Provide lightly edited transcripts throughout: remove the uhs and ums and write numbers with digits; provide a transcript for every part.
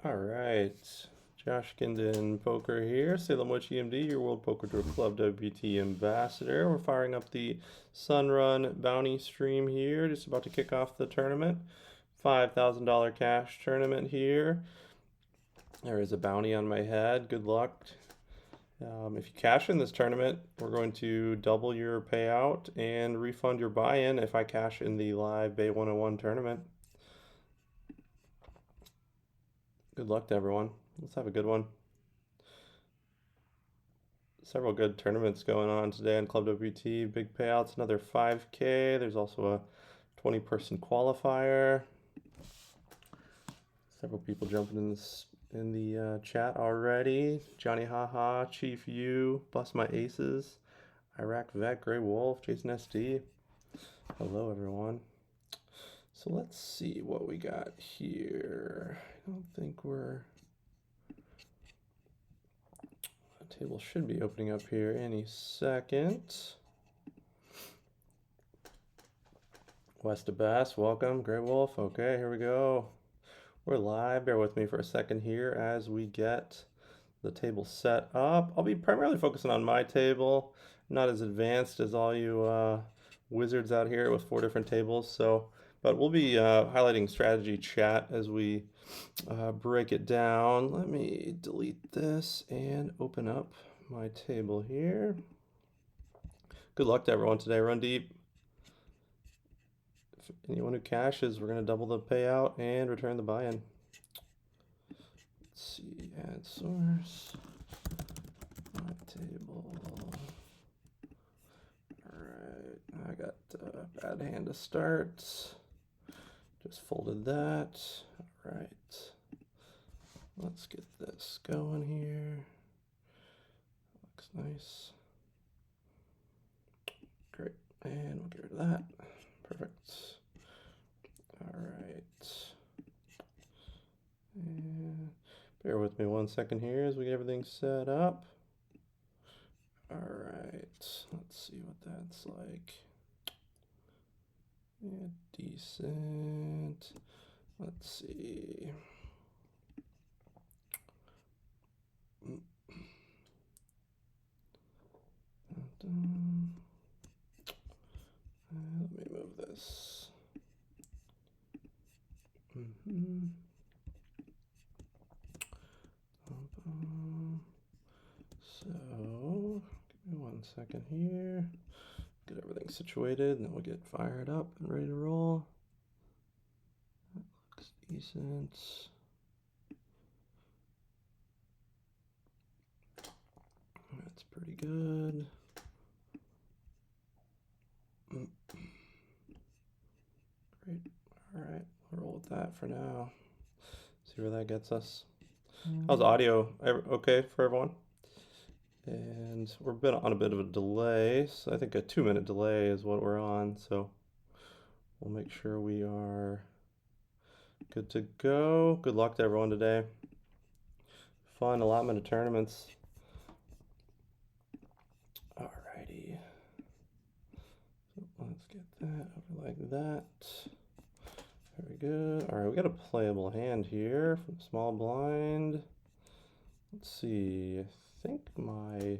All right, Josh Guindon Poker here, SalemWitchEmD, your World Poker Tour Club WPT Ambassador. We're firing up the SUNRUN bounty stream here, just about to kick off the tournament. $5,000 cash tournament here. There is a bounty on my head. Good luck. If you cash in this tournament, we're going to double your payout and refund your buy-in if I cash in the live Bay 101 tournament. Good luck to everyone. Let's have a good one. Several good tournaments going on today on ClubWPT. Big payouts, another 5K. There's also a 20-person qualifier. Several people jumping in the chat already. Johnny Haha, Chief U, Bust My Aces, Iraq Vet, Grey Wolf, Jason SD. Hello everyone. So let's see what we got here. I don't think we're... The table should be opening up here any second. West of Bass, welcome. Grey Wolf, okay, here we go. We're live. Bear with me for a second here as we get the table set up. I'll be primarily focusing on my table. I'm not as advanced as all you wizards out here with 4 different tables. But we'll be highlighting strategy chat as we break it down. Let me delete this and open up my table here. Good luck to everyone today. Run deep. If anyone who cashes, we're going to double the payout and return the buy-in. Let's see, add source, my table. Alright, I got a bad hand to start. Just folded that. Alright, let's get this going here. Looks nice. Great, and we'll get rid of that. Perfect. Alright. And bear with me 1 second here as we get everything set up. Alright, let's see what that's like. Yeah, decent. Let's see. Let me move this. So, give me 1 second here. Get everything situated, and then we'll get fired up and ready to roll. That looks decent. That's pretty good. Great. All right, we'll roll with that for now. See where that gets us. How's audio? Okay for everyone? And we're on a bit of a delay, so I think a 2-minute delay is what we're on, so we'll make sure we are good to go. Good luck to everyone today. Fun allotment of tournaments. Alrighty. So let's get that over like that. Very good. All right, we got a playable hand here from small blind. Let's see. I think my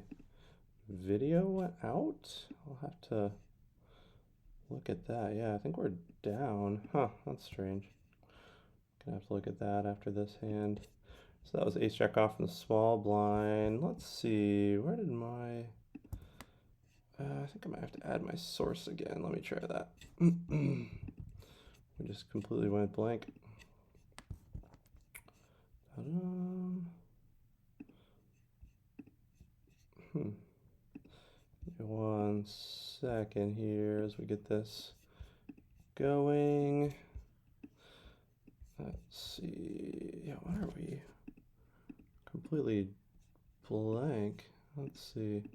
video went out. I'll have to look at that. Yeah, I think we're down. Huh, that's strange. Gonna have to look at that after this hand. So that was ace jack off in the small blind. Let's see. Where did my... I think I might have to add my source again. Let me try that. We just completely went blank. Give me 1 second here as we get this going. Let's see. Yeah, why are we completely blank? Let's see.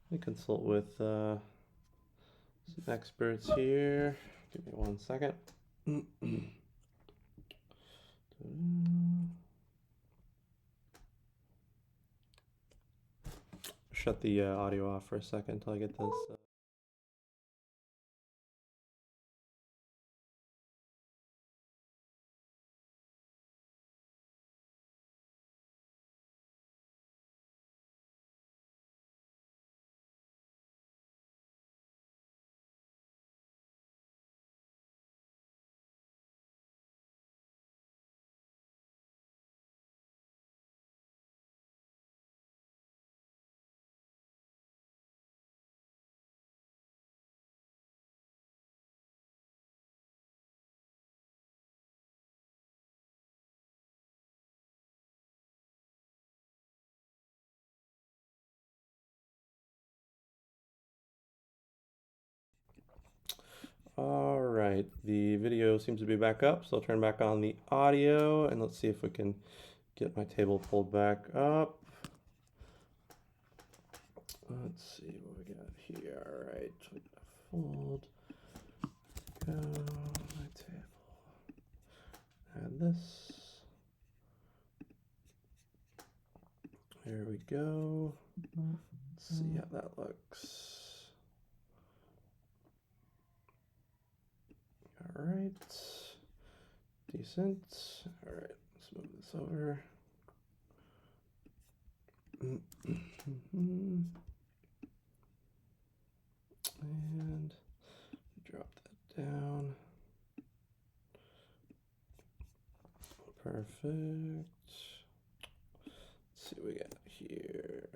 Let me consult with some experts here. Give me 1 second. Shut the audio off for a second until I get this. All right, the video seems to be back up, so I'll turn back on the audio and let's see if we can get my table pulled back up. Let's see what we got here. All right, we got fold. Go, my table. Add this. There we go. Let's see how that looks. All right, decent. All right, let's move this over. And drop that down. Perfect. Let's see what we got here.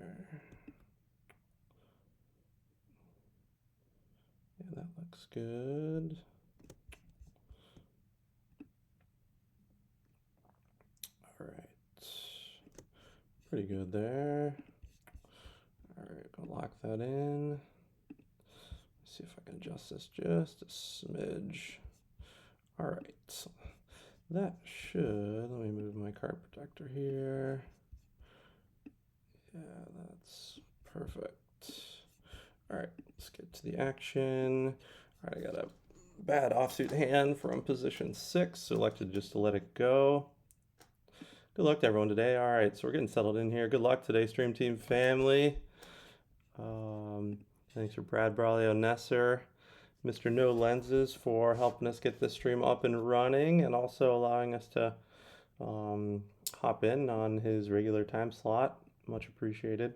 Yeah, that looks good. All right, pretty good there. All right, go lock that in. Let's see if I can adjust this just a smidge. All right, that should, let me move my card protector here. Yeah, that's perfect. All right, let's get to the action. All right, I got a bad offsuit hand from position 6, so elected just to let it go. Good luck to everyone today. All right, so we're getting settled in here. Good luck today, Stream Team family. Thanks for Brad Braulio Nesser, Mr. No Lenses for helping us get this stream up and running and also allowing us to hop in on his regular time slot. Much appreciated.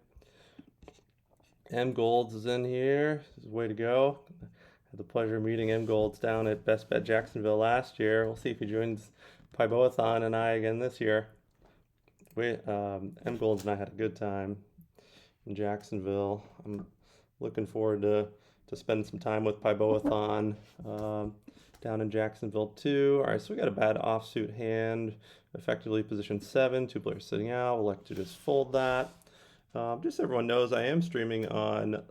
M Golds is in here. This is way to go. Had the pleasure of meeting M Golds down at Best Bet Jacksonville last year. We'll see if he joins Pyboathon and I again this year. M Golds and I had a good time in Jacksonville. I'm looking forward to spending some time with Pyboathon down in Jacksonville too. All right, so we got a bad offsuit hand, effectively position 7, 2 players sitting out. We'll like to just fold that. Just so everyone knows, I am streaming on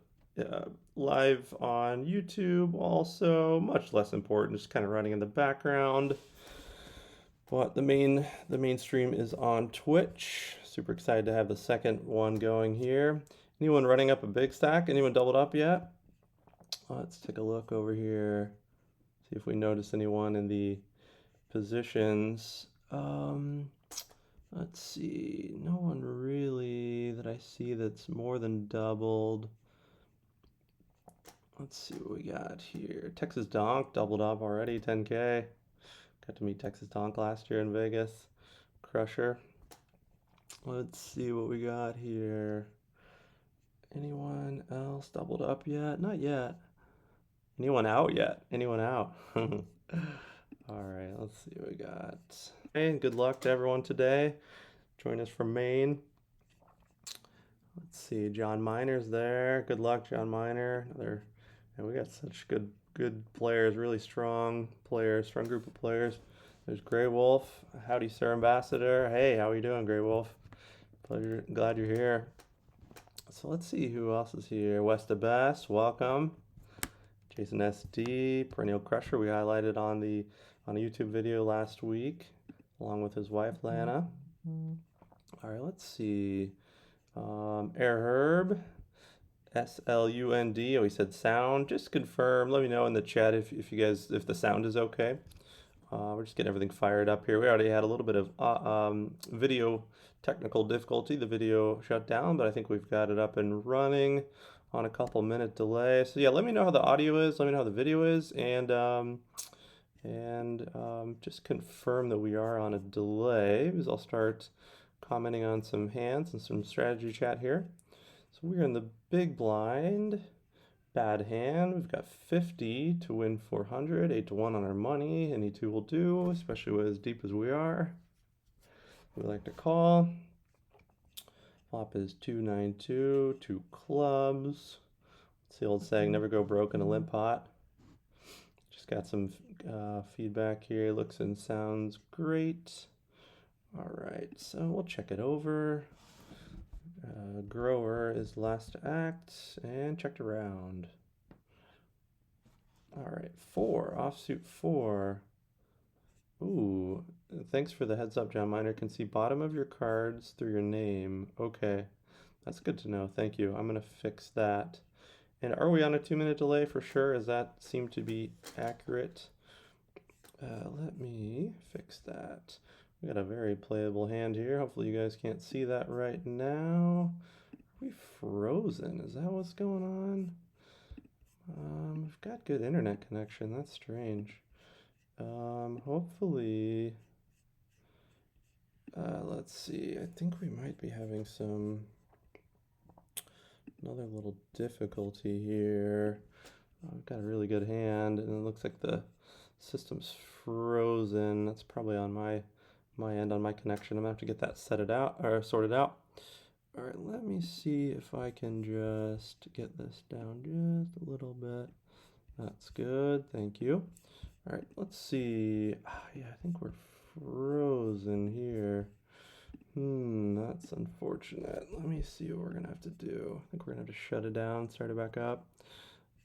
live on YouTube also, much less important, just kind of running in the background. But the main stream is on Twitch. Super excited to have the second one going here. Anyone running up a big stack? Anyone doubled up yet? Let's take a look over here. See if we notice anyone in the positions. Let's see. No one really that I see that's more than doubled. Let's see what we got here. Texas Donk doubled up already, 10K. Got to meet Texas Donk last year in Vegas. Crusher. Let's see what we got here. Anyone else doubled up yet? Not yet. Anyone out yet? Anyone out? All right, let's see what we got. Hey, good luck to everyone today. Join us from Maine. Let's see, John Miner's there. Good luck, John Miner. And we got such good players, really strong players, strong group of players. There's Grey Wolf. Howdy, Sir Ambassador. Hey, how are you doing, Grey Wolf? Pleasure, glad you're here. So let's see who else is here. West of Best, welcome. Jason SD, Perennial Crusher, we highlighted on a YouTube video last week, along with his wife, Lana. All right, let's see. Air Herb, SLUND, oh, he said sound. Just confirm, let me know in the chat if the sound is okay. We're just getting everything fired up here. We already had a little bit of video technical difficulty. The video shut down, but I think we've got it up and running on a couple minute delay. So yeah, let me know how the audio is, let me know how the video is, and just confirm that we are on a delay, because I'll start commenting on some hands and some strategy chat here. So we're in the big blind. Bad hand. We've got 50 to win 400, 8 to 1 on our money. Any two will do, especially with as deep as we are. We like to call. Flop is 292, 2 clubs. It's the old saying, never go broke in a limp pot. Just got some feedback here. Looks and sounds great. All right, so we'll check it over. Grower is last to act and checked around. All right, 4, offsuit 4. Ooh, thanks for the heads up, John Miner. Can see bottom of your cards through your name. Okay, that's good to know. Thank you. I'm gonna fix that. And are we on a 2-minute delay for sure? Does that seem to be accurate? Let me fix that. We got a very playable hand here. Hopefully you guys can't see that right now. Are we frozen? Is that what's going on? We've got good internet connection. That's strange. Hopefully, let's see. I think we might be having another little difficulty here. We've got a really good hand, and it looks like the system's frozen. That's probably on my end on my connection. I'm gonna have to get that sorted out. All right, let me see if I can just get this down just a little bit. That's good, thank you. All right, let's see. Yeah, I think we're frozen here. That's unfortunate. Let me see what we're gonna have to do. I think we're gonna have to shut it down, start it back up.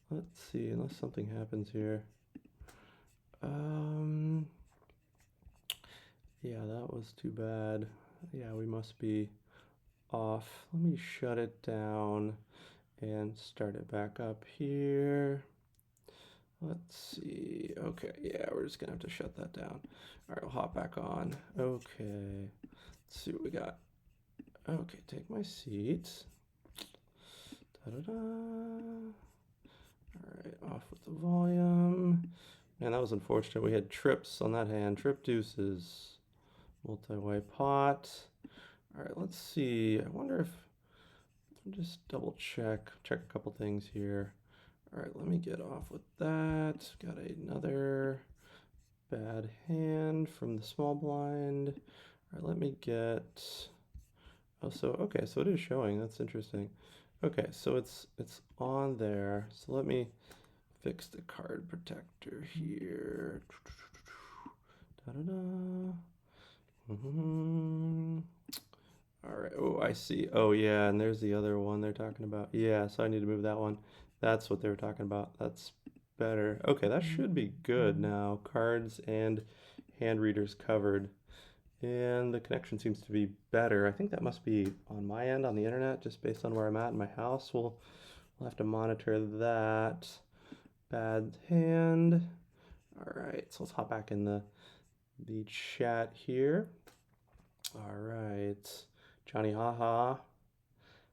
Let's see, unless something happens here. Yeah, that was too bad. Yeah, we must be off. Let me shut it down and start it back up here. Let's see. Okay, yeah, we're just gonna have to shut that down. All right, we'll hop back on. Okay, let's see what we got. Okay, take my seat. Da-da-da. All right, off with the volume. Man, that was unfortunate. We had trips on that hand. Trip deuces. Multi-way pot. All right, let's see. I wonder if, just double check a couple things here. All right, let me get off with that. Got another bad hand from the small blind. All right, let me get, oh, so, okay, so it is showing. That's interesting. Okay, so it's on there. So let me fix the card protector here. Da-da-da. All right. Oh, I see. Oh, yeah. And there's the other one they're talking about. Yeah. So I need to move that one. That's what they were talking about. That's better. Okay. That should be good now. Cards and hand readers covered. And the connection seems to be better. I think that must be on my end on the internet, just based on where I'm at in my house. We'll have to monitor that. Bad hand. All right. So let's hop back in the chat here. All right. Johnny Haha.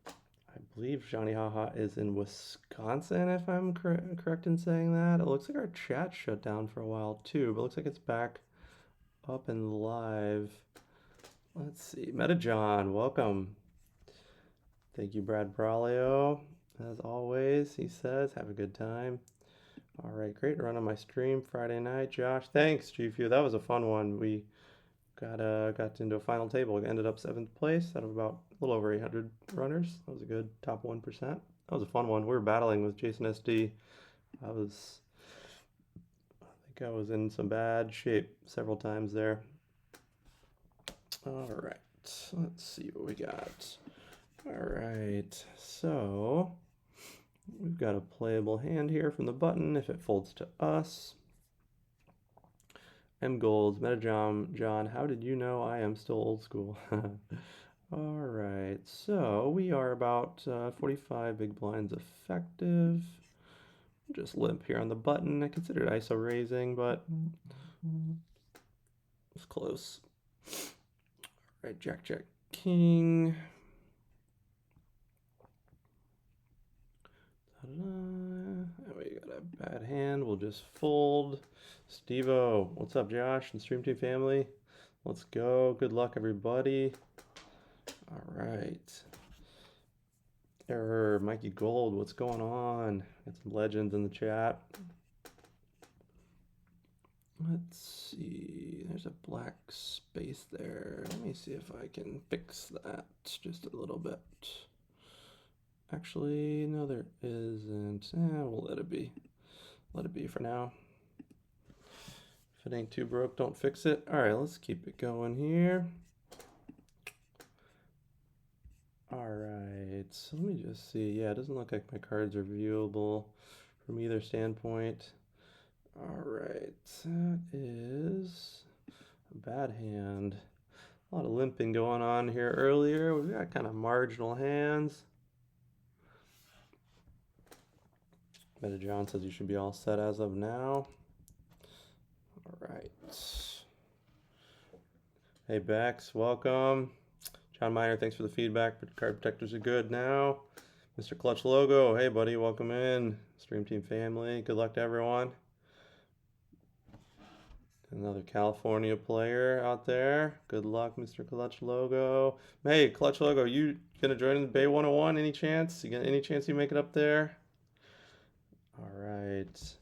I believe Johnny Haha is in Wisconsin, if I'm correct in saying that. It looks like our chat shut down for a while too, but it looks like it's back up and live. Let's see. Meta John, welcome. Thank you, Brad Braulio. As always, he says, have a good time. All right, great run on my stream Friday night, Josh. Thanks, GFU. That was a fun one. We got into a final table. We ended up 7th place out of about a little over 800 runners. That was a good top 1%. That was a fun one. We were battling with Jason SD. I think I was in some bad shape several times there. All right, let's see what we got. All right, so we've got a playable hand here from the button if it folds to us. M Golds, Meta John, how did you know I am still old school? All right, so we are about 45 big blinds effective. Just limp here on the button. I considered ISO raising, but it's close. All right, Jack, Jack, King. And we got a bad hand. We'll just fold. Steve-O, what's up, Josh and Stream Team family? Let's go. Good luck, everybody. All right. Error, Mikey Gold, what's going on? Got some legends in the chat. Let's see. There's a black space there. Let me see if I can fix that just a little bit. Actually, no, there isn't. We'll let it be. Let it be for now. If it ain't too broke, don't fix it. All right, let's keep it going here. All right, so let me just see. Yeah, it doesn't look like my cards are viewable from either standpoint. All right, that is a bad hand. A lot of limping going on here earlier. We've got kind of marginal hands. Meta John says you should be all set as of now. All right. Hey Bex, welcome. John Miner, thanks for the feedback. Card protectors are good now. Mr. Clutch Logo, hey buddy, welcome in. Stream Team family, good luck to everyone. Another California player out there. Good luck, Mr. Clutch Logo. Hey, Clutch Logo, you gonna join in the Bay 101? Any chance? Any chance you make it up there? All right.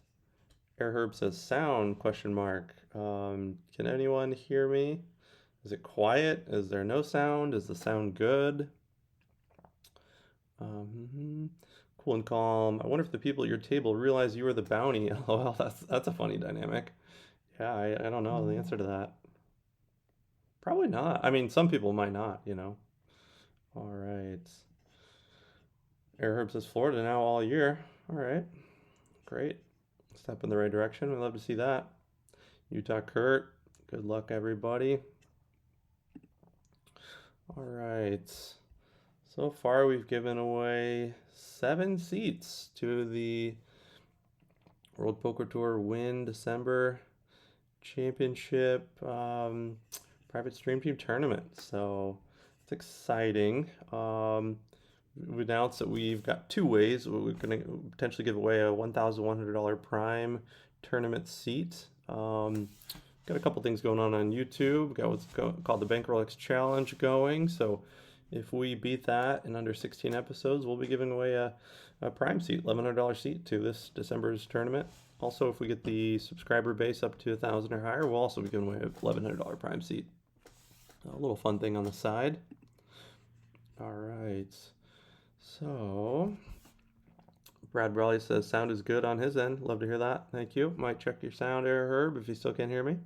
Air Herb says sound question mark. Can anyone hear me? Is it quiet? Is there no sound? Is the sound good? Cool and calm. I wonder if the people at your table realize you were the bounty. LOL, that's a funny dynamic. Yeah, I don't know the answer to that. Probably not. I mean, some people might not, you know. All right. Air Herb says Florida now all year. All right. Great. Step in the right direction. We'd love to see that. Utah Kurt. Good luck, everybody. All right. So far, we've given away 7 seats to the World Poker Tour Win December Championship private stream team tournament. So it's exciting. We announced that we've got 2 ways. We're going to potentially give away a $1,100 prime tournament seat. Got a couple things going on YouTube. Got what's called the Bankroll X Challenge going. So if we beat that in under 16 episodes, we'll be giving away a prime seat, $1,100 seat to this December's tournament. Also, if we get the subscriber base up to 1,000 or higher, we'll also be giving away a $1,100 prime seat. A little fun thing on the side. All right. So, Brad Brawley says sound is good on his end. Love to hear that. Thank you. Might check your sound, Air Herb, if you still can't hear me.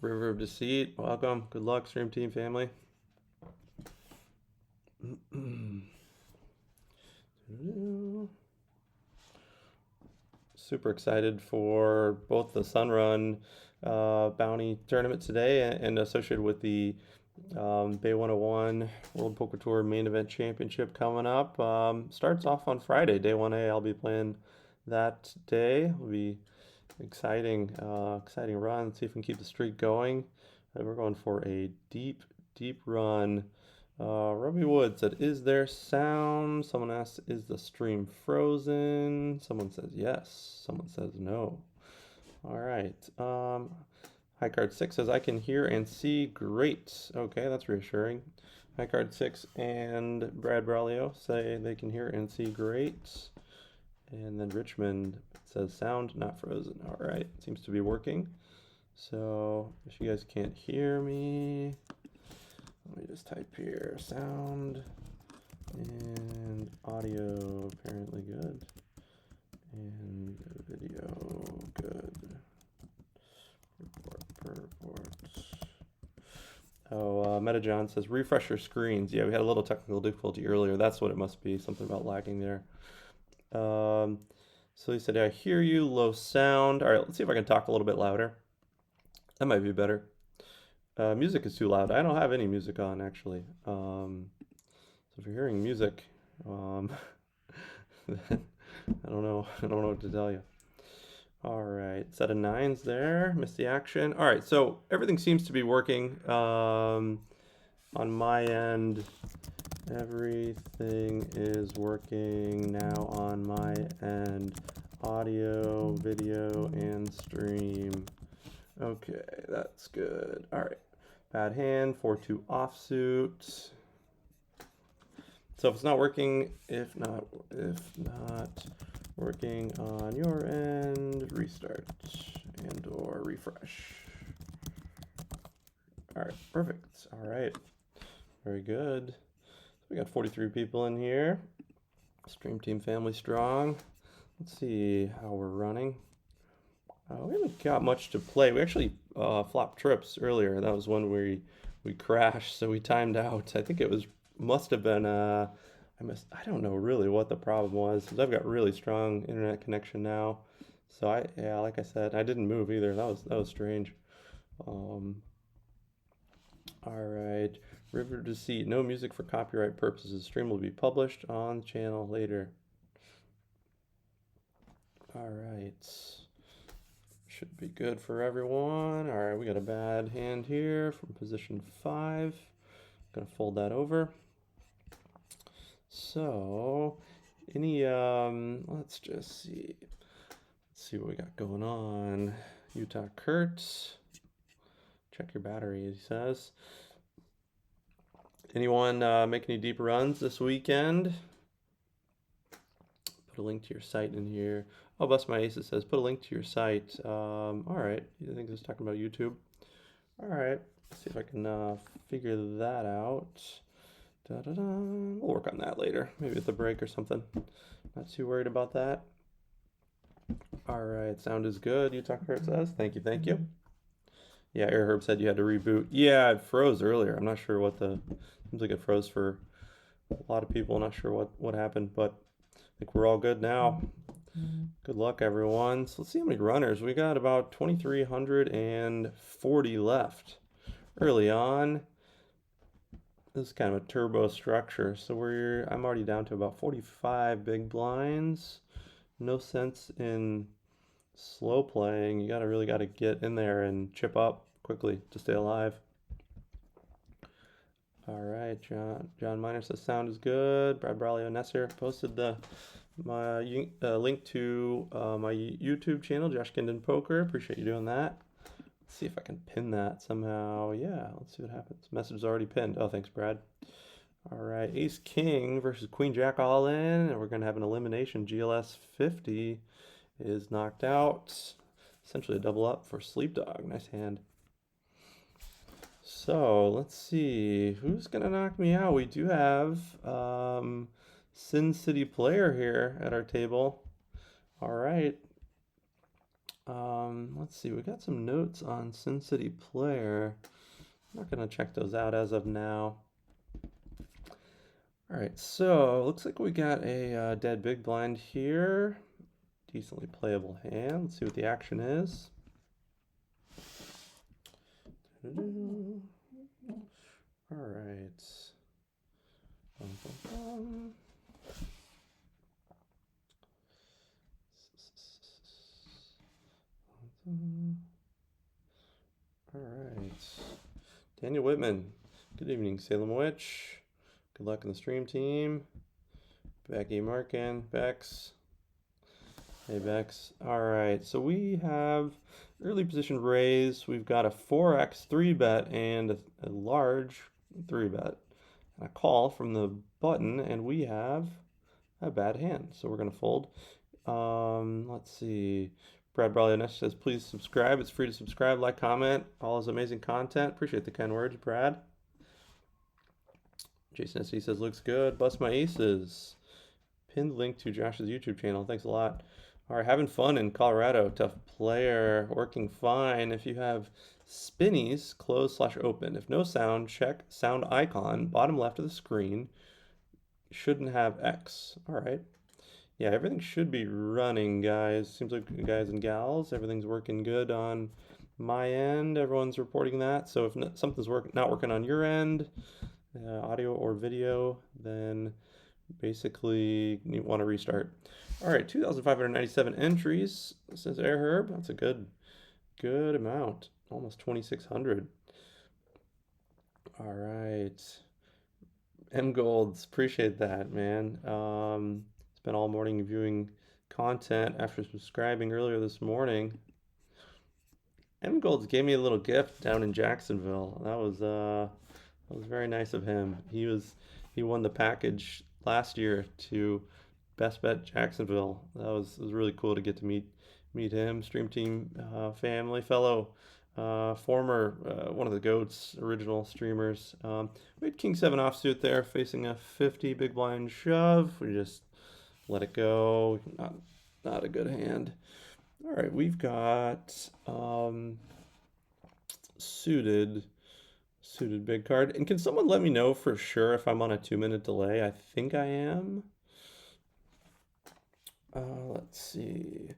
River of Deceit, welcome. Good luck, Stream Team family. Super excited for both the SUNRUN bounty tournament today and associated with the Bay 101 World Poker Tour Main Event Championship coming up. Starts off on Friday, day 1A. I'll be playing that day. It'll be exciting run. See if we can keep the streak going. We're going for a deep run. Robbie Wood said, is there sound? Someone asked, is the stream frozen? Someone says yes. Someone says no. All right. High Card 6 says, I can hear and see great. Okay, that's reassuring. High Card 6 and Brad Braulio say they can hear and see great. And then Richmond says, sound not frozen. All right, seems to be working. So if you guys can't hear me, let me just type here, sound and audio apparently good, and video good. Report. Oh, Meta John says, refresh your screens. Yeah, we had a little technical difficulty earlier. That's what it must be, something about lagging there. So he said, I hear you, low sound. All right, let's see if I can talk a little bit louder. That might be better. Music is too loud. I don't have any music on, actually. So if you're hearing music, then I don't know what to tell you. All right, set of 9s there. Missed the action. All right, so everything seems to be working on my end. Everything is working now on my end. Audio, video, and stream. Okay, that's good. All right. Bad hand, 4-2 offsuit. So if it's not working, if not working on your end, restart and or refresh. All right, perfect. All right, very good. We got 43 people in here. Stream Team family strong. Let's see how we're running. We haven't got much to play. We actually flopped trips earlier. That was when we crashed, so we timed out. I think it must have been, I I don't know really what the problem was, because I've got really strong internet connection now. So yeah, like I said, I didn't move either. That was strange. All right, River of Deceit. No music for copyright purposes. Stream will be published on the channel later. All right, should be good for everyone. All right, we got a bad hand here from position 5. Gonna fold that over. So, let's just see. Let's see what we got going on. Utah Kurt. Check your battery, he says. Anyone make any deep runs this weekend? Put a link to your site in here. Oh, Bust My Aces says, put a link to your site. All right, I think this is talking about YouTube. All right, let's see if I can figure that out. We'll work on that later, maybe at the break or something. Not too worried about that. All right, sound is good, Utah Kurt says. Thank you, thank you. Yeah, Airherb said you had to reboot. Yeah, it froze earlier. I'm not sure what seems like it froze for a lot of people. Not sure what happened, but I think we're all good now. Good luck, everyone. So let's see how many runners. We got about 2,340 left. Early on, this is kind of a turbo structure. So I'm already down to about 45 big blinds. No sense in slow playing. You really got to get in there and chip up quickly to stay alive. All right, John Miner says sound is good. Brad Braulio Nesser posted my link to my YouTube channel, Josh Guindon Poker. Appreciate you doing that. Let's see if I can pin that somehow. Yeah, let's see what happens. Message is already pinned. Oh, thanks, Brad. All right, Ace King versus Queen Jack all in, and we're gonna have an elimination. GLS 50 is knocked out. Essentially a double up for Sleep Dog. Nice hand. So let's see who's gonna knock me out. We do have Sin City Player here at our table. All right. Let's see. We got some notes on Sin City Player. I'm not gonna check those out as of now. All right. So looks like we got a dead big blind here. Decently playable hand. Let's see what the action is. All right. All right. Daniel Whitman. Good evening, Salem Witch. Good luck in the stream team. Becky Markin, Bex. Hey, Bex. All right, so we have early position raise. We've got a 4x 3-bet and a large 3-bet. And a call from the button, and we have a bad hand. So we're going to fold. Let's see. Brad Braulio says, please subscribe. It's free to subscribe, like, comment. All his amazing content. Appreciate the kind words, Brad. Jason S.C. says, looks good. Bust my aces. Pinned link to Josh's YouTube channel. Thanks a lot. All right, having fun in Colorado. Tough player. Working fine. If you have spinnies, close/open. If no sound, check sound icon. Bottom left of the screen. Shouldn't have X. All right. Yeah, everything should be running, guys. Seems like guys and gals, everything's working good on my end. Everyone's reporting that. So if something's not working on your end, audio or video, then basically you want to restart. All right, 2,597 entries, says Airherb. That's a good amount, almost 2,600. All right, M Golds, appreciate that, man. Spent all morning viewing content after subscribing earlier this morning. M Golds gave me a little gift down in Jacksonville. That was very nice of him. He won the package last year to Best Bet Jacksonville. That was really cool to get to meet him. Stream team family, fellow former one of the GOAT's original streamers. We had King 7 offsuit there facing a 50 big blind shove. We just let it go. Not a good hand. All right, we've got suited Suited big card. And can someone let me know for sure if I'm on a 2-minute delay? I think I am. Let's see.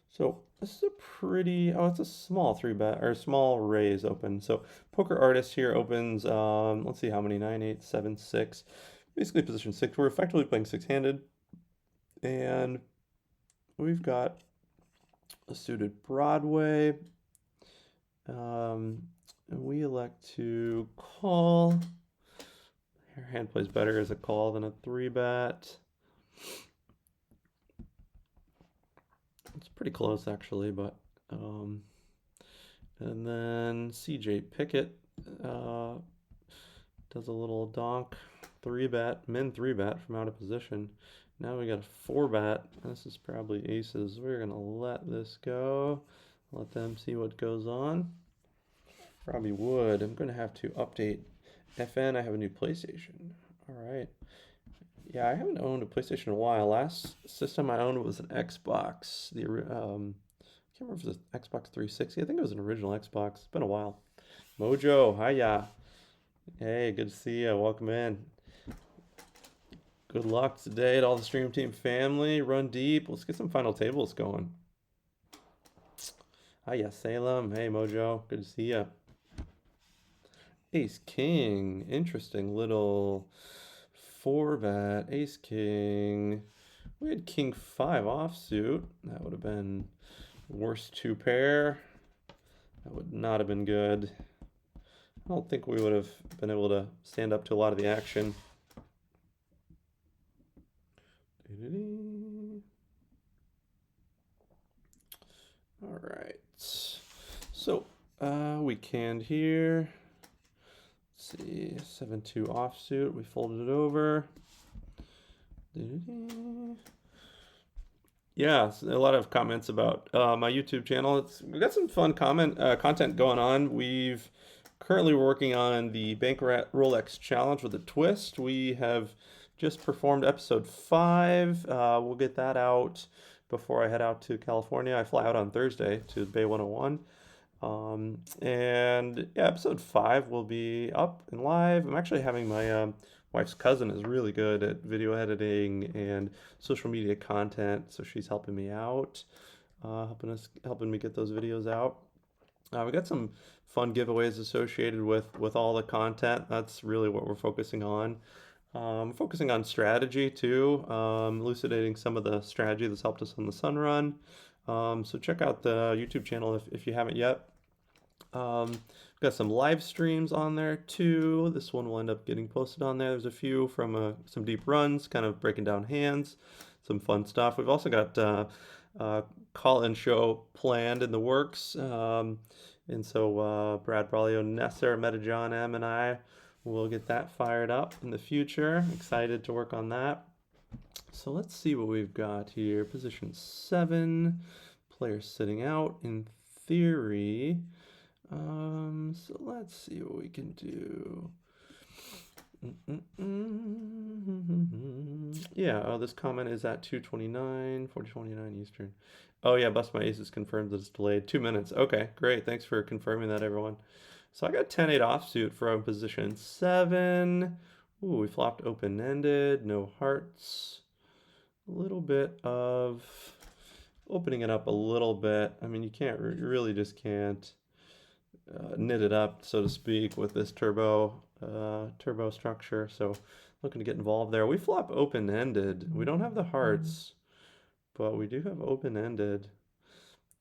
So this is a pretty, oh, it's a small 3-bet or small raise open. So Poker Artist here opens, let's see how many, 9, 8, 7, 6. Basically position 6. We're effectively playing 6-handed. And we've got a suited Broadway. And we elect to call. Our hand plays better as a call than a 3-bet. It's pretty close actually, but and then CJ Pickett does a little donk 3-bet, min 3-bet from out of position. Now we got a 4-bet. This is probably aces. We're gonna let this go. Let them see what goes on. Probably would. I'm gonna have to update FN. I have a new PlayStation. All right. Yeah, I haven't owned a PlayStation in a while. Last system I owned was an Xbox. I can't remember if it was an Xbox 360. I think it was an original Xbox. It's been a while. Mojo, hiya. Hey, good to see you. Welcome in. Good luck today to all the Stream Team family. Run deep. Let's get some final tables going. Hiya, Salem. Hey, Mojo. Good to see you. Ace King. Interesting little 4-bet. Ace King. We had King 5 offsuit. That would have been worst 2-pair. That would not have been good. I don't think we would have been able to stand up to a lot of the action. All right. So we canned here. Let's see, 7-2 offsuit. We folded it over. Yeah, a lot of comments about my YouTube channel. We've got some fun content going on. We've currently working on the Banquet Rolex Challenge with a twist. We have just performed episode 5. We'll get that out before I head out to California. I fly out on Thursday to Bay 101. And yeah, episode 5 will be up and live. I'm actually having my wife's cousin is really good at video editing and social media content, so she's helping me out, helping me get those videos out. We got some fun giveaways associated with all the content. That's really what we're focusing on. Focusing on strategy too, elucidating some of the strategy that's helped us on the SUNRUN. So check out the YouTube channel if you haven't yet. We've got some live streams on there too. This one will end up getting posted on there. There's a few from some deep runs, kind of breaking down hands, some fun stuff. We've also got call-in show planned in the works. And so Brad Braulio, Nesser, Metajohn M, and I will get that fired up in the future. Excited to work on that. So let's see what we've got here. Position 7, players sitting out in theory. So let's see what we can do. Yeah, this comment is at 2:29, 40:29 Eastern. Oh yeah, Bust My Aces confirmed that it's delayed 2 minutes. Okay, great. Thanks for confirming that, everyone. So I got 10-8 offsuit from position 7. Ooh, we flopped open-ended, no hearts. A little bit of opening it up a little bit. I mean, you really just can't knit it up, so to speak, with this turbo structure. So looking to get involved there. We flop open-ended. We don't have the hearts, but we do have open-ended.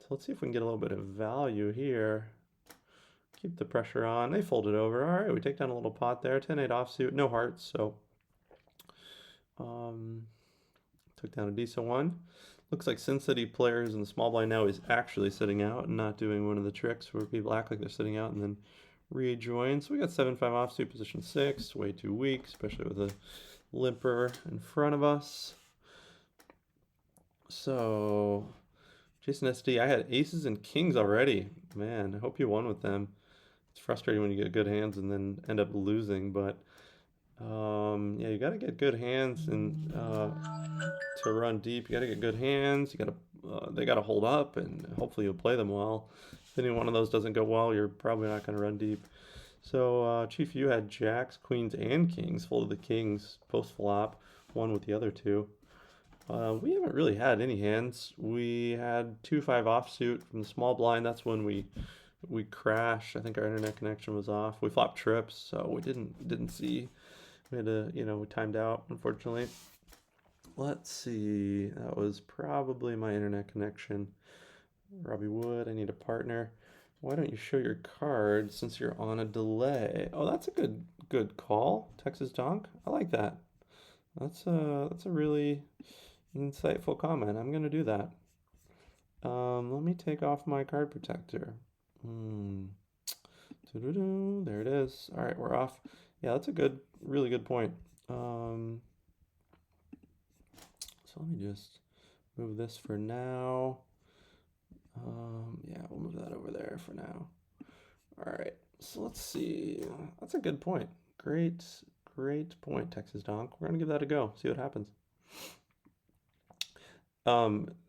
So let's see if we can get a little bit of value here. Keep the pressure on. They fold it over. All right, we take down a little pot there. 10-8 offsuit, no hearts. So took down a decent one. Looks like Sin City players in the small blind now is actually sitting out and not doing one of the tricks where people act like they're sitting out and then rejoin. So we got 7-5 offsuit, position 6. Way too weak, especially with a limper in front of us. So Jason SD, I had aces and kings already. Man, I hope you won with them. It's frustrating when you get good hands and then end up losing, but yeah, you got to get good hands and to run deep. You got to get good hands. You got to they got to hold up, and hopefully you'll play them well. If any one of those doesn't go well, you're probably not going to run deep. So, Chief, you had jacks, queens, and kings. Folded the kings post flop, one with the other two. We haven't really had any hands. We had 2-5 offsuit from the small blind. That's when we crashed. I think our internet connection was off. We flopped trips, so we didn't see. We had to, we timed out, unfortunately. Let's see. That was probably my internet connection. Robbie Wood, I need a partner. Why don't you show your card since you're on a delay? Oh, that's a good call. Texas Donk. I like that. That's a really insightful comment. I'm gonna do that. Let me take off my card protector. There it is. All right, we're off. Yeah, that's a really good point. So let me just move this for now. Yeah, we'll move that over there for now. All right, so let's see. That's a good point. Great point, Texas Donk. We're gonna give that a go. See what happens.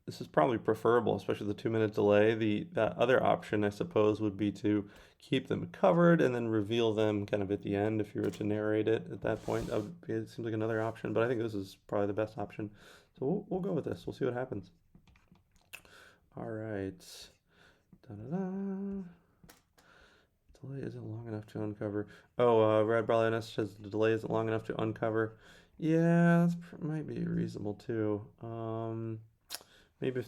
This is probably preferable, especially the 2-minute delay. That other option, I suppose, would be to keep them covered and then reveal them kind of at the end if you were to narrate it at that point. It seems like another option, but I think this is probably the best option. So we'll go with this. We'll see what happens. All right. Da-da-da. Delay isn't long enough to uncover. Oh, Brad Braliones says the delay isn't long enough to uncover. Yeah, that might be reasonable too. Maybe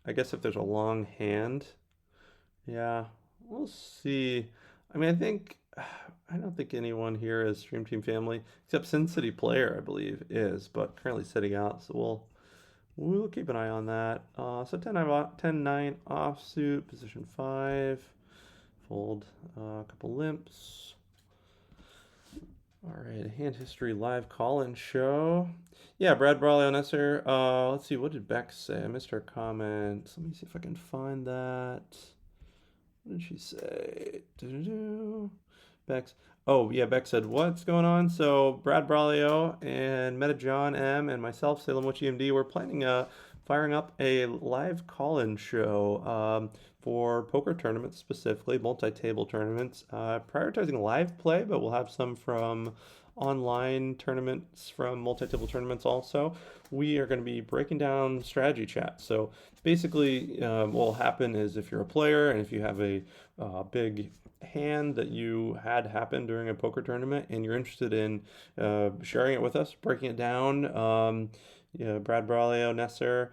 I guess if there's a long hand, yeah, we'll see. I mean, I don't think anyone here is Stream Team Family, except Sin City Player, I believe, is, but currently sitting out, so we'll keep an eye on that. So 10-9 offsuit, position 5, fold a couple limps. All right, hand history live call-in show. Yeah, Brad Brawley on Esser. Let's see, what did Beck say? I missed her comment. Let me see if I can find that. What did she say? Beck's. Oh, yeah, Beck said, what's going on? So, Brad Braulio and Meta John M and myself, SalemWitchEmD, we're planning firing up a live call-in show for poker tournaments specifically, multi-table tournaments. Prioritizing live play, but we'll have some from online tournaments, from multi-table tournaments also. We are going to be breaking down strategy chat. So basically, what will happen is if you're a player and if you have a big hand that you had happen during a poker tournament and you're interested in sharing it with us, breaking it down, Brad Braulio, Nesser,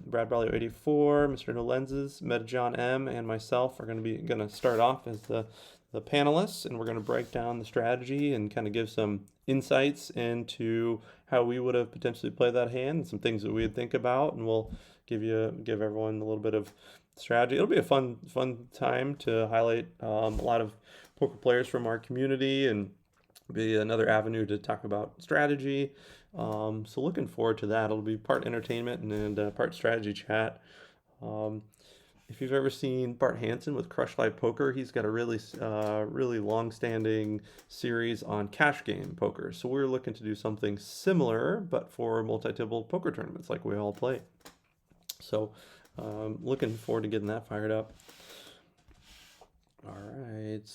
Brad Braulio 84, Mr. No Lenses, Meta John M, and myself are going to start off as the panelists, and we're going to break down the strategy and kind of give some insights into how we would have potentially played that hand and some things that we would think about, and we'll give everyone a little bit of strategy. It'll be a fun time to highlight a lot of poker players from our community and be another avenue to talk about strategy. So looking forward to that. It'll be part entertainment and part strategy chat. If you've ever seen Bart Hansen with Crush Live Poker, he's got a really long-standing series on cash game poker. So we're looking to do something similar, but for multi-table poker tournaments like we all play. So looking forward to getting that fired up. All right,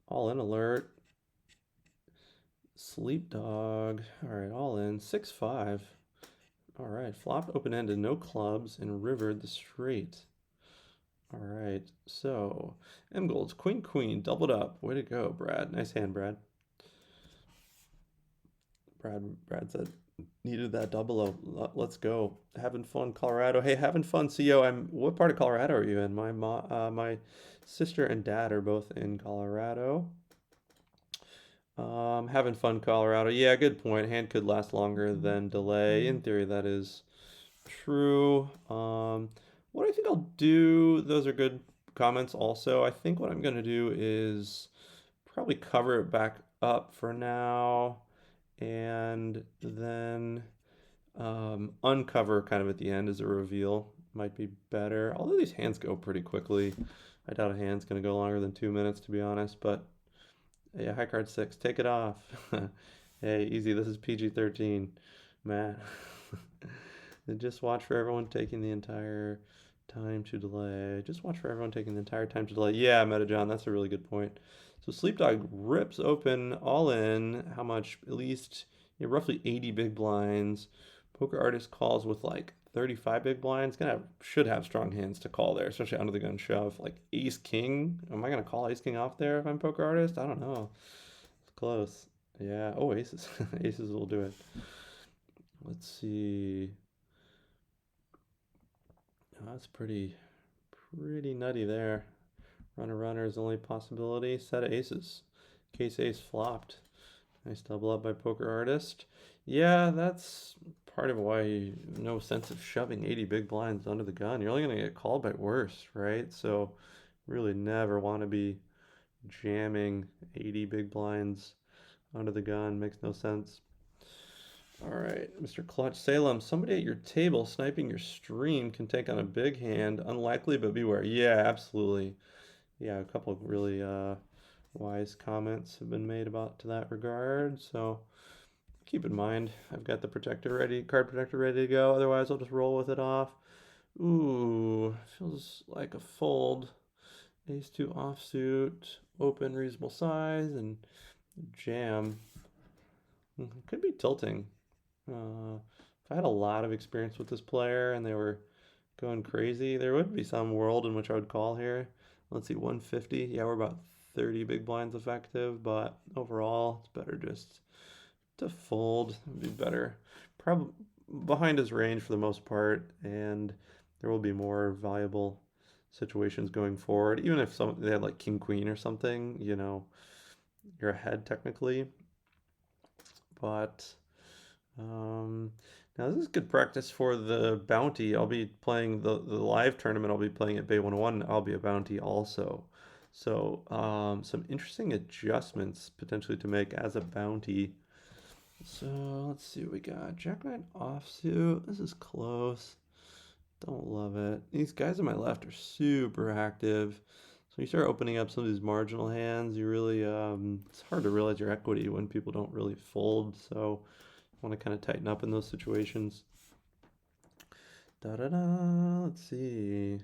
all in alert. Sleep Dog. All right, all in 6-5. All right, flopped open-ended, no clubs, and rivered the straight. All right, so M Gold's Queen, doubled up. Way to go, Brad. Nice hand, Brad. Brad said needed that double O. Let's go. Having fun, Colorado. Hey, having fun, CO. What part of Colorado are you in? My sister and dad are both in Colorado. Having fun, Colorado. Yeah, good point. Hand could last longer than delay. In theory, that is true. What I think I'll do, those are good comments also. I think what I'm going to do is probably cover it back up for now and then uncover kind of at the end as a reveal. Might be better. Although these hands go pretty quickly. I doubt a hand's going to go longer than 2 minutes, to be honest, but yeah, high card 6, take it off. Hey, easy, this is PG-13, Matt. Just watch for everyone taking the entire time to delay. Just watch for everyone taking the entire time to delay. Yeah, Meta John, that's a really good point. So Sleepdog rips open all in. How much? At least roughly 80 big blinds. Poker Artist calls with like 35 big blinds. Should have strong hands to call there, especially under the gun shove. Like Ace King. Am I gonna call Ace King off there if I'm Poker Artist? I don't know. It's close. Yeah. Oh, aces. Aces will do it. Let's see. Oh, that's pretty nutty there. Runner is the only possibility. Set of aces. Case ace flopped. Nice double up by Poker Artist. Yeah, that's part of why no sense of shoving 80 big blinds under the gun. You're only going to get called by worse, right? So really never want to be jamming 80 big blinds under the gun. Makes no sense. All right, Mr. Clutch Salem, somebody at your table sniping your stream can take on a big hand. Unlikely, but beware. Yeah, absolutely. Yeah, a couple of really wise comments have been made about to that regard. So keep in mind, I've got the card protector ready to go. Otherwise, I'll just roll with it off. Ooh, feels like a fold. Ace 2 offsuit, open reasonable size, and jam. Could be tilting. If I had a lot of experience with this player and they were going crazy, there would be some world in which I would call here. Let's see, 150. Yeah, we're about 30 big blinds effective, but overall, it's better just to fold. It'd be better. Probably behind his range for the most part, and there will be more valuable situations going forward. Even if they had like King Queen or something, you're ahead technically. But now this is good practice for the bounty. I'll be playing the live tournament. I'll be playing at Bay 101. I'll be a bounty also. So some interesting adjustments potentially to make as a bounty. So let's see what we got. Jack 9 offsuit. This is close. Don't love it. These guys on my left are super active. So you start opening up some of these marginal hands, you really, it's hard to realize your equity when people don't really fold. So want to kind of tighten up in those situations. Let's see.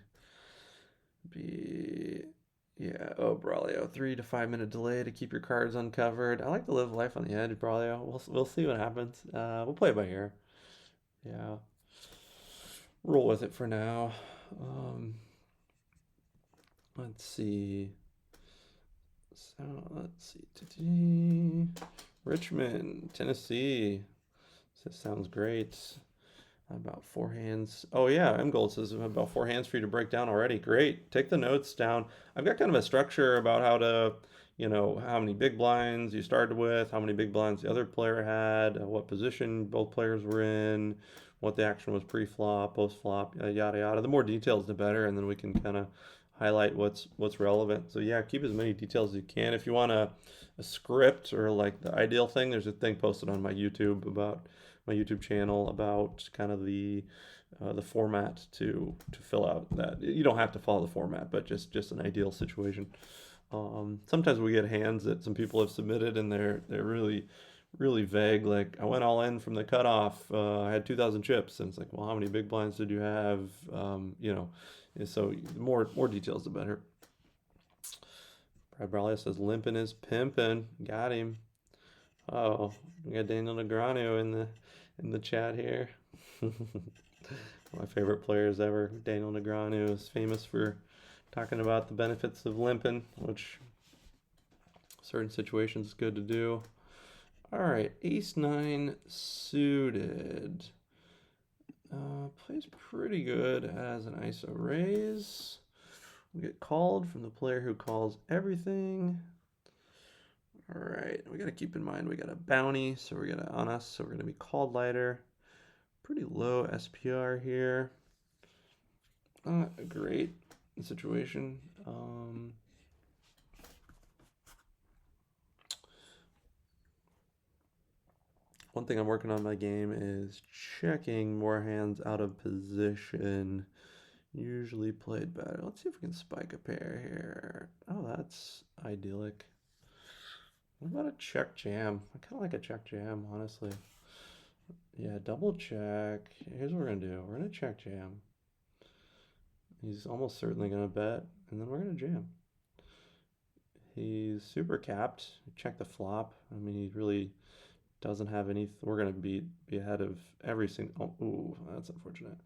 Braulio, 3 to 5 minute delay to keep your cards uncovered. I like to live life on the edge, Braulio. We'll see what happens. We'll play it by ear. Yeah. Roll with it for now. Let's see. So let's see. Richmond, Tennessee. This sounds great. About 4 hands. Oh yeah, M Gold says about 4 hands for you to break down already. Great. Take the notes down. I've got kind of a structure about how to, how many big blinds you started with, how many big blinds the other player had, what position both players were in, what the action was pre-flop, post-flop, yada yada. The more details, the better, and then we can kind of highlight what's relevant. So yeah, keep as many details as you can. If you want a script or like the ideal thing, there's a thing posted on my YouTube channel about kind of the format to fill out that. You don't have to follow the format, but just an ideal situation. Sometimes we get hands that some people have submitted and they're really vague. Like I went all in from the cutoff. I had 2,000 chips, and it's like, well, how many big blinds did you have? So the more details, the better. Brad Braulio says limping is pimping. Got him. Oh, we got Daniel Negreanu in the chat here. My favorite players ever. Daniel Negreanu is famous for talking about the benefits of limping, which certain situations is good to do. All right, Ace 9 suited. Plays pretty good as an ISO raise. We get called from the player who calls everything. All right, we got to keep in mind we got a bounty, so we're gonna on us, so we're gonna be called lighter. Pretty low SPR here. Not a great situation. One thing I'm working on my game is checking more hands out of position. Usually played better. Let's see if we can spike a pair here. Oh, that's idyllic. What about a check jam? I kind of like a check jam, honestly. Yeah, double check. Here's what we're going to do. We're going to check jam. He's almost certainly going to bet, and then we're going to jam. He's super capped. Check the flop. I mean, he really doesn't have any. We're gonna be ahead of every single. Oh, ooh, that's unfortunate.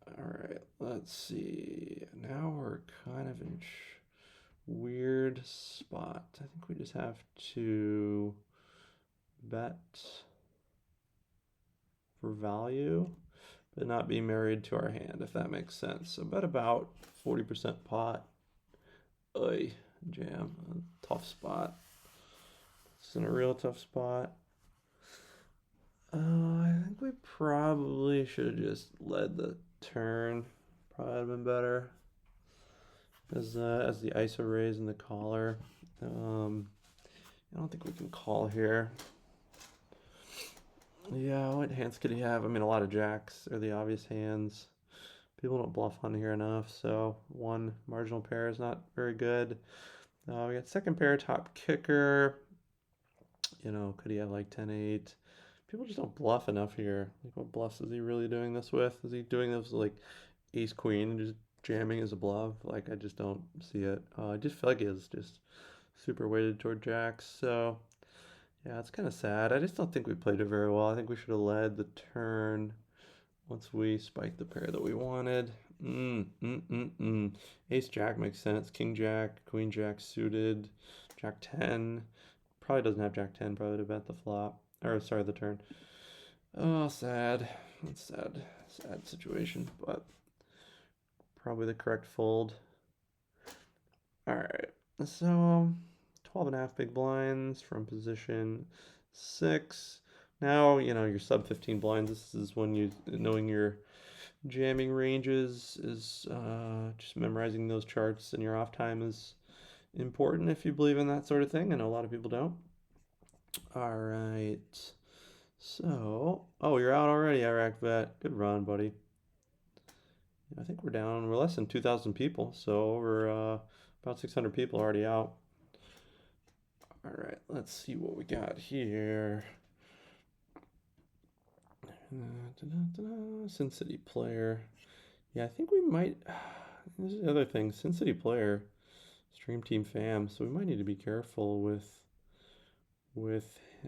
All right, let's see. Now we're kind of in weird spot. I think we just have to bet for value, but not be married to our hand, if that makes sense. So bet about 40% pot. Oy, jam, a tough spot. It's in a real tough spot. I think we probably should have just led the turn. Probably have been better. As the ISO raise and the caller. I don't think we can call here. Yeah, what hands could he have? I mean, a lot of jacks are the obvious hands. People don't bluff on here enough, so one marginal pair is not very good. We got second pair, top kicker. You know, could he have like 10-8? People just don't bluff enough here. Like, what bluffs is he really doing this with? Is he doing this with like ace queen and just jamming as a bluff? Like, I just don't see it. I just feel like he is just super weighted toward jacks. So yeah, it's kind of sad. I just don't think we played it very well. I think we should have led the turn once we spiked the pair that we wanted. Ace jack makes sense. King jack, queen jack suited, jack 10. Probably doesn't have jack 10, probably to bet the flop. Or sorry, the turn. Oh, sad. That's sad. Sad situation, but probably the correct fold. Alright. So 12.5 big blinds from position 6. Now, you know, you're sub 15 blinds. This is when you, knowing your jamming ranges is just memorizing those charts in your off time is important if you believe in that sort of thing. I know a lot of people don't. All right. So, oh, you're out already, Iraq Vet. Good run, buddy. I think we're down. We're less than 2,000 people, so over about 600 people already out. All right, let's see what we got here. Sin City player. Yeah, I think we might. This is the other thing. Sin City player, stream team fam. So we might need to be careful with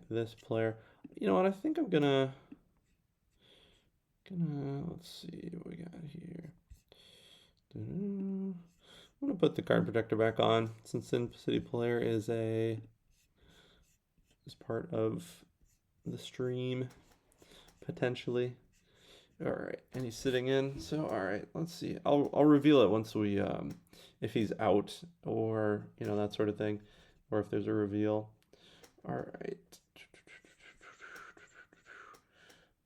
this player. You know what? I think I'm gonna let's see what we got here. I'm gonna put the card protector back on since Sin City player is part of the stream potentially. All right, and he's sitting in. So all right, let's see. I'll reveal it once we if he's out or you know that sort of thing, or if there's a reveal. All right.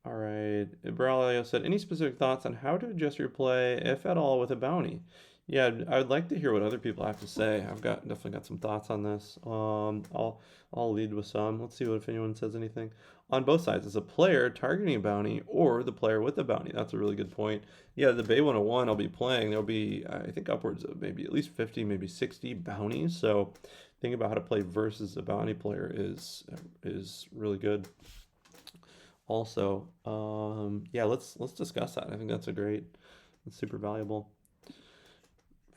All right. Ibralio said, any specific thoughts on how to adjust your play, if at all, with a bounty? Yeah, I would like to hear what other people have to say. I've definitely got some thoughts on this. I'll lead with some. Let's see if anyone says anything. On both sides, as a player targeting a bounty or the player with a bounty. That's a really good point. Yeah, the Bay 101 I'll be playing, there'll be, I think, upwards of maybe at least 50, maybe 60 bounties. So thinking about how to play versus a bounty player is really good. Also, yeah, let's discuss that. I think that's super valuable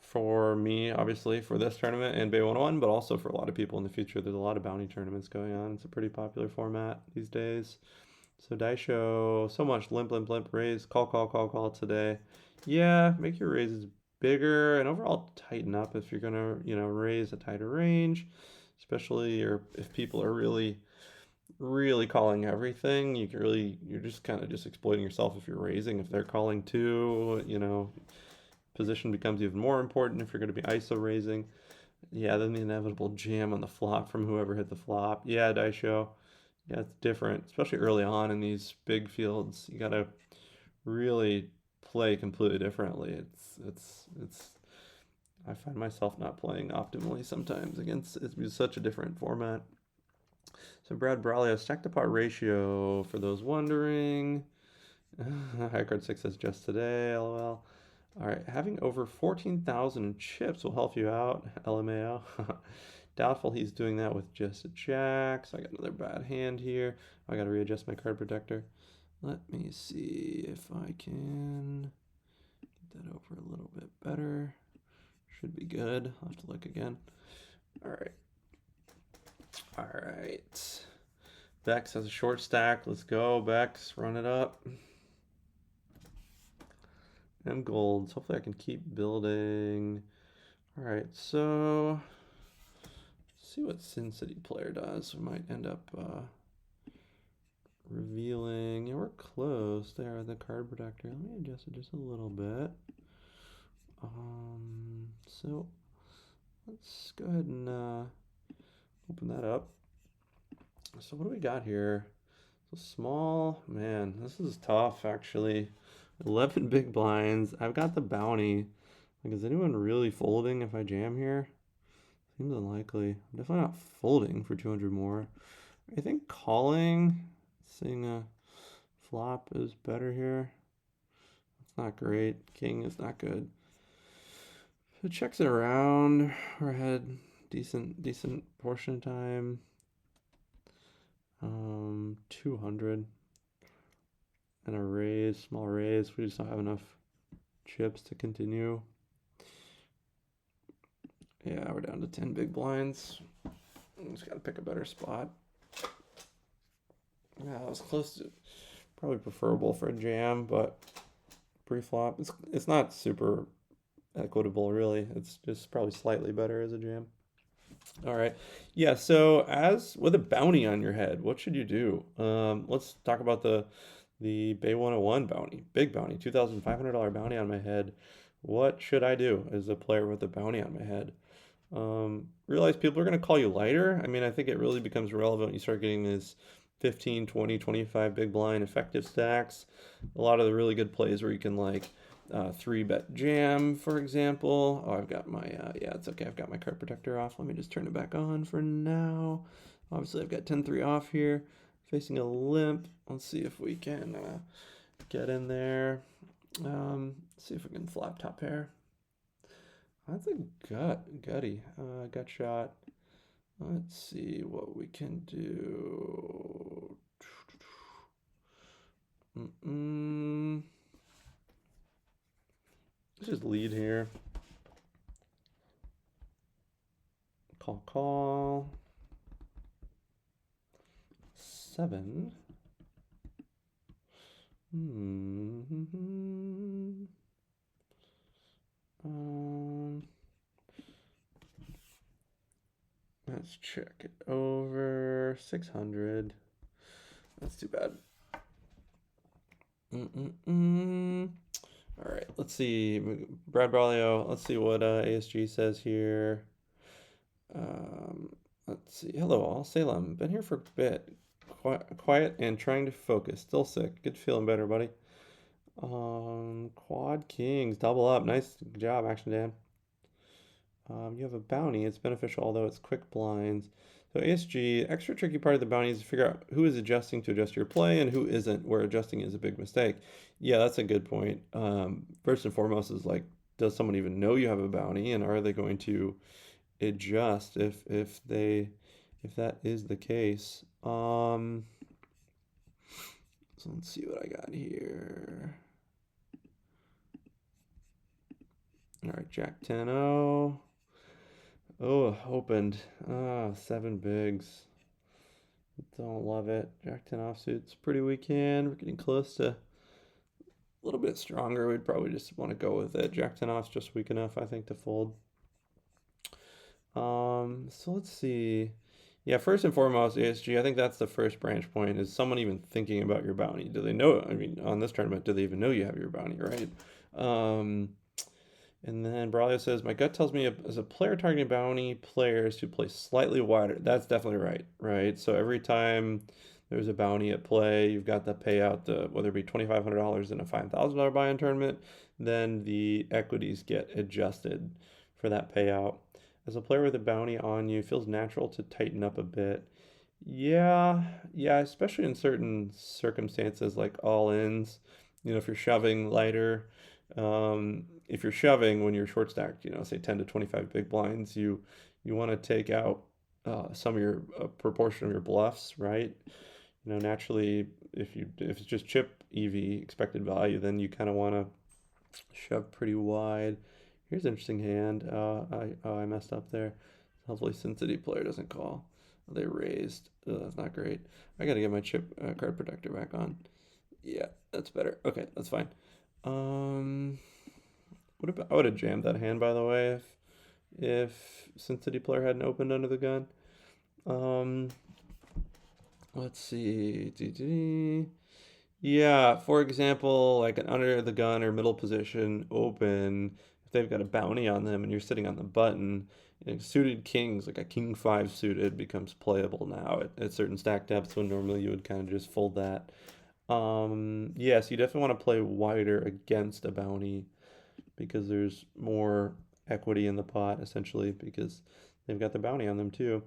for me, obviously, for this tournament and Bay 101, but also for a lot of people in the future. There's a lot of bounty tournaments going on. It's a pretty popular format these days. So Daisho, so much limp, raise, call today. Yeah, make your raises bigger and overall tighten up if you're gonna, you know, raise a tighter range, especially if people are really calling everything. You're just kind of just exploiting yourself if you're raising. If they're calling too, you know, position becomes even more important if you're going to be ISO raising. Yeah, then the inevitable jam on the flop from whoever hit the flop. Yeah, Daisho. Yeah, it's different, especially early on in these big fields. You got to really play completely differently. It's I find myself not playing optimally sometimes against it's such a different format. So Brad Braulio, stack to pot ratio for those wondering. High card 6 says just today, lol. All right, having over 14,000 in chips will help you out, LMAO. Doubtful he's doing that with just a jack, so I got another bad hand here. I got to readjust my card protector. Let me see if I can get that over a little bit better. Should be good. I'll have to look again. All right. All right. Bex has a short stack. Let's go, Bex. Run it up. And golds. Hopefully I can keep building. All right, so see what Sin City player does. We might end up revealing. Yeah, we're close there with the card protector. Let me adjust it just a little bit. So let's go ahead and open that up. So what do we got here? So small, man, this is tough actually. 11 big blinds. I've got the bounty. Like, is anyone really folding if I jam here? Seems unlikely. I'm definitely not folding for 200 more. I think calling, seeing a flop is better here. It's not great. King is not good. So checks it around. We're ahead. Decent portion of time. 200. And a raise, small raise. We just don't have enough chips to continue. Yeah, we're down to 10 big blinds. Just gotta pick a better spot. Yeah, that was close to probably preferable for a jam, but pre-flop, it's not super equitable really. It's just probably slightly better as a jam. All right, yeah. So as with a bounty on your head, what should you do? Let's talk about the Bay 101 bounty, big bounty, $2,500 bounty on my head. What should I do as a player with a bounty on my head? Realize people are going to call you lighter. I mean, I think it really becomes relevant when you start getting this 15, 20, 25 big blind effective stacks. A lot of the really good plays where you can like 3-bet jam, for example. Oh, I've got my, yeah, it's okay. I've got my card protector off. Let me just turn it back on for now. Obviously, I've got 10-3 off here. Facing a limp. Let's see if we can get in there. See if we can flop top pair. That's a gutty gut shot. Let's see what we can do. Let's just lead here. Call. 7. Let's check it over. 600. That's too bad. All right, let's see. Brad Braulio, let's see what ASG says here. Let's see. Hello all, Salem. Been here for a bit. Quiet and trying to focus. Still sick. Good feeling better, buddy. Quad Kings, double up. Nice job, Action Dan. You have a bounty. It's beneficial, although it's quick blinds. So ASG, extra tricky part of the bounty is to figure out who is adjusting to adjust your play and who isn't, where adjusting is a big mistake. Yeah, that's a good point. First and foremost is like, does someone even know you have a bounty, and are they going to adjust if that is the case? So let's see what I got here. All right, Jack 10-0. Oh, opened. 7 bigs. Don't love it. Jack 10 offsuit's pretty weak hand. We're getting close to a little bit stronger. We'd probably just want to go with it. Jack 10 off's just weak enough, I think, to fold. So let's see. Yeah, first and foremost, ASG, I think that's the first branch point. Is someone even thinking about your bounty? Do they know? I mean, on this tournament, do they even know you have your bounty, right? And then Braulio says, my gut tells me as a player targeting bounty players to play slightly wider. That's definitely right? So every time there's a bounty at play, you've got the payout, whether it be $2,500 in a $5,000 buy-in tournament, then the equities get adjusted for that payout. As a player with a bounty on you, it feels natural to tighten up a bit. Yeah, especially in certain circumstances like all-ins. You know, if you're shoving lighter, if you're shoving when you're short stacked, you know, say 10 to 25 big blinds, you want to take out some of your proportion of your bluffs, right? You know, naturally, if it's just chip EV expected value, then you kind of want to shove pretty wide. Here's an interesting hand. I messed up there. Hopefully Sin City player doesn't call. They raised. Oh, that's not great. I gotta get my chip card protector back on. Yeah, that's better. Okay, that's fine. What about, I would have jammed that hand, by the way, if Sin City player hadn't opened under the gun. Let's see. Yeah, for example, like an under the gun or middle position open, if they've got a bounty on them and you're sitting on the button, suited kings, like a king 5 suited, becomes playable now at certain stack depths when normally you would kind of just fold that. Yes, you definitely want to play wider against a bounty because there's more equity in the pot, essentially, because they've got the bounty on them too.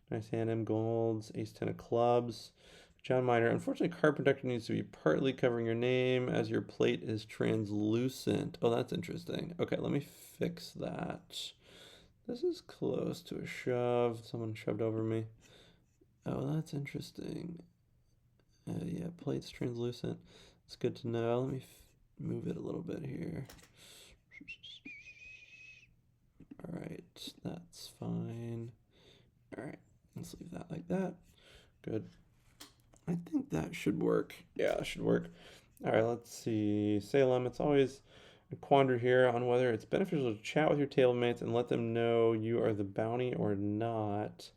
Nice hand, M golds, ace 10 of clubs. John Miner, unfortunately, card protector needs to be partly covering your name as your plate is translucent. Oh, that's interesting. Okay, let me fix that. This is close to a shove. Someone shoved over me. Oh, that's interesting. Yeah, plate's translucent. It's good to know. Let me move it a little bit here. All right, that's fine. All right, let's leave that like that. Good. I think that should work. Yeah, it should work. All right, let's see. Salem, it's always a quandary here on whether it's beneficial to chat with your table mates and let them know you are the bounty or not.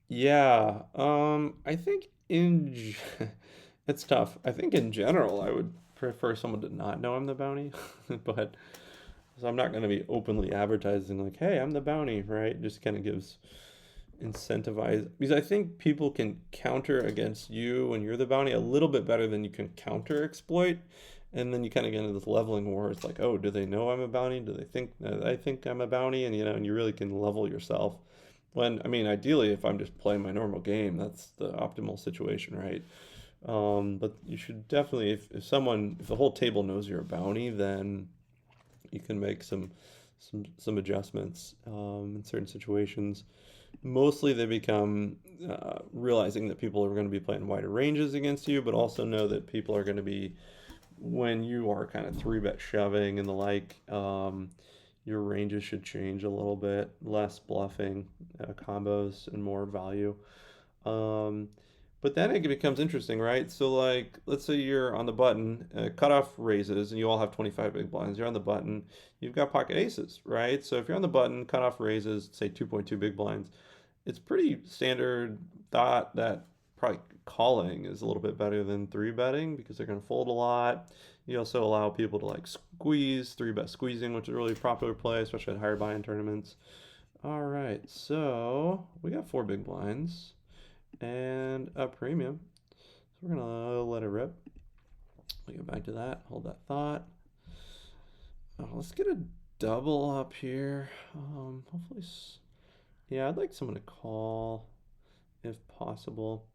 Yeah, I think it's tough. I think in general, I would prefer someone to not know I'm the bounty, but so I'm not going to be openly advertising like, "Hey, I'm the bounty," right? Just kind of gives incentivize, because I think people can counter against you when you're the bounty a little bit better than you can counter exploit. And then you kind of get into this leveling war. It's like, oh, do they know I'm a bounty? Do they think that I think I'm a bounty? And and you really can level yourself. When, I mean, ideally, if I'm just playing my normal game, that's the optimal situation, right? But you should definitely, if the whole table knows you're a bounty, then you can make some adjustments in certain situations. Mostly they become realizing that people are going to be playing wider ranges against you, but also know that people are going to be, when you are kind of 3-bet shoving and the like, your ranges should change a little bit, less bluffing combos and more value. But then it becomes interesting, right? So like, let's say you're on the button, cutoff raises, and you all have 25 big blinds. You're on the button, you've got pocket aces, right? So if you're on the button, cutoff raises, say 2.2 big blinds, it's pretty standard thought that probably calling is a little bit better than 3-betting because they're going to fold a lot. You also allow people to like squeeze, 3-bet squeezing, which is a really popular play, especially at higher buy-in tournaments. All right, so we got 4 big blinds and a premium. So we're gonna let it rip. We'll get back to that. Hold that thought. Let's get a double up here. Hopefully, yeah, I'd like someone to call if possible.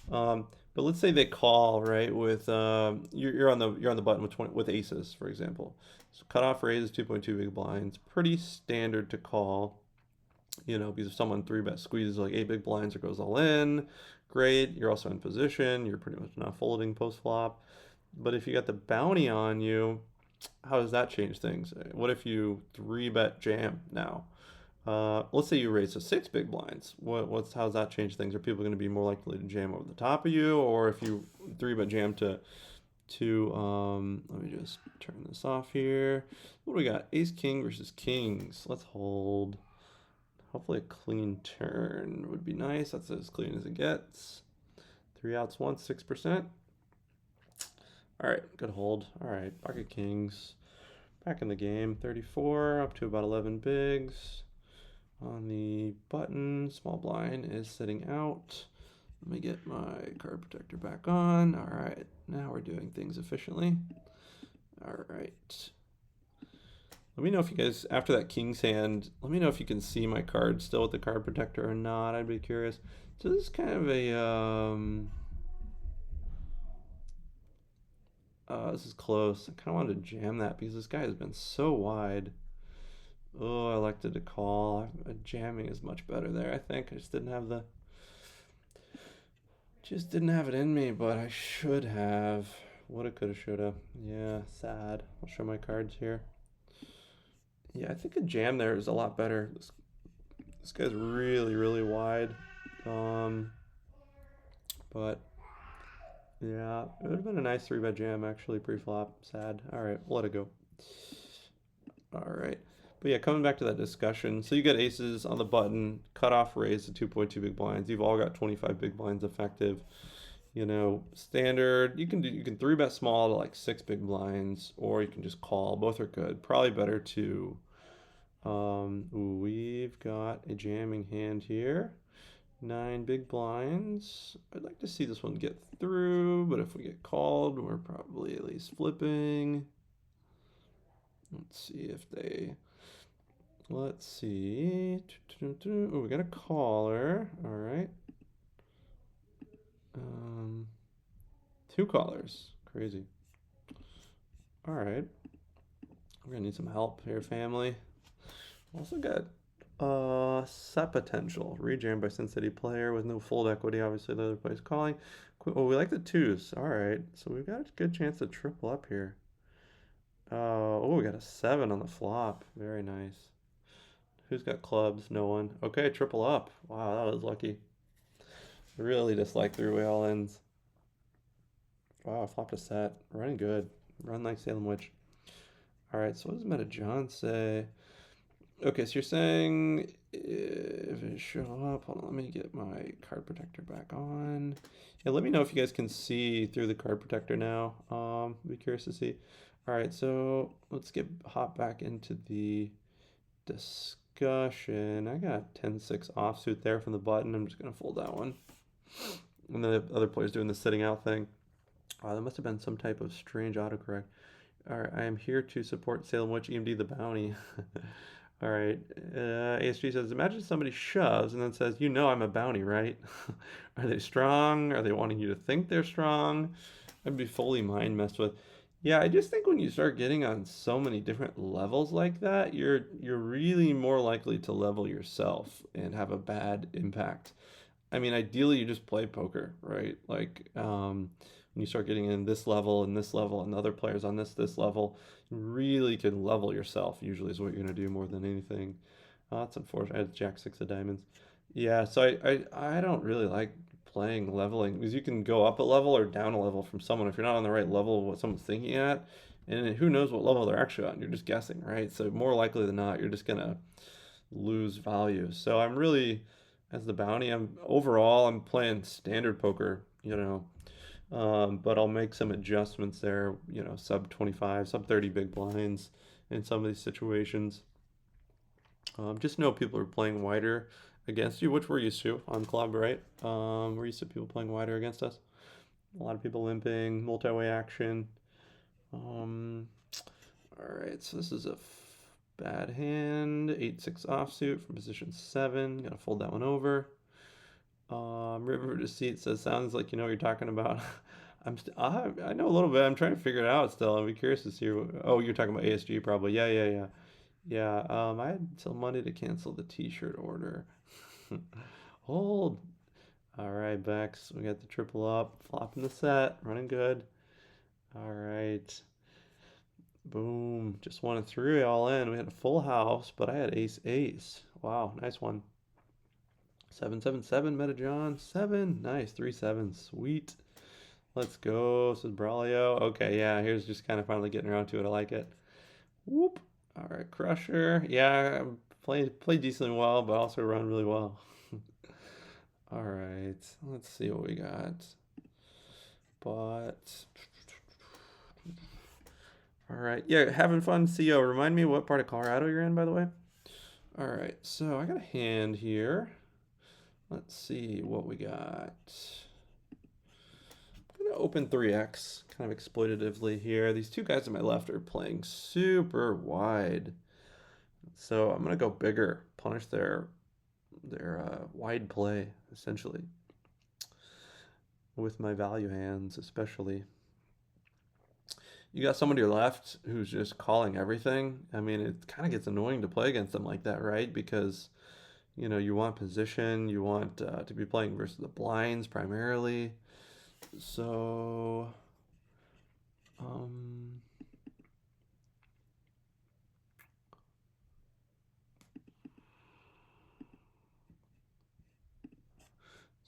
But let's say they call, right, with you're on the button with aces, for example. So cutoff raise is 2.2 big blinds, pretty standard to call. Because if someone 3-bet squeezes like 8 big blinds or goes all in, great. You're also in position. You're pretty much not folding post flop. But if you got the bounty on you, how does that change things? What if you 3-bet jam now? Let's say you raise to 6 big blinds. How does that change things? Are people going to be more likely to jam over the top of you, or if you 3-bet jam to let me just turn this off here. What do we got? Ace king versus kings. Let's hold. Hopefully a clean turn would be nice. That's as clean as it gets. 3 outs once, 6%. All right, good hold. All right, pocket kings. Back in the game, 34 up to about 11 bigs. On the button, small blind is sitting out. Let me get my card protector back on. All right, now we're doing things efficiently. All right. Let me know if you guys, after that king's hand, let me know if you can see my card still with the card protector or not. I'd be curious. So this is kind of a, this is close. I kind of wanted to jam that because this guy has been so wide. Oh, I elected to call. Jamming is much better there, I think. I just didn't have it in me, but I should have. Woulda, coulda, shoulda. Yeah, sad. I'll show my cards here. Yeah, I think a jam there is a lot better. This guy's really, really wide. But yeah, it would have been a nice 3-bet jam actually pre-flop. Sad. All right, we'll let it go. All right. But yeah, coming back to that discussion. So you got aces on the button, cutoff raise to 2.2 big blinds. You've all got 25 big blinds effective. You know, standard, you can 3-bet small to like 6 big blinds, or you can just call. Both are good. Probably better to we've got a jamming hand here. 9 big blinds. I'd like to see this one get through, but if we get called, we're probably at least flipping. Let's see if they. Let's see. Oh, we got a caller. All right. 2 callers. Crazy. All right. We're gonna need some help here, family. Also got set potential. Rejam by Sin City player with no fold equity. Obviously, the other player's calling. Oh, we like the 2s. All right. So we've got a good chance to triple up here. Oh, we got a 7 on the flop. Very nice. Who's got clubs? No one. Okay, triple up. Wow, that was lucky. Really just like through way all ends. Wow, flopped a set. Running good. Run like Salem Witch. All right, so what does Meta John say? Okay, so you're saying if it show up, hold on, let me get my card protector back on. Yeah, let me know if you guys can see through the card protector now. Be curious to see. All right, so let's hop back into the discussion. I got 10-6 offsuit there from the button. I'm just gonna fold that one. And the other player's doing the sitting out thing. That must have been some type of strange autocorrect. All right, I am here to support SalemWitchEmD the bounty. All right, ASG says, imagine somebody shoves and then says, you know I'm a bounty, right? Are they strong? Are they wanting you to think they're strong? I'd be fully mind messed with. Yeah, I just think when you start getting on so many different levels like that, you're really more likely to level yourself and have a bad impact. I mean, ideally you just play poker, right? Like, when you start getting in this level and this level and other players on this level, you really can level yourself, usually is what you're gonna do more than anything. That's unfortunate. I had Jack 6 of diamonds. Yeah, so I don't really like playing leveling because you can go up a level or down a level from someone if you're not on the right level of what someone's thinking at, and who knows what level they're actually on. You're just guessing, right? So more likely than not, you're just gonna lose value. So I'm really, as the bounty, I'm playing standard poker, you know, but I'll make some adjustments there, you know, sub 25, sub 30 big blinds in some of these situations. Just know people are playing wider against you, which we're used to on club, right? We're used to people playing wider against us. A lot of people limping, multi-way action. All right, so this is a bad hand. 8-6 offsuit from position 7. Gotta fold that one over. River Deceit says, sounds like you know what you're talking about. I know a little bit. I'm trying to figure it out still. I'll be curious to see. Oh, you're talking about ASG probably. Yeah. I had till Monday to cancel the t-shirt order. Hold. All right, Bex. We got the triple up. Flopping the set. Running good. All right. Boom. Just 1 and 3 all in. We had a full house, but I had ace. Wow, nice one. 777 Meta John. 7. Nice. 3 7s. Sweet. Let's go. Says Braulio. Okay, yeah, here's just kind of finally getting around to it. I like it. Whoop. All right, Crusher. Yeah, play decently well, but also run really well. All right, let's see what we got. But all right, yeah, having fun. CO. Remind me what part of Colorado you're in, by the way. All right, so I got a hand here. Let's see what we got. I'm gonna open 3x kind of exploitatively here. These 2 guys on my left are playing super wide, so I'm gonna go bigger, punish their wide play essentially with my value hands, especially. You got someone to your left who's just calling everything. I mean, it kind of gets annoying to play against them like that, right? Because you know you want position, you want to be playing versus the blinds primarily. So,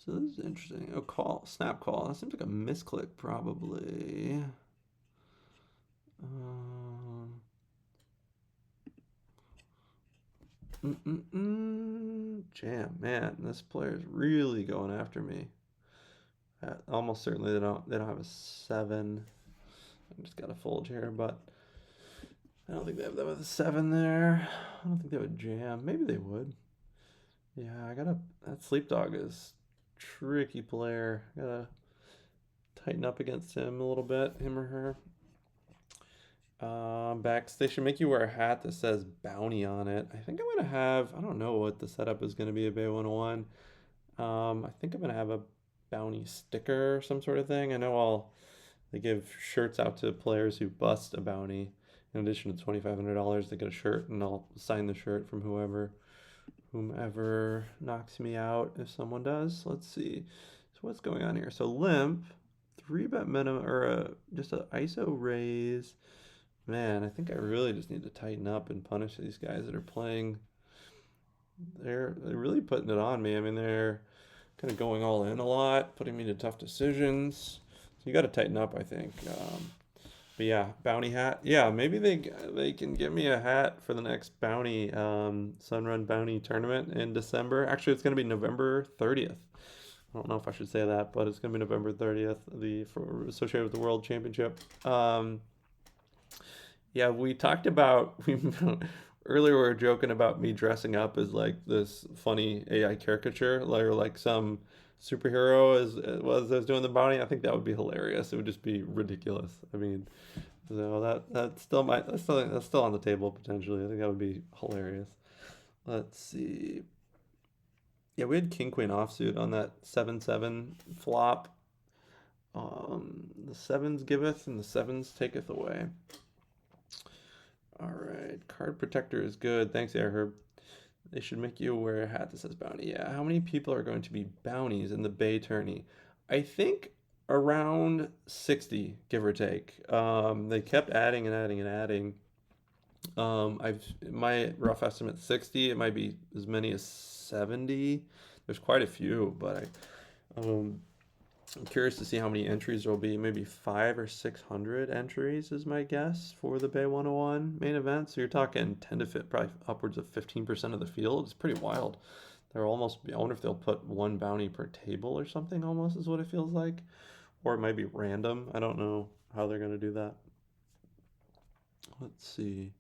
So this is interesting. Oh, call, snap call. That seems like a misclick probably. Jam, man, this player's really going after me. Almost certainly they don't have a 7. I just got to fold here, but I don't think they have that with a 7 there. I don't think they would jam. Maybe they would. Yeah, that Sleep Dog is tricky player. Gotta tighten up against him a little bit, him or her. Backs, they should make you wear a hat that says bounty on it. I think I'm gonna have, I don't know what the setup is gonna be at Bay 101. I think I'm gonna have a bounty sticker or some sort of thing. I know they give shirts out to players who bust a bounty. In addition to $2,500, they get a shirt, and I'll sign the shirt from whomever knocks me out if someone does. Let's see. So what's going on here? So limp, 3-bet minimum, or just an ISO raise. Man, I think I really just need to tighten up and punish these guys that are playing. They're really putting it on me. I mean, they're kind of going all in a lot, putting me to tough decisions. So you got to tighten up, I think. But yeah, bounty hat. Yeah, maybe they can get me a hat for the next bounty, SUNRUN bounty tournament in December. Actually, it's going to be November 30th. I don't know if I should say that, but it's going to be November 30th, associated with the World Championship. Yeah, we talked about earlier. We were joking about me dressing up as like this funny AI caricature, like some superhero as I was doing the bounty. I think that would be hilarious. It would just be ridiculous. I mean, so that's still on the table potentially. I think that would be hilarious. Let's see. Yeah, we had King Queen offsuit on that 7-7 flop. The 7s giveth and the 7s taketh away. All right, card protector is good. Thanks, Airherb. They should make you wear a hat that says bounty. Yeah, how many people are going to be bounties in the Bay tourney? I think around 60, give or take. They kept adding and adding and adding. My rough estimate 60. It might be as many as 70. There's quite a few, but I'm curious to see how many entries there will be. Maybe 500 or 600 entries is my guess for the Bay 101 main event. So you're talking 10 to probably upwards of 15% of the field. It's pretty wild. They're almost, I wonder if they'll put one bounty per table or something, almost is what it feels like. Or it might be random. I don't know how they're going to do that. Let's see.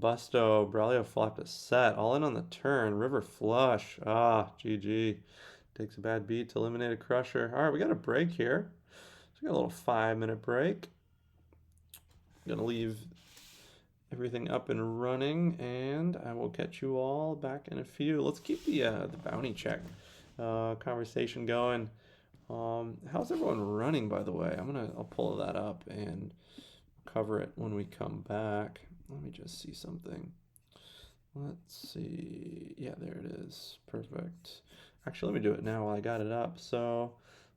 Busto, Braulio flopped a set. All in on the turn. River flush. GG. Takes a bad beat to eliminate a crusher. All right, we got a break here. So we got a little 5-minute break. I'm gonna leave everything up and running, and I will catch you all back in a few. Let's keep the bounty check conversation going. How's everyone running, by the way? I'll pull that up and cover it when we come back. Let me just see something. Let's see. Yeah, there it is. Perfect. Actually, let me do it now while I got it up. So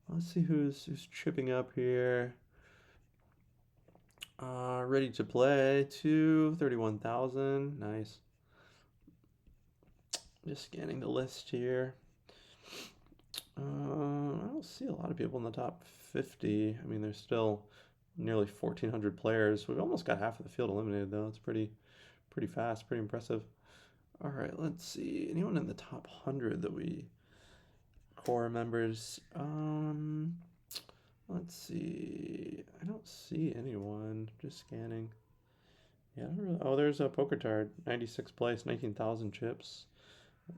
let's see who's chipping up here. Ready to play. 31,000. Nice. Just scanning the list here. I don't see a lot of people in the top 50. I mean, there's still nearly 1,400 players. We've almost got half of the field eliminated, though. It's pretty fast, pretty impressive. All right, let's see. Anyone in the top 100 that we core members? Let's see. I don't see anyone. Just scanning. Yeah, I don't really. Oh, there's a Poker Tard, 96th place, 19,000 chips.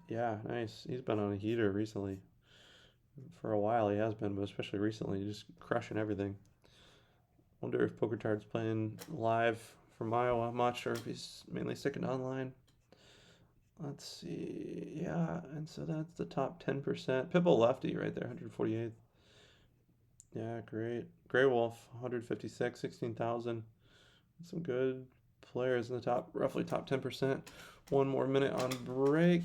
Yeah, nice. He's been on a heater recently. For a while he has been, but especially recently, just crushing everything. Wonder if Poker Tard's playing live from Iowa. I'm not sure if he's mainly sticking to online. Let's see. Yeah, and so that's the top 10%. Pitbull Lefty right there, 148th. Yeah, great. Grey Wolf, 156, 16,000. Some good players in the top, roughly top 10%. One more minute on break.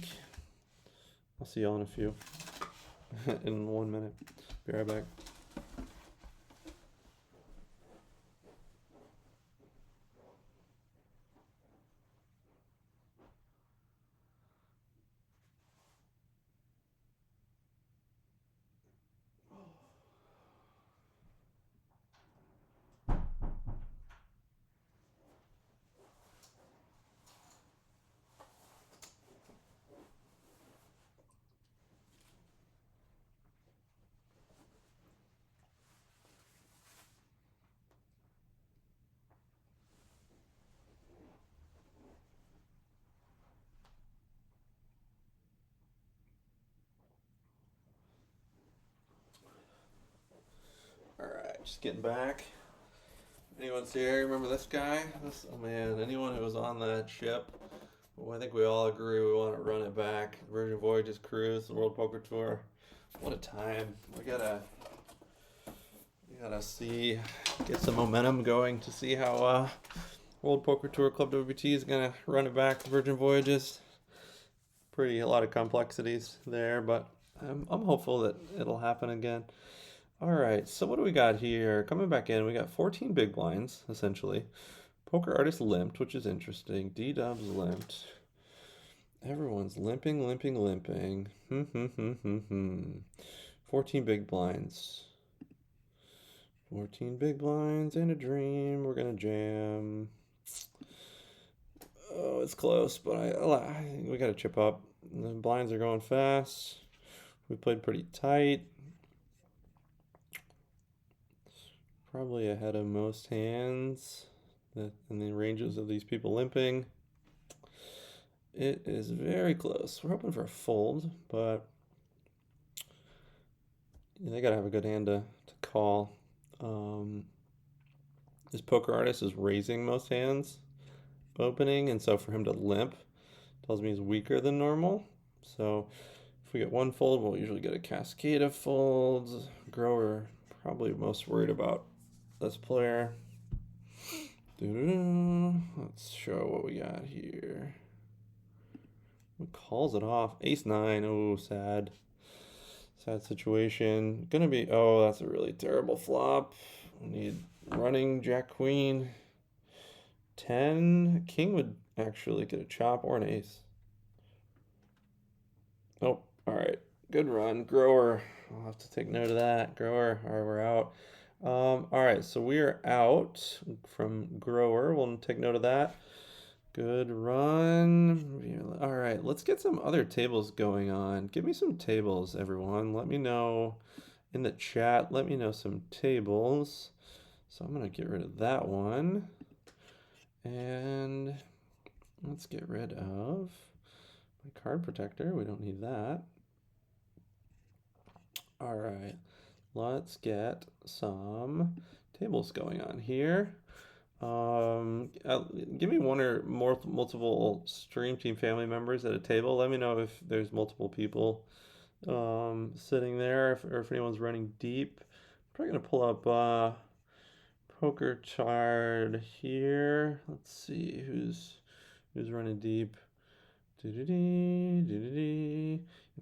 I'll see y'all in a few. In 1 minute. Be right back. just getting back. Anyone's here? Remember this guy? Oh man, anyone who was on that ship? Well, I think we all agree we want to run it back. Virgin Voyages cruise, the World Poker Tour. What a time! We gotta get some momentum going to see how World Poker Tour Club WPT is gonna run it back. Virgin Voyages. A lot of complexities there, but I'm hopeful that it'll happen again. All right, so what do we got here? Coming back in, we got 14 big blinds, essentially. Poker Artist limped, which is interesting. D-Dubs limped. Everyone's limping. 14 big blinds. 14 big blinds and a dream. We're going to jam. Oh, it's close, but I think we got to chip up. The blinds are going fast. We played pretty tight. Probably ahead of most hands in the ranges of these people limping. It is very close. We're hoping for a fold, but they gotta have a good hand to call. This Poker Artist is raising most hands opening, and so for him to limp tells me he's weaker than normal. So if we get one fold, we'll usually get a cascade of folds. Grower probably most worried about this player. Let's show what we got here. It calls it off. Ace-9. Oh, sad. Sad situation. Gonna be... Oh, that's a really terrible flop. We need running Jack-Queen. 10. King would actually get a chop or an ace. Oh, all right. Good run. Grower. I'll have to take note of that. Grower. All right, we're out. All right, so we are out from Grower. We'll take note of that. Good run. All right, let's get some other tables going on. Give me some tables, everyone. Let me know in the chat. Let me know some tables. So I'm going to get rid of that one. And let's get rid of my card protector. We don't need that. All right, let's get some tables going on here. Give me one or more multiple stream team family members at a table. Let me know if there's multiple people sitting there, or if anyone's running deep. I'm probably gonna pull up Poker Chart here. Let's see who's running deep.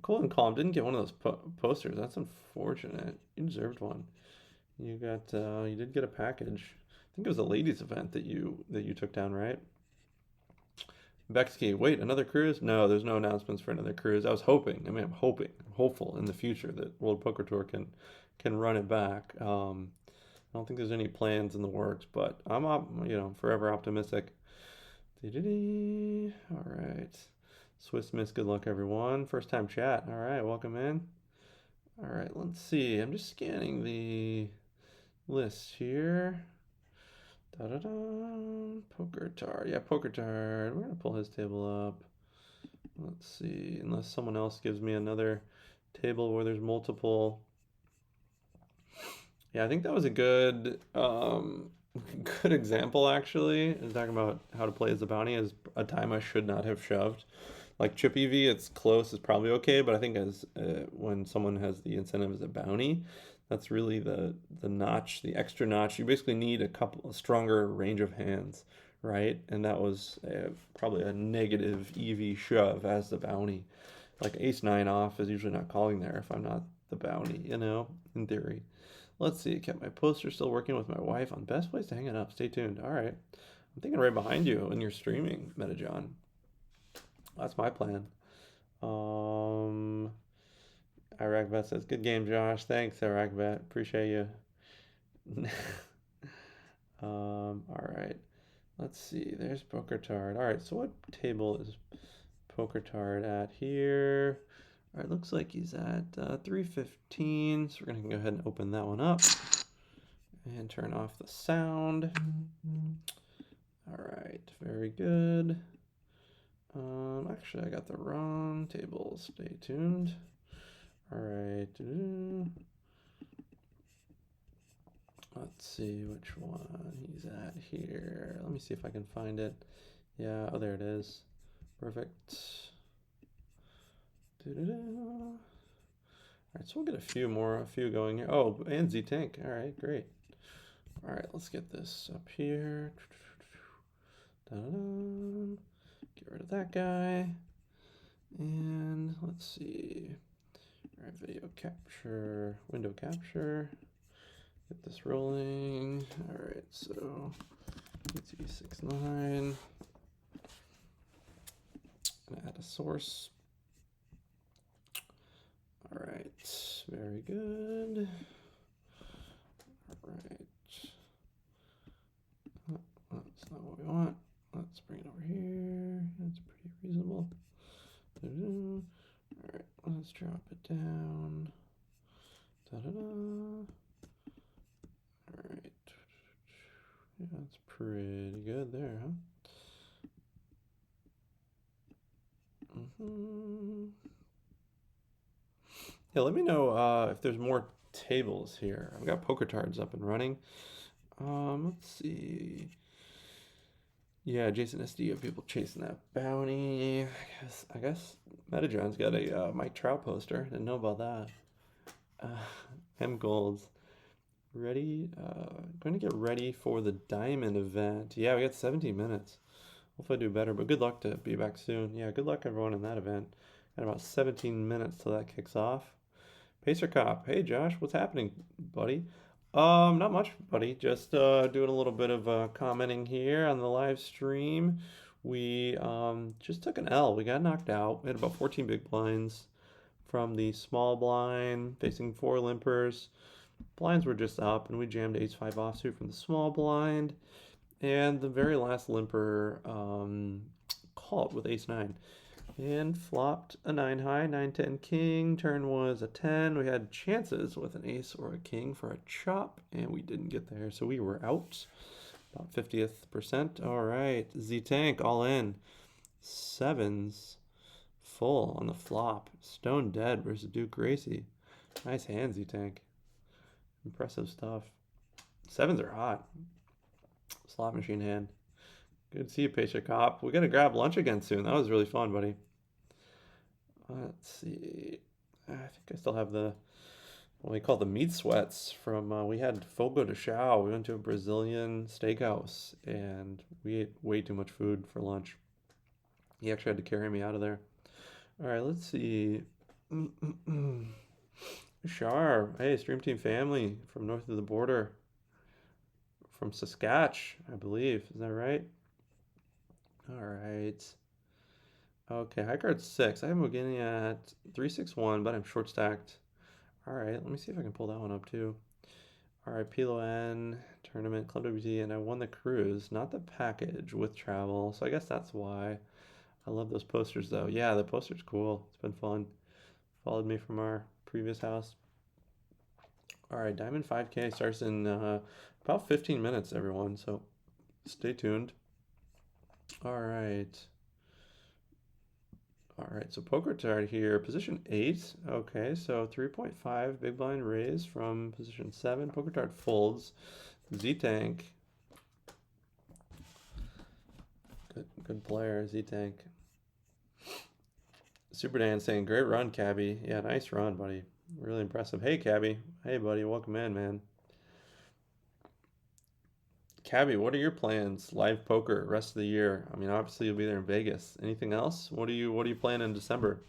Cool and Calm didn't get one of those posters. That's unfortunate. You deserved one. You did get a package. I think it was a ladies event that you took down, right? Becky, wait, another cruise? No, there's no announcements for another cruise. I'm hopeful in the future that World Poker Tour can run it back. I don't think there's any plans in the works, but I'm forever optimistic. All right. Swiss Miss, good luck everyone. First time chat. All right, welcome in. All right, let's see. I'm just scanning the list here. Poker Tard. Yeah, Poker Tard. We're gonna pull his table up. Let's see. Unless someone else gives me another table where there's multiple. Yeah, I think that was a good good example actually. Talking about how to play as a bounty as a time I should not have shoved. Like chip EV, it's close, it's probably okay, but I think as when someone has the incentive as a bounty, that's really the notch, the extra notch. You basically need a stronger range of hands, right? And that was probably a negative EV shove as the bounty. Like ace-9 off is usually not calling there if I'm not the bounty, in theory. Let's see, kept my poster still working with my wife on best place to hang it up. Stay tuned. All right. I'm thinking right behind you when you're streaming, MetaJohn. That's my plan. IraqVet says, good game, Josh. Thanks, IraqVet. Appreciate you. All right. Let's see. There's Poker Tard. All right. So what table is Poker Tard at here? All right. Looks like he's at 315. So we're going to go ahead and open that one up and turn off the sound. All right. Very good. Actually, I got the wrong table. Stay tuned. All right. Let's see which one he's at here. Let me see if I can find it. Yeah, oh, there it is. Perfect. All right, so we'll get a few going here. Oh, and Z-Tank. All right, great. All right, let's get this up here. Dun-dun-dun. Get rid of that guy. And let's see. All right, video capture, window capture. Get this rolling. All right, so PT69. Gonna add a source. All right, very good. All right. Oh, that's not what we want. Let's bring it over here. That's pretty reasonable. All right, let's drop it down. Da-da-da. All right. Yeah, that's pretty good there, huh? Yeah, let me know if there's more tables here. I've got poker cards up and running. Let's see. Yeah, Jason SD of people chasing that bounty. I guess Metajohn's got a Mike Trout poster. Didn't know about that. M Golds. Ready? Going to get ready for the diamond event. Yeah, we got 17 minutes. Hopefully I do better, but good luck to be back soon. Yeah, good luck everyone in that event. Got about 17 minutes till that kicks off. Pacer Cop. Hey Josh, what's happening, buddy? Not much, buddy. Just doing a little bit of commenting here on the live stream. We just took an L. We got knocked out. We had about 14 big blinds from the small blind, facing 4 limpers. Blinds were just up, and we jammed ace-5 offsuit from the small blind. And the very last limper called with ace-9. And flopped a 9 high, 9-10 king. Turn was a 10. We had chances with an ace or a king for a chop, and we didn't get there, so we were out. About 50th percent. All right, Z-Tank all in. 7s full on the flop. Stone Dead versus Duke Gracie. Nice hand, Z-Tank. Impressive stuff. 7s are hot. Slot machine hand. Good to see you, Pacer Cop. We gotta grab lunch again soon. That was really fun, buddy. Let's see. I think I still have the what we call the meat sweats from we had Fogo de Chao. We went to a Brazilian steakhouse and we ate way too much food for lunch. He actually had to carry me out of there. All right, let's see. Shar, hey, Stream Team family from north of the border, from Saskatchewan, I believe. Is that right? All right. Okay, high card 6. I am beginning at 361, but I'm short stacked. All right, let me see if I can pull that one up too. All right, Pilo N, tournament, ClubWPT, and I won the cruise, not the package with travel. So I guess that's why. I love those posters though. Yeah, the poster's cool. It's been fun. Followed me from our previous house. All right, Diamond 5K starts in about 15 minutes, everyone. So stay tuned. All right. All right, so poker chart here, position 8. Okay, so 3.5 big blind raise from position 7. Poker chart folds. Z-Tank. Good player, Z-Tank. Super Dan saying, great run, Cabby. Yeah, nice run, buddy. Really impressive. Hey, Cabby. Hey, buddy. Welcome in, man. Cabby, what are your plans? Live poker rest of the year. I mean, obviously you'll be there in Vegas. Anything else? What are you planning in December?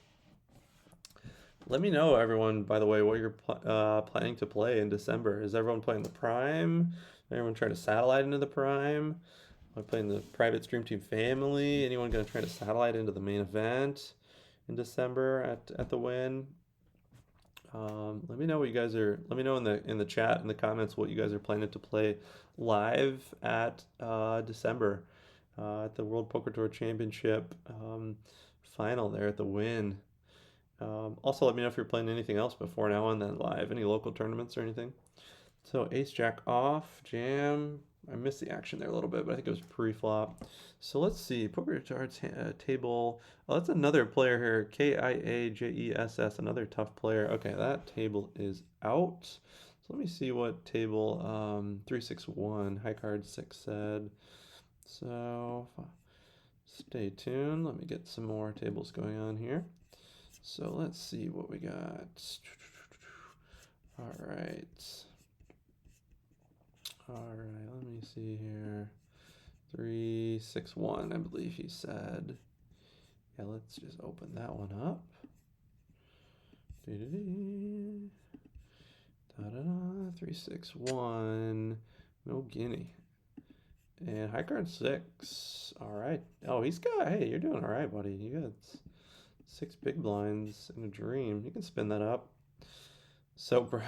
Let me know, everyone, by the way, what you're planning to play in December. Is everyone playing the Prime? Everyone trying to satellite into the Prime? Am I playing the private Stream Team family? Anyone going to try to satellite into the main event in December at the Win? Let me know what you guys are. Let me know in the chat in the comments what you guys are planning to play live at December at the World Poker Tour Championship final there at the Win. Also, let me know if you're playing anything else before now on that live. Any local tournaments or anything. So Ace Jack off, jam. I missed the action there a little bit, but I think it was pre-flop. So let's see, poker charts table. Oh, that's another player here, KIAJESS, another tough player. Okay, that table is out. So So let me see what table 361 high card 6 said. So stay tuned. Let me get some more tables going on here. So let's see what we got. All right. All right, let me see here. 361, I believe he said. Yeah, let's just open that one up. Da-da-da, 361, no guinea. And high card 6, all right. Oh, he's got, hey, you're doing all right, buddy. You got 6 big blinds in a dream. You can spin that up. So,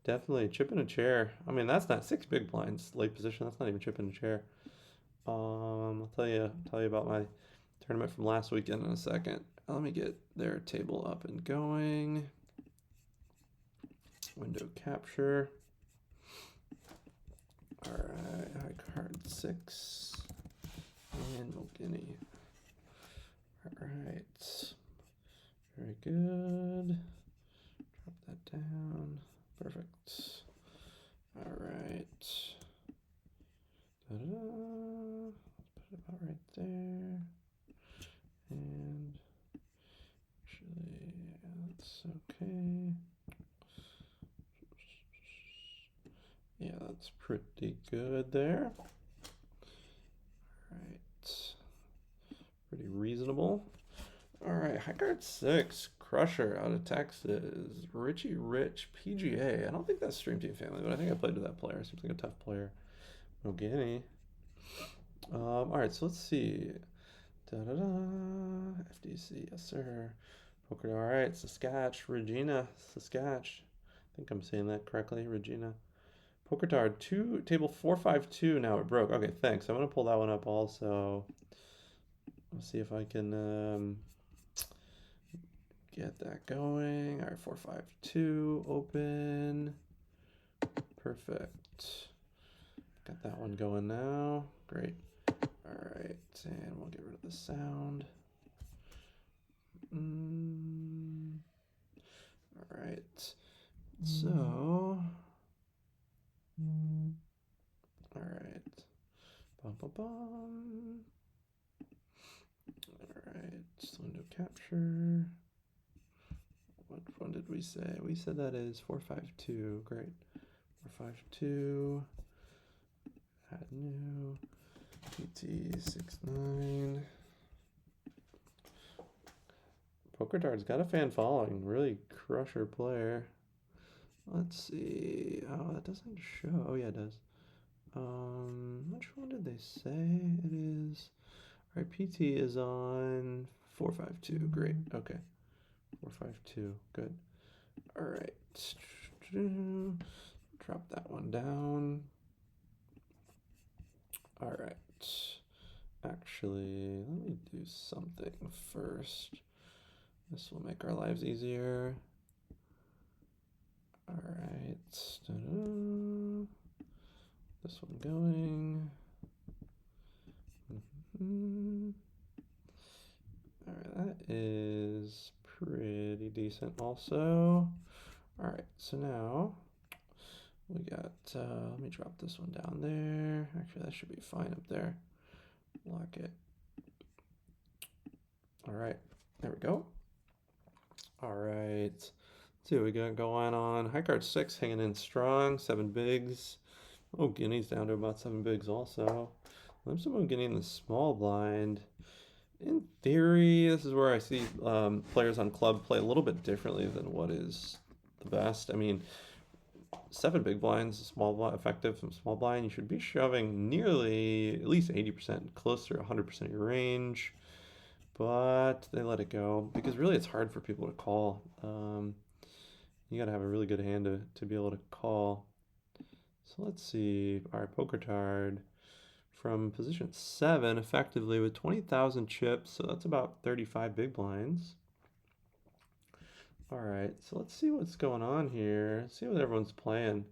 definitely chipping a chair. I mean, that's not 6 big blinds, late position. That's not even chipping a chair. I'll tell you about my tournament from last weekend in a second. Let me get their table up and going. Window capture. All right, high card 6 and no guinea. All right, very good. Drop that down. Perfect. All right. Da-da-da. Let's put it about right there. And actually, that's okay. Yeah, that's pretty good there. All right. Pretty reasonable. All right, high card 6, Crusher out of Texas. Richie Rich PGA. I don't think that's Stream Team Family, but I think I played with that player. Seems like a tough player. No guinea. All right, so let's see. Da-da-da. FDC, yes sir. Poker, all right. Saskatch, Regina, Saskatch. I think I'm saying that correctly, Regina. Pokertard, table 452. Now it broke. Okay, thanks. I'm gonna pull that one up also. Let's see if I can get that going. All right, 452 open. Perfect. Got that one going now. Great. All right, and we'll get rid of the sound. All right. So. All right. Bum, bum, bum. All right. Window capture. What one did we say? We said that is 452. Great. 452. Add new. PT69. Pokertard's got a fan following. Really crusher player. Let's see. Oh, that doesn't show. Oh, yeah, it does. Which one did they say it is? All right, PT is on 452. Great. Okay. 452. Good. All right. Drop that one down. All right. Actually, let me do something first. This will make our lives easier. All right. Ta-da. This one going. All right, that is pretty decent also. All right, so now we got, let me drop this one down there. Actually, that should be fine up there. Lock it. All right, there we go. All right, let's see what we got going on. High card 6 hanging in strong, 7 bigs. Oh, guinea's down to about 7 bigs also. There's someone getting the small blind. In theory, this is where I see players on club play a little bit differently than what is the best. I mean, 7 big blinds, small blind, effective from small blind, you should be shoving nearly at least 80%, close to 100% of your range. But they let it go because really it's hard for people to call. You got to have a really good hand to be able to call. So let's see. All right, Pokertard from position 7 effectively with 20,000 chips. So that's about 35 big blinds. All right, so let's see what's going on here. See what everyone's playing.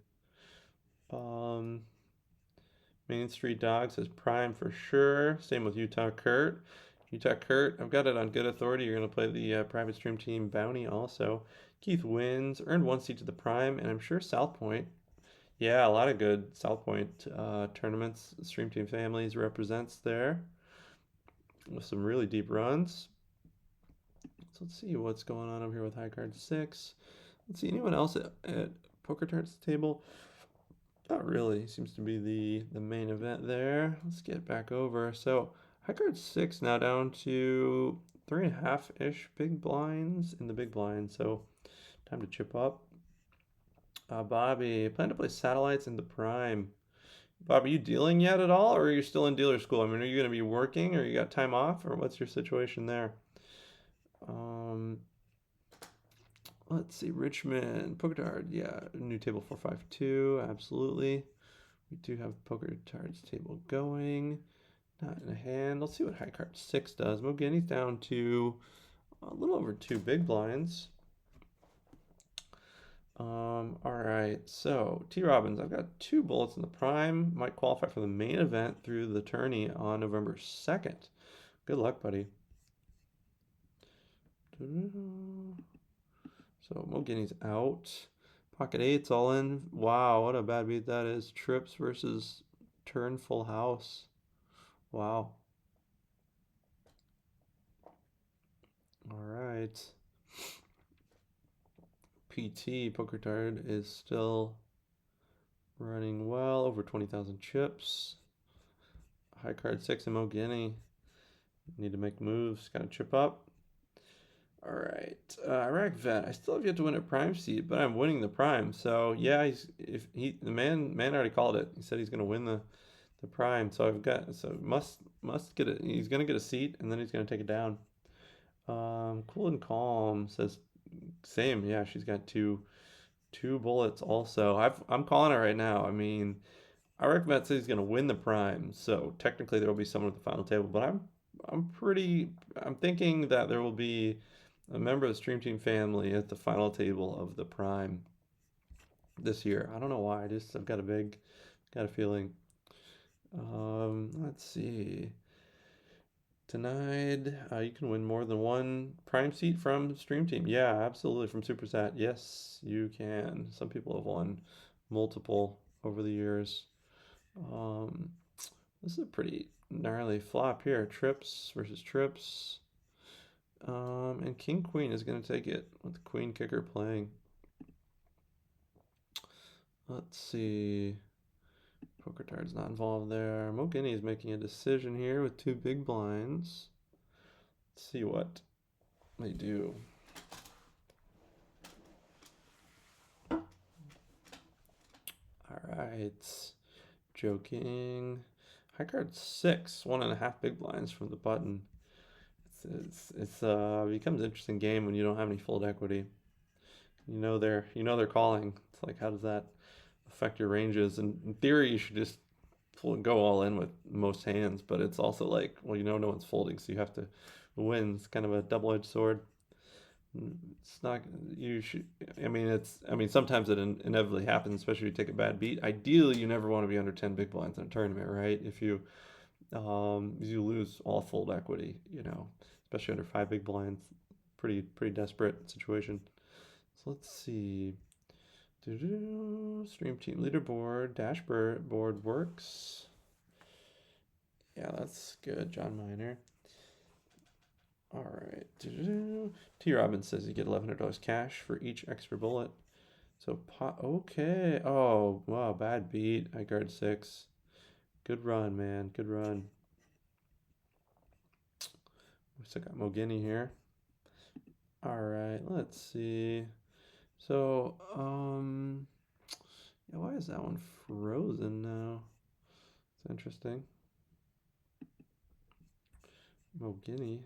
Main Street Dog says prime for sure. Same with Utah Kurt. Utah Kurt, I've got it on good authority. You're going to play the private stream team bounty also. Keith wins, earned 1 seat to the Prime, and I'm sure South Point. Yeah, a lot of good South Point tournaments. Stream Team Families represents there with some really deep runs. So let's see what's going on over here with High Card 6. Let's see, anyone else at Poker Tarts table? Not really. Seems to be the main event there. Let's get back over. So High Card 6 now down to 3.5-ish big blinds in the big blind. So time to chip up. Bobby, plan to play satellites in the Prime. Bob, are you dealing yet at all, or are you still in dealer school? I mean, are you going to be working, or you got time off, or what's your situation there? Let's see, Richmond, Poker Tard, yeah, new table 452, absolutely. We do have Poker Tard's table going, not in a hand. Let's see what High Card 6 does. Moghini's down to a little over 2 big blinds. All right, so T. Robbins, I've got 2 bullets in the Prime. Might qualify for the main event through the tourney on November 2nd. Good luck, buddy. So Moghini's out. Pocket 8's all in. Wow, what a bad beat that is. Trips versus turn full house. Wow. All right. PT Poker Tard is still running well, over 20,000 chips. High Card 6 and Moghini need to make moves. Got to chip up. All right, Iraq Vet. I still have yet to win a Prime seat, but I'm winning the Prime. So yeah, the man already called it. He said he's going to win the Prime. So must get it. He's going to get a seat, and then he's going to take it down. Cool and Calm says same. Yeah, she's got two bullets also. I'm calling it right now. I mean, Iraq Vet says he's going to win the Prime. So technically there will be someone at the final table, but I'm thinking that there will be a member of the Stream Team family at the final table of the Prime this year. I don't know why. I've got a feeling. Let's see. Denied. You can win more than one Prime seat from Stream Team. Yeah, absolutely. From Supersat. Yes, you can. Some people have won multiple over the years. This is a pretty gnarly flop here. Trips versus trips. And King Queen is going to take it with the Queen kicker playing. Let's see. Poker Tard's not involved there. Moghini is making a decision here with 2 big blinds. Let's see what they do. All right. Joking. High Card 6, 1.5 big blinds from the button. It's becomes an interesting game when you don't have any fold equity. You know they're calling. It's like, how does that affect your ranges? And in theory, you should just go all in with most hands, but it's also like, well, no one's folding, so you have to win. It's kind of a double-edged sword. It's not, you should, I mean, sometimes it inevitably happens, especially if you take a bad beat. Ideally, you never want to be under 10 big blinds in a tournament, right? If you lose all fold equity, especially under 5 big blinds. Pretty desperate situation. So let's see. Stream Team leaderboard, dashboard works. Yeah, that's good, John Miner. All right. T. Robbins says you get $1,100 cash for each extra bullet. So, okay. Oh, wow, bad beat. I guard 6. Good run, man. Good run. We still got Moghini here. All right, let's see. So, yeah, why is that one frozen now? It's interesting. Moghini.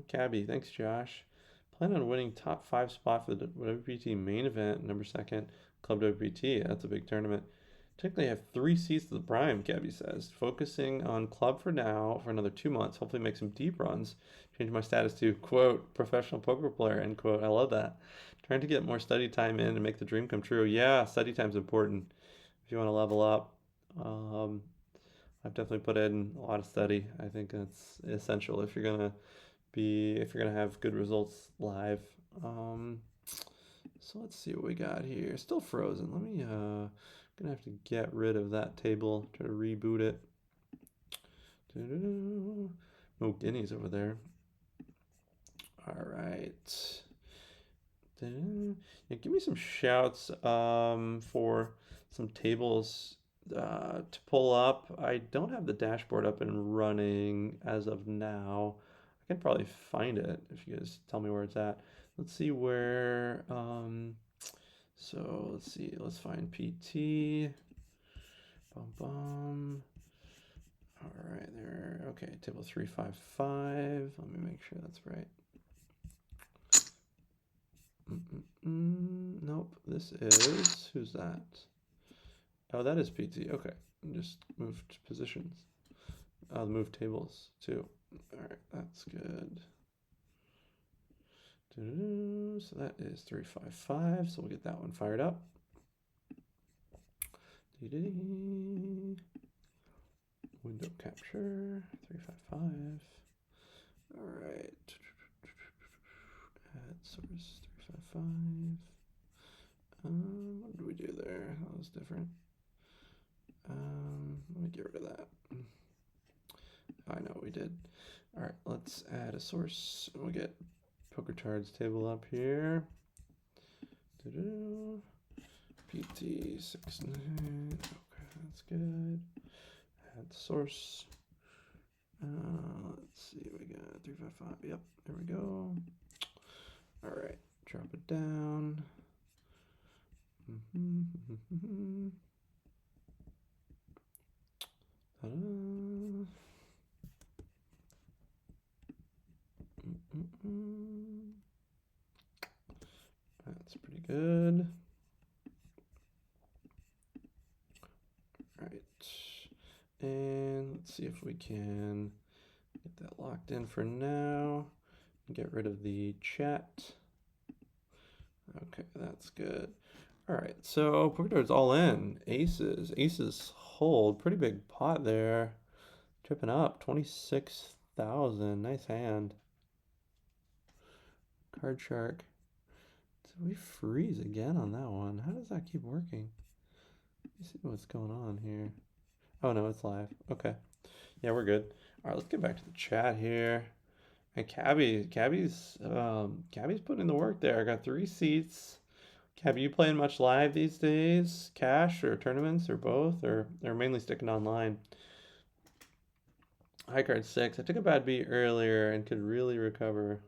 Cabby, thanks, Josh. Plan on winning top 5 spot for the WPT main event, number 2nd, Club WPT. That's a big tournament. Technically, I have 3 seats to the Prime, Cabby says. Focusing on Club for now for another 2 months. Hopefully make some deep runs. Change my status to, quote, professional poker player, end quote. I love that. Trying to get more study time in to make the dream come true. Yeah, study time's important if you want to level up. I've definitely put in a lot of study. I think that's essential if you're going to be if you're gonna have good results live. So let's see what we got here. Still frozen. Let me gonna have to get rid of that table. Try to reboot it. No guineas over there. All right. Yeah, give me some shouts for some tables to pull up. I don't have the dashboard up and running as of now. I can probably find it if you guys tell me where it's at. Let's see where. So let's see. Let's find PT. Bum bum. All right, there. Okay, table 355. Let me make sure that's right. Nope, this is, who's that? Oh, that is PT. Okay, just moved positions. Moved tables too. All right, that's good. So that is 355. So we'll get that one fired up. Window capture 355. All right. Add source 355. What did we do there? That was different. Let me get rid of that. I know what we did. All right, let's add a source. We'll get PokerTard's table up here. PT 69. Okay, that's good. Add source. Let's see, we got 355. Yep, there we go. All right, drop it down. That's pretty good. All right, and let's see if we can get that locked in for now. Get rid of the chat. Okay, that's good. All right, so PokerTard's all in. Aces. Aces hold. Pretty big pot there. Tripping up. 26,000. Nice hand. Card Shark. Did we freeze again on that one? How does that keep working? Let me see what's going on here. Oh, no, it's live. Okay. Yeah, we're good. All right, let's get back to the chat here. And Cabby's putting in the work there. I got 3 seats. Cabby, you playing much live these days? Cash or tournaments or both? Or mainly sticking online? High card 6. I took a bad beat earlier and could really recover.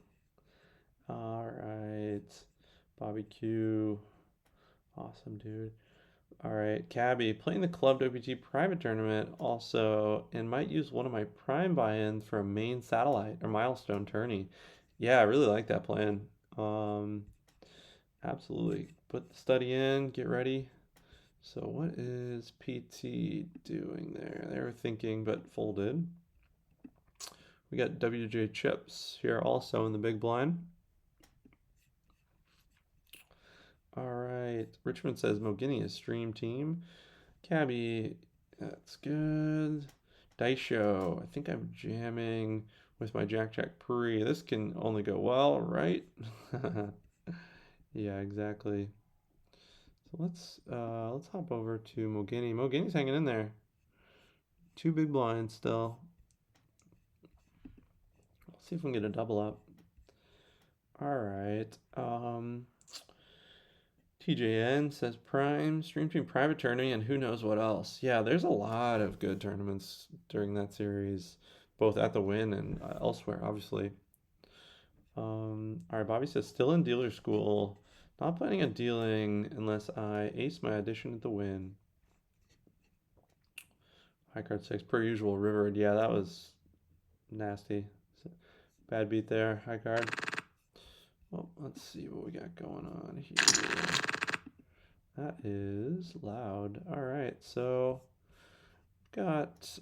All right. Bobby Q. Awesome, dude. All right. Cabby, playing the ClubWPT private tournament also, and might use one of my prime buy-ins for a main satellite or milestone tourney. Yeah, I really like that plan. Absolutely. Put the study in, get ready. So what is PT doing there? They were thinking but folded. We got WJ Chips here also in the big blind. All right. Richmond says Mogini is stream team. Cabby, that's good. Dice Show. I think I'm jamming with my Jack pre. This can only go well, right? Yeah, exactly. So let's hop over to Mogini. Mogini's hanging in there. 2 big blinds still. Let's see if we can get a double up. All right. TJN says Prime, Stream Team Private Tourney, and who knows what else. Yeah, there's a lot of good tournaments during that series, both at the Win and elsewhere, obviously. All right, Bobby says, still in dealer school. Not planning on dealing unless I ace my audition at the Win. High card 6, per usual, River. Yeah, that was nasty. Bad beat there, high card. Well, let's see what we got going on here. That is loud. All right, so got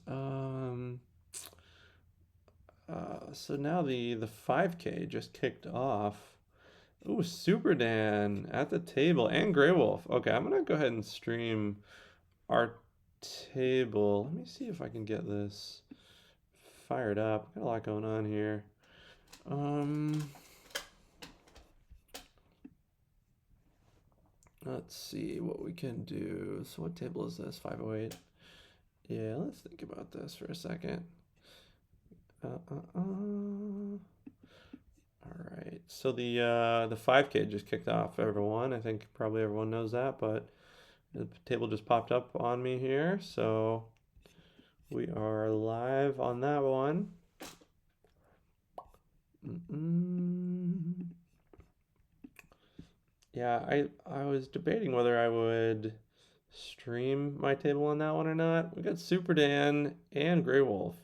so now the 5K just kicked off. Ooh, Super Dan at the table and Grey Wolf. Okay, I'm gonna go ahead and stream our table. Let me see if I can get this fired up. Got a lot going on here. Let's see what we can do. So what table is this? 508. Yeah, let's think about this for a second. All right. So the 5K just kicked off, everyone. I think probably everyone knows that, but the table just popped up on me here. So we are live on that one. Yeah, I was debating whether I would stream my table on that one or not. We got Super Dan and Grey Wolf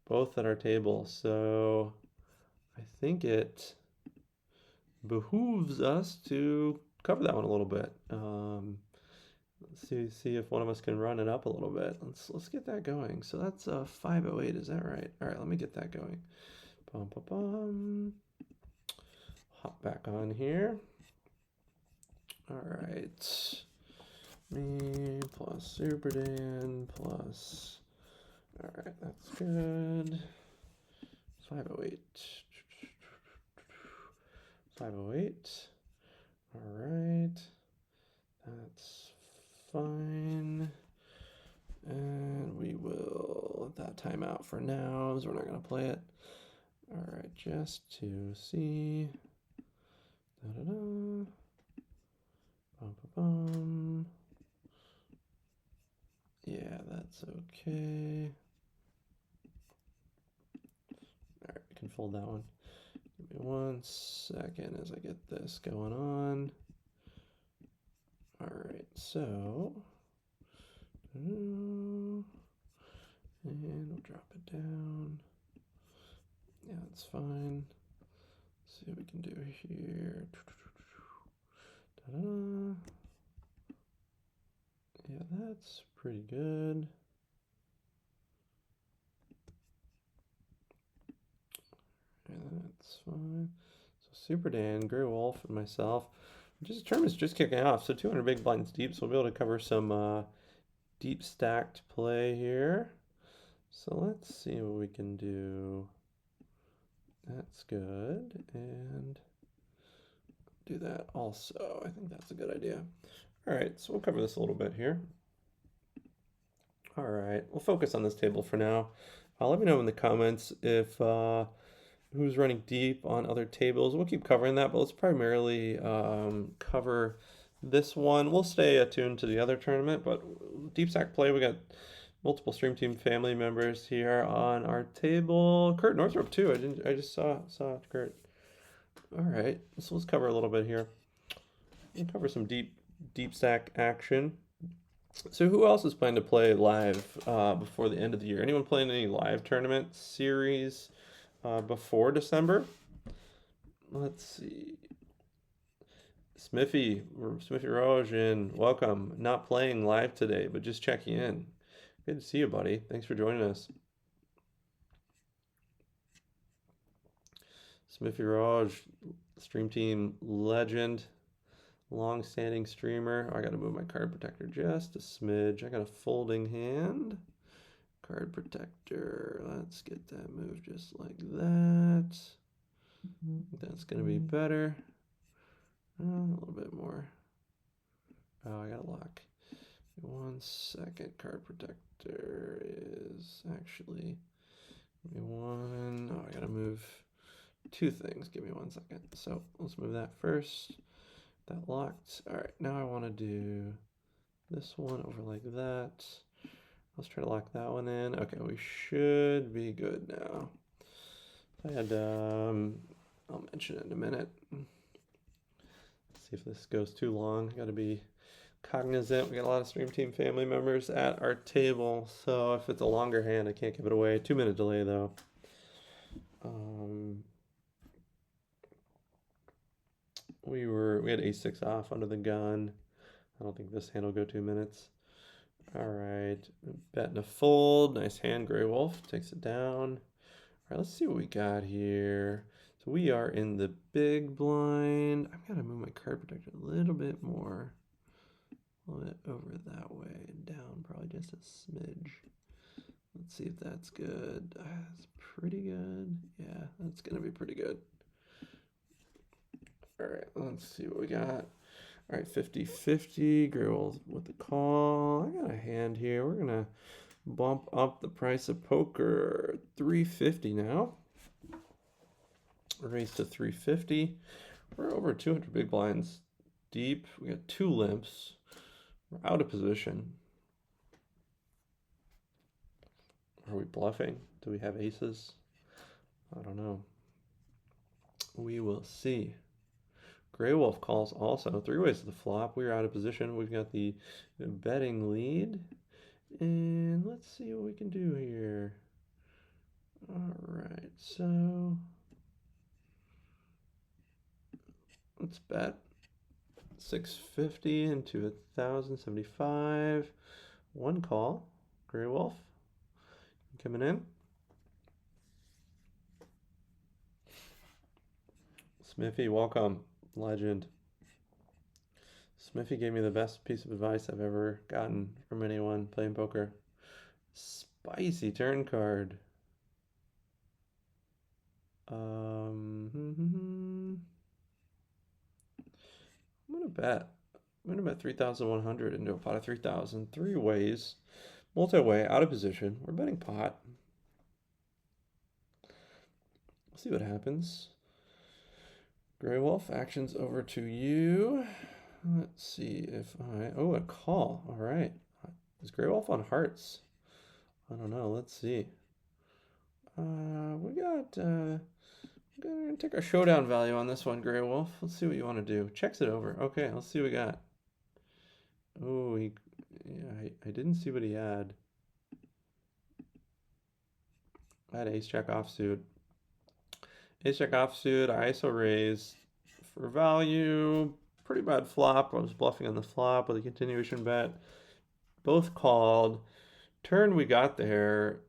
both at our table, so I think it behooves us to cover that one a little bit. Let's see if one of us can run it up a little bit. Let's get that going. So that's 508, is that right? All right, let me get that going. Bum, bum, bum. Hop back on here. All right. Me plus Super Dan plus. All right, that's good. 508. 508. All right. That's fine. And we will let that time out for now, as we're not going to play it. All right, just to see. Da-da-da. Bum-bum-bum. Yeah, that's okay. All right, we can fold that one. Give me 1 second as I get this going on. All right, so, and we'll drop it down. Yeah, that's fine. Let's see what we can do here. Ta-da. Yeah, that's pretty good. Yeah, that's fine. So Super Dan, Grey Wolf, and myself. Just tournament's just kicking off, so 200 big blinds deep, so we'll be able to cover some deep stacked play here. So let's see what we can do. That's good, and do that also. I think that's a good idea. All right, so we'll cover this a little bit here. All right, we'll focus on this table for now. Let me know in the comments if who's running deep on other tables. We'll keep covering that, but let's primarily cover this one. We'll stay attuned to the other tournament, but deep stack play, we got multiple stream team family members here on our table. Kurt Northrup too. I just saw Kurt. All right, so let's cover a little bit here. We'll cover some deep stack action. So who else is planning to play live before the end of the year? Anyone playing any live tournament series before December? Let's see. Smithy Rojan, welcome. Not playing live today, but just checking in. Good to see you, buddy. Thanks for joining us. Smithy Raj, stream team legend, long-standing streamer. I got to move my card protector just a smidge. I got a folding hand. Card protector. Let's get that moved just like that. That's going to be better. A little bit more. Oh, I got a lock. 1 second. Card protector is actually. Give me one. Oh, I got to move 2 things. Give me 1 second. So let's move that first. That locked. All right, now I want to do this one over like that. Let's try to lock that one in. Okay, we should be good now. I had, I'll mention it in a minute. Let's see if this goes too long. Got to be cognizant. We got a lot of stream team family members at our table, so if it's a longer hand, I can't give it away. 2-minute delay though. We had ace-6 off under the gun. I don't think this hand will go 2 minutes. All right, bet and a fold. Nice hand. Grey Wolf takes it down. All right, let's see what we got here. So we are in the big blind. I've got to move my card protector a little bit more. A little bit over that way, down probably just a smidge. Let's see if that's good. That's pretty good. Yeah, that's gonna be pretty good. All right, let's see what we got. All right, 50-50. Gray Wolf with the call. I got a hand here. We're gonna bump up the price of poker. 350 now. Raise to 350. We're over 200 big blinds deep. We got 2 limps. We're out of position. Are we bluffing? Do we have aces? I don't know. We will see. Gray Wolf calls also. 3 ways to the flop. We're out of position. We've got the betting lead. And let's see what we can do here. All right, so let's bet 650 into 1,075. 1 call. Gray Wolf coming in. Smithy, welcome. Legend. Smithy gave me the best piece of advice I've ever gotten from anyone playing poker. Spicy turn card. I'm gonna bet. I'm gonna bet 3,100 into a pot of 3,000. 3 ways. Multi-way, out of position. We're betting pot. Let's see what happens. Gray Wolf, actions over to you. Let's see if I... Oh, a call. All right. Is Gray Wolf on hearts? I don't know. Let's see. We're gonna take our showdown value on this one, Gray Wolf. Let's see what you want to do. Checks it over. Okay, let's see what we got. Oh, yeah, I didn't see what he had. I had ace-jack offsuit. Ace-jack offsuit, I ISO raise for value. Pretty bad flop. I was bluffing on the flop with a continuation bet. Both called. Turn we got there.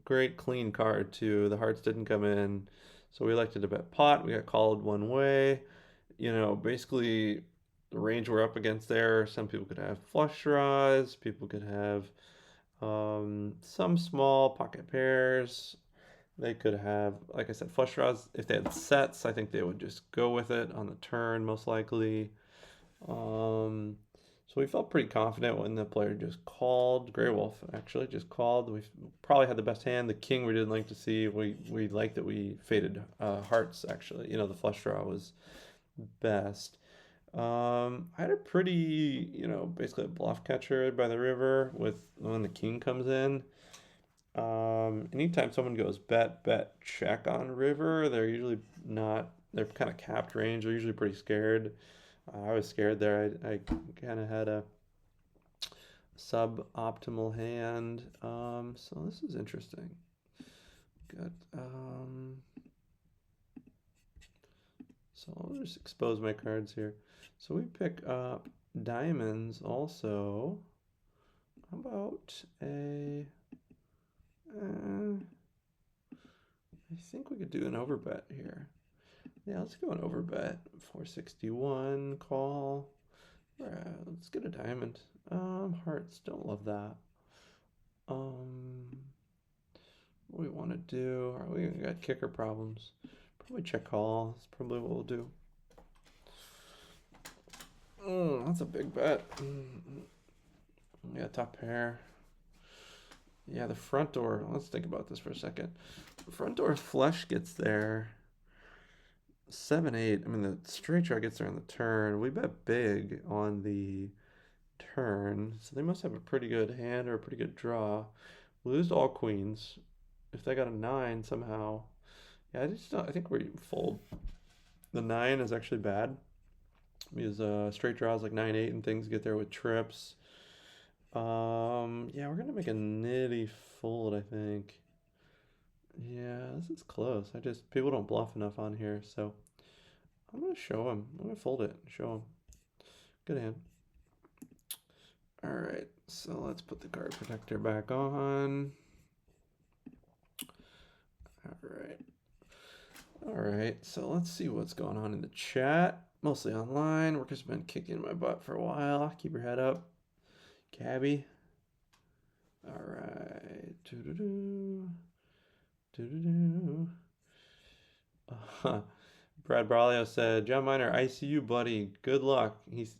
Great clean card too. The hearts didn't come in, so we elected to bet pot. We got called one way. You know, basically the range we're up against there. Some people could have flush draws. People could have some small pocket pairs. They could have, like I said, flush draws. If they had sets, I think they would just go with it on the turn, most likely. So we felt pretty confident when the player just called. Gray Wolf actually just called. We probably had the best hand. The king we didn't like to see. We liked that we faded hearts actually. You know, the flush draw was best. I had a pretty, you know, basically a bluff catcher by the river with when the king comes in. Anytime someone goes bet, check on river, they're usually not, they're kind of capped range. They're usually pretty scared. I was scared there. I kind of had a suboptimal hand. So this is interesting. Good. So I'll just expose my cards here. So we pick up diamonds also. How about a... I think we could do an overbet here. Yeah, let's go an overbet. 461 call. Let's get a diamond. Hearts, don't love that. What do we want to do? We got kicker problems. Probably check call. That's probably what we'll do. That's a big bet. Yeah, top pair. Yeah, the front door. Let's think about this for a second. The front door flush gets there. 7-8. I mean, the straight draw gets there on the turn. We bet big on the turn, so they must have a pretty good hand or a pretty good draw. We lose all queens. If they got a 9 somehow, yeah, I think we fold. The 9 is actually bad because straight draws like 9-8 and things get there with trips. Yeah, we're gonna make a nitty fold, I think. Yeah, this is close. People don't bluff enough on here, so I'm gonna show him. I'm gonna fold it and show him. Good hand. All right, so let's put the card protector back on. All right, so let's see what's going on in the chat. Mostly online. Workers been kicking my butt for a while. Keep your head up, Cabby. All right. Doo-doo-doo. Doo-doo-doo. Brad Braulio said, John Miner, I see you, buddy. Good luck. He's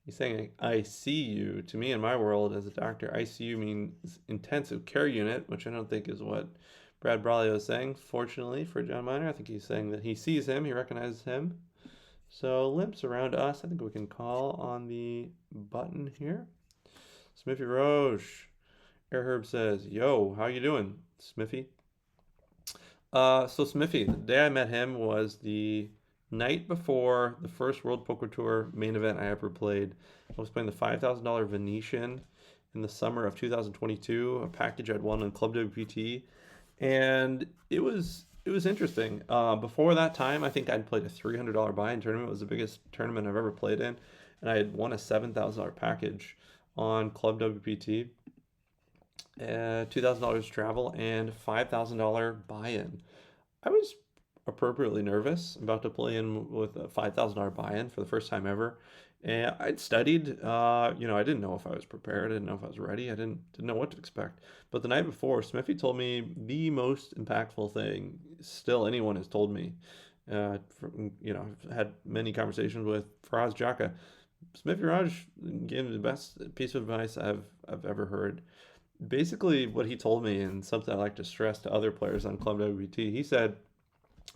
saying, I see you. To me, in my world as a doctor, ICU means intensive care unit, which I don't think is what Brad Braulio is saying. Fortunately for John Miner, I think he's saying that he sees him, he recognizes him. So limps around us. I think we can call on the button here. Smithy Roche. Air Herb says, yo, how you doing, Smithy? So Smithy, the day I met him was the night before the first World Poker Tour main event I ever played. I was playing the $5,000 Venetian in the summer of 2022, a package I'd won on ClubWPT, and it was interesting. Before that time, I think I'd played a $300 buy-in tournament. It was the biggest tournament I've ever played in, and I had won a $7,000 package on ClubWPT. $2,000 travel and $5,000 buy-in. I was appropriately nervous about to play in with a $5,000 buy-in for the first time ever. And I'd studied, I didn't know if I was prepared. I didn't know if I was ready. I didn't know what to expect. But the night before, Smithy told me the most impactful thing still anyone has told me. I've had many conversations with Faraz Jaka. Smithy Raj gave me the best piece of advice I've ever heard. Basically, what he told me, and something I like to stress to other players on ClubWPT, he said,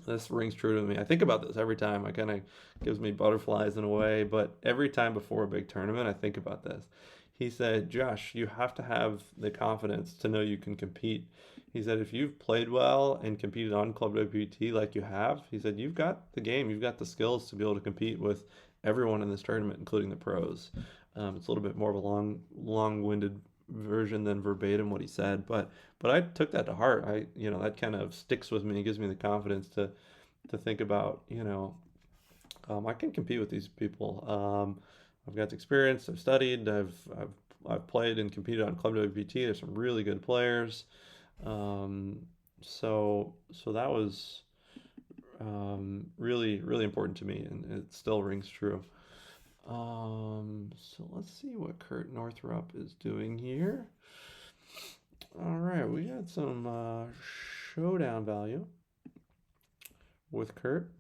this rings true to me. I think about this every time. It kind of gives me butterflies in a way, but every time before a big tournament, I think about this. He said, Josh, you have to have the confidence to know you can compete. He said, if you've played well and competed on ClubWPT like you have, he said, you've got the game, you've got the skills to be able to compete with everyone in this tournament, including the pros. It's a little bit more of a long-winded version than verbatim what he said, but I took that to heart. That kind of sticks with me. It gives me the confidence to think about, I can compete with these people. I've got the experience. I've studied. I've played and competed on ClubWPT. There's some really good players. So that was really, really important to me, and it still rings true. So let's see what Kurt Northrup is doing here. All right, we got some showdown value with Kurt.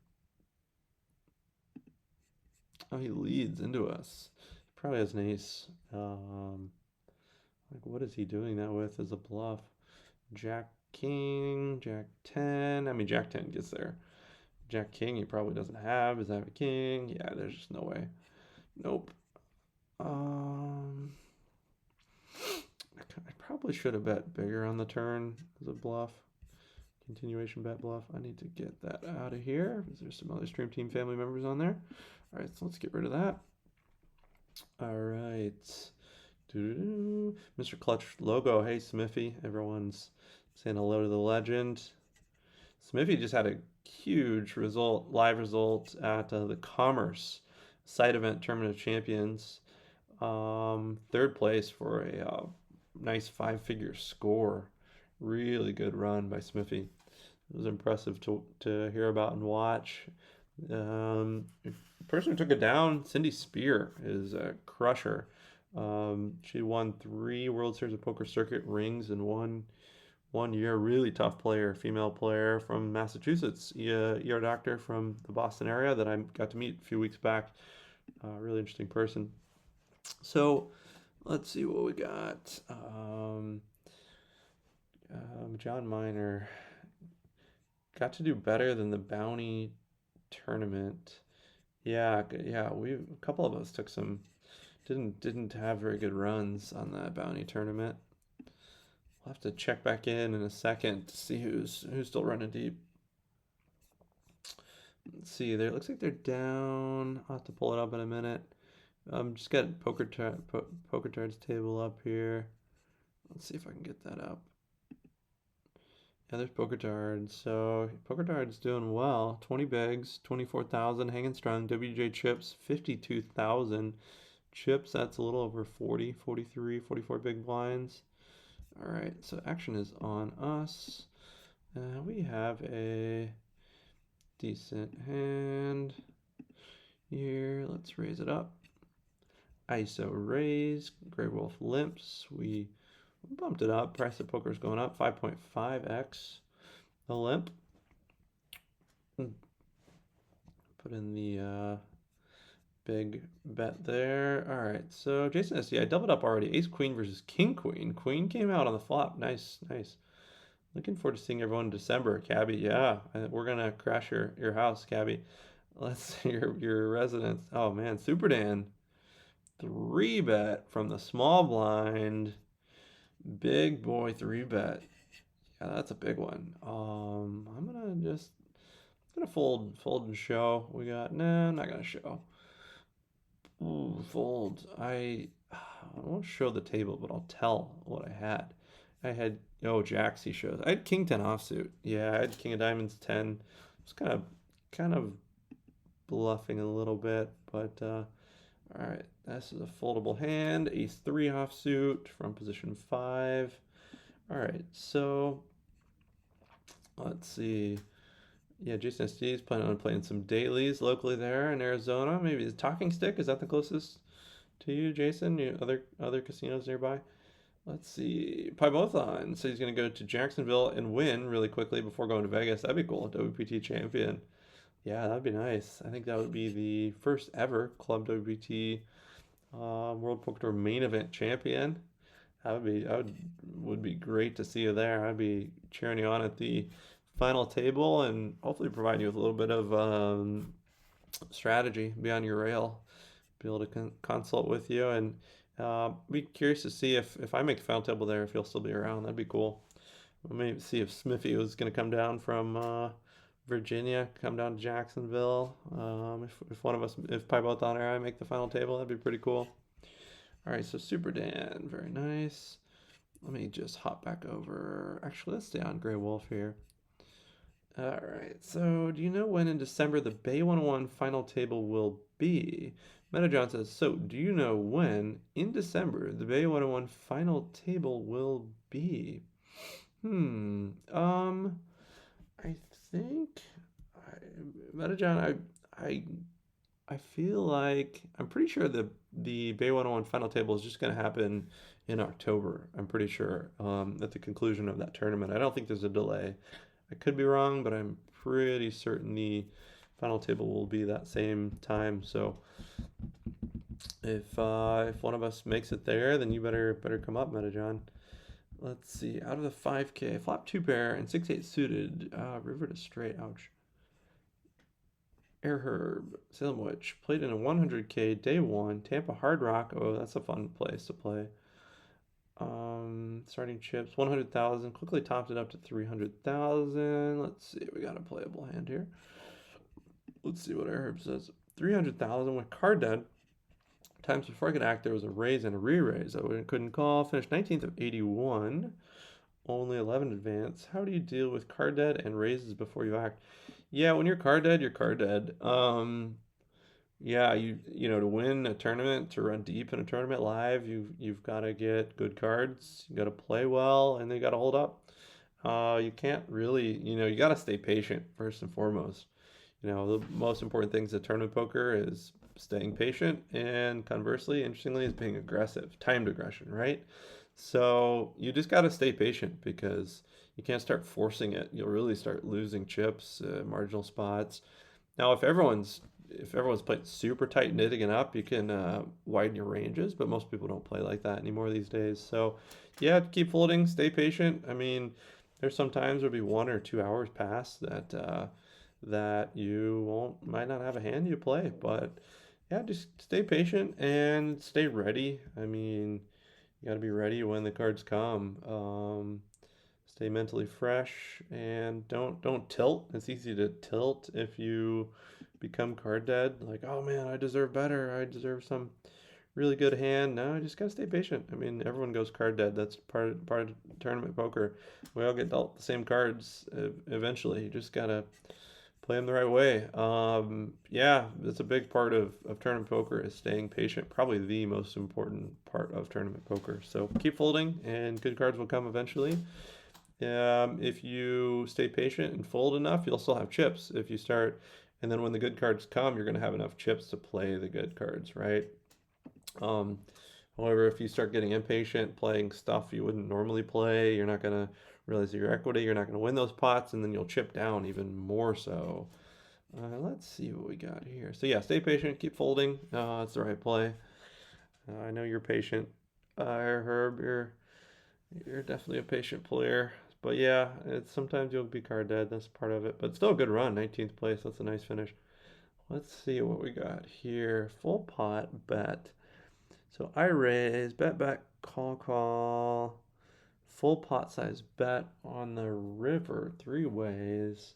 Oh, he leads into us. Probably has an ace. What is he doing that with as a bluff? Jack King, Jack 10. I mean, Jack 10 gets there. Jack King he probably doesn't have. Does that have a king? Yeah, there's just no way. Nope. I probably should have bet bigger on the turn as a bluff. Continuation bet bluff. I need to get that out of here. There's some other Stream Team family members on there. All right, so let's get rid of that. All right. Mr. Clutch logo. Hey, Smithy. Everyone's saying hello to the legend. Smithy just had a huge live result at the Commerce side event Tournament of Champions. Third place for a nice 5-figure score. Really good run by Smithy. It was impressive to hear about and watch. The person who took it down, Cindy Spear, is a crusher. She won 3 World Series of Poker circuit rings in one year. Really tough player, female player from Massachusetts, ER doctor from the Boston area that I got to meet a few weeks back. Really interesting person. So let's see what we got. John Miner got to do better than the bounty tournament. Yeah. A couple of us took some didn't have very good runs on that bounty tournament. We'll have to check back in a second to see who's still running deep. Let's see. There, it looks like they're down. I'll have to pull it up in a minute. Just got poker cards table up here. Let's see if I can get that up. Yeah, there's poker cards. So poker cards doing well. 20 bigs, 24,000 hanging strong. WJ chips, 52,000 chips. That's a little over 40, 43, 44 big blinds. All right, so action is on us. We have a decent hand here. Let's raise it up. ISO raise. Grey Wolf limps. We bumped it up. Price of poker is going up 5.5x the limp. Put in the big bet there. All right, so Jason S. I doubled up already. Ace Queen versus King Queen. Queen came out on the flop. Nice, nice. Looking forward to seeing everyone in December, Cabby. Yeah, we're gonna crash your house, Cabby. Let's see your residence. Oh man, Super Dan. 3-bet from the small blind. Big boy 3-bet. Yeah, that's a big one. I'm gonna fold and show. We got I'm not gonna show. Ooh, fold. I won't show the table, but I'll tell what I had. I had jacks he shows. I had king 10 offsuit. Yeah, I had king of diamonds 10. Just kind of bluffing a little bit, but all right. This is a foldable hand. Ace 3 offsuit from position 5. All right, so let's see. Yeah, Jason SD is planning on playing some dailies locally there in Arizona. Maybe the Talking Stick, is that the closest to you, Jason? You other casinos nearby? Let's see. Pybothon. So he's going to go to Jacksonville and win really quickly before going to Vegas. That'd be cool. WPT champion. Yeah, that'd be nice. I think that would be the first ever Club WPT World Poker Tour main event champion. That would be great to see you there. I'd be cheering you on at the final table and hopefully providing you with a little bit of strategy, be on your rail, be able to consult with you, and be curious to see if I make the final table there, if you'll still be around. That'd be cool. Maybe see if Smithy was going to come down from Virginia, come down to Jacksonville. If one of us, if Pybothon or I make the final table, that'd be pretty cool. All right, so Super Dan, very nice. Let me just hop back over. Actually, let's stay on Grey Wolf here. All right, so do you know when in December the Bay 101 final table will be? MetaJohn says, so do you know when in December the Bay 101 final table will be? I think, MetaJohn, I feel like, I'm pretty sure the Bay 101 final table is just going to happen in October. I'm pretty sure at the conclusion of that tournament. I don't think there's a delay. I could be wrong, but I'm pretty certain the final table will be that same time. So if one of us makes it there, then you better come up, MetaJohn. Let's see. Out of the 5K, flop 2 pair and 6-8 suited. River to straight. Ouch. Air Herb, Salem Witch, played in a 100K day 1. Tampa Hard Rock. Oh, that's a fun place to play. Starting chips 100,000. Quickly topped it up to 300,000. Let's see. We got a playable hand here. Let's see what Air Herb says. 300,000 with card dead. Times before I could act, there was a raise and a re-raise. I couldn't call. Finished 19th of 81. Only 11 advance. How do you deal with card dead and raises before you act? Yeah, when you're card dead, you're card dead. Yeah, you know, to win a tournament, to run deep in a tournament live, you've got to get good cards. You got to play well, and they got to hold up. You can't really, you got to stay patient first and foremost. The most important things at tournament poker is staying patient, and conversely, interestingly, is being aggressive, timed aggression, right? So you just got to stay patient because you can't start forcing it. You'll really start losing chips, marginal spots. Now, if everyone's playing super tight knitting and up, you can widen your ranges, but most people don't play like that anymore these days. So yeah, keep folding, stay patient. I mean, there's some times there'll be 1 or 2 hours past that you might not have a hand you play, but yeah, just stay patient and stay ready. I mean, you got to be ready when the cards come. Stay mentally fresh and don't tilt. It's easy to tilt if you become card dead. Like, oh man, I deserve better. I deserve some really good hand. No, I just gotta stay patient. I mean, everyone goes card dead. That's part of tournament poker. We all get dealt the same cards eventually. You just gotta play them the right way. Yeah, that's a big part of tournament poker is staying patient. Probably the most important part of tournament poker. So keep folding, and good cards will come eventually. If you stay patient and fold enough, you'll still have chips if you start. And then when the good cards come, you're going to have enough chips to play the good cards, right? However, if you start getting impatient playing stuff you wouldn't normally play, you're not going to realize your equity, you're not going to win those pots, and then you'll chip down even more so. Let's see what we got here. So yeah, stay patient, keep folding. It's the right play. I know you're patient. Herb, you're definitely a patient player. But yeah, it's sometimes you'll be card dead. That's part of it. But still a good run. 19th place. That's a nice finish. Let's see what we got here. Full pot bet. So I raise, bet back, call, call. Full pot size bet on the river, 3 ways.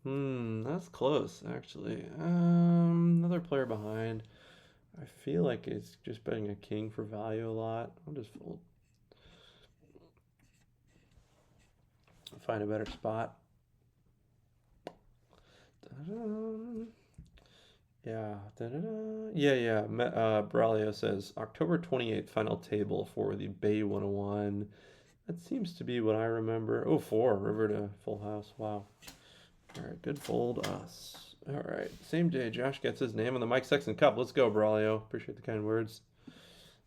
That's close actually. Another player behind. I feel like it's just betting a king for value a lot. I'll just fold. Find a better spot. Yeah. Yeah. Braulio says October 28th final table for the Bay 101. That seems to be what I remember. Oh, 4 river to full house. Wow. All right, good fold us. All right, same day. Josh gets his name on the Mike Sexton Cup. Let's go, Braulio. Appreciate the kind words.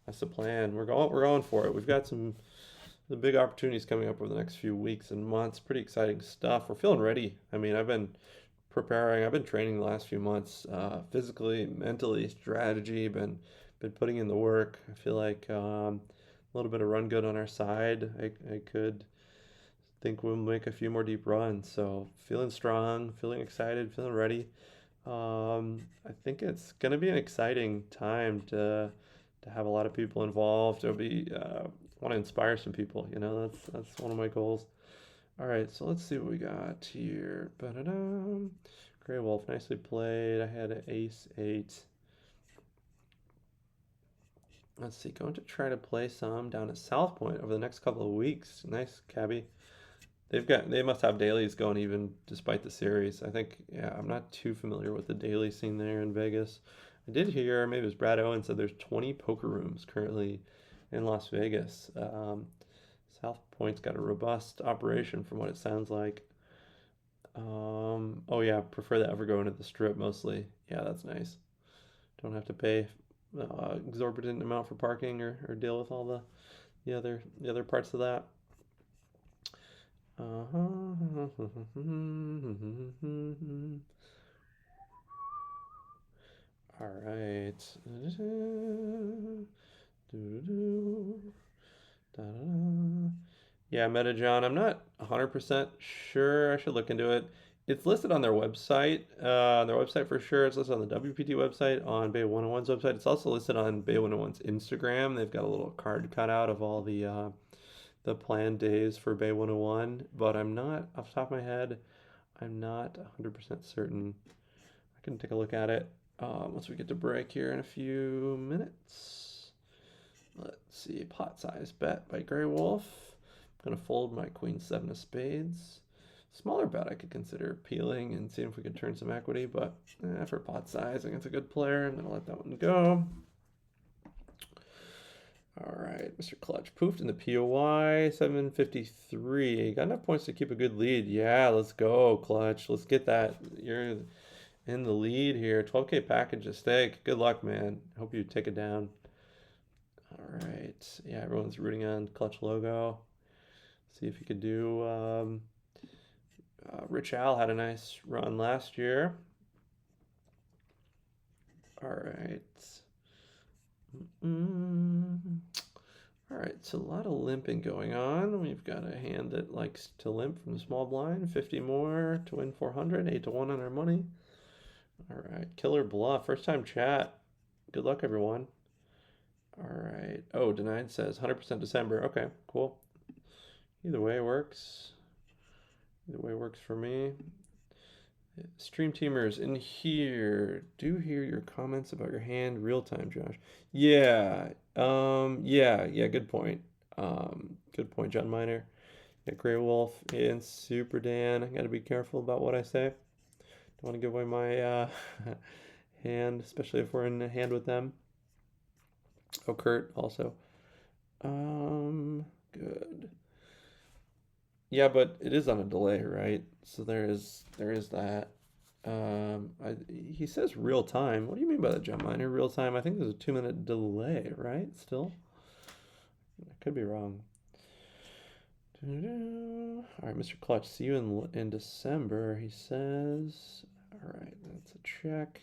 That's the plan. We're going for it. We've got some big opportunities coming up over the next few weeks and months. Pretty exciting stuff. We're feeling ready. I mean, I've been preparing. I've been training the last few months, physically, mentally, strategy. Been putting in the work. I feel like a little bit of run good on our side. I could think we'll make a few more deep runs. So feeling strong, feeling excited, feeling ready. I think it's gonna be an exciting time to have a lot of people involved. It'll be want to inspire some people. You know, that's one of my goals. All right, so let's see what we got here. Ba-da-dum. Grey Wolf, nicely played. I had an ace 8. Let's see, going to try to play some down at South Point over the next couple of weeks. Nice, Cabby. They must have dailies going even despite the series. I think, yeah, I'm not too familiar with the daily scene there in Vegas. I did hear, maybe it was Brad Owen said there's 20 poker rooms currently in Las Vegas. South Point's got a robust operation from what it sounds like. Oh yeah, prefer that ever going to the Strip mostly. Yeah, that's nice. Don't have to pay exorbitant amount for parking or deal with all the other parts of that. All right. Yeah, MetaJohn, I'm not 100% sure. I should look into it. It's listed on their website. Their website for sure. It's listed on the WPT website, on Bay 101's website. It's also listed on Bay 101's Instagram. They've got a little card cut out of all the planned days for Bay 101, but I'm not, off the top of my head, I'm not 100% certain. I can take a look at it once we get to break here in a few minutes. Let's see, pot size bet by Grey Wolf. I'm gonna fold my Queen 7 of spades. Smaller bet I could consider peeling and seeing if we could turn some equity, but for pot size, I think it's a good player. I'm gonna let that one go. All right, Mr. Clutch poofed in the POY, 753. Got enough points to keep a good lead. Yeah, let's go, Clutch. Let's get that. You're in the lead here. 12K package at stake. Good luck, man. Hope you take it down. All right. Yeah, everyone's rooting on Clutch logo. See if you could do. Rich Al had a nice run last year. All right. All right, so a lot of limping going on. We've got a hand that likes to limp from the small blind. 50 more to win 400. 8 to 1 on our money. All right, killer bluff. First time chat. Good luck, everyone. All right. Oh, denied says 100% December. Okay, cool. Either way works. Either way works for me. Stream teamers in here. Do hear your comments about your hand real time, Josh. Yeah. Yeah, good point. Good point, John Miner. Yeah, Grey Wolf and Super Dan. I gotta be careful about what I say. Don't want to give away my hand, especially if we're in a hand with them. Oh, Kurt also. Good. Yeah, but it is on a delay, right? So there is that. He says real time. What do you mean by that, Jump Miner? Real time? I think there's a 2-minute delay, right? Still? I could be wrong. All right, Mr. Clutch, see you in December, he says. All right, that's a check.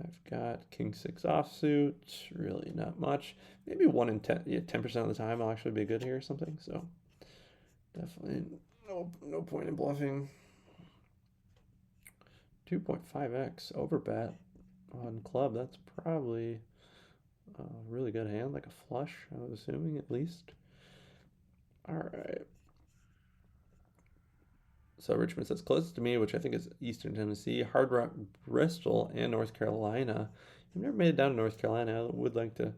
I've got King 6 offsuit, really not much. Maybe 1 in 10, yeah, 10% of the time I'll actually be good here or something, so definitely no point in bluffing. 2.5x overbet on club, that's probably a really good hand, like a flush, I was assuming at least. All right. So Richmond says closest to me, which I think is Eastern Tennessee, Hard Rock, Bristol, and North Carolina. I've never made it down to North Carolina. I would like to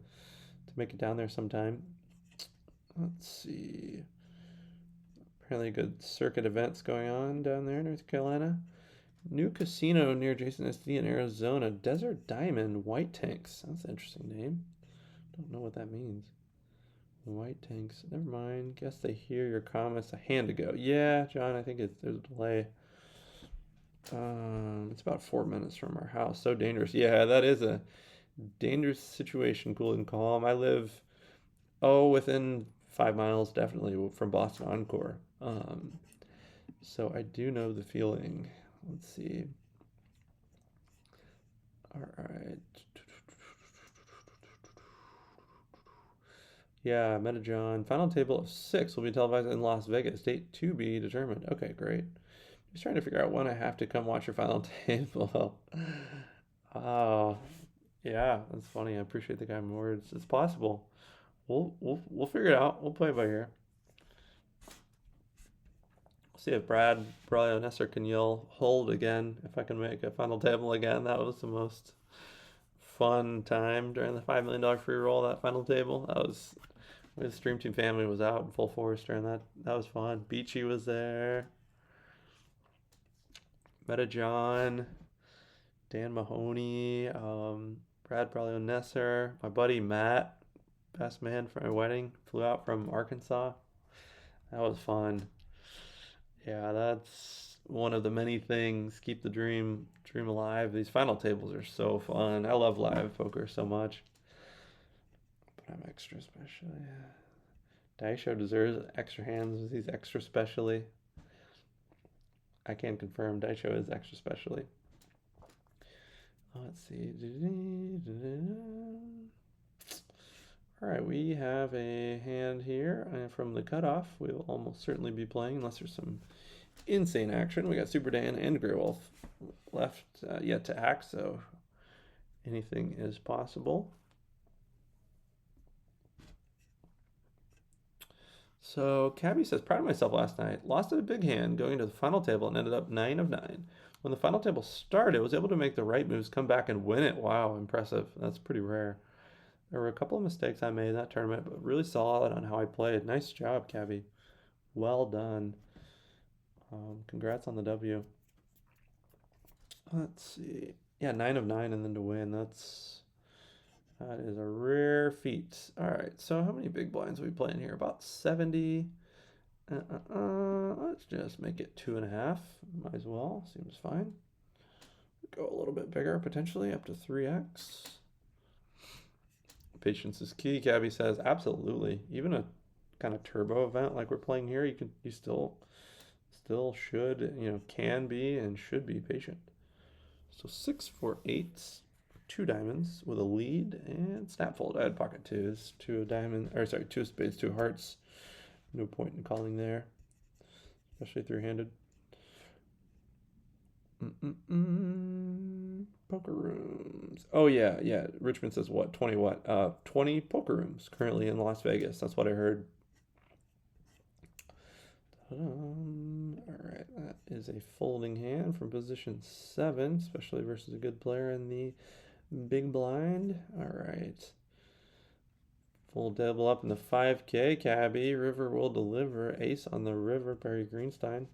make it down there sometime. Let's see. Apparently good circuit events going on down there in North Carolina. New casino near Jason SD in Arizona. Desert Diamond White Tanks. That's an interesting name. Don't know what that means. White Tanks. Never mind. Guess they hear your comments a hand ago. Yeah, John, I think there's a delay. It's about 4 minutes from our house. So dangerous. Yeah, that is a dangerous situation, cool and calm. I live, within 5 miles, definitely, from Boston Encore. So I do know the feeling. Let's see. All right. Yeah, Metajohn. Final table of 6 will be televised in Las Vegas. Date to be determined. Okay, great. Just trying to figure out when I have to come watch your final table. Oh, yeah, that's funny. I appreciate the kind words. It's possible. We'll figure it out. We'll play it by ear. See if Brad Braulio Nesser can yell hold again. If I can make a final table again, that was the most fun time during the $5 million free roll. That final table, that was the Stream Team family was out in full force during that. That was fun. Beachy was there. Meta John, Dan Mahoney, Brad Braulio Nesser, my buddy Matt, best man for my wedding, flew out from Arkansas. That was fun. Yeah, that's one of the many things. Keep the dream alive. These final tables are so fun. I love live poker so much. But I'm extra special. Yeah. Daisho deserves extra hands. He's extra specially. I can confirm Daisho is extra specially. Let's see. All right, we have a hand here from the cutoff. We will almost certainly be playing unless there's some insane action. We got Super Dan and Grey Wolf left yet to act, so anything is possible. So Cabby says, proud of myself last night. Lost at a big hand going to the final table and ended up 9 of 9. When the final table started, I was able to make the right moves, come back and win it. Wow, impressive. That's pretty rare. There were a couple of mistakes I made in that tournament, but really solid on how I played. Nice job, Cabby. Well done. Congrats on the W. Let's see. Yeah, 9 of 9 and then to win. That is a rare feat. All right, so how many big blinds are we playing here? About 70. Let's just make it 2.5. Might as well. Seems fine. Go a little bit bigger, potentially up to 3x. Patience is key. Cabby says absolutely. Even a kind of turbo event like we're playing here, you still should, can be and should be patient. So 6 for 8s, 2 diamonds with a lead and snap fold. I had pocket 2s, 2 of spades, 2 hearts. No point in calling there, especially 3-handed. Poker rooms. Oh yeah. Richmond says what? 20 what? 20 poker rooms currently in Las Vegas. That's what I heard. Alright, that is a folding hand from position 7, especially versus a good player in the big blind. Alright. Full double up in the 5K, Cabby. River will deliver. Ace on the river, Barry Greenstein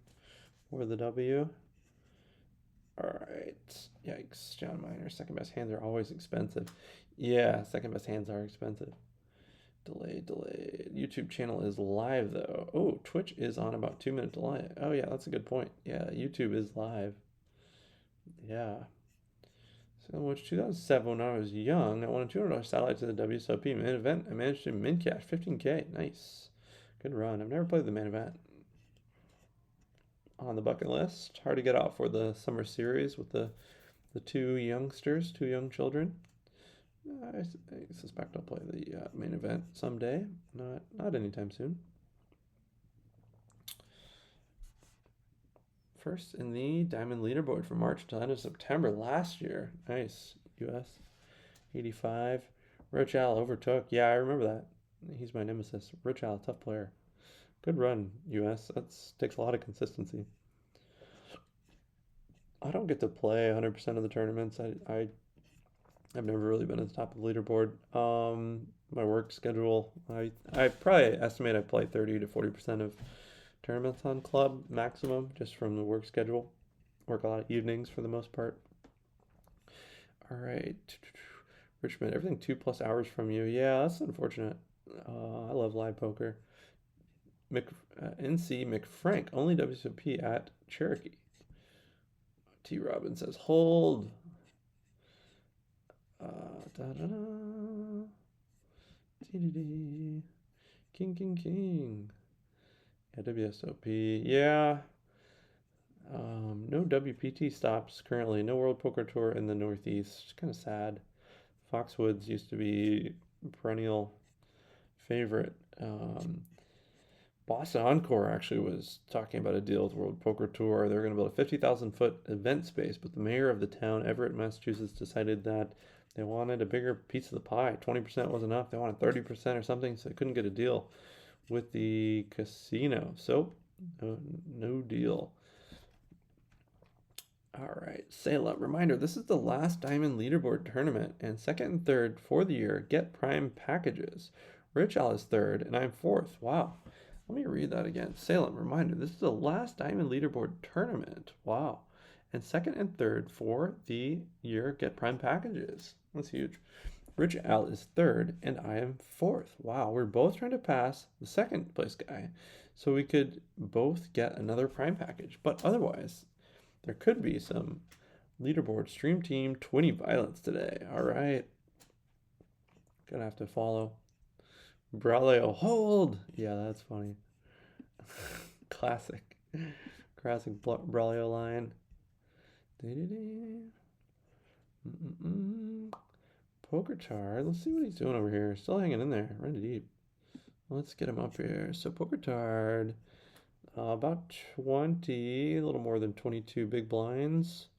for the W. Alright. Yikes, John Miner. Second best hands are always expensive. Yeah, second best hands are expensive. Delayed. YouTube channel is live though. Oh, Twitch is on about 2-minute delay. Oh yeah, that's a good point. Yeah, YouTube is live. Yeah. So which 2007 when I was young, I won a $200 satellite to the WSOP main event. I managed to min cash 15K. Nice. Good run. I've never played the main event. On the bucket list. Hard to get out for the summer series with the two youngsters, two young children. I suspect I'll play the main event someday. Not anytime soon. First in the Diamond Leaderboard from March to end of September last year. Nice. US 85. Rich Al overtook. Yeah, I remember that. He's my nemesis. Rich Al, tough player. Good run, US. That takes a lot of consistency. I don't get to play 100% of the tournaments. I've never really been at the top of the leaderboard. My work schedule, I probably estimate I play 30 to 40% of tournaments on club maximum, just from the work schedule. Work a lot of evenings for the most part. All right, Richmond, everything 2+ hours from you. Yeah, that's unfortunate. I love live poker. NC McFrank, only WSOP at Cherokee. T. Robin says hold. King. Yeah, WSOP. Yeah. No WPT stops currently. No World Poker Tour in the Northeast. It's kind of sad. Foxwoods used to be a perennial favorite. Boston Encore actually was talking about a deal with World Poker Tour. They're going to build a 50,000-foot event space, but the mayor of the town, Everett, Massachusetts, decided that they wanted a bigger piece of the pie. 20% wasn't enough. They wanted 30% or something, so they couldn't get a deal with the casino. So, no deal. All right, Salem. Reminder, this is the last Diamond Leaderboard tournament, and second and third for the year get prime packages. Rich Al is third, and I'm fourth. Wow. Let me read that again. Salem, reminder, this is the last Diamond Leaderboard tournament. Wow. And second and third for the year get prime packages. That's huge. Rich Al is third, and I am fourth. Wow, we're both trying to pass the second place guy, so we could both get another prime package. But otherwise, there could be some leaderboard stream team 20 violence today. All right. Gonna have to follow. Braulio, hold! Yeah, that's funny. Classic. Classic Braulio line. Poker Tard. Let's see what he's doing over here. Still hanging in there. Running deep. Let's get him up here. So Poker Tard. About 20, a little more than 22 big blinds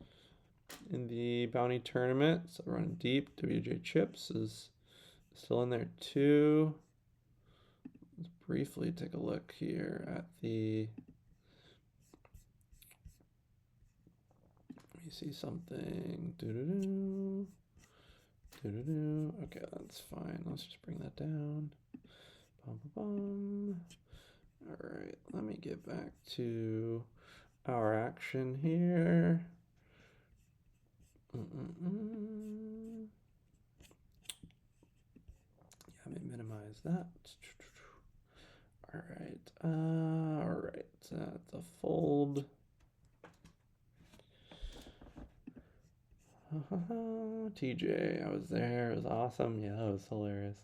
in the bounty tournament. So running deep. WJ Chips is still in there too. Let's briefly take a look here at the. Let me see something. Okay, that's fine. Let's just bring that down. All right, let me get back to our action here. Let me minimize that. All right, that's a fold. TJ, I was there. It was awesome. Yeah, that was hilarious.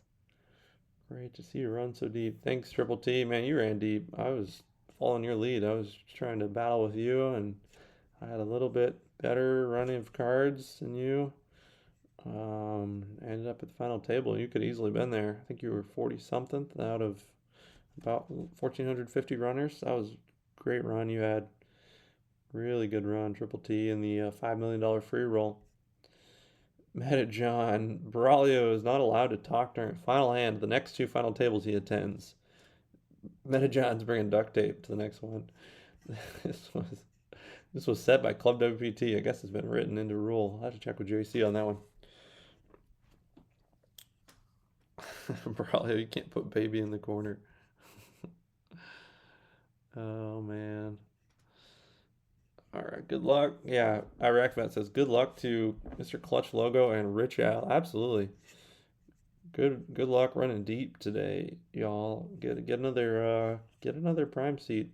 Great to see you run so deep. Thanks, Triple T. Man, you ran deep. I was following your lead. I was trying to battle with you, and I had a little bit better running of cards than you. Ended up at the final table. You could easily been there. I think you were 40-something out of about 1,450 runners. That was a great run you had. Really good run, Triple T, in the $5 million free roll. Meta John, Braulio is not allowed to talk during final hand. The next two final tables he attends. Meta John's bringing duct tape to the next one. This was set by ClubWPT. I guess it's been written into rule. I'll have to check with JC on that one. Braulio, you can't put baby in the corner. Oh man. All right, good luck. Yeah, Iraq Vet says good luck to Mr. Clutch Logo and Rich Al. Absolutely. Good luck running deep today, y'all. Get another prime seat.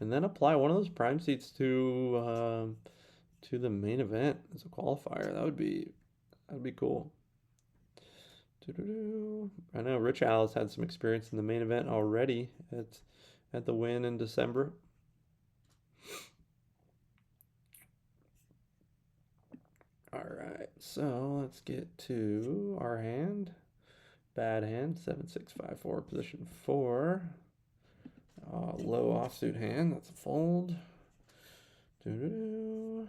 and then apply one of those prime seats to the main event as a qualifier. That'd be cool. I know Rich Alice had some experience in the main event already at the win in December. All right, so let's get to our hand. Bad hand, 7-6-5-4, position 4. Low offsuit hand, that's a fold. All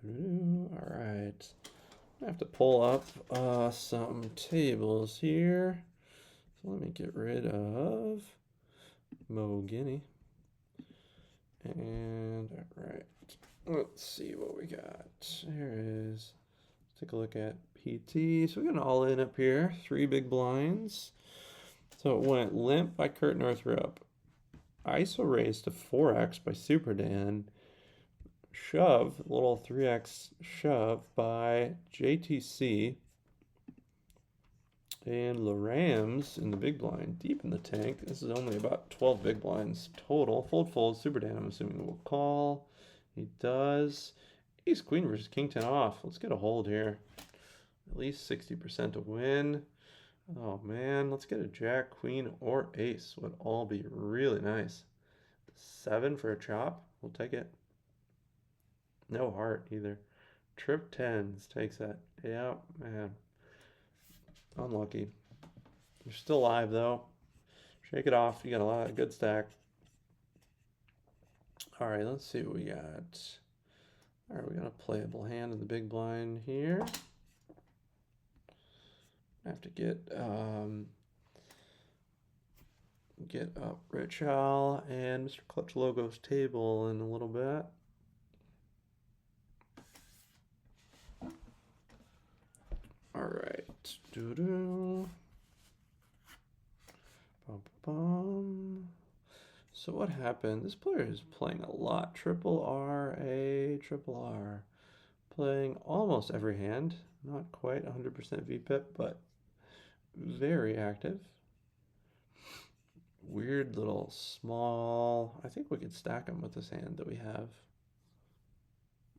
right, I have to pull up some tables here. So let me get rid of Mo Guinea. And all right, let's see what we got. Here is, let's take a look at PT. So we got an all in up here, 3 big blinds. So it went limp by Kurt Northrup, ISO raised to 4x by Super Dan, shove, little 3x shove by JTC, and Larams in the big blind, deep in the tank. This is only about 12 big blinds total. Fold, Super Dan, I'm assuming will call. He does. Ace Queen versus King 10 off. Let's get a hold here. At least 60% to win. Oh man, let's get a Jack, Queen, or Ace. Would all be really nice. 7 for a chop. We'll take it. No heart either. Trip 10s takes that. Yeah, man. Unlucky. You're still alive though. Shake it off. You got a lot of good stack. All right, let's see what we got. All right, we got a playable hand in the big blind here. I have to get up Rich Al and Mr. Clutch Logo's table in a little bit. All right. So what happened? This player is playing a lot. Triple R, A, triple R. Playing almost every hand. Not quite 100% VPIP, but very active. Weird little small. I think we could stack them with this hand that we have.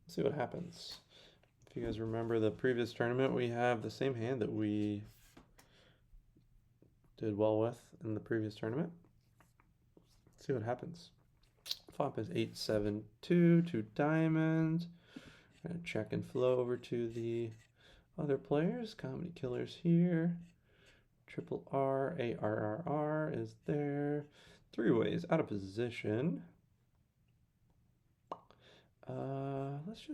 Let's see what happens. If you guys remember the previous tournament, we have the same hand that we did well with in the previous tournament. Let's see what happens. Flop is 8-7-2, 2 diamonds. Gonna check and flow over to the other players. Comedy Killers here. Triple R, ARRR is there. 3 ways out of position. Let's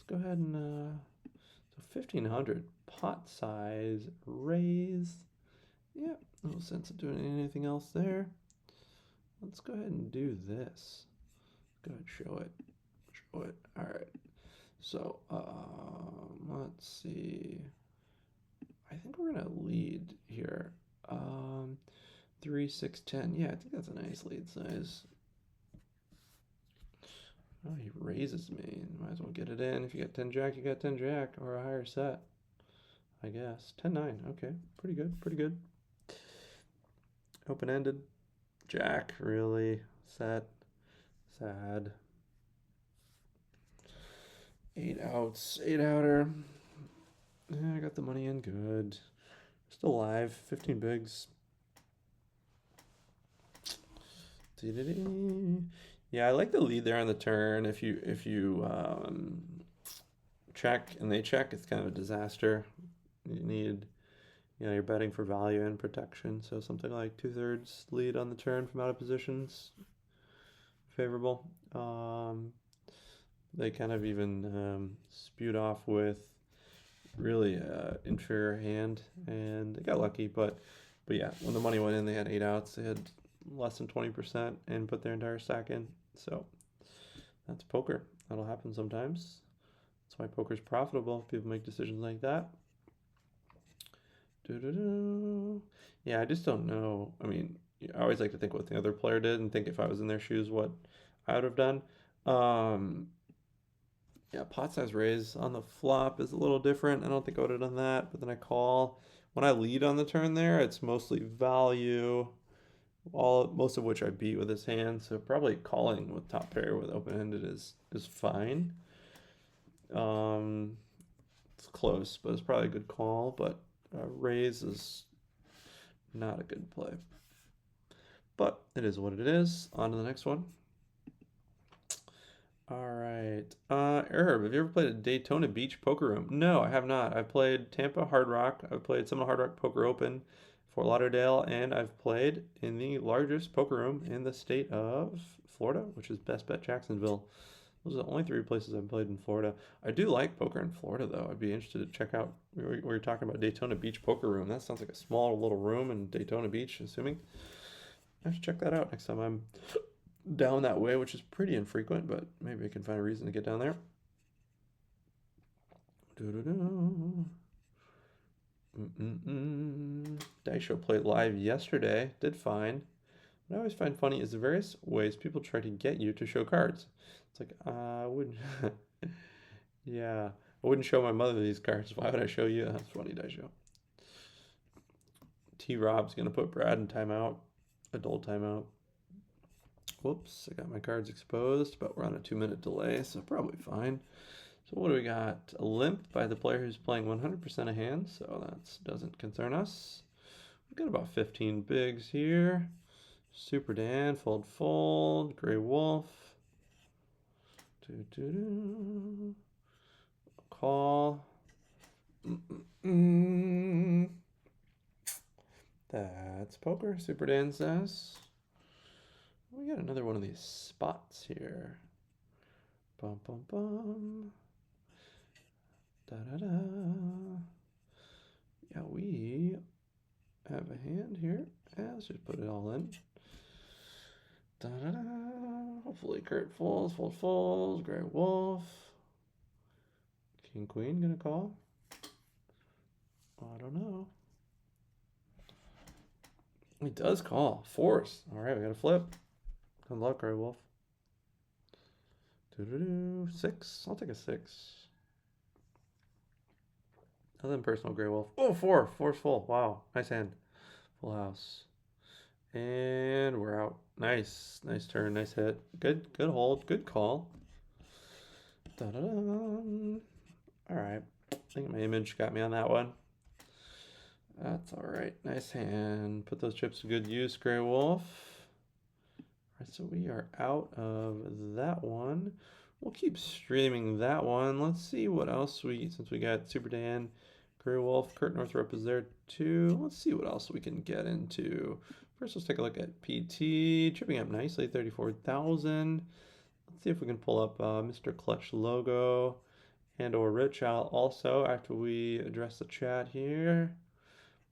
go ahead and so 1500 pot size raise. Yeah, no sense of doing anything else there. Let's go ahead and do this. Go ahead, show it. Show it. All right. So let's see. I think we're gonna lead here. 3, 6, 10. Yeah, I think that's a nice lead size. Oh, he raises me. Might as well get it in. If you got 10 jack, you got 10 jack or a higher set, I guess. 10-9. Okay, pretty good. Pretty good. Open-ended. Jack, really. Set. Sad. 8 outs. 8 outer. Yeah, I got the money in. Good. Still alive. 15 bigs. Yeah, I like the lead there on the turn. If you check and they check, it's kind of a disaster. You need, you're betting for value and protection. So something like 2/3 lead on the turn from out of positions, favorable. They kind of even spewed off with really inferior hand, and they got lucky. But yeah, when the money went in, they had 8 outs. They had less than 20% and put their entire stack in. So that's poker. That'll happen sometimes. That's why poker's profitable if people make decisions like that. Yeah, I just don't know. I mean, I always like to think what the other player did and think if I was in their shoes what I would have done. Yeah, pot size raise on the flop is a little different. I don't think I would have done that, but then I call. When I lead on the turn there, it's mostly value. most of which I beat with his hand, so probably calling with top pair with open-ended is fine. It's close, but it's probably a good call, but raise is not a good play. But it is what it is. On to the next one. All right. Herb, have you ever played a Daytona Beach poker room? No, I have not. I've played Tampa Hard Rock. I've played some of Hard Rock Poker Open, Fort Lauderdale, and I've played in the largest poker room in the state of Florida, which is Best Bet Jacksonville. Those are the only 3 places I've played in Florida. I do like poker in Florida, though. I'd be interested to check out where you're talking about Daytona Beach poker room. That sounds like a small little room in Daytona Beach, assuming. I should check that out next time I'm down that way, which is pretty infrequent, but maybe I can find a reason to get down there. Dice Show played live yesterday. Did fine. What I always find funny is the various ways people try to get you to show cards. It's like, I wouldn't. Yeah, I wouldn't show my mother these cards. Why would I show you? That's funny, Dice Show. T-Rob's going to put Brad in timeout. Adult timeout. Whoops, I got my cards exposed, but we're on a 2-minute delay, so probably fine. So what do we got? A limp by the player who's playing 100% of hands, so that doesn't concern us. We've got about 15 bigs here. Super Dan, fold, fold, Gray Wolf. Call. That's poker, Super Dan says. We got another one of these spots here. Bum, bum, bum. Da, da, da. Yeah, we have a hand here. Yeah, let's just put it all in. Da, da, da. Hopefully Kurt folds, folds, Gray Wolf. King, Queen gonna call? I don't know. He does call. Force. All right, we got a flip. Good luck, Gray Wolf. 6. I'll take a 6. Nothing personal, Gray Wolf. Oh, 4. 4's full. Wow. Nice hand. Full house. And we're out. Nice. Nice turn. Nice hit. Good hold. Good call. Da-da-da. All right. I think my image got me on that one. That's all right. Nice hand. Put those chips to good use, Gray Wolf. All right, so we are out of that one. We'll keep streaming that one. Let's see what else since we got Super Dan, Gray Wolf, Kurt Northrup is there too. Let's see what else we can get into. First, let's take a look at PT, tripping up nicely, 34,000. Let's see if we can pull up Mr. Clutch logo and or Rich out also after we address the chat here.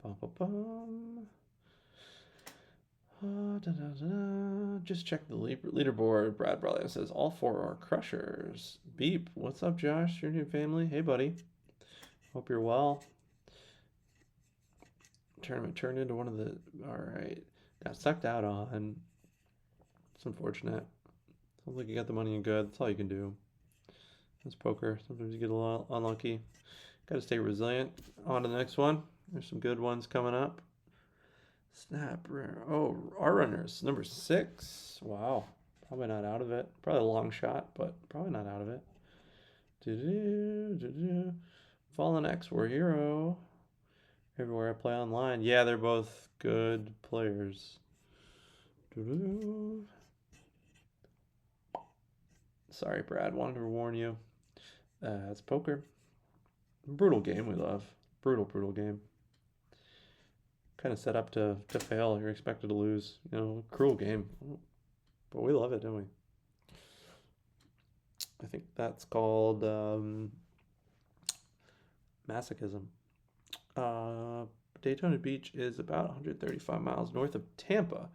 Bum, bum, bum. Just check the leaderboard. Brad Brawley says all 4 are crushers. Beep. What's up, Josh? Your new family? Hey, buddy. Hope you're well. Tournament turned into one of the. All right. Got sucked out on. It's unfortunate. Sounds like you got the money in good. That's all you can do. That's poker. Sometimes you get a little unlucky. Got to stay resilient. On to the next one. There's some good ones coming up. Snap. Oh, our runners. Number 6. Wow. Probably not out of it. Probably a long shot, but probably not out of it. Fallen X, War Hero. Everywhere I play online. Yeah, they're both good players. Sorry, Brad. Wanted to warn you. It's poker. Brutal game we love. Brutal game. Kind of set up to fail. You're expected to lose. You know, cruel game. But we love it, don't we? I think that's called masochism. Daytona Beach is about 135 miles north of Tampa.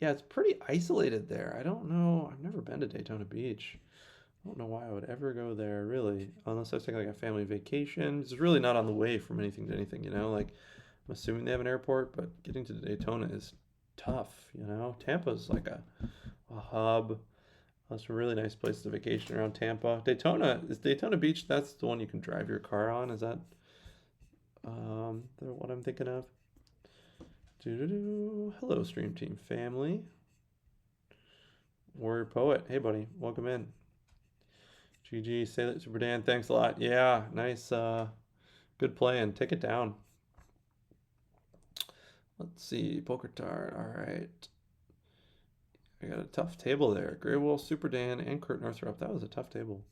Yeah, it's pretty isolated there. I don't know. I've never been to Daytona Beach. I don't know why I would ever go there, really, unless I was taking like a family vacation. It's really not on the way from anything to anything, you know? Like, I'm assuming they have an airport, but getting to Daytona is tough, you know? Tampa's like a hub. There's some really nice places to vacation around Tampa. Is Daytona Beach, that's the one you can drive your car on? Is that what I'm thinking of? Hello, Stream Team family. Warrior Poet. Hey, buddy. Welcome in. GG. Say that, Super Dan. Thanks a lot. Yeah, nice. Good play and take it down. Let's see. Poker Tart. All right. I got a tough table there. Grey Wolf, Super Dan, and Kurt Northrup. That was a tough table.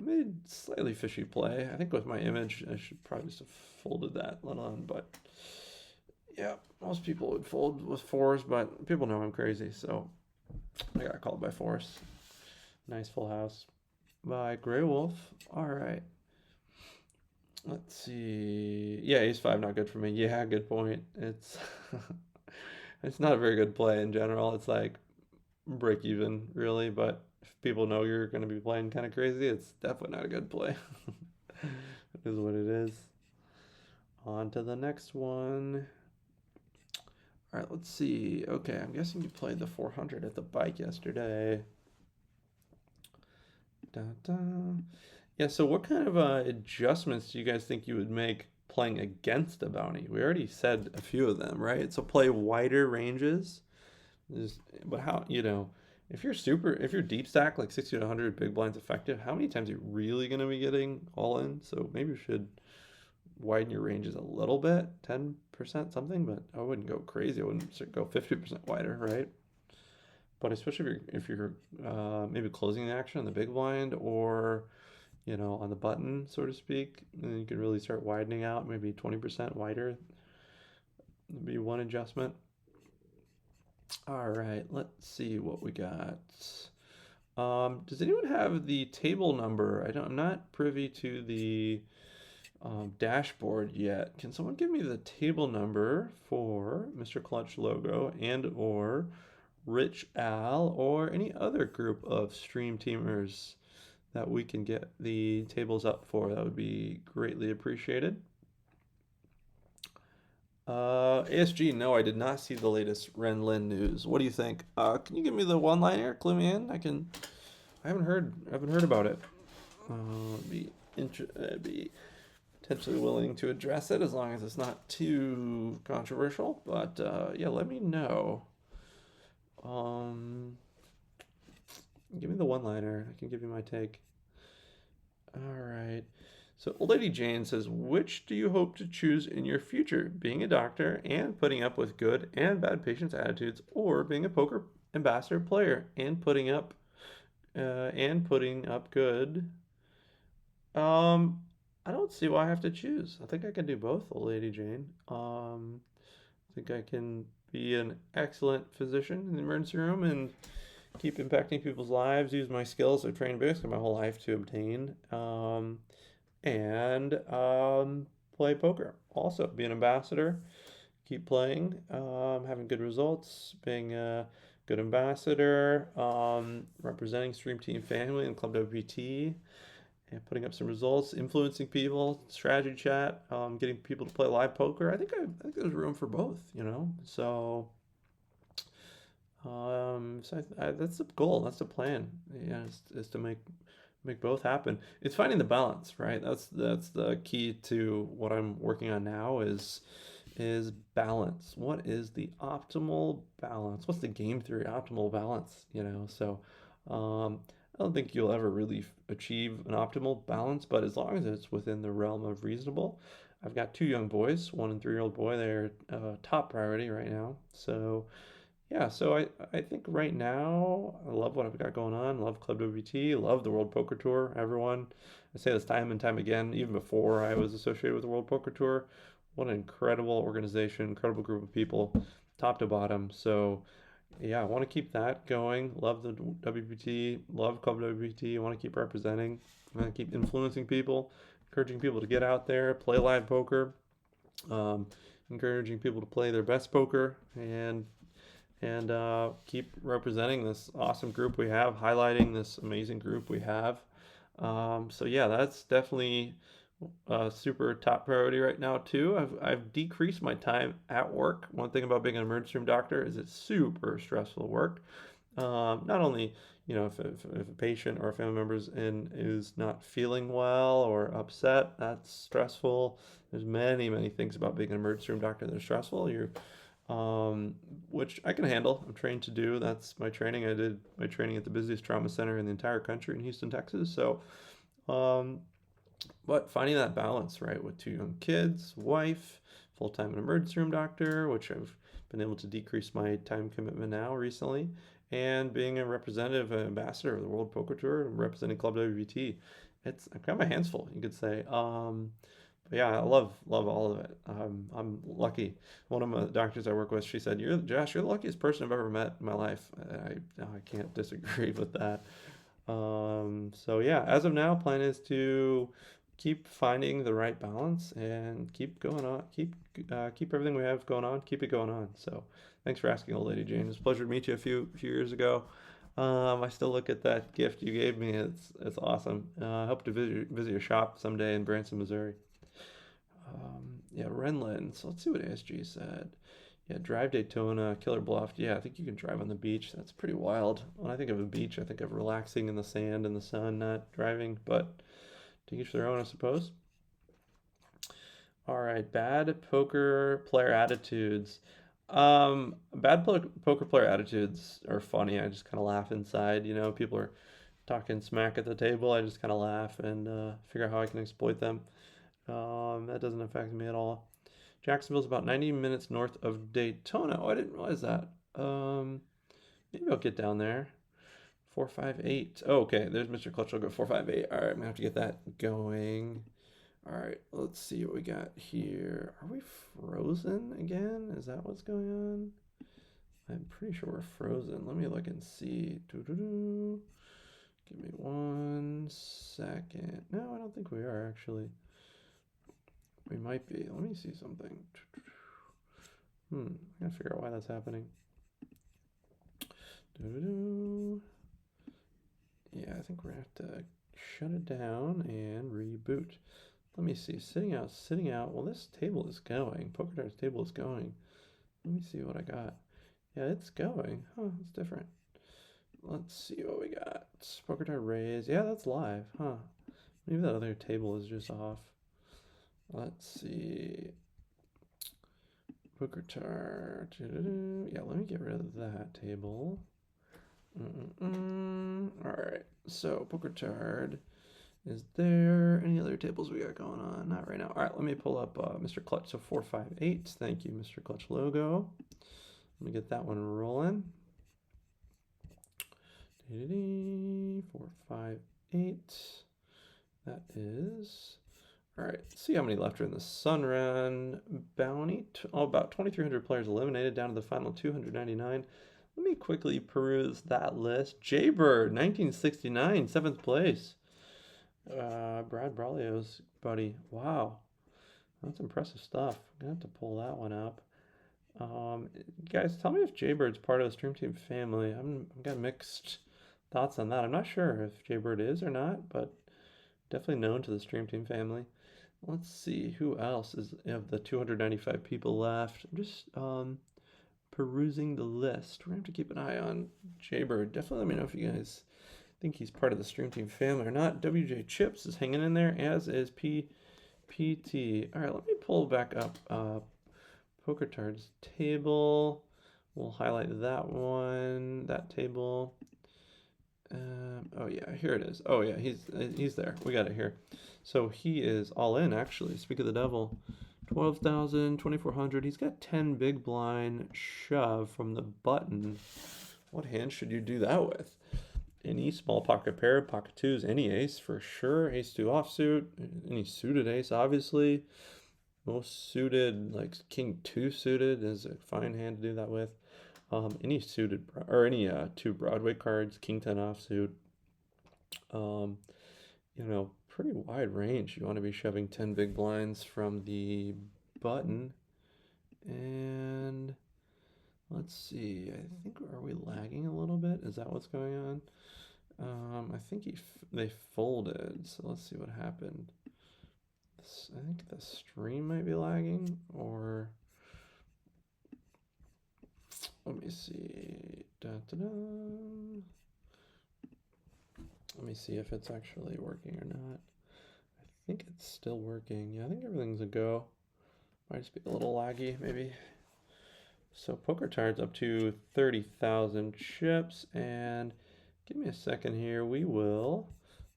I made slightly fishy play. I think with my image, I should probably just have folded that one on, but yeah, most people would fold with fours, but people know I'm crazy, so I got called by fours. Nice full house by Grey Wolf. All right. Let's see. Yeah, ace five, not good for me. Yeah, good point. It's it's not a very good play in general. It's like break even, really, but if people know you're going to be playing kind of crazy, it's definitely not a good play. It is what it is. On to the next one. All right, let's see. Okay, I'm guessing you played the 400 at the bike yesterday. Yeah, so what kind of adjustments do you guys think you would make playing against a bounty? We already said a few of them, right? So play wider ranges. But how, if you're deep stack like 60 to 100 big blinds effective, how many times are you really going to be getting all in? So maybe you should widen your ranges a little bit, 10% something, but I wouldn't go crazy. I wouldn't go 50% wider, right? But especially if you're maybe closing the action on the big blind or on the button, so to speak, then you could really start widening out, maybe 20% wider. Would be one adjustment. All right, let's see what we got. Does anyone have the table number? I'm not privy to the dashboard yet. Can someone give me the table number for Mr. Clutch logo and or Rich Al or any other group of stream teamers that we can get the tables up for? That would be greatly appreciated. ASG, no, I did not see the latest Ren Lin news. What do you think? Can you give me the one-liner? Clue me in. I haven't heard about it. I'd be potentially willing to address it as long as it's not too controversial. But yeah, let me know. Give me the one-liner. I can give you my take. All right. So Old Lady Jane says, which do you hope to choose in your future? Being a doctor and putting up with good and bad patients' attitudes, or being a poker ambassador player and putting up good? I don't see why I have to choose. I think I can do both, Old Lady Jane. I think I can be an excellent physician in the emergency room and keep impacting people's lives, use my skills I've trained basically my whole life to obtain, and play poker. Also, be an ambassador, keep playing, having good results, being a good ambassador, representing Stream Team Family and ClubWPT, and putting up some results, influencing people, strategy chat, getting people to play live poker. I think there's room for both, So, that's the goal. That's the plan. Yeah, is to make both happen. It's finding the balance, right? That's the key to what I'm working on now is balance. What is the optimal balance? What's the game theory optimal balance? So I don't think you'll ever really achieve an optimal balance, but as long as it's within the realm of reasonable. I've got 2 young boys, 1 and 3-year-old boy. They're top priority right now. So yeah, so I think right now I love what I've got going on. Love ClubWPT, love the World Poker Tour. Everyone, I say this time and time again, even before I was associated with the World Poker Tour. What an incredible organization, incredible group of people, top to bottom. So yeah, I want to keep that going. Love the WPT, love ClubWPT. I want to keep representing. I want to keep influencing people, encouraging people to get out there, play live poker, encouraging people to play their best poker, and keep representing this awesome group we have, highlighting this amazing group we have. So yeah, that's definitely a super top priority right now too. I've decreased my time at work. One thing about being an emergency room doctor is it's super stressful work. Not only you know, if a patient or a family member is not feeling well or upset, that's stressful. There's many things about being an emergency room doctor that are stressful. Which I can handle. I'm trained to do. That's my training. I did my training at the busiest trauma center in the entire country in Houston, Texas. So, um, but finding that balance, right, with 2 young kids, wife, full-time emergency room doctor, which I've been able to decrease my time commitment now recently, and being a representative, an ambassador of the World Poker Tour, representing Club WPT. I've got my hands full, you could say. But yeah, I love all of it. I'm lucky. One of my doctors I work with, she said, Josh, you're the luckiest person I've ever met in my life." I can't disagree with that. So yeah, as of now, plan is to keep finding the right balance and keep going on, keep everything we have going on, keep it going on. So thanks for asking, old lady Jane. It's a pleasure to meet you a few years ago. I still look at that gift you gave me. It's awesome. I hope to visit your shop someday in Branson, Missouri. Yeah, Renlin. So let's see what ASG said. Yeah, drive Daytona, Killer Bluff. Yeah, I think you can drive on the beach. That's pretty wild. When I think of a beach, I think of relaxing in the sand and the sun, not driving, but to each their own, I suppose. All right, bad poker player attitudes. Poker player attitudes are funny. I just kind of laugh inside. You know, people are talking smack at the table. I just kind of laugh and figure out how I can exploit them. That doesn't affect me at all. Jacksonville's about 90 minutes north of Daytona. Oh, I didn't realize that. Maybe I'll get down there. 458. Oh, okay. There's Mr. Clutch. I'll go 458. All right, I'm gonna have to get that going. All right, let's see what we got here. Are we frozen again? Is that what's going on? I'm pretty sure we're frozen. Let me look and see. Doo-doo-doo. Give me 1 second. No, I don't think we are actually. We might be. Let me see something. I gotta figure out why that's happening. Doo-doo-doo. Yeah, I think we're gonna have to shut it down and reboot. Let me see. Sitting out. Well, this table is going. Poker Dart's table is going. Let me see what I got. Yeah, it's going. Huh, it's different. Let's see what we got. Poker Dart raise. Yeah, that's live. Huh. Maybe that other table is just off. Let's see. Poker Tart. Yeah, let me get rid of that table. Alright, so Poker Tard is there. Any other tables we got going on? Not right now. Alright, let me pull up Mr. Clutch. So 458. Thank you, Mr. Clutch logo. Let me get that one rolling. 458. That is. Alright, let's see how many left are in the SUNRUN bounty. About 2,300 players eliminated, down to the final 299. Let me quickly peruse that list. Jaybird, 1969, 7th place. Brad Braulio's buddy. Wow, that's impressive stuff. I'm gonna have to pull that one up. Guys, tell me if Jaybird's part of the Stream Team family. I've got mixed thoughts on that. I'm not sure if Jaybird is or not, but definitely known to the Stream Team family. Let's see who else is of the 295 people left. I'm just perusing the list. We're gonna have to keep an eye on Jaybird. Definitely let me know if you guys think he's part of the Stream Team family or not. WJ Chips is hanging in there, as is PT. All right, let me pull back up Poker Tard's table. We'll highlight that one, that table. Oh yeah, here it is. Oh yeah, he's there. We got it here. So he is all in, actually. Speak of the devil. 12,000, 2,400. He's got 10 big blind shove from the button. What hand should you do that with? Any small pocket pair, pocket twos, any ace for sure. Ace two offsuit, any suited ace, obviously. Most suited, like king two suited, is a fine hand to do that with. Any suited or any two Broadway cards, king 10 offsuit. You know, pretty wide range. You want to be shoving 10 big blinds from the button. And let's see. I think, are we lagging a little bit? Is that what's going on? I think they folded. So let's see what happened. I think the stream might be lagging, or let me see. Let me see if it's actually working or not. I think it's still working. Yeah, I think everything's a go. Might just be a little laggy, maybe. So Poker Tired's up to 30,000 chips, and give me a second here. We will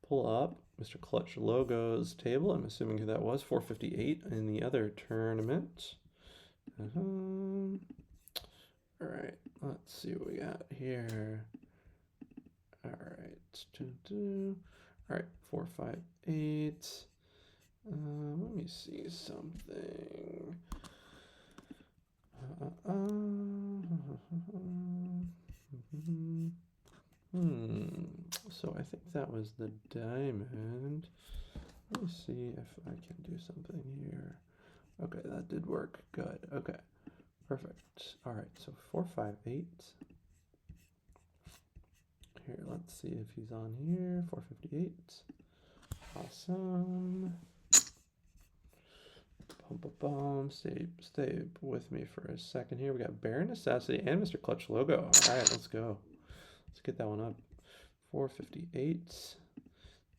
pull up Mr. Clutch Logo's table. I'm assuming who that was. 458 in the other tournament. All right, let's see what we got here. All right, all right, 458. Let me see something. So I think that was the diamond. Let me see if I can do something here. Okay, that did work. Good. Okay, perfect. All right, so 458. Here, let's see if he's on here. 458. Awesome. Stay with me for a second here. We got Bare Necessity and Mr. Clutch Logo. All right, let's go. Let's get that one up. 458.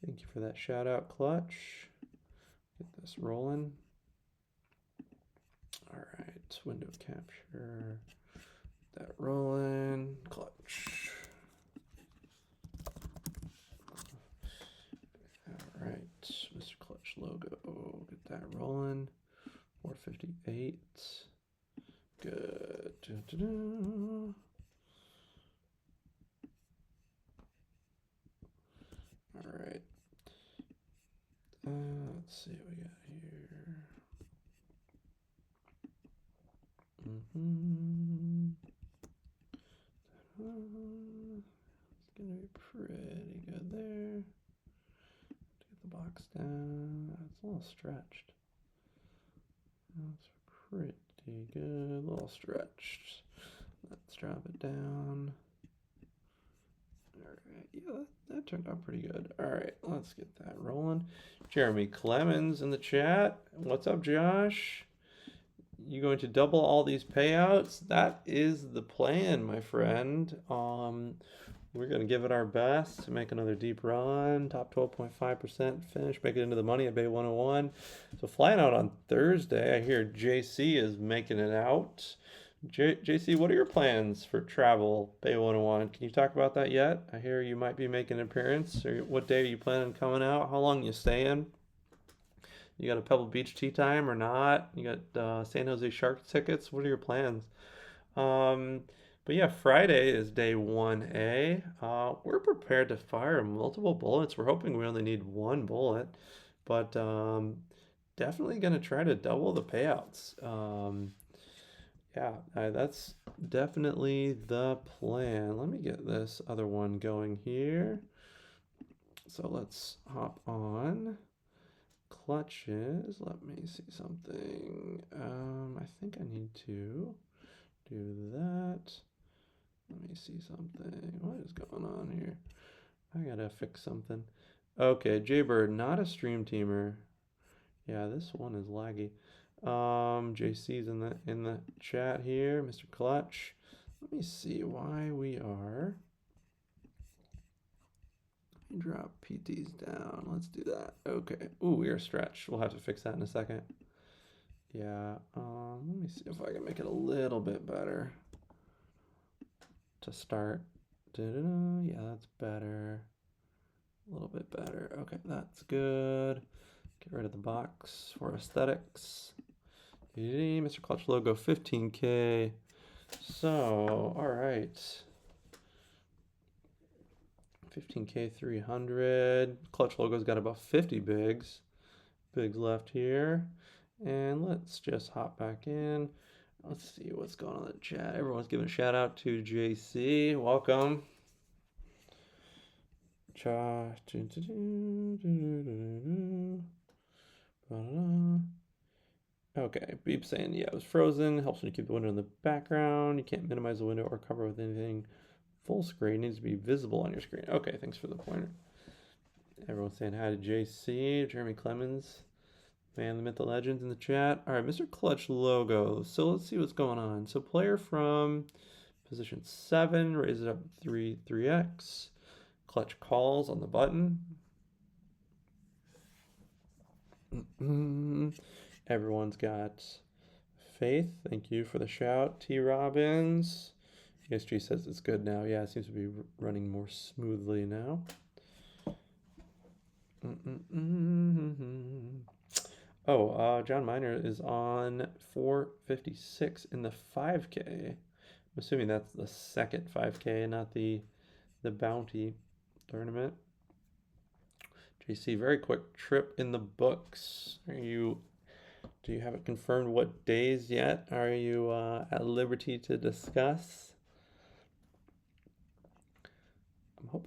Thank you for that shout out, Clutch. Get this rolling. All right, window capture. That rolling. Clutch. All right, Mr. Clutch Logo. Get that rolling. 458. Good. All right. Let's see what we got here. It's gonna be pretty good there. Get the box down. It's a little stretched. That's pretty good. A little stretched. Let's drop it down. Alright, yeah, that turned out pretty good. Alright, let's get that rolling. Jeremy Clemens in the chat. What's up, Josh? You going to double all these payouts? That is the plan, my friend. We're going to give it our best to make another deep run, top 12.5% finish, make it into the money at Bay 101. So flying out on Thursday, I hear JC is making it out. JC, what are your plans for travel, Bay 101? Can you talk about that yet? I hear you might be making an appearance. Or what day are you planning on coming out? How long you staying? You got a Pebble Beach tea time or not? You got San Jose Sharks tickets? What are your plans? But yeah, Friday is day 1A. We're prepared to fire multiple bullets. We're hoping we only need one bullet, but definitely going to try to double the payouts. Yeah, that's definitely the plan. Let me get this other one going here. So let's hop on. Clutches. Let me see something. I think I need to do that. Let me see something. What is going on here? I gotta fix something. Okay, Jaybird, not a stream teamer. Yeah, this one is laggy. JC's in the chat here, Mr. Clutch. Let me see why we are. Let me drop PTs down. Let's do that. Okay. Ooh, we are stretched. We'll have to fix that in a second. Yeah. Let me see if I can make it a little bit better to start. Yeah, that's better. A little bit better. Okay, that's good. Get rid of the box for aesthetics. Mr. Clutch Logo, 15K. So, all right. 15K 300. Clutch Logo's got about 50 bigs. Bigs left here. And let's just hop back in. Let's see what's going on in the chat. Everyone's giving a shout out to JC. Welcome. Josh. Okay, Beep saying, yeah, it was frozen. Helps when you keep the window in the background. You can't minimize the window or cover with anything full screen. It needs to be visible on your screen. Okay, thanks for the pointer. Everyone's saying hi to JC, Jeremy Clemens, man, the myth, the legends in the chat. All right, Mr. Clutch Logo. So let's see what's going on. So player from position 7 raises up 3x. Clutch calls on the button. Everyone's got faith. Thank you for the shout, T. Robbins. ESG says it's good now. Yeah, it seems to be running more smoothly now. Oh, John Miner is on 456 in the 5K. I'm assuming that's the second 5K, not the bounty tournament. JC, very quick trip in the books. Do you have it confirmed what days yet? Are you at liberty to discuss?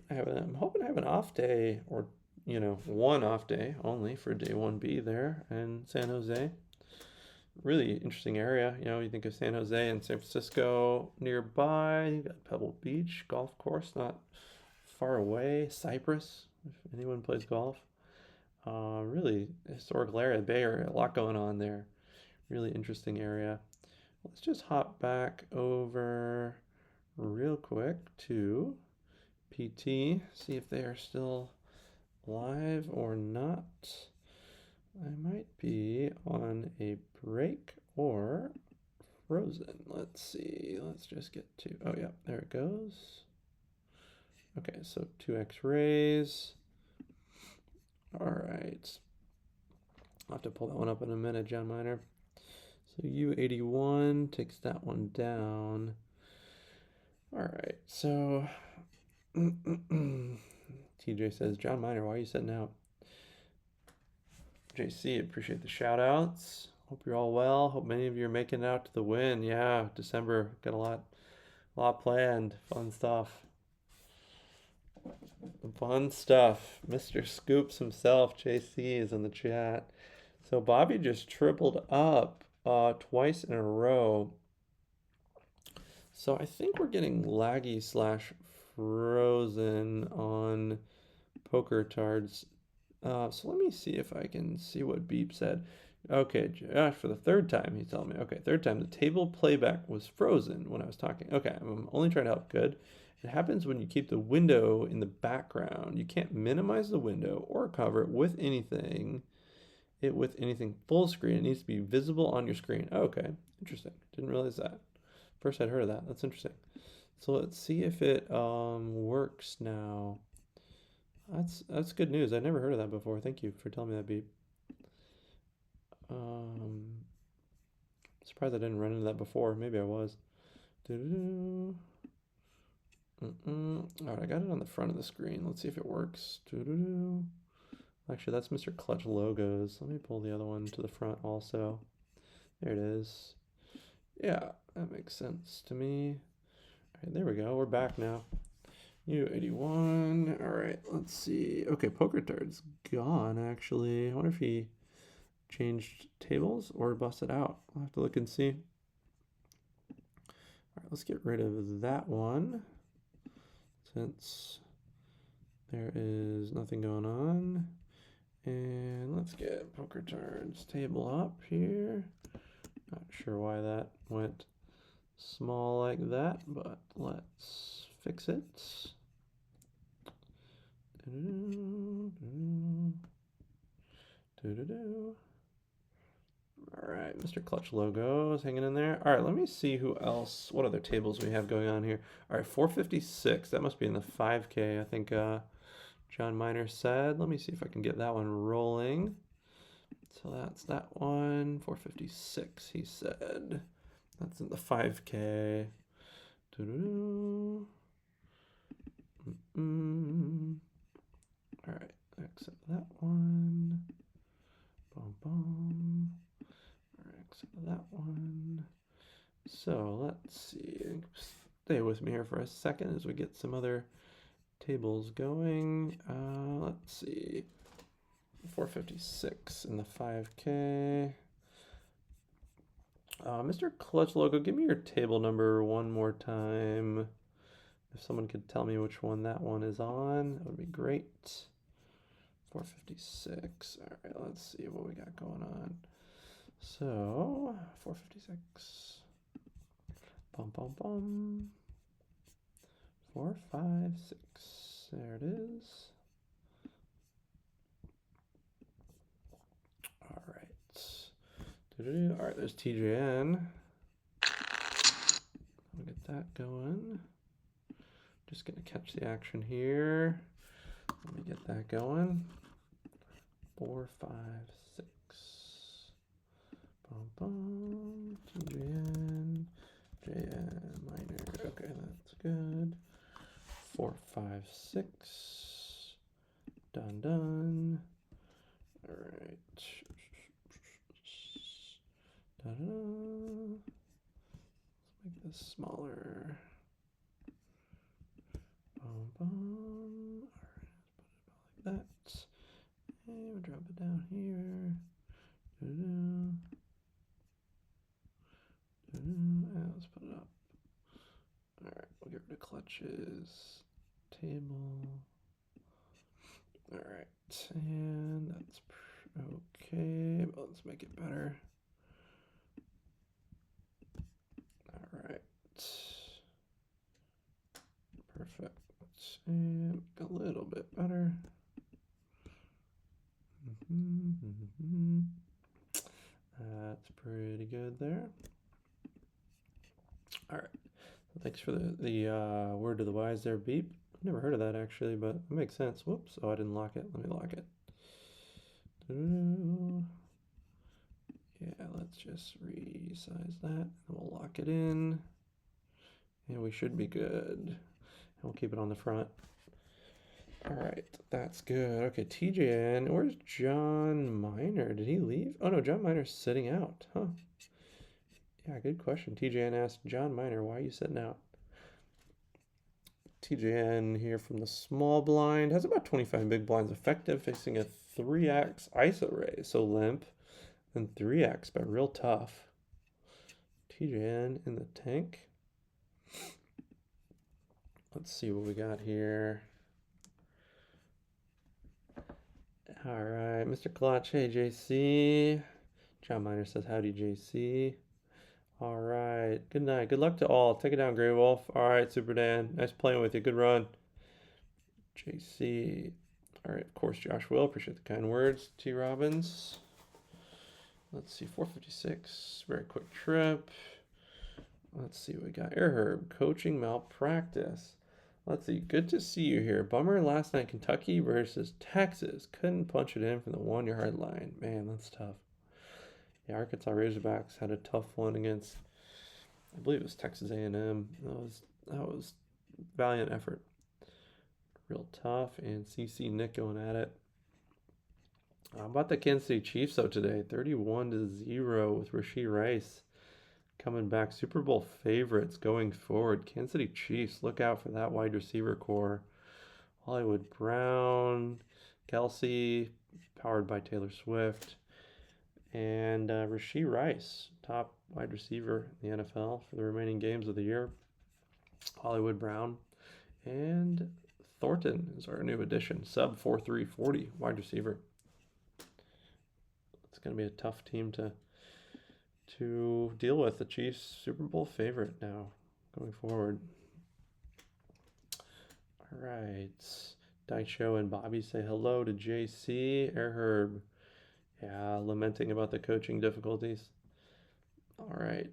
I'm hoping I have an off day, or one off day only for day 1B there in San Jose. Really interesting area. You think of San Jose and San Francisco nearby. You got Pebble Beach golf course not far away. Cypress, if anyone plays golf. Really historical area, Bay Area, a lot going on there. Really interesting area. Let's just hop back over real quick to PT, see if they are still live or not. I might be on a break or frozen. Let's see. Let's just get to, oh yeah, there it goes. Okay, so 2x raise. All right. I'll have to pull that one up in a minute, John Miner. So U81 takes that one down. All right, so TJ says, John Miner, why are you sitting out? JC, appreciate the shout outs. Hope you're all well. Hope many of you are making it out to the win. Yeah, December, got a lot planned. Fun stuff. Fun stuff. Mr. Scoops himself, JC, is in the chat. So Bobby just tripled up twice in a row. So I think we're getting laggy / frozen on poker tards. So let me see if I can see what Beep said. Okay, Josh, for the third time, he's telling me. Okay, third time, the table playback was frozen when I was talking. Okay, I'm only trying to help. Good. It happens when you keep the window in the background. You can't minimize the window or cover it with anything. Full screen. It needs to be visible on your screen. Okay, interesting. Didn't realize that. First I'd heard of that. That's interesting. So let's see if it works now. That's good news. I never heard of that before. Thank you for telling me that, Beep. Surprised I didn't run into that before. Maybe I was. All right, I got it on the front of the screen. Let's see if it works. Actually, that's Mr. Clutch logos. Let me pull the other one to the front also. There it is. Yeah, that makes sense to me. All right, there we go. We're back now. U81. All right, let's see. Okay, poker tard's gone, actually. I wonder if he changed tables or busted out. I'll have to look and see. All right, let's get rid of that one since there is nothing going on. And let's get poker tard's table up here. Not sure why that went small like that, but let's fix it. All right, Mr. Clutch logo is hanging in there. All right, let me see who else, what other tables we have going on here. All right, 456, that must be in the 5K, I think John Miner said. Let me see if I can get that one rolling. So that's that one, 456, he said. That's in the 5K. All right, exit that one. Boom, boom. All right, exit that one. So let's see. Stay with me here for a second as we get some other tables going. Let's see. 456 in the 5K. Mr. Clutch logo, give me your table number one more time. If someone could tell me which one that one is on, that would be great. 456. All right, let's see what we got going on. So, 456. Bum, bum, bum. 4, 5, 6. There it is. All right. All right, there's TJN. We'll get that going. Just gonna catch the action here. Let me get that going. 4, 5, 6. Bum, bum. TJN. JN minor. Okay, that's good. 4, 5, 6. Done. All right. Da-da. Let's make this smaller. Bum, bum. All right, let's put it about like that. And we'll drop it down here. Let's put it up. All right, we'll get rid of clutches. Table. All right, and that's okay, but let's make it better. All right, perfect, and a little bit better. That's pretty good there. All right, so thanks for the word to the wise there, Beep. Never heard of that actually, but it makes sense. Whoops, oh, I didn't lock it. Let me lock it. Yeah, let's just resize that and we'll lock it in. And we should be good. And we'll keep it on the front. All right, that's good. Okay, TJN, where's John Miner? Did he leave? Oh no, John Miner's sitting out, huh? Yeah, good question. TJN asked, John Miner, why are you sitting out? TJN here from the small blind, has about 25 big blinds effective, facing a 3x ISO raise, so limp, and 3x, but real tough. TJN in the tank. Let's see what we got here. All right, Mr. Clutch, hey JC. John Miner says, howdy JC. All right, good night. Good luck to all. Take it down, Grey Wolf. All right, Super Dan. Nice playing with you. Good run. JC. All right, of course, Josh will. Appreciate the kind words. T. Robbins. Let's see, 456. Very quick trip. Let's see what we got. Airherb, coaching malpractice. Let's see, good to see you here. Bummer last night, Kentucky versus Texas. Couldn't punch it in from the 1-yard line. Man, that's tough. Yeah, Arkansas Razorbacks had a tough one against, I believe it was Texas A&M. That was valiant effort. Real tough. And CC Nick going at it. How about the Kansas City Chiefs though today? 31-0 with Rashee Rice coming back. Super Bowl favorites going forward. Kansas City Chiefs, look out for that wide receiver core. Hollywood Brown, Kelsey, powered by Taylor Swift. And Rashee Rice, top wide receiver in the NFL for the remaining games of the year. Hollywood Brown. And Thornton is our new addition. Sub 4.340 wide receiver. It's going to be a tough team to deal with. The Chiefs Super Bowl favorite now going forward. All right. Daicho and Bobby say hello to JC. Airherb. Yeah, lamenting about the coaching difficulties. All right.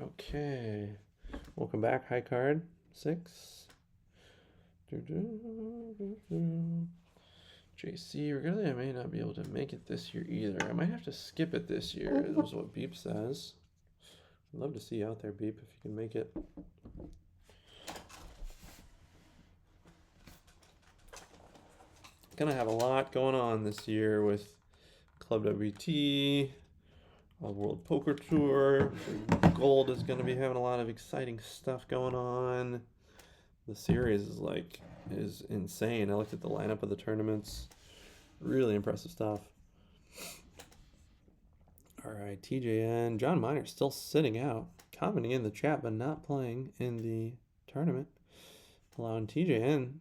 Okay. Welcome back. High card 6. JC, regrettably, I may not be able to make it this year either. I might have to skip it this year, is what Beep says. I'd love to see you out there, Beep, if you can make it. Gonna have a lot going on this year with ClubWPT, World Poker Tour. Gold is gonna be having a lot of exciting stuff going on. The series is insane. I looked at the lineup of the tournaments. Really impressive stuff. All right, TJN. John Miner still sitting out, commenting in the chat, but not playing in the tournament. Allowing TJN.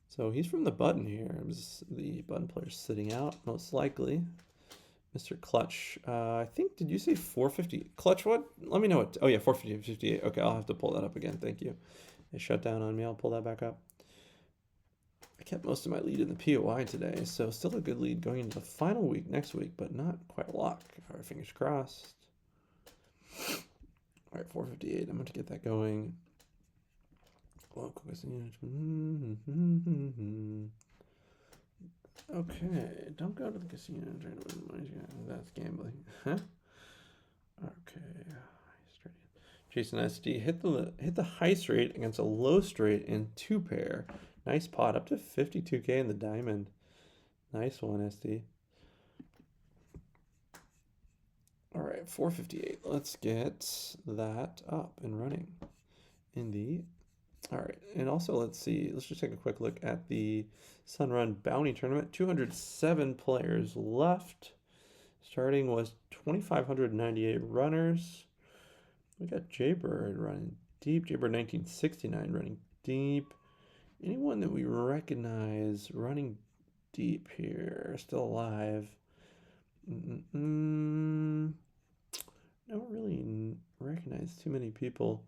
So he's from the button here. The button player's sitting out, most likely. Mr. Clutch. I think, did you say 450? Clutch, what? Let me know what. Oh, yeah, 450, 58. Okay, I'll have to pull that up again. Thank you. They shut down on me. I'll pull that back up. I kept most of my lead in the POI today, so still a good lead going into the final week next week, but not quite a lock. All right, fingers crossed. All right, 458. I'm going to get that going. Okay, don't go to the casino and try to win money. That's gambling. Huh? Okay. Jason SD hit the high straight against a low straight in 2-pair. Nice pot, up to 52K in the diamond. Nice one, SD. All right, 458. Let's get that up and running in the. All right, and also let's see. Let's just take a quick look at the SUNRUN Bounty Tournament. 207 players left. Starting was 2,598 runners. We got Jaybird running deep. Jaybird 1969 running deep. Anyone that we recognize running deep here still alive? Don't really recognize too many people.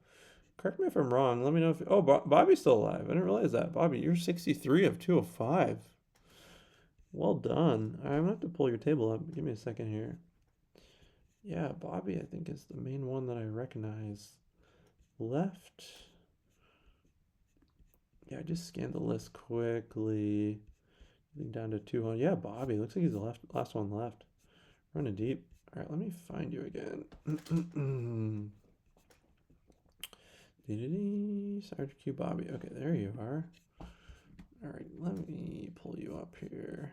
Correct me if I'm wrong. Let me know if. Oh, Bobby's still alive. I didn't realize that. Bobby, you're 63 of 205. Well done. I'm gonna have to pull your table up. Give me a second here. Yeah, Bobby, I think, is the main one that I recognize. Left. Yeah, I just scanned the list quickly. I think down to 200. Yeah, Bobby. Looks like he's the last one left. Running deep. All right, let me find you again. Sergeant Q Bobby. Okay, there you are. All right, let me pull you up here.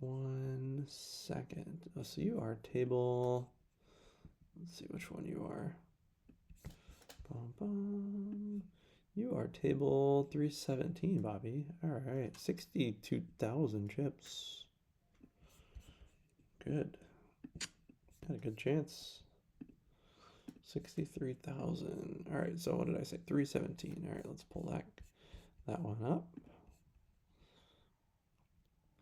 1 second. Oh, so you are table. Let's see which one you are. Bum, bum. You are table 317, Bobby. All right, 62,000 chips. Good. Got a good chance. 63,000. All right, so what did I say? 317. All right, let's pull that one up.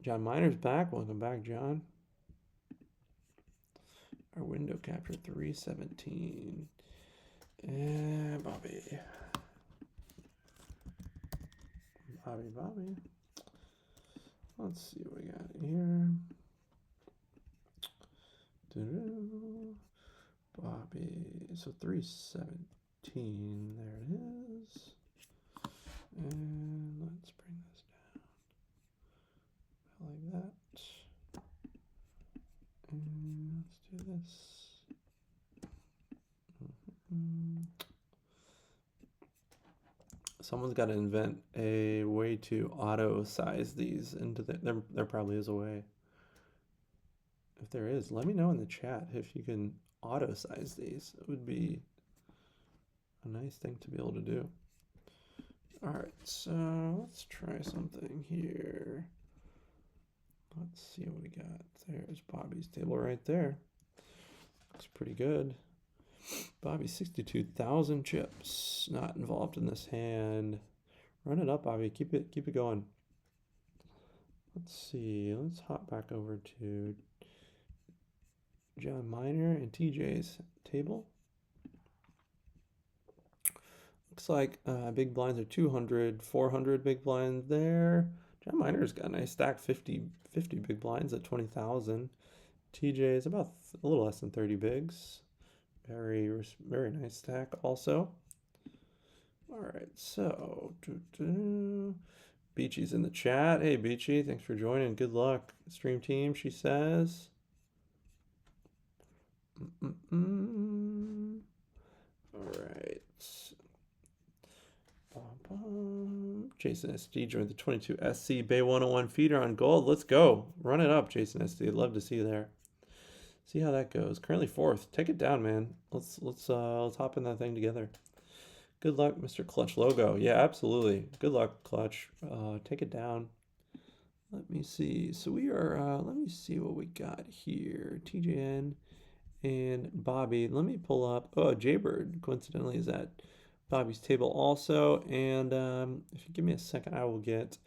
John Miner's back. Welcome back, John. Our window capture 317. And Bobby. Bobby. Let's see what we got here. Bobby. So 317. There it is. And let's bring this down like that. And let's do this. Someone's got to invent a way to auto size these into there probably is a way. If there is, let me know in the chat if you can auto size these. It would be a nice thing to be able to do. All right, so let's try something here. Let's see what we got. There's Bobby's table right there. Looks pretty good. Bobby, 62,000 chips. Not involved in this hand. Run it up, Bobby. Keep it going. Let's see. Let's hop back over to John Miner and TJ's table. Looks like big blinds are 200, 400 big blinds there. John Miner's got a nice stack, 50 big blinds at 20,000. TJ is about a little less than 30 bigs. Very nice stack also. All right, so Beachy's in the chat. Hey, Beachy, thanks for joining. Good luck, stream team, she says. All right. Jason SD joined the 22 SC Bay 101 feeder on gold. Let's go. Run it up, Jason SD. I'd love to see you there. See how that goes. Currently 4th. Take it down, man. Let's hop in that thing together. Good luck, Mr. Clutch Logo. Yeah, absolutely. Good luck, Clutch. Take it down. Let me see. So we are. Let me see what we got here. TJN and Bobby. Let me pull up. Oh, Jaybird coincidentally is at Bobby's table also. And if you give me a second, I will get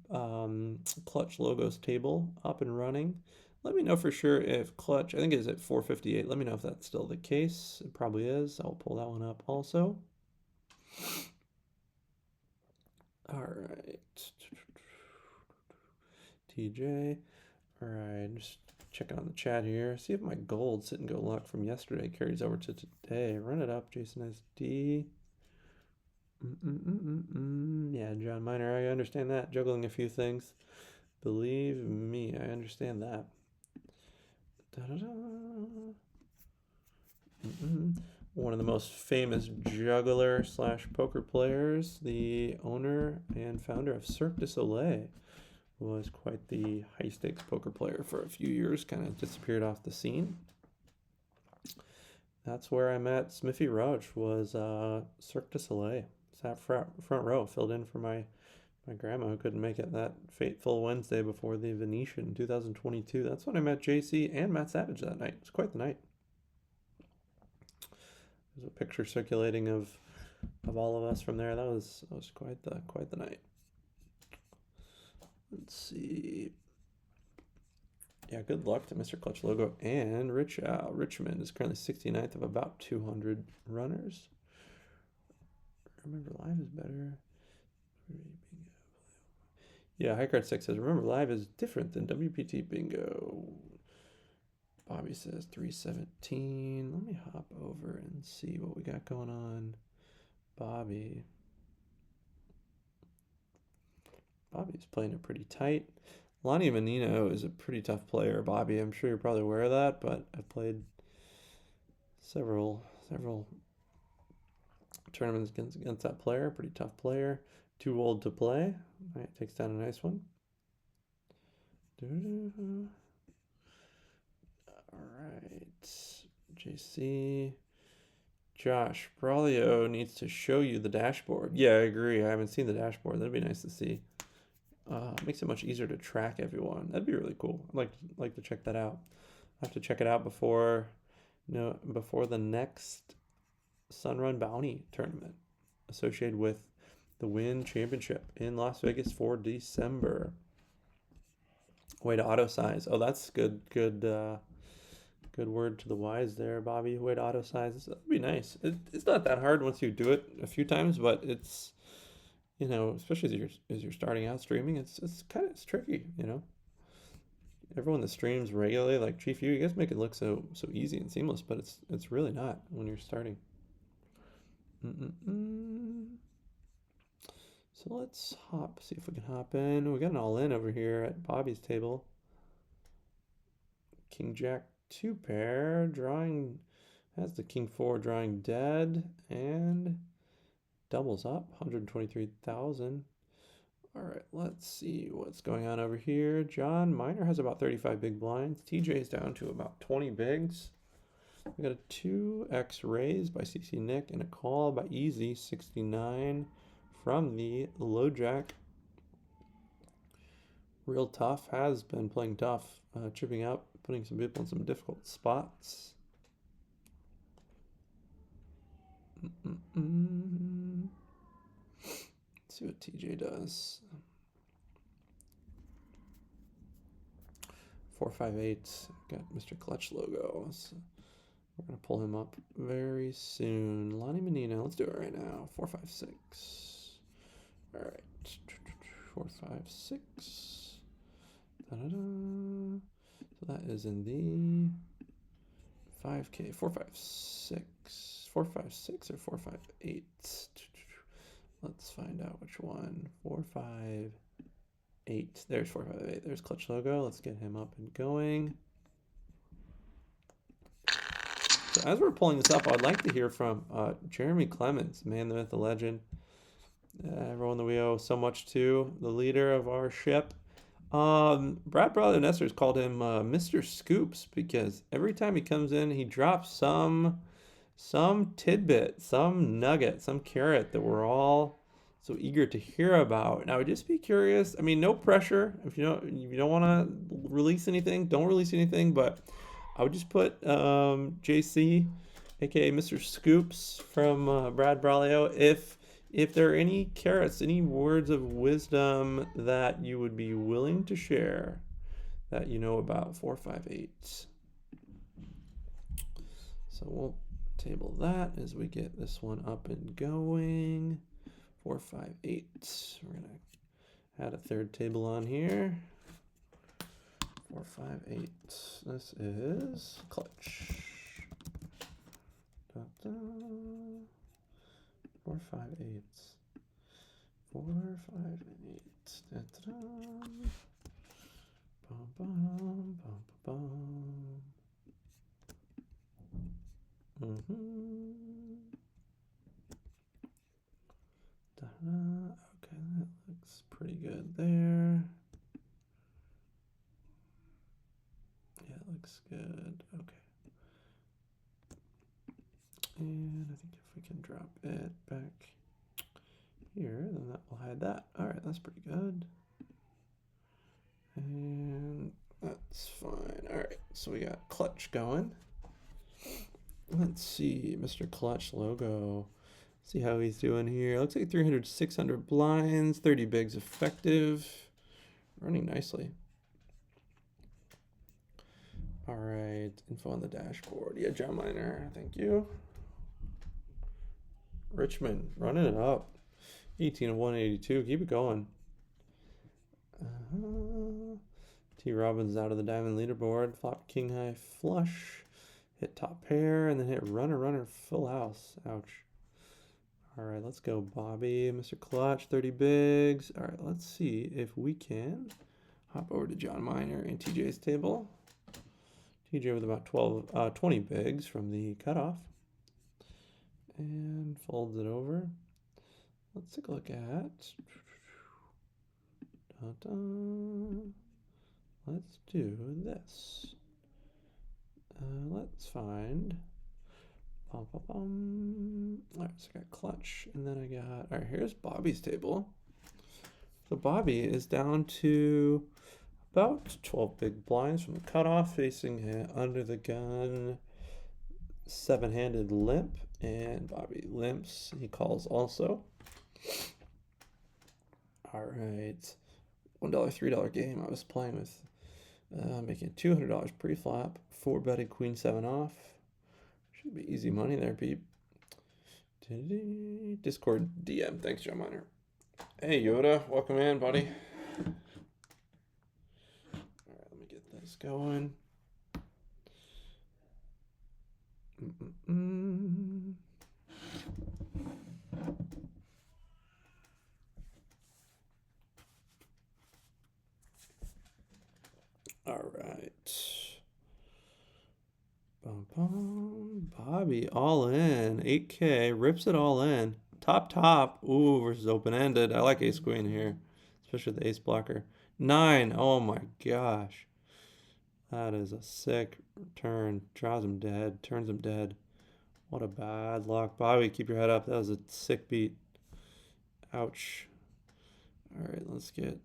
Clutch Logo's table up and running. Let me know for sure if Clutch, I think it is at 458. Let me know if that's still the case. It probably is. I'll pull that one up also. All right. TJ. All right, just checking on the chat here. See if my gold sit and go luck from yesterday carries over to today. Run it up, Jason SD. Yeah, John Miner, I understand that. Juggling a few things. Believe me, I understand that. One of the most famous juggler / poker players, the owner and founder of Cirque du Soleil, was quite the high stakes poker player for a few years, kind of disappeared off the scene. That's where I met Smithy Roach, was Cirque du Soleil. Sat front row, filled in for my grandma who couldn't make it that fateful Wednesday before the Venetian in 2022. That's when I met JC and Matt Savage that night. It was quite the night. There's a picture circulating of all of us from there. That was quite the night. Let's see. Yeah, good luck to Mr. Clutch Logo and Richmond is currently 69th of about 200 runners. Remember live is better. Yeah, High Card 6 says, remember live is different than WPT Bingo. Bobby says 317. Let me hop over and see what we got going on. Bobby's playing it pretty tight. Lonnie Menino is a pretty tough player. Bobby, I'm sure you're probably aware of that, but I've played several tournaments against that player. Pretty tough player. Too old to play. All right, takes down a nice one. All right, JC. Josh, Braulio needs to show you the dashboard. Yeah, I agree. I haven't seen the dashboard. That'd be nice to see. Makes it much easier to track everyone. That'd be really cool. I'd like to check that out. I have to check it out before the next SUNRUN Bounty tournament associated with the Win Championship in Las Vegas for December. Way to auto size. Oh, that's good word to the wise there, Bobby. Way to auto size. That'd be nice. It's not that hard once you do it a few times, but it's, you know, especially as you're starting out streaming, it's tricky, you know. Everyone that streams regularly, like Chief, you guys make it look so easy and seamless, but it's really not when you're starting. So let's see if we can hop in. We got an all-in over here at Bobby's table. King Jack 2 pair, drawing, has the King 4 drawing dead, and doubles up, 123,000. All right, let's see what's going on over here. John Miner has about 35 big blinds. TJ's down to about 20 bigs. We got a 2x raise by CC Nick and a call by Easy 69 from the low jack. Real tough, has been playing tough, chipping up, putting some people in some difficult spots. Let's see what TJ does. 458, got Mr. Clutch Logo. So we're gonna pull him up very soon. Lonnie Menino, let's do it right now. 456. All right, 456. Da-da-da. So that is in the 5K. 456. 456 or 458. Let's find out which one. 458. There's 458. There's Clutch Logo. Let's get him up and going. So as we're pulling this up, I'd like to hear from Jeremy Clemens, man, the myth, the legend. Everyone that we owe so much to, the leader of our ship. Brad Brother Nesters called him Mr. Scoops because every time he comes in, he drops some tidbit, some nugget, some carrot that we're all so eager to hear about. And I would just be curious. I mean, no pressure. If you don't want to release anything, don't release anything. But I would just put JC, aka Mr. Scoops from Brad Braulio. If there are any carrots, any words of wisdom that you would be willing to share that you know about 458. So we'll table that as we get this one up and going. 4, 5, 8. We're gonna add a third table on here. 4, 5, 8. This is clutch. Da, da. 4, 5, 8. 4, 5, 8. Da, da, da. Bum, bum, bum, bum. Okay, that looks pretty good there. Yeah, it looks good. Okay. And I think if we can drop it back here, then that will hide that. All right, that's pretty good. And that's fine. All right, so we got clutch going. Let's see, Mr. Clutch logo. See how he's doing here. Looks like 300, 600 blinds, 30 bigs effective. Running nicely. All right, info on the dashboard. Yeah, John Miner, thank you. Richmond, running it up. 18 of 182, keep it going. T. Robbins out of the diamond leaderboard. Flop king high flush. Hit top pair and then hit runner, runner, full house. Ouch. All right, let's go, Bobby. Mr. Clutch, 30 bigs. All right, let's see if we can hop over to John Miner and TJ's table. TJ with about 20 bigs from the cutoff. And folds it over. Let's take a look at. Let's do this. Let's find. All right, so I got clutch, and then I got. All right, here's Bobby's table. So Bobby is down to about 12 big blinds from the cutoff, facing under the gun, 7-handed limp, and Bobby limps. He calls also. All right, $1, $3 game. I was playing with making $200 pre-flop, 4-betted queen 7 off. Should be easy money there, Pete. Discord DM. Thanks, Joe Miner. Hey, Yoda. Welcome in, buddy. All right, let me get this going. All right. Bobby all in. 8K. Rips it all in. Top. Ooh, versus open-ended. I like ace queen here, especially the ace blocker. 9. Oh my gosh. That is a sick turn. Draws him dead. Turns him dead. What a bad luck. Bobby, keep your head up. That was a sick beat. Ouch. All right, let's get...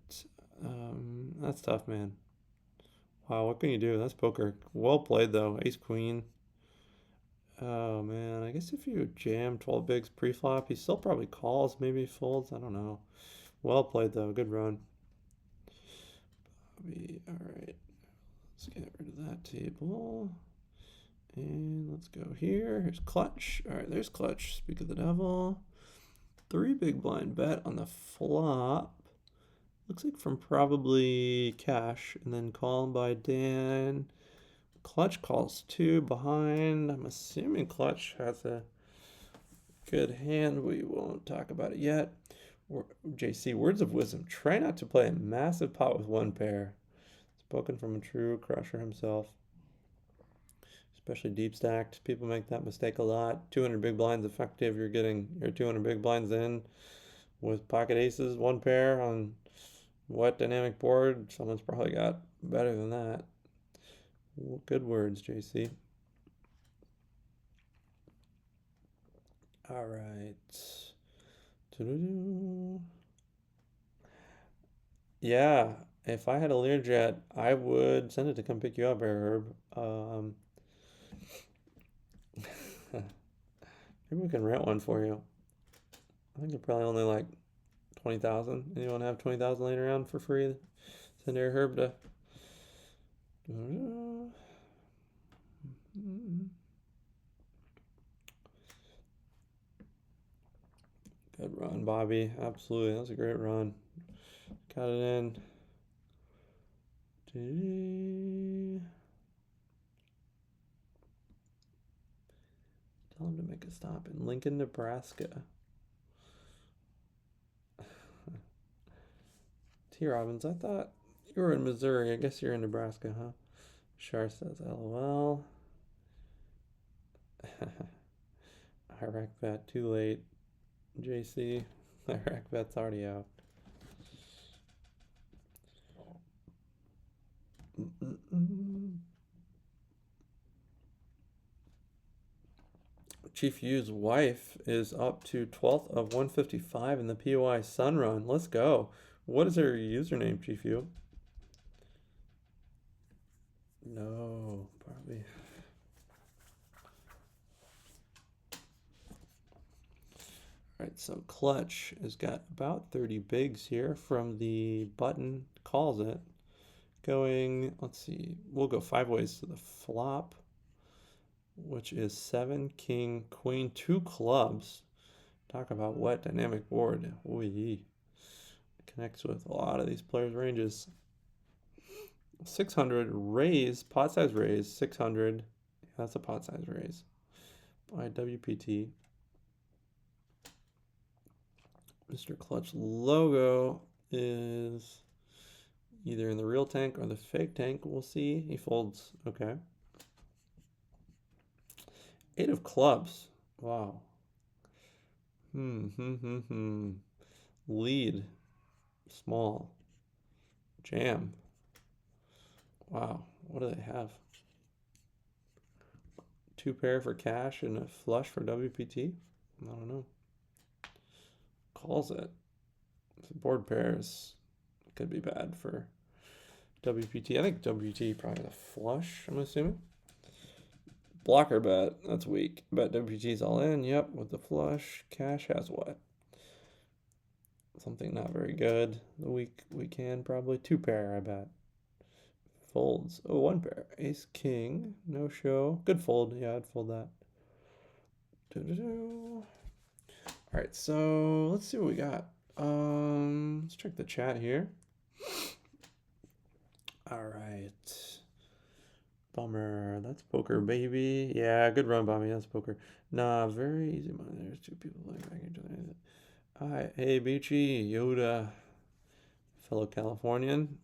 that's tough, man. Wow, what can you do? That's poker. Well played, though. Ace queen. Oh, man. I guess if you jam 12 bigs pre-flop, he still probably calls, maybe folds. I don't know. Well played, though. Good run. Bobby. All right. Let's get rid of that table. And let's go here. Here's clutch. All right, there's clutch. Speak of the devil. 3 big blind bet on the flop. Looks like from probably cash. And then call by Dan. Clutch calls 2 behind. I'm assuming clutch has a good hand. We won't talk about it yet. JC, words of wisdom. Try not to play a massive pot with 1 pair. Spoken from a true crusher himself. Especially deep stacked. People make that mistake a lot. 200 big blinds effective. You're getting your 200 big blinds in with pocket aces, 1 pair on wet dynamic board. Someone's probably got better than that. Good words, JC. All right. Yeah, if I had a Learjet, I would send it to come pick you up, Herb. Maybe we can rent one for you. I think they're probably only like 20,000. Anyone have 20,000 laying around for free? Send Air Herb to. Good run, Bobby. Absolutely. That was a great run. Got it in. Tell him to make a stop in Lincoln, Nebraska. T. Robbins, I thought you were in Missouri. I guess you're in Nebraska, huh? Shar says, LOL. Iraq bet, too late. JC, Iraq bet's already out. Chief U's wife is up to 12th of 155 in the POI SUNRUN. Let's go. What is her username, Chief U? No, probably. All right, so Clutch has got about 30 bigs here from the button, calls it. Going, let's see, we'll go 5 ways to the flop, which is 7, king, queen, 2 clubs. Talk about what dynamic board. Ooh, connects with a lot of these players' ranges. 600 raise, pot size raise, 600. That's a pot size raise by WPT. Mr. Clutch logo is either in the real tank or the fake tank. We'll see. He folds. Okay. 8 of clubs. Wow. Lead. Small. Jam. Wow. What do they have? 2 pair for cash and a flush for WPT? I don't know. Calls it. Board pairs could be bad for WPT. I think WPT probably the flush, I'm assuming. Blocker bet. That's weak. Bet WPT's all in. Yep, with the flush. Cash has what? Something not very good. The weak we can probably 2 pair, I bet. Folds. Oh, 1 pair. Ace king. No show. Good fold. Yeah, I'd fold that. All right, so let's see what we got. Let's check the chat here. All right. Bummer. That's poker, baby. Yeah, good run, Bobby. That's poker. Nah, very easy money. There's 2 people playing back each other. Hi, hey, Beachy, Yoda, fellow Californian.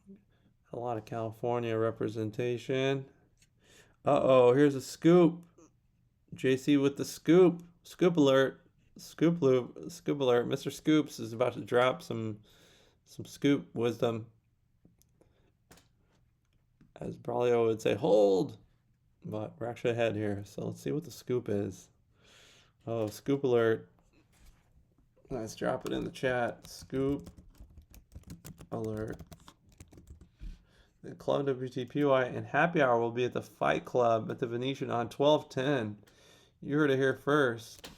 A lot of California representation. Uh-oh, here's a scoop. JC with the scoop. Scoop alert. Scoop loop. Scoop alert. Mr. Scoops is about to drop some scoop wisdom. As Braulio would say, hold. But we're actually ahead here, so let's see what the scoop is. Oh, scoop alert. Let's drop it in the chat. Scoop alert. The ClubWPT POI and happy hour will be at the Fight Club at the Venetian on 12/10. You heard it here first.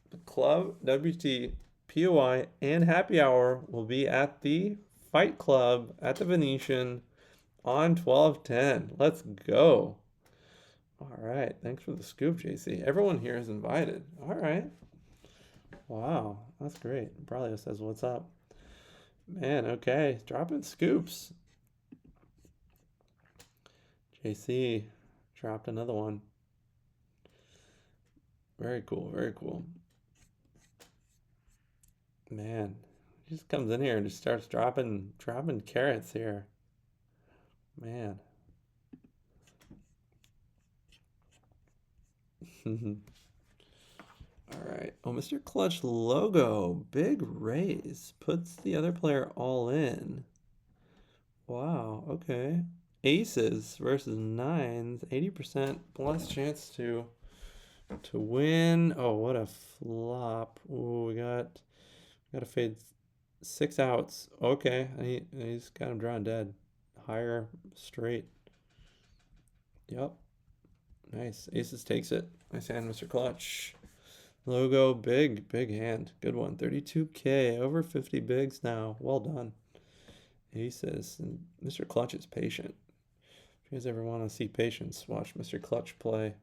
The ClubWPT POI and happy hour will be at the Fight Club at the Venetian on 12/10. Let's go. All right. Thanks for the scoop, JC. Everyone here is invited. All right. Wow. That's great. Braulio says, what's up? Man, okay. Dropping scoops. JC dropped another one. Very cool. Very cool. Man, he just comes in here and just starts dropping carrots here. Man. All right. Oh, Mr. Clutch logo. Big raise. Puts the other player all in. Wow. Okay. Aces versus 9s. 80% plus chance to win. Oh, what a flop. Ooh, we got to fade 6 outs. Okay. He's got him drawn dead. Higher straight. Yep. Nice. Aces takes it. Nice hand, Mr. Clutch. Logo, big hand. Good one. 32K. Over 50 bigs now. Well done. Aces. And Mr. Clutch is patient. If you guys ever want to see patience, watch Mr. Clutch play.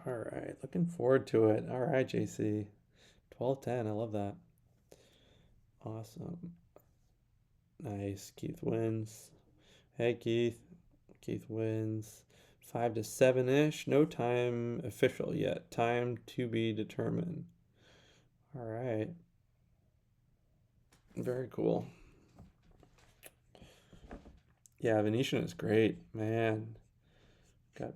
All right, looking forward to it. All right, JC. 12-10, I love that. Awesome. Nice. Keith wins. Hey, Keith. Keith wins. 5 to 7-ish. No time official yet. Time to be determined. All right. Very cool. Yeah, Venetian is great, man. Got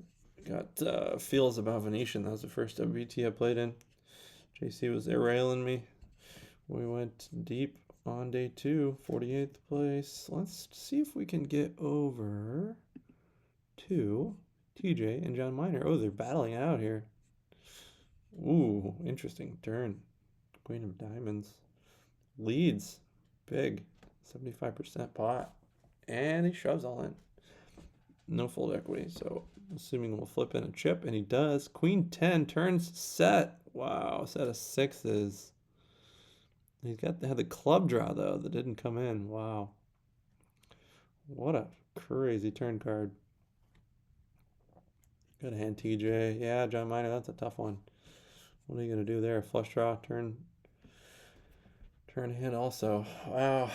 feels about Venetian. That was the first WPT I played in. JC was there railing me. We went deep on day 2, 48th place. Let's see if we can get over to TJ and John Miner. Oh, they're battling out here. Ooh, interesting turn. Queen of Diamonds. Leads. Big. 75% pot. And he shoves all in. No fold equity, so assuming we'll flip in a chip, and he does. Queen 10 turns set. Wow, set of 6s. He's had the club draw, though, that didn't come in. Wow. What a crazy turn card. Good hand, TJ. Yeah, John Miner, that's a tough one. What are you going to do there? Flush draw, turn hand also. Wow,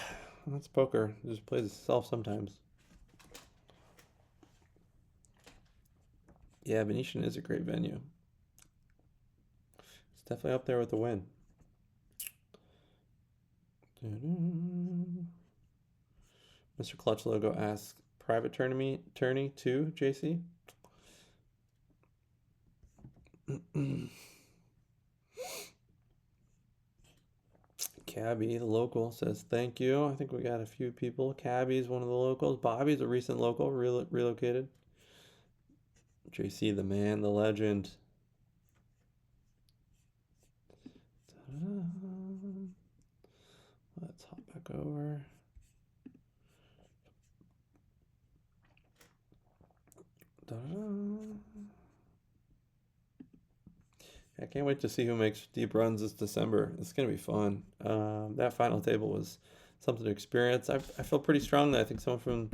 that's poker. It just plays itself sometimes. Yeah, Venetian is a great venue. It's definitely up there with the win. Mr. Clutch Logo asks, private tourney too, JC? Cabby, the local, says thank you. I think we got a few people. Cabby's one of the locals. Bobby's a recent local, relocated. JC, the man, the legend. Let's hop back over. I can't wait to see who makes deep runs this December. It's going to be fun. That final table was something to experience. I feel pretty strong that I think someone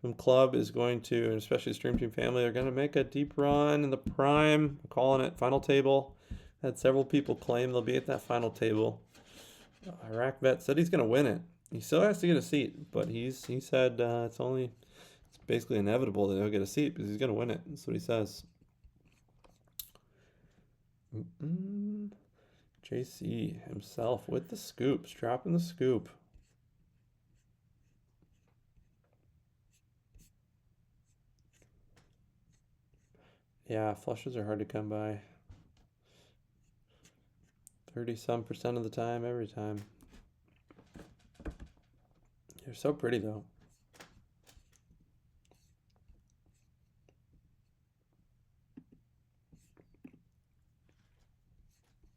from Club is going to, and especially Stream Team family, are going to make a deep run in the prime. I'm calling it final table. Had several people claim they'll be at that final table. Iraq Vet said he's going to win it. He still has to get a seat, but he said it's basically inevitable that he'll get a seat because he's going to win it. That's what he says. JC himself with the scoops, dropping the scoop. Yeah, flushes are hard to come by. 30-some% of the time, every time. They're so pretty though.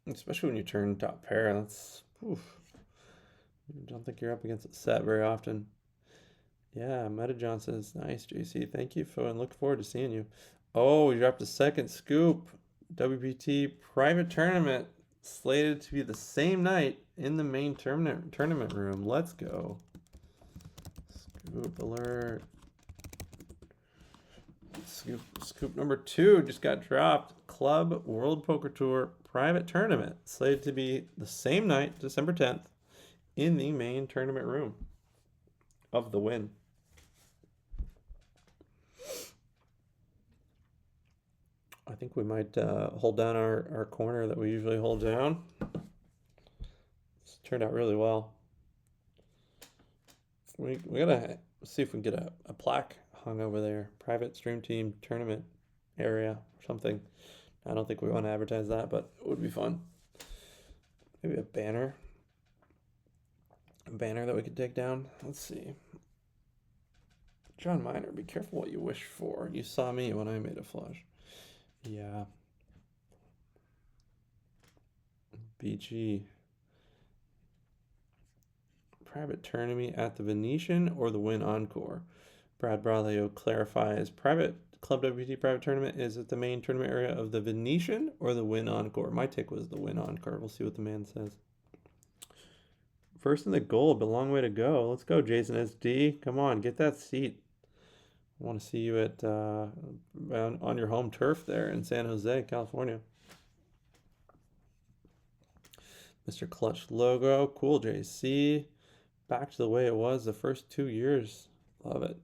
Especially when you turn top pair, that's, oof. I don't think you're up against a set very often. Yeah, Meta John says, nice, JC. Thank you, and look forward to seeing you. Oh, we dropped a second scoop. WPT private tournament slated to be the same night in the main tournament room. Let's go. Scoop alert. Scoop number 2 just got dropped. Club World Poker Tour private tournament slated to be the same night, December 10th, in the main tournament room of the win. I think we might hold down our corner that we usually hold down. It's turned out really well. We gotta see if we can get a plaque hung over there. Private Stream Team tournament area or something. I don't think we want to advertise that, but it would be fun. Maybe a banner. A banner that we could take down. Let's see. John Miner, be careful what you wish for. You saw me when I made a flush. Yeah. BG. Private tournament at the Venetian or the Win Encore? Brad Braulio clarifies. Private Club WPT private tournament is at the main tournament area of the Venetian or the Win Encore? My take was the Win Encore. We'll see what the man says. First in the gold, but a long way to go. Let's go, Jason SD. Come on, get that seat. want to see you at on your home turf there in San Jose, California. Mr. Clutch logo, cool JC. Back to the way it was the first 2 years. Love it.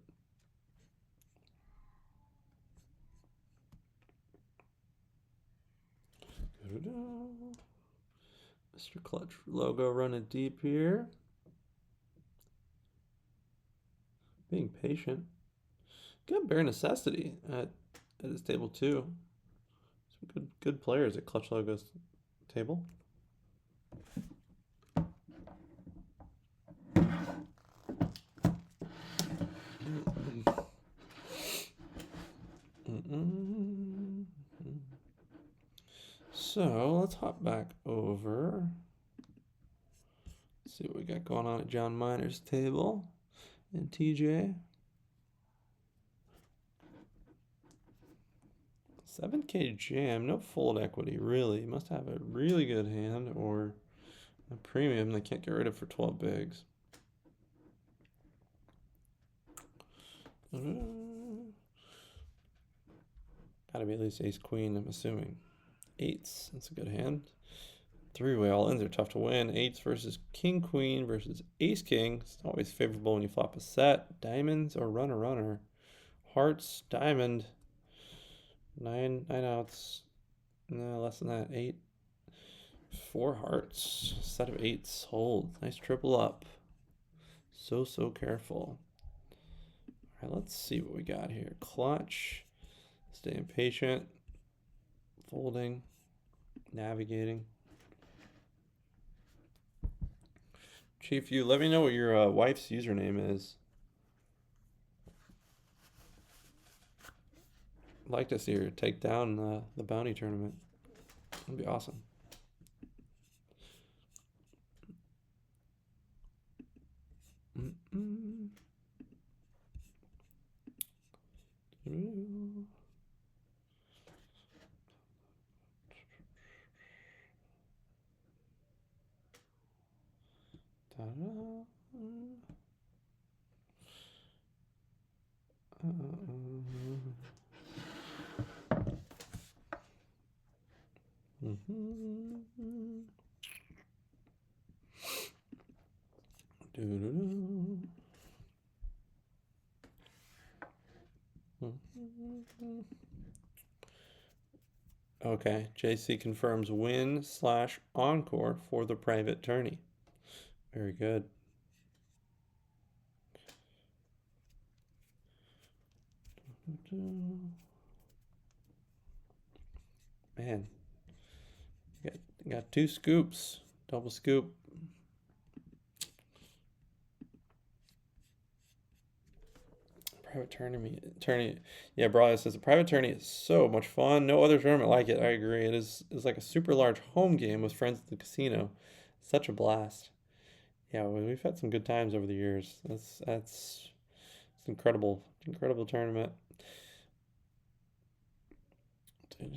Mr. Clutch logo running deep here. Being patient. Got Bare Necessity at his table too. Some good players at Clutch Logo's table. So let's hop back over. Let's see what we got going on at John Miner's table and TJ. 7K jam, no fold equity, really. You must have a really good hand or a premium they can't get rid of for 12 bigs. Gotta be at least ace queen, I'm assuming. Eights, that's a good hand. Three-way all-ins are tough to win. Eights versus king queen versus ace king. It's always favorable when you flop a set. Diamonds or runner. Hearts, diamond. Nine outs. No, less than that. 8. 4 hearts. Set of eights. Hold. Nice triple up. So careful. All right, let's see what we got here. Clutch. Staying patient. Folding. Navigating. Chief, you let me know what your wife's username is. I'd like to see her take down the bounty tournament. That'd be awesome. Okay, JC confirms win/encore for the private tourney. Very good. Man, got 2 scoops, double scoop. Private tourney. Yeah, Brawley says the private tourney is so much fun. No other tournament like it. I agree. It's like a super large home game with friends at the casino. Such a blast. Yeah, we've had some good times over the years. It's incredible tournament. Had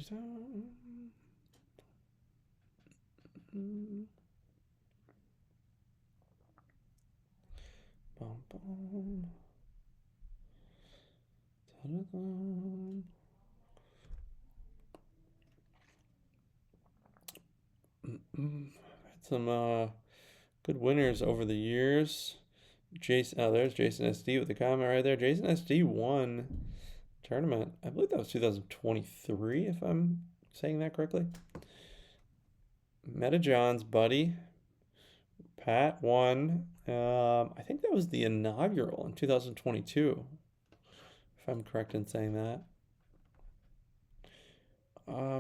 some good winners over the years. There's Jason SD with the comment right there. Jason SD won tournament. I believe that was 2023, if I'm saying that correctly. Meta John's buddy. Pat won. I think that was the inaugural in 2022, if I'm correct in saying that.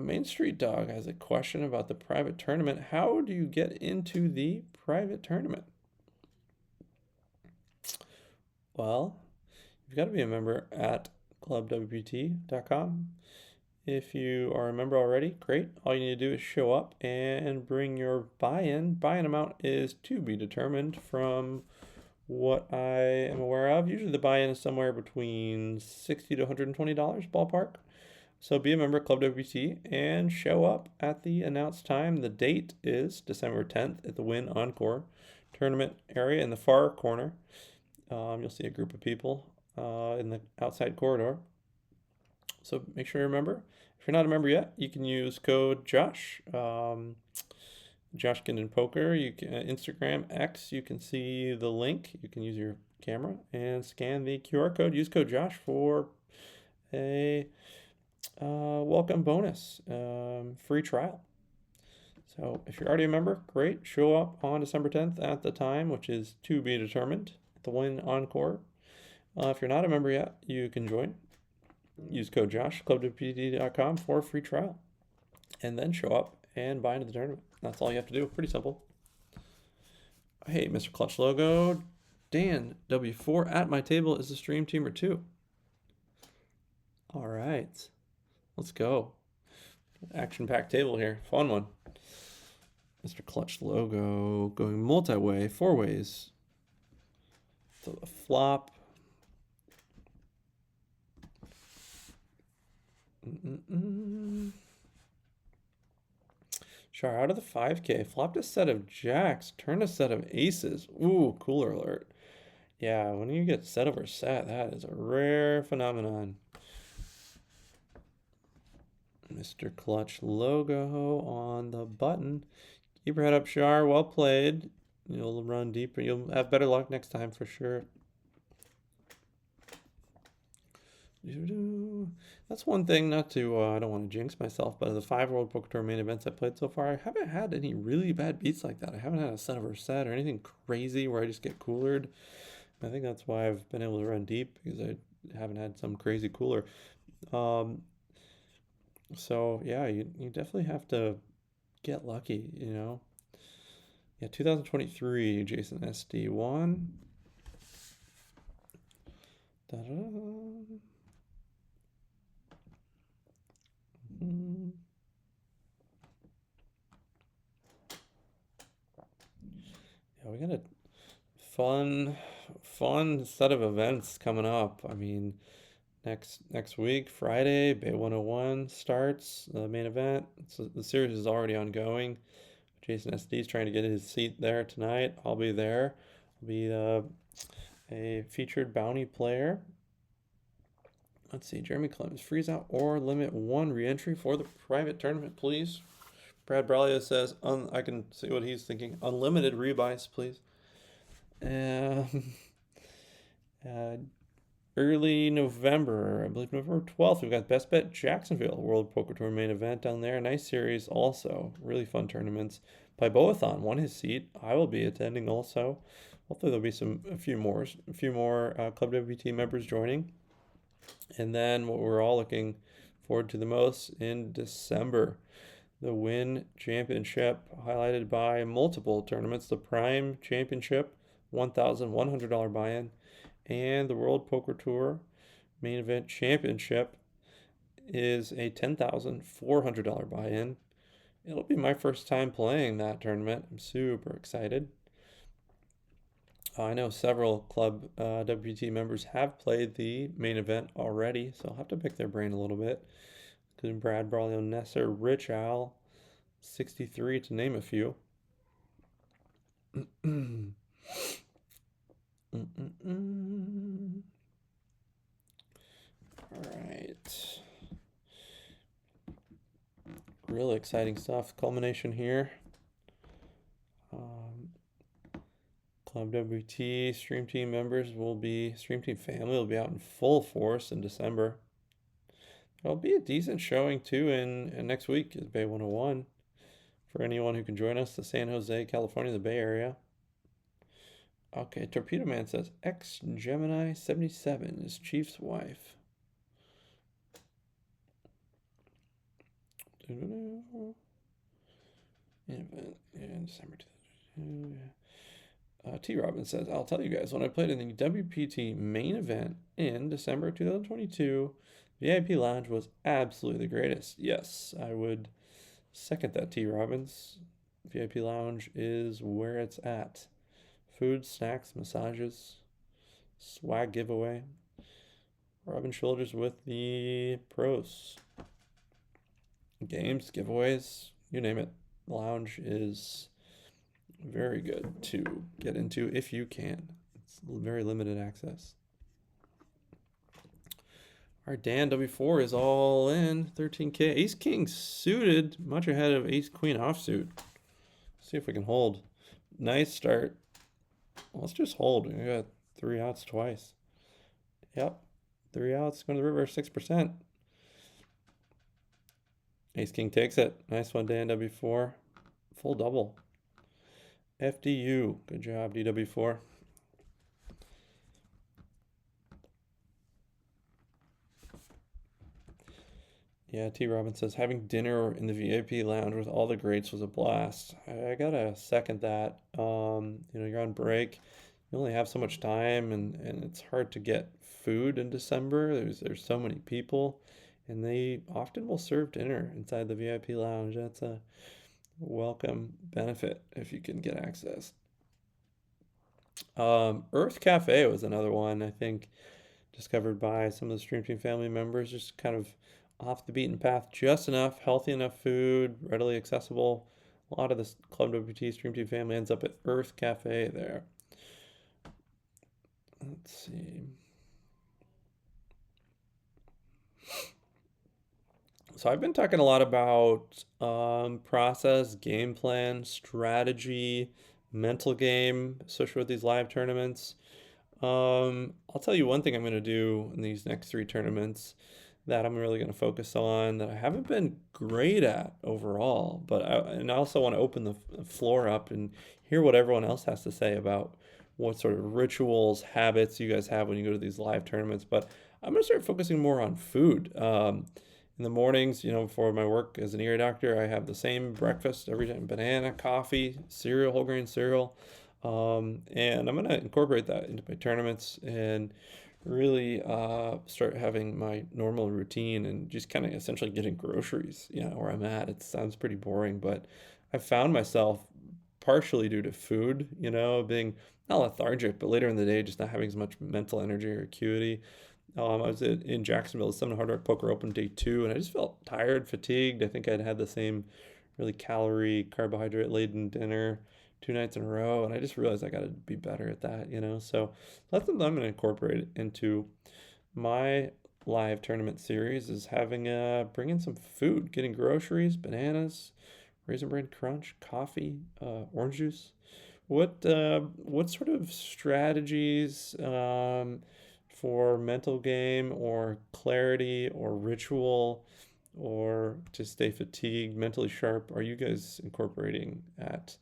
Main Street Dog has a question about the private tournament. How do you get into the private tournament? Well, you've got to be a member at ClubWPT.com. If you are a member already, great. All you need to do is show up and bring your buy-in. Buy-in amount is to be determined from what I am aware of. Usually the buy-in is somewhere between $60 to $120 ballpark. So be a member at ClubWPT and show up at the announced time. The date is December 10th at the Win Encore tournament area in the far corner. You'll see a group of people in the outside corridor. So make sure you remember. If you're not a member yet, you can use code Josh. Josh Guindon Poker. You can Instagram, X. You can see the link. You can use your camera and scan the QR code. Use code Josh for a welcome bonus, free trial. So if you're already a member, great. Show up on December 10th at the time, which is to be determined, the Win Encore. If you're not a member yet, you can join. Use code Josh, ClubWPT.com for a free trial. And then show up and buy into the tournament. That's all you have to do. Pretty simple. Hey, Mr. Clutch Logo. Dan, W4 at my table is a stream teamer too. All right. Let's go. Action-packed table here. Fun one. Mr. Clutch Logo going multi-way, 4 ways. So the flop. Char out of the 5K. Flopped a set of jacks. Turned a set of aces. Ooh, cooler alert. Yeah, when you get set over set, that is a rare phenomenon. Mr. Clutch Logo on the button. Keep your head up, Char. Well played. You'll run deeper. You'll have better luck next time for sure. That's one thing, not to, I don't want to jinx myself, but of the 5 World Poker Tour main events I played so far, I haven't had any really bad beats like that. I haven't had a set over set or anything crazy where I just get coolered. I think that's why I've been able to run deep, because I haven't had some crazy cooler. So yeah, you definitely have to get lucky, you know. Yeah, 2023 Jason SD1. Da-da-da. Yeah, we got a fun set of events coming up. I mean, next week, Friday, Bay 101 starts the main event. So the series is already ongoing. Jason SD is trying to get his seat there tonight. I'll be there. I'll be a featured bounty player. Let's see, Jeremy Clemens, freeze out or limit 1 re-entry for the private tournament, please. Brad Bralia says, I can see what he's thinking. Unlimited rebuys, please. Early November, I believe November 12th, we've got Best Bet Jacksonville World Poker Tour main event down there. Nice series also. Really fun tournaments. Pyboathon won his seat. I will be attending also. Hopefully there'll be a few more ClubWPT members joining. And then what we're all looking forward to the most in December, the Win Championship, highlighted by multiple tournaments. The Prime Championship, $1,100 buy-in, and the World Poker Tour Main Event Championship is a $10,400 buy-in. It'll be my first time playing that tournament. I'm super excited. I know several Club WPT members have played the main event already, so I'll have to pick their brain a little bit. Including Brad Barlio, Nesser, Rich Al, 63 to name a few. Alright. Really exciting stuff. Culmination here. Club WPT Stream Team members Stream Team family will be out in full force in December. There'll be a decent showing too in next week at Bay 101 for anyone who can join us, the San Jose, California, the Bay Area. Okay, Torpedo Man says X Gemini 77 is Chief's wife. Event in December 2022. T. Robin says, I'll tell you guys, when I played in the WPT main event in December 2022, VIP Lounge was absolutely the greatest. Yes, I would second that, T. Robbins. VIP Lounge is where it's at. Food, snacks, massages, swag giveaway. Rubbing shoulders with the pros. Games, giveaways, you name it. The lounge is very good to get into if you can. It's very limited access. Our Dan W4 is all in, 13K. Ace King suited, much ahead of Ace Queen offsuit. See if we can hold. Nice start. Let's just hold. We got 3 outs twice. Yep, 3 outs, going to the river, 6%. Ace King takes it. Nice one, Dan W4. Full double. FDU, good job, DW4. Yeah, T. Robin says, having dinner in the VIP lounge with all the greats was a blast. I gotta second that. You're on break. You only have so much time, and it's hard to get food in December. There's so many people, and they often will serve dinner inside the VIP lounge. That's a welcome benefit if you can get access. Earth Cafe was another one, I think, discovered by some of the Stream Team family members, just kind of off the beaten path, just enough, healthy enough food, readily accessible. A lot of this ClubWPT Stream Team family ends up at Earth Cafe there. Let's see. So I've been talking a lot about process, game plan, strategy, mental game associated with these live tournaments. I'll tell you one thing I'm going to do in these next 3 tournaments that I'm really going to focus on that I haven't been great at overall, but I also want to open the floor up and hear what everyone else has to say about what sort of rituals, habits you guys have when you go to these live tournaments. But I'm going to start focusing more on food. In the mornings, for my work as an ear doctor, I have the same breakfast every time: banana, coffee, cereal, whole grain cereal. And I'm going to incorporate that into my tournaments and really start having my normal routine and just kind of essentially getting groceries, where I'm at. It sounds pretty boring, but I found myself, partially due to food, being not lethargic, but later in the day, just not having as much mental energy or acuity. I was in Jacksonville, the Summit Hard Rock Poker Open day 2, and I just felt tired, fatigued. I think I'd had the same really calorie, carbohydrate laden dinner 2 nights in a row, and I just realized I got to be better at that, So that's something I'm going to incorporate into my live tournament series, is having bring in some food, getting groceries, bananas, Raisin Bran Crunch, coffee, orange juice. What sort of strategies for mental game or clarity or ritual or to stay fatigued, mentally sharp, are you guys incorporating at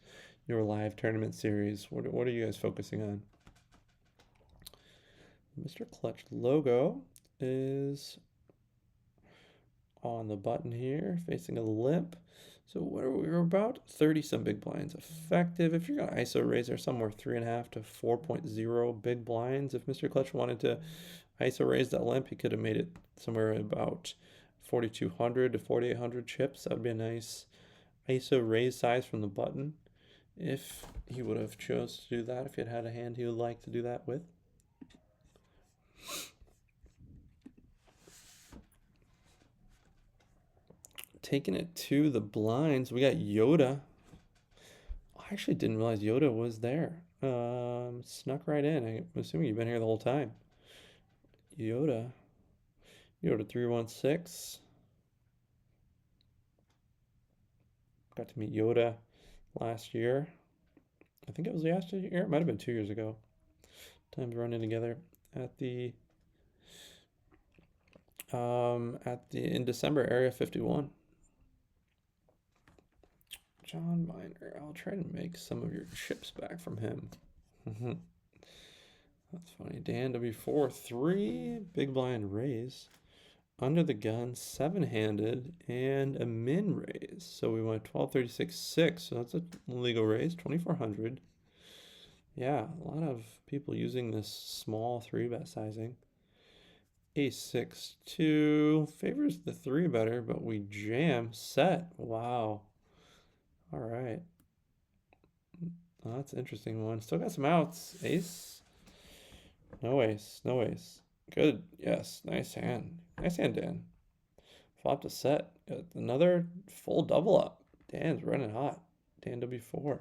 your live tournament series? What are you guys focusing on? Mr. Clutch logo is on the button here, facing a limp. So what are we about? 30 some big blinds effective. If you're going to ISO raise, there's somewhere 3.5 to 4.0 big blinds. If Mr. Clutch wanted to ISO raise that limp, he could have made it somewhere about 4,200 to 4,800 chips. That would be a nice ISO raise size from the button, if he would have chose to do that, if he had a hand he would like to do that with. Taking it to the blinds, we got Yoda. I actually didn't realize Yoda was there. Snuck right in. I'm assuming you've been here the whole time. Yoda 316. Got to meet Yoda last year. I think it was last year. It might have been 2 years ago. Times running together at the in December, Area 51. John Miner. I'll try to make some of your chips back from him. That's funny. Dan W4, 3 big blind raise. Under the gun, 7-handed, and a min raise. So we went 1236.6. So that's a legal raise, 2400. Yeah, a lot of people using this small 3-bet sizing. Ace-6-2 favors the 3 better, but we jam set. Wow. All right. Oh, that's an interesting one. Still got some outs. Ace. No ace. No ace. Good. Yes. Nice hand. Nice hand, Dan. Flop to set. Got another full double up. Dan's running hot. Dan W4.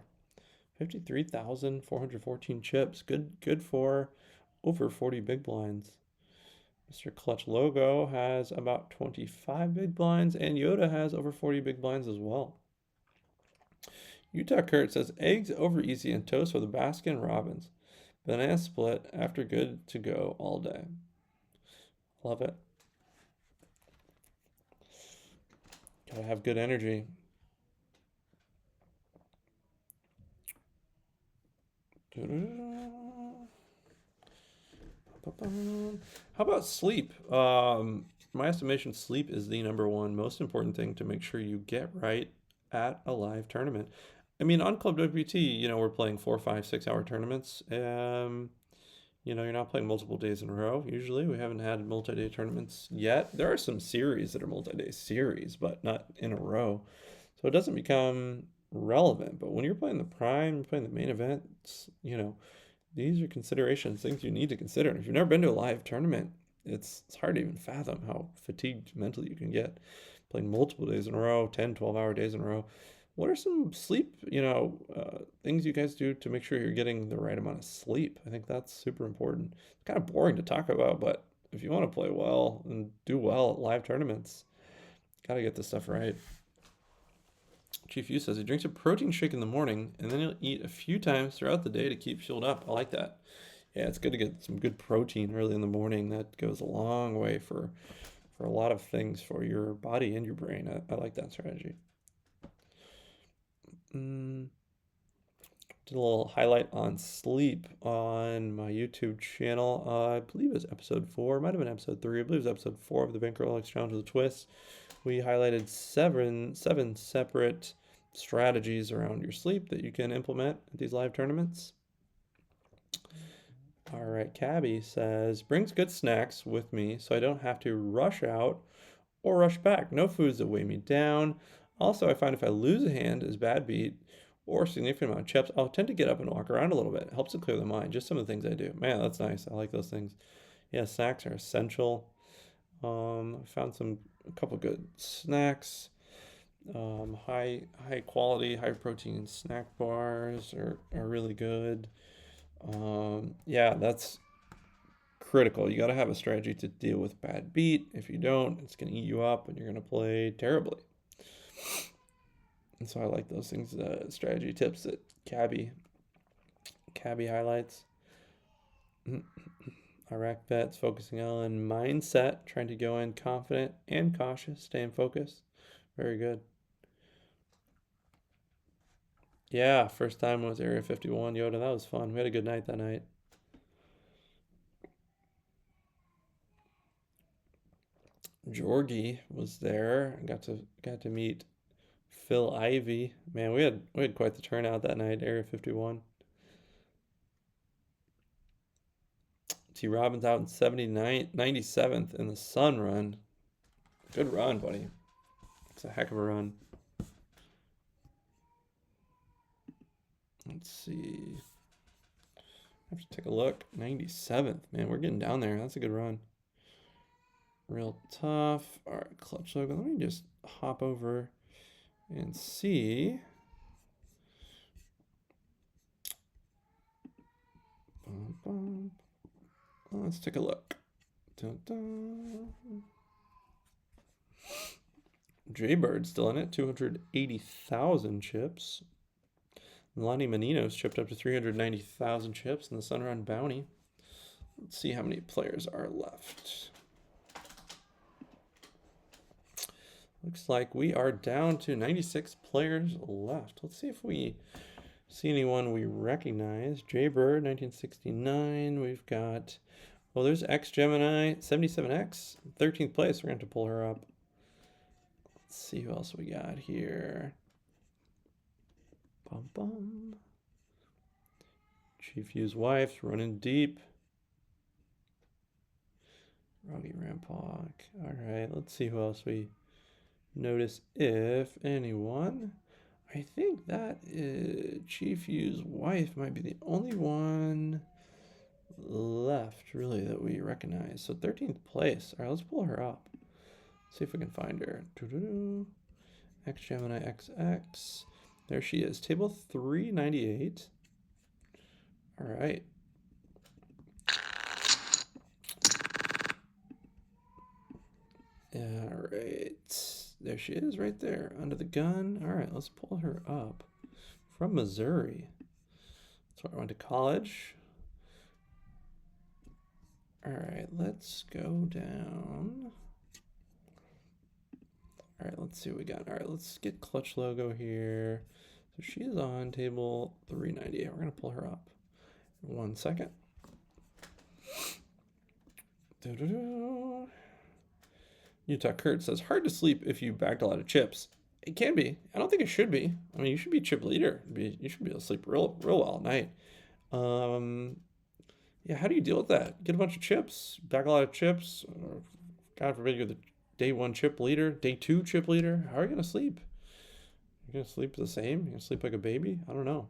53,414 chips. Good for over 40 big blinds. Mr. Clutch Logo has about 25 big blinds, and Yoda has over 40 big blinds as well. Utah Kurt says eggs over easy and toast for the Baskin Robbins. Banana split after good to go all day. Love it. Gotta have good energy. How about sleep? My estimation, sleep is the #1 most important thing to make sure you get right at a live tournament. I mean, on ClubWPT, we're playing 4, 5, 6 hour tournaments. You're not playing multiple days in a row. Usually, we haven't had multi-day tournaments yet. There are some series that are multi-day series, but not in a row. So it doesn't become relevant. But when you're playing the prime, playing the main events, these are considerations, things you need to consider. And if you've never been to a live tournament, it's hard to even fathom how fatigued mentally you can get playing multiple days in a row, 10, 12-hour days in a row. What are some sleep, things you guys do to make sure you're getting the right amount of sleep? I think that's super important. It's kind of boring to talk about, but if you want to play well and do well at live tournaments, got to get this stuff right. Chief Yu says he drinks a protein shake in the morning and then he'll eat a few times throughout the day to keep fueled up. I like that. Yeah, it's good to get some good protein early in the morning. That goes a long way for a lot of things for your body and your brain. I like that strategy. Did a little highlight on sleep on my YouTube channel. I believe it was episode 4. It might have been episode 3. I believe it was episode 4 of the Bankroll X Challenge with a Twist. We highlighted seven separate strategies around your sleep that you can implement at these live tournaments. All right, Cabby says, brings good snacks with me so I don't have to rush out or rush back. No foods that weigh me down. Also, I find if I lose a hand as bad beat or a significant amount of chips, I'll tend to get up and walk around a little bit. It helps to clear the mind. Just some of the things I do. Man, that's nice. I like those things. Yeah, snacks are essential. I found a couple good snacks. High quality, high protein snack bars are really good. Yeah, that's critical. You got to have a strategy to deal with bad beat. If you don't, it's going to eat you up and you're going to play terribly. And so I like those things, strategy tips that Cabby highlights. Iraq bets, focusing on mindset, trying to go in confident and cautious, staying focused. Very good. Yeah, first time was Area 51 Yoda. That was fun. We had a good night that night. Jorgie was there. I got to meet Phil Ivey. Man, we had quite the turnout that night, Area 51. T. Robbins out in 97th in the SUNRUN. Good run, buddy. It's a heck of a run. Let's see. I have to take a look. 97th. Man, we're getting down there. That's a good run. Real tough. All right, clutch logo. Let me just hop over and see. Let's take a look. Dun, dun. Jaybird's still in it. 280,000 chips. Lonnie Menino's chipped up to 390,000 chips in the SUNRUN bounty. Let's see how many players are left. Looks like we are down to 96 players left. Let's see if we see anyone we recognize. Jaybird, 1969. We've got, there's X Gemini, 77X, 13th place. We're going to have to pull her up. Let's see who else we got here. Bum bum. Chief Yu's wife, running deep. Roggy Rampock. All right, let's see who else we notice, if anyone. I think that Chief Yu's wife might be the only one left, really, that we recognize. So 13th place. All right, let's pull her up. See if we can find her. X Gemini XX. There she is. Table 398. All right. There she is right there under the gun. All right, let's pull her up. From Missouri. That's where I went to college. All right, let's go down. All right, let's see what we got. All right, let's get clutch logo here. So she is on table 398. We're gonna pull her up. 1 second. Utah Kurt says, hard to sleep if you bagged a lot of chips. It can be. I don't think it should be. I mean, you should be chip leader. You should be able to sleep real well at night. Yeah, how do you deal with that? Get a bunch of chips, bag a lot of chips. Or God forbid you're the day 1 chip leader, day 2 chip leader. How are you gonna sleep? You're gonna sleep the same? You're gonna sleep like a baby? I don't know.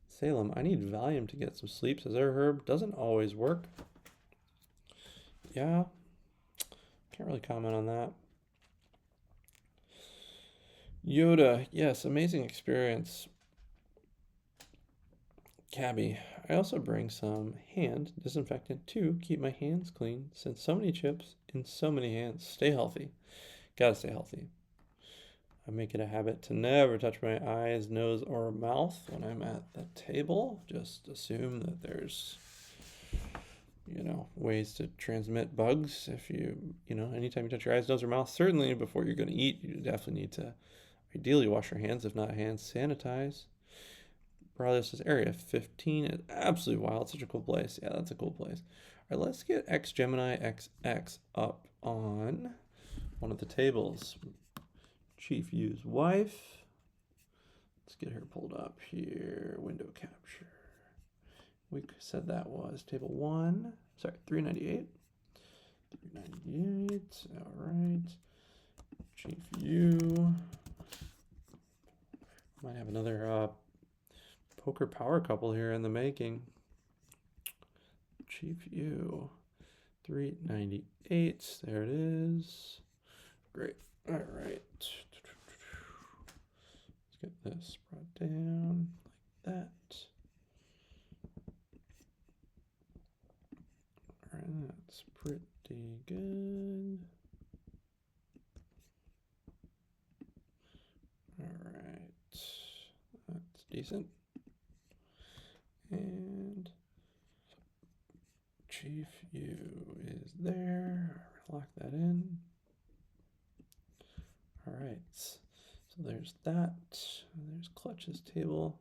Salem, I need Valium to get some sleep, says Herb. Doesn't always work. Yeah, can't really comment on that. Yoda, yes, amazing experience. Cabby, I also bring some hand disinfectant to keep my hands clean since so many chips in so many hands. Stay healthy. Gotta stay healthy. I make it a habit to never touch my eyes, nose, or mouth when I'm at the table. Just assume that there's, ways to transmit bugs. If anytime you touch your eyes, nose, or mouth, certainly before you're going to eat, you definitely need to ideally wash your hands, if not hand sanitize. Bradley says Area 15 is absolutely wild. It's such a cool place. Yeah, that's a cool place. All right, let's get X Gemini XX up on one of the tables. Chief U's wife. Let's get her pulled up here. Window capture. We said that was table 1. Sorry, 398. 398. All right. Chief U. Might have another poker power couple here in the making. Chief U. 398. There it is. Great. All right. Let's get this brought down like that. All right, that's pretty good. All right, that's decent. And Chief U is there. Lock that in. All right, so there's that. There's Clutch's table.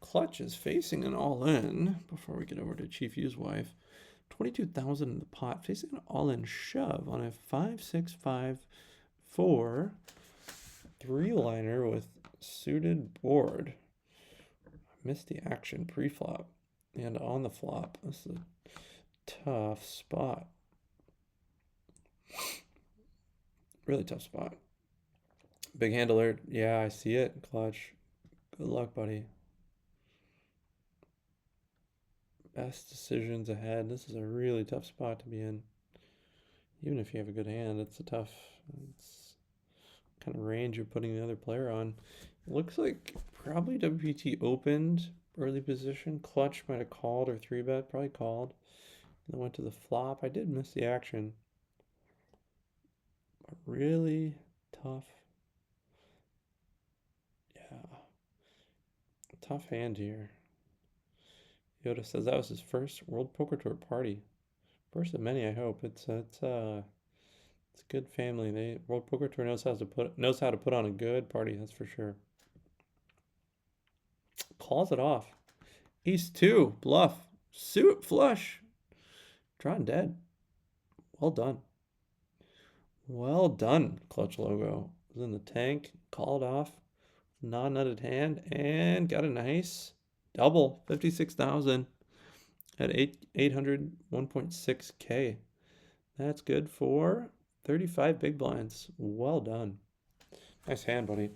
Clutch is facing an all-in before we get over to Chief U's wife. 22,000 in the pot, facing an all-in shove on a 5-6-5-4 3-liner with suited board. Missed the action pre-flop and on the flop. This is a tough spot. Really tough spot. Big hand alert. Yeah, I see it. Clutch. Good luck, buddy. Best decisions ahead. This is a really tough spot to be in. Even if you have a good hand, it's kind of range you're putting the other player on. It looks like probably WPT opened early position. Clutch might have called or 3-bet, probably called. And then went to the flop. I did miss the action. But really tough. Yeah. Tough hand here. Yoda says that was his first World Poker Tour party. First of many, I hope. It's a good family. World Poker Tour knows how to put on a good party, that's for sure. Calls it off. Ace 2, bluff, suit flush. Drawn dead. Well done. Well done, Clutch logo. Was in the tank, called off, non-nutted hand, and got a nice double, 56,000 at 800, 1.6K. That's good for 35 big blinds. Well done. Nice hand, buddy.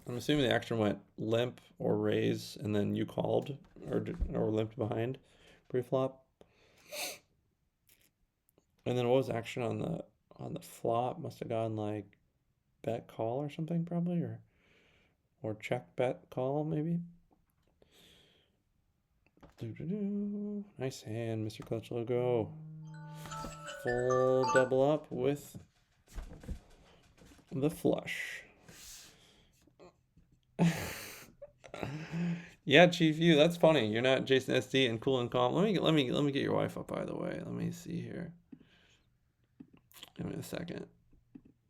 I'm assuming the action went limp or raise, and then you called or limped behind pre-flop. And then what was action on the flop? Must have gone like bet call or something probably, or check bet call maybe. Nice hand, Mr. Clutch logo. full double up with the flush. Yeah, Chief, you. That's funny. You're not Jason SD and Cool and Calm. Let me get your wife up. By the way, let me see here. Give me a second.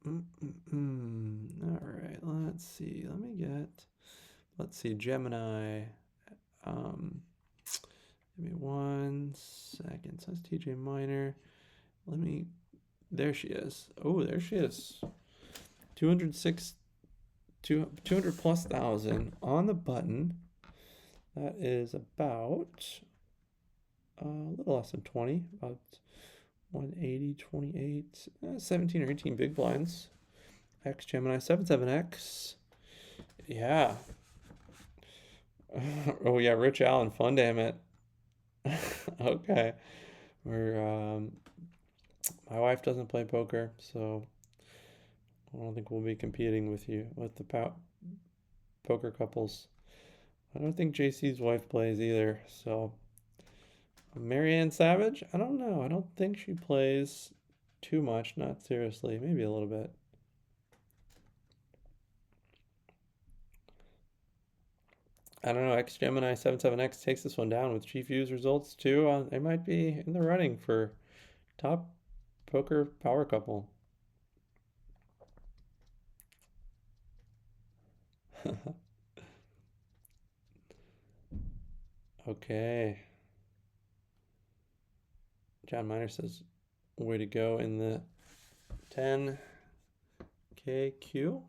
All right, let's see. Let's see, Gemini. Give me 1 second. So that's TJ Minor. There she is. Oh, there she is. 200 plus thousand on the button. That is about a little less than 20, about 180, 28, 17 or 18 big blinds. X Gemini 77X. Yeah. Oh yeah, Rich Allen, fun damn it. Okay. My wife doesn't play poker, so I don't think we'll be competing with you with the poker couples. I don't think JC's wife plays either, so Marianne Savage? I don't know. I don't think she plays too much, not seriously, maybe a little bit. I don't know. X Gemini 77X takes this one down with Chief U's results too. They might be in the running for top poker power couple. Okay. John Miner says, way to go in the 10KQ.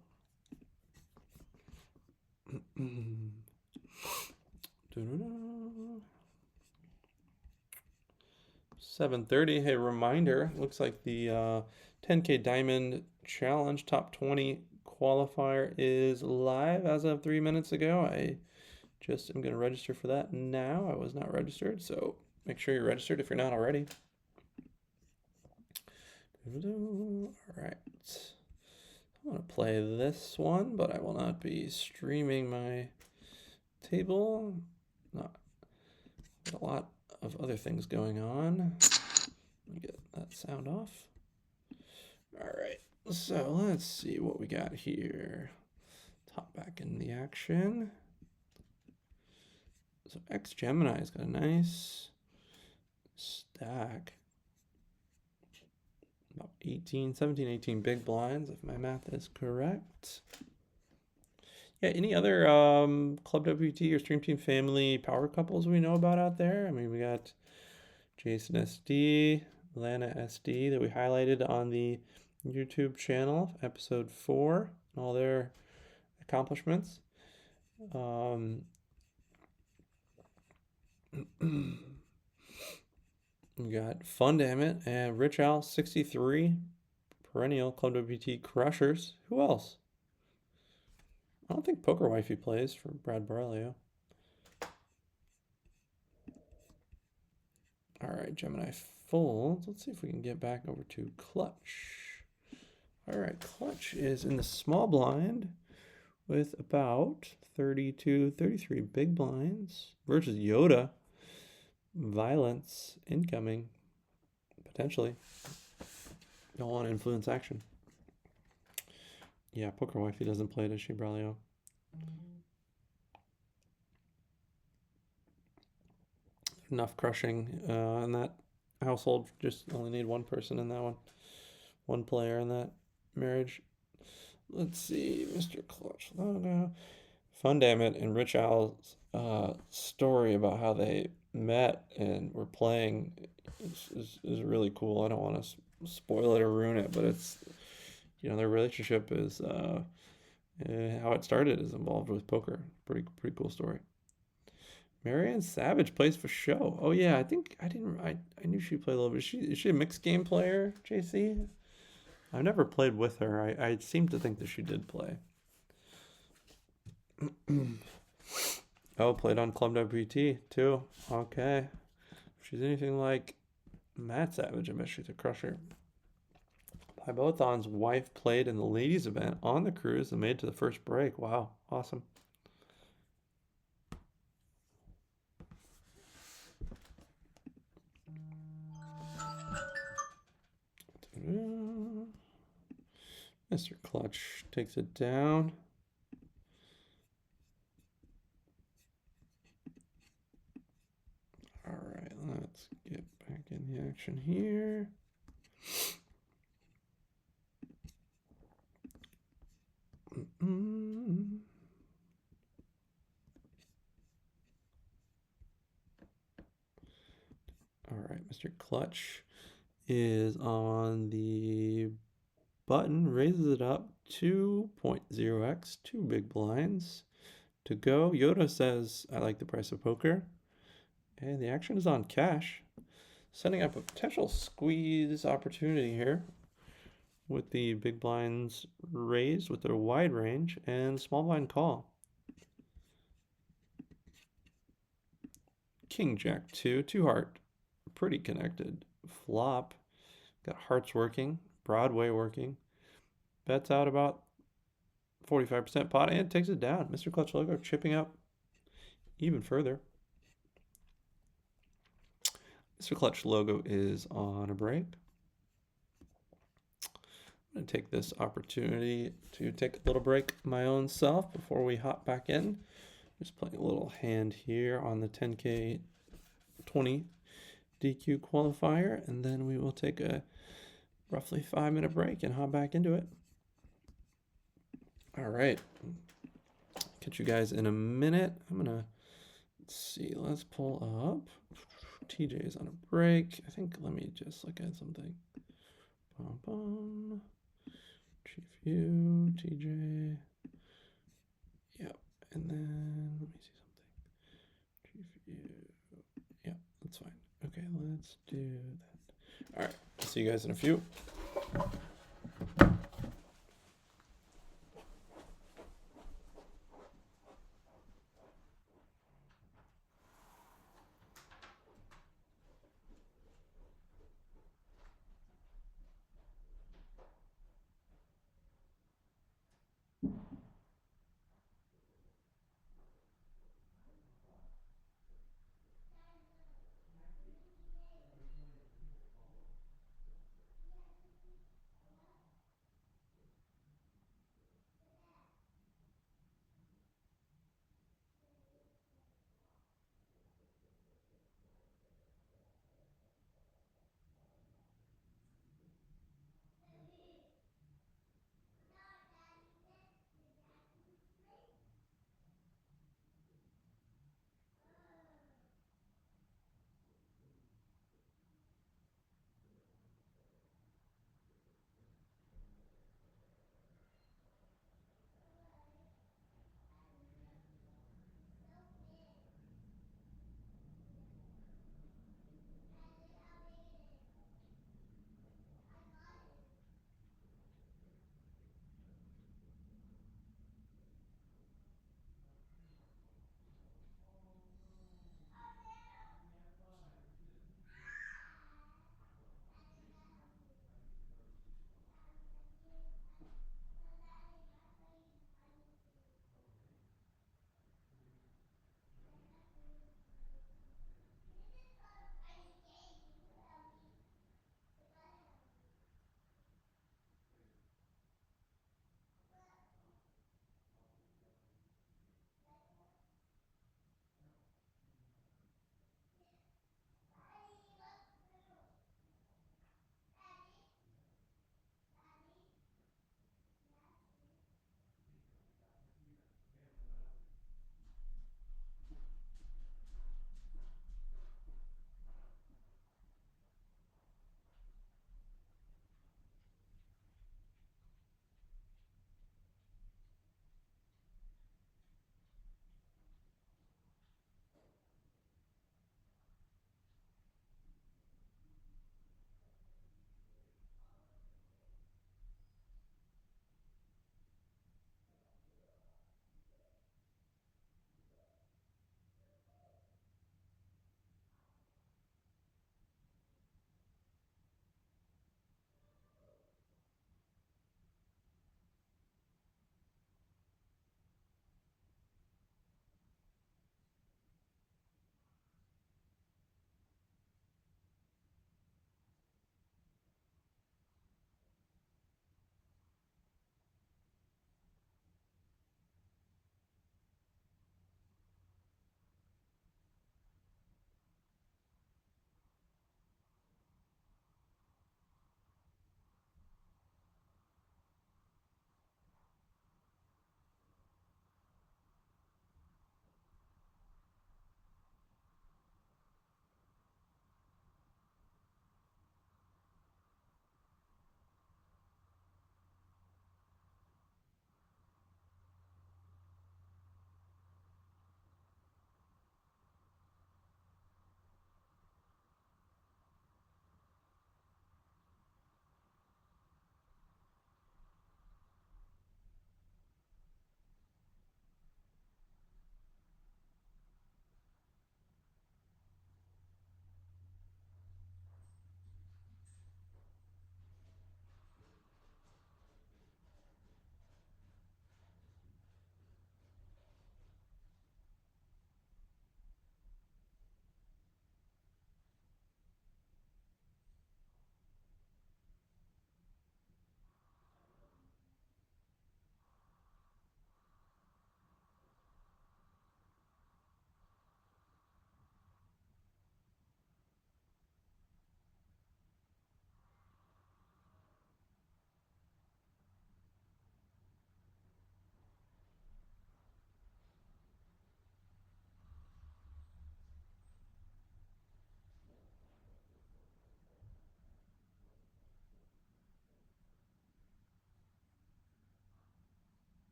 7:30. Hey, reminder. Looks like the 10K Diamond Challenge Top 20 qualifier is live as of 3 minutes ago. I just am going to register for that now. I was not registered, so make sure you're registered if you're not already. All right. I'm going to play this one, but I will not be streaming my table. Not a lot of other things going on. Let me get that sound off. All right. So let's see what we got here. Top back in the action. So X Gemini's got a nice stack. About 17, 18 big blinds, if my math is correct. Yeah, any other ClubWPT or Stream Team family power couples we know about out there? I mean, we got Jason SD, Lana SD that we highlighted on the YouTube channel, episode 4, and all their accomplishments. We got Fun Damn It and Rich Al 63, perennial ClubWPT crushers. Who else? I don't think Poker Wifey plays for Brad Barleo. All right, Gemini folds. Let's see if we can get back over to Clutch. All right, Clutch is in the small blind with about 32, 33 big blinds versus Yoda. Violence incoming, potentially. Don't want to influence action. Yeah, Poker Wifey doesn't play, does she, Braulio? Enough crushing in that household. Just only need one person in that one. One player in that marriage. Let's see, Mr. Clutch Logo. Fun Damn It and Rich Al's story about how they met and were playing is really cool. I don't want to spoil it or ruin it, but it's, you know, their relationship is how it started is involved with poker. Pretty cool story. Marianne Savage plays for show. Oh yeah, I knew she played a little bit. Is she a mixed game player, JC? I've never played with her. I seem to think that she did play. Oh, played on ClubWPT too. Okay. If she's anything like Matt Savage, I bet she's a crusher. Pybothon's wife played in the ladies event on the cruise and made it to the first break. Wow, awesome. Mr. Clutch takes it down. All right, let's get back in the action here. All right, Mr. Clutch is on the button, raises it up 2.0x, 2 big blinds to go. Yoda says, I like the price of poker. And the action is on cash, setting up a potential squeeze opportunity here with the big blinds raised with a wide range and small blind call. King Jack 2, 2 heart, pretty connected. Flop, got hearts working, Broadway working. Bets out about 45% pot and takes it down. Mr. Clutch logo chipping up even further. Mr. Clutch logo is on a break. I'm going to take this opportunity to take a little break my own self before we hop back in. Just playing a little hand here on the 10K 20 DQ qualifier, and then we will take a roughly 5-minute break and hop back into it. All right. Catch you guys in a minute. I'm going to, let's see, let's pull up. TJ is on a break. I think, let me just look at something. Chief U, TJ. Yep. And then let me see something. Chief U. Yeah, that's fine. Okay, let's do that. All right. See you guys in a few.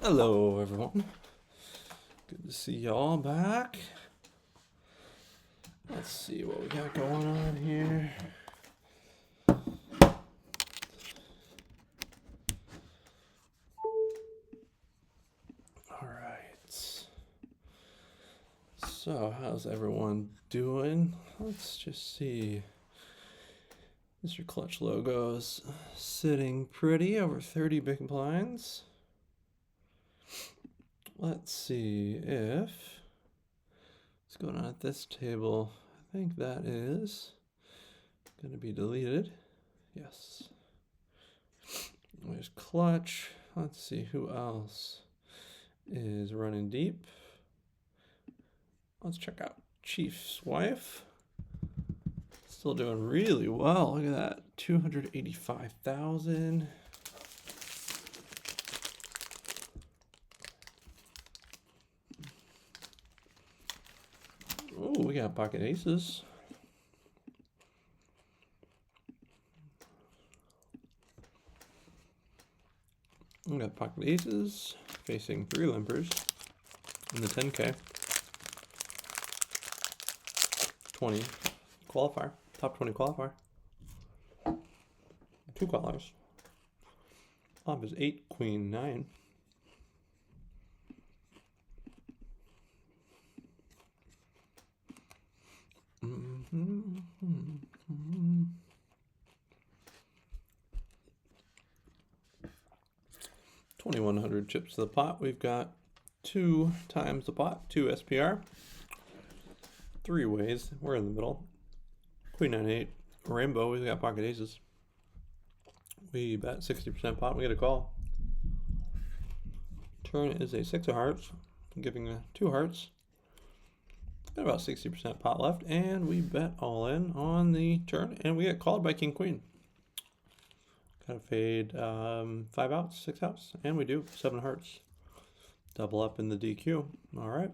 Hello, everyone. Good to see y'all back. Let's see what we got going on here. All right. So, how's everyone doing? Let's just see. Mr. Clutch logos sitting pretty over 30 big blinds. Let's see if what's going on at this table. I think that is going to be deleted. Yes. There's Clutch. Let's see who else is running deep. Let's check out Chief's wife. Still doing really well. Look at that. 285,000. Oh, we got pocket aces. We got pocket aces facing 3 limpers in the 10K. 20 qualifier, top 20 qualifier. 2 qualifiers. Flop is 8, queen, 9. Mm-hmm. 2,100 chips to the pot. We've got 2 times the pot, 2 SPR. 3 ways. We're in the middle. Queen 9-8. Rainbow. We've got pocket aces. We bet 60% pot. We get a call. Turn is a 6 of hearts, giving 2 hearts. Got about 60% pot left, and we bet all in on the turn, and we get called by King Queen. Got to fade 5 outs, 6 outs, and we do 7 hearts. Double up in the DQ. All right.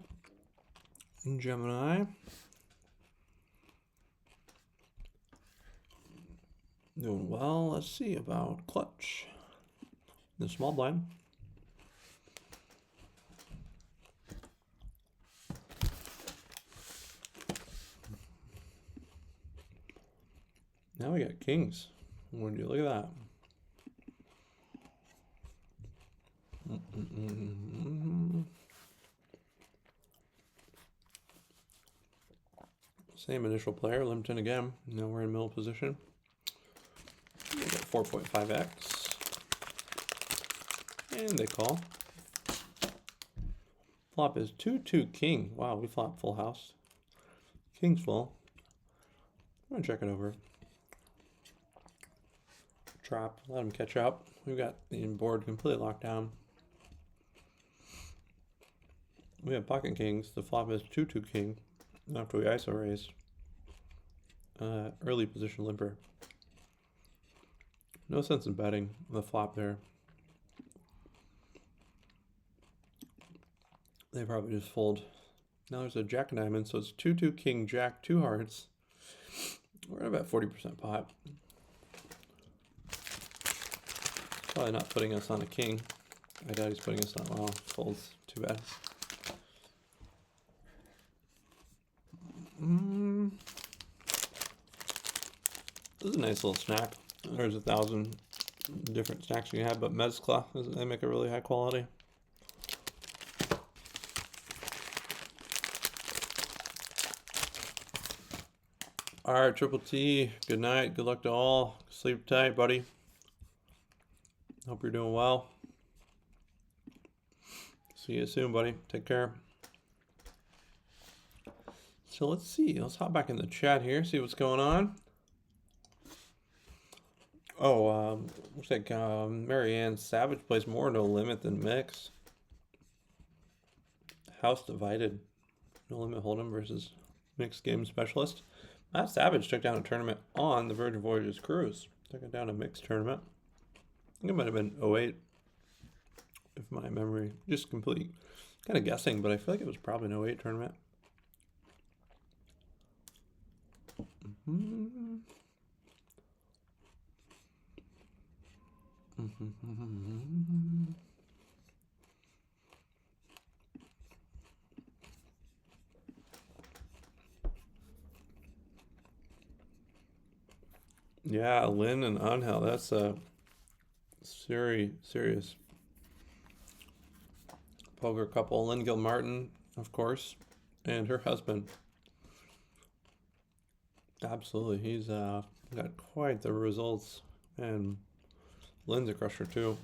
Gemini. Doing well. Let's see about Clutch. The small blind. Now we got kings. Would you look at that? Same initial player, Limpton again. Now we're in middle position. We got 4.5x. And they call. Flop is 2-2 king. Wow, we flop full house. King's full. I'm gonna check it over. Trap, let him catch up. We've got the board completely locked down. We have pocket kings. The flop is 2-2 king. After we ISO raise. Early position limper. No sense in betting the flop there. They probably just fold. Now there's a jack of diamonds, so it's 2-2 king, jack, 2 hearts. We're at about 40% pot. Probably not putting us on a king. I doubt he's putting us on, well, folds, too bad. This is a nice little snack. There's 1,000 different snacks you can have, but mezcla, they make a really high quality. All right, Triple T, good night. Good luck to all. Sleep tight, buddy. Hope you're doing well. See you soon, buddy. Take care. So let's see. Let's hop back in the chat here, see what's going on. Oh, looks like Marianne Savage plays more No Limit than Mix. House divided. No Limit Hold'em versus Mixed Game Specialist. Matt Savage took down a tournament on the Virgin Voyages cruise. Took it down a mixed tournament. I think it might have been 08, if my memory, just complete, kind of guessing, but I feel like it was probably an 08 tournament. Yeah, Lynn and Angel, that's a serious poker couple. Lynn Gilmartin, of course, and her husband. Absolutely, he's got quite the results, and Lynn's a crusher too.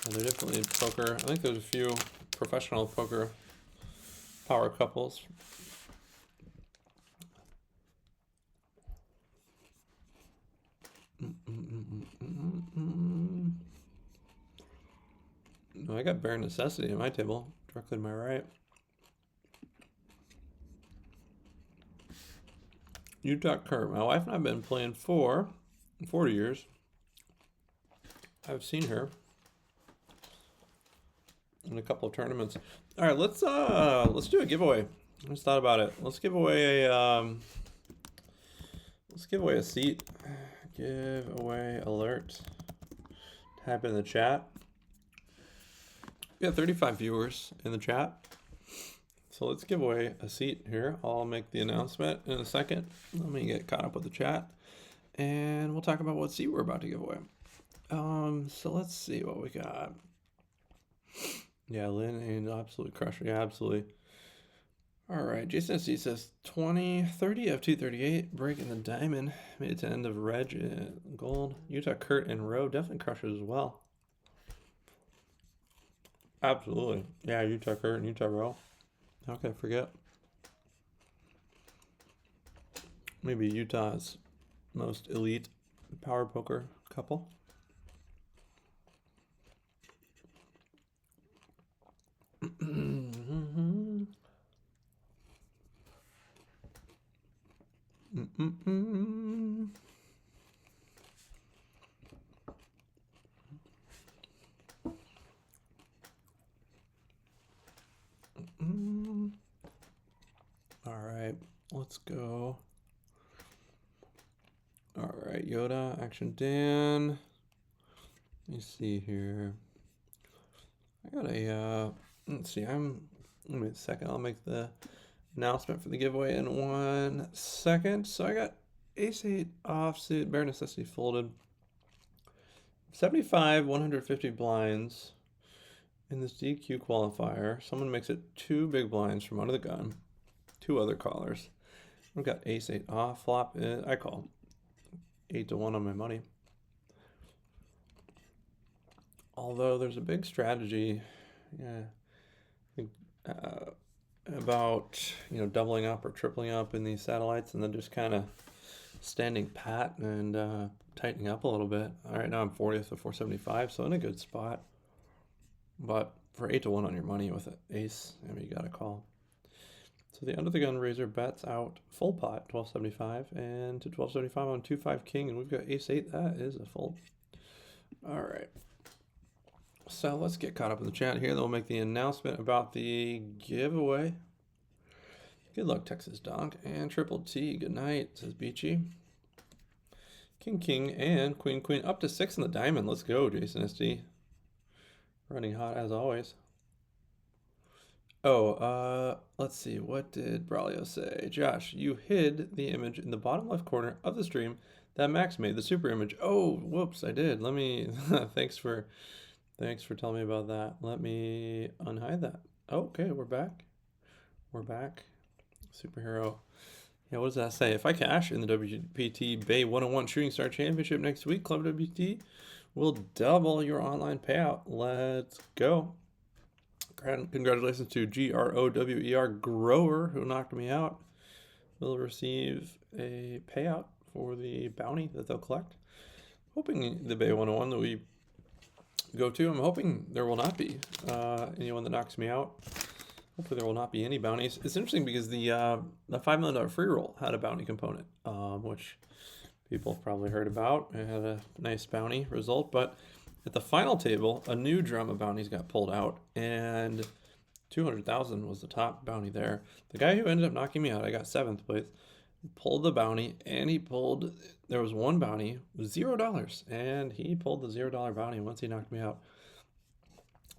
And they're definitely poker. I think there's a few professional poker power couples. No, I got Bare Necessity at my table, directly to my right. Utah Kurt. My wife and I have been playing for 40 years. I've seen her in a couple of tournaments. All right, let's do a giveaway. I just thought about it. Let's give away a seat. Giveaway alert. Type in the chat. We have 35 viewers in the chat. So let's give away a seat here. I'll make the announcement in a second. Let me get caught up with the chat. And we'll talk about what seat we're about to give away. So let's see what we got. Yeah, Lynn and absolutely crusher. Yeah, absolutely. All right, Jason SC says 20-30 of 238, breaking the diamond. Made it to end of Reg gold. Utah Kurt and Rowe definitely crushers as well. Absolutely. Yeah, Utah Kurt and Utah Rowe. How can I forget? Maybe Utah's most elite power poker couple. All right, let's go. All right, Yoda, Action Dan. Let me see here. I got a, let's see, give me a second. I'll make the announcement for the giveaway in 1 second. So I got Ace-8 offsuit, Bare Necessity folded. 75, 150 blinds in this DQ qualifier. Someone makes it 2 big blinds from under the gun. 2 other callers. We've got Ace-8 off, flop. I call 8-1 on my money. Although there's a big strategy, yeah, I think, about doubling up or tripling up in these satellites, and then just kind of standing pat and tightening up a little bit. All right, now I'm 40th of 475, so in a good spot. But for 8-1 on your money with an ace, I mean, you got to call. So the under the gun raiser bets out full pot 1275 and to 1275 on 2-5 king, and we've got Ace-8. That is a fold. All right. So let's get caught up in the chat here. Then we'll make the announcement about the giveaway. Good luck, Texas Donk. And Triple T, good night, says Beachy. King, King, and Queen, Queen. Up to 6 in the diamond. Let's go, Jason SD. Running hot as always. Oh, let's see. What did Braulio say? Josh, you hid the image in the bottom left corner of the stream that Max made, the super image. Oh, whoops, I did. Let me, thanks for telling me about that. Let me unhide that. Okay, we're back. We're back. Superhero. Yeah, what does that say? If I cash in the WPT Bay 101 Shooting Star Championship next week, ClubWPT will double your online payout. Let's go. Congratulations to GROWER Grower, who knocked me out. Will receive a payout for the bounty that they'll collect. Hoping the Bay 101 that we go to, I'm hoping there will not be anyone that knocks me out. Hopefully there will not be any bounties. It's interesting because the $5 million free roll had a bounty component, which people have probably heard about. It had a nice bounty result, but at the final table, a new drum of bounties got pulled out, and 200,000 was the top bounty there. The guy who ended up knocking me out, I got 7th place, pulled the bounty, and there was one bounty, $0, and he pulled the $0 bounty once he knocked me out.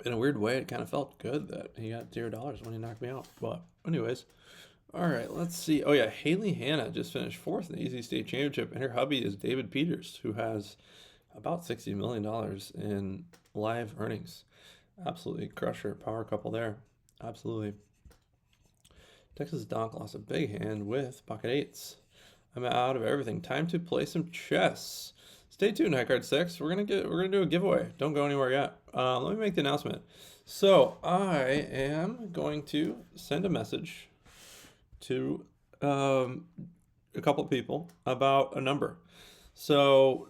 in a weird way, it kind of felt good that he got $0 when he knocked me out. But anyways, all right, let's see. Oh yeah, Haley Hanna just finished 4th in the Easy State Championship, and her hubby is David Peters, who has about $60 million in live earnings. Absolutely crusher power couple there. Absolutely. Texas Donk lost a big hand with pocket eights. I'm out of everything. Time to play some chess. Stay tuned, High Card 6. We're gonna do a giveaway. Don't go anywhere yet. Let me make the announcement. So I am going to send a message to a couple of people about a number. So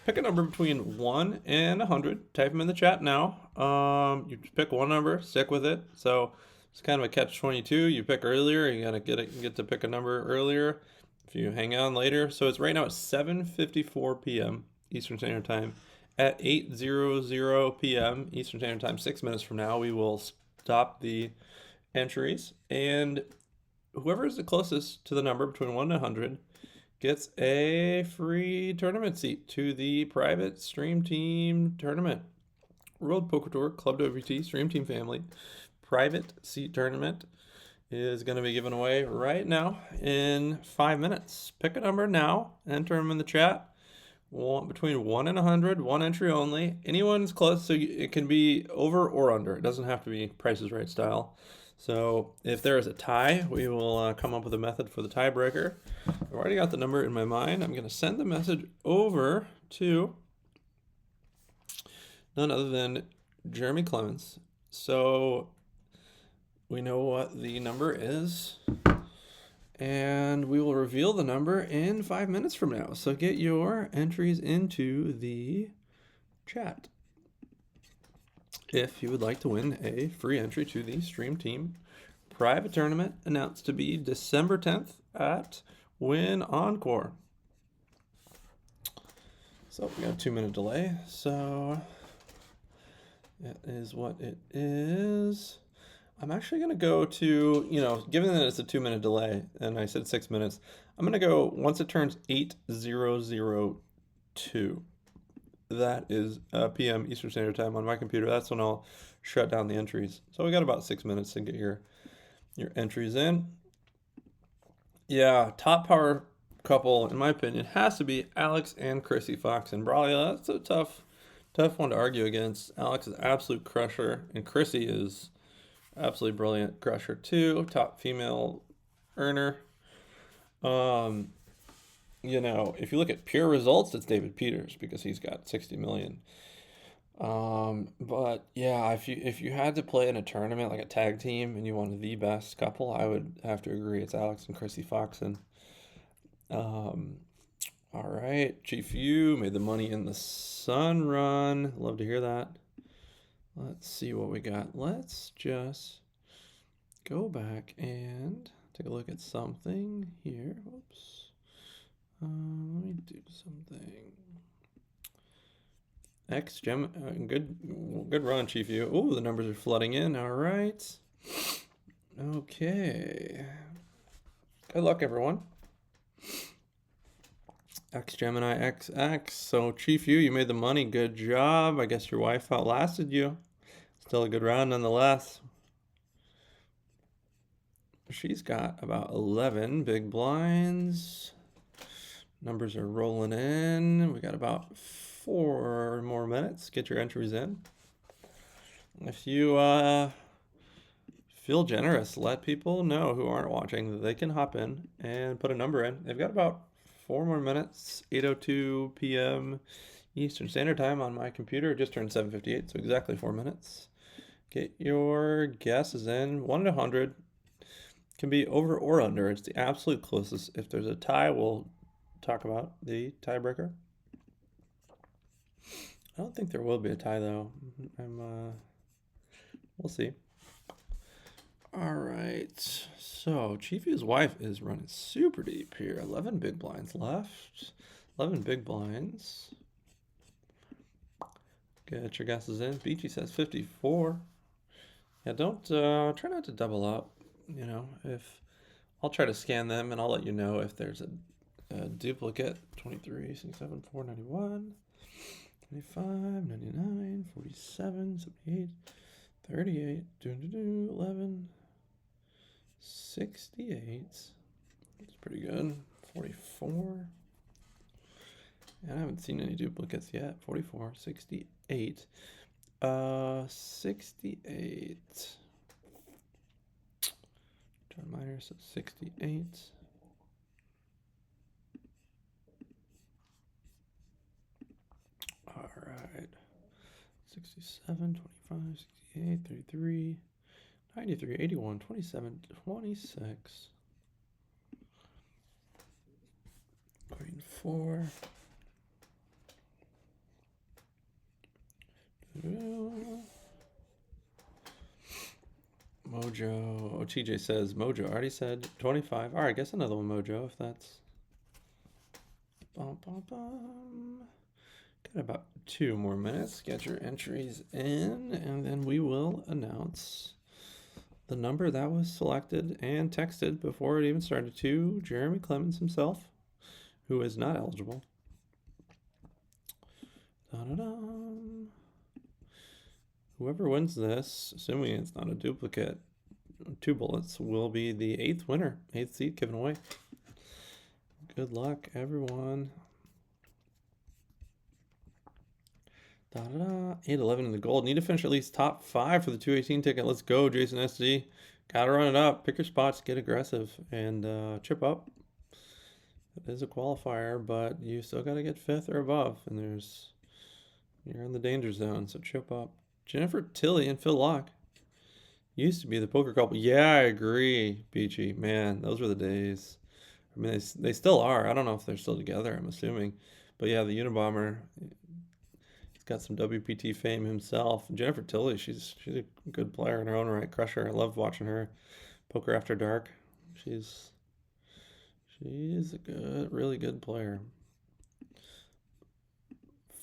pick a number between 1 and 100. Type them in the chat now. You pick one number, stick with it. So it's kind of a catch-22. You pick earlier, you gotta get to pick a number earlier. If you hang on later. So it's right now at 7:54 p.m. Eastern Standard Time. At 8:00 p.m. Eastern Standard Time, 6 minutes from now, we will stop the entries. And whoever is the closest to the number between 1 and 100 gets a free tournament seat to the private Stream Team tournament. World Poker Tour, ClubWPT, Stream Team Family, private seat tournament is going to be given away right now in 5 minutes. Pick a number now, enter them in the chat. Between 1 and 100, one entry only. Anyone's close, so it can be over or under. It doesn't have to be Price is Right style. So if there is a tie, we will come up with a method for the tiebreaker. I've already got the number in my mind. I'm going to send the message over to none other than Jeremy Clemens. So we know what the number is, and we will reveal the number in 5 minutes from now. So get your entries into the chat if you would like to win a free entry to the Stream Team private tournament, announced to be December 10th at Win Encore. So we got a 2-minute delay. So that is what it is. I'm actually going to go to, given that it's a 2-minute delay, and I said 6 minutes, I'm going to go once it turns 8:002. That is p.m. Eastern Standard Time on my computer. That's when I'll shut down the entries. So we got about 6 minutes to get your entries in. Yeah, top power couple, in my opinion, has to be Alex and Chrissy Fox and Braulio. That's a tough one to argue against. Alex is absolute crusher, and Chrissy is absolutely brilliant crusher too. Top female earner. If you look at pure results, it's David Peters because he's got 60 million. But yeah, if you had to play in a tournament like a tag team and you wanted the best couple, I would have to agree it's Alex and Chrissy Foxen. All right, Chief U made the money in the SUNRUN. Love to hear that. Let's see what we got. Let's just go back and take a look at something here. Whoops. Let me do something. Gem, good run, Chief U. Oh, the numbers are flooding in. All right. Okay. Good luck, everyone. X Gemini XX. So Chief U, you made the money. Good job. I guess your wife outlasted you. Still a good round nonetheless. She's got about 11 big blinds. Numbers are rolling in. We got about 4 more minutes. Get your entries in. If you feel generous, let people know who aren't watching that they can hop in and put a number in. They've got about 4 more minutes. 8:02 p.m. Eastern Standard Time on my computer. It just turned 7:58, so exactly 4 minutes. Get your guesses in. 1 to 100. Can be over or under. It's the absolute closest. If there's a tie, we'll talk about the tiebreaker. I don't think there will be a tie though. We'll see. All right. So Chief U's wife is running super deep here. 11 big blinds left. 11 big blinds. Get your guesses in. Beachy says 54. Yeah, don't try not to double up. If I'll try to scan them and I'll let you know if there's a duplicate. 23, 67, 4, 91, 95, 99, 47, 78, 38, 11, 68. That's pretty good. 44. And I haven't seen any duplicates yet. 44, 68. 68. Turn minor, so 68. All right. 67, 25, 68, 33, 93, 81, 27, 26. Green 4. Mojo. Oh, TJ says Mojo. I already said 25. All right, I guess another one, Mojo, if that's. Bum, bum, bum. Got about 2 more minutes. Get your entries in, and then we will announce the number that was selected and texted before it even started to Jeremy Clemens himself, who is not eligible. Da-da-dum. Whoever wins this, assuming it's not a duplicate, 2 bullets, will be the 8th winner, 8th seat given away. Good luck, everyone. Da-da-da. 811 in the gold. Need to finish at least top 5 for the 218 ticket. Let's go, Jason SD. Gotta run it up. Pick your spots, get aggressive, and chip up. It is a qualifier, but you still gotta get 5th or above, and you're in the danger zone, so chip up. Jennifer Tilley and Phil Locke used to be the poker couple. Yeah, I agree, Beachy. Man, those were the days. I mean, they still are. I don't know if they're still together, I'm assuming. But yeah, the Unabomber, he's got some WPT fame himself. Jennifer Tilley, she's a good player in her own right. Crusher. I love watching her. Poker After Dark. She's a good, really good player.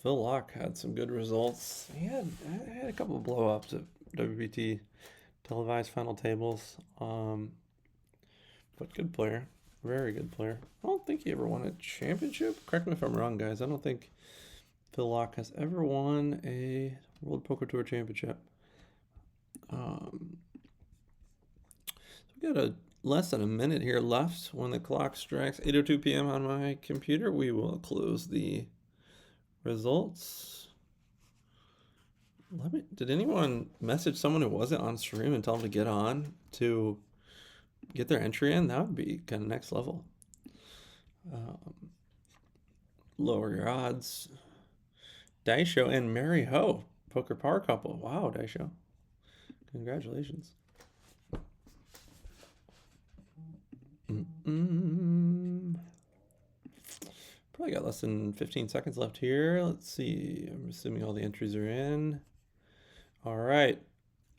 Phil Locke had some good results. He had a couple of blow-ups at WPT televised final tables. But good player. Very good player. I don't think he ever won a championship. Correct me if I'm wrong, guys. I don't think Phil Locke has ever won a World Poker Tour Championship. We got less than a minute here left. When the clock strikes 8:02 p.m. on my computer, we will close the results. Did anyone message someone who wasn't on stream and tell them to get on to get their entry in? That would be kind of next level. Lower your odds. Daisho and Mary Ho, poker power couple. Wow, Daisho. Congratulations. Probably got less than 15 seconds left here. Let's see. I'm assuming all the entries are in. All right.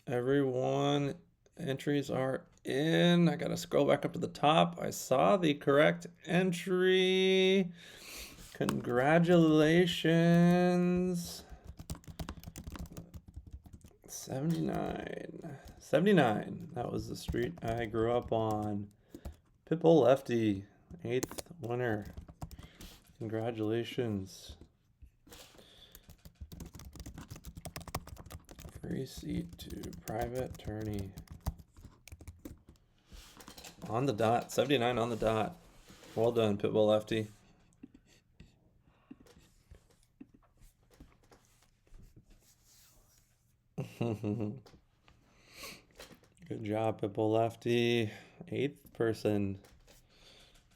Everyone, entries are in. I got to scroll back up to the top. I saw the correct entry. Congratulations. 79. 79. That was the street I grew up on. Pitbull Lefty, 8th winner. Congratulations. Free seat to private tourney. On the dot, 79 on the dot. Well done, Pitbull Lefty. Good job, Pitbull Lefty. 8th person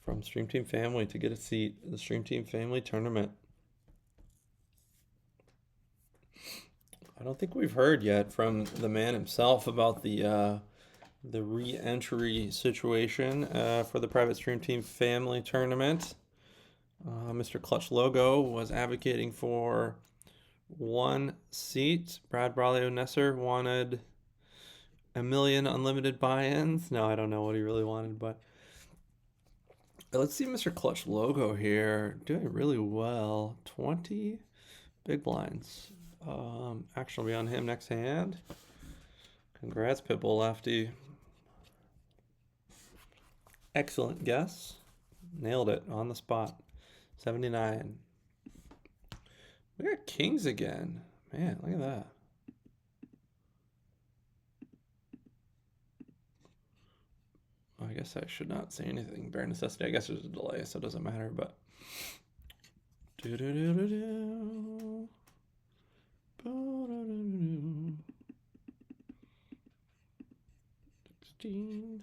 from Stream Team Family to get a seat in the Stream Team Family Tournament. I don't think we've heard yet from the man himself about the re-entry situation for the Private Stream Team Family Tournament. Mr. Clutch Logo was advocating for 1 seat. Brad Braulio Nesser wanted 1 million unlimited buy-ins. No, I don't know what he really wanted, but let's see Mr. Clutch Logo here doing really well. 20 big blinds. Action will be on him next hand. Congrats, Pitbull Lefty. Excellent guess. Nailed it on the spot. 79. We got kings again. Man, look at that. I guess I should not say anything. Bare necessity. I guess there's a delay, so it doesn't matter, but. 16.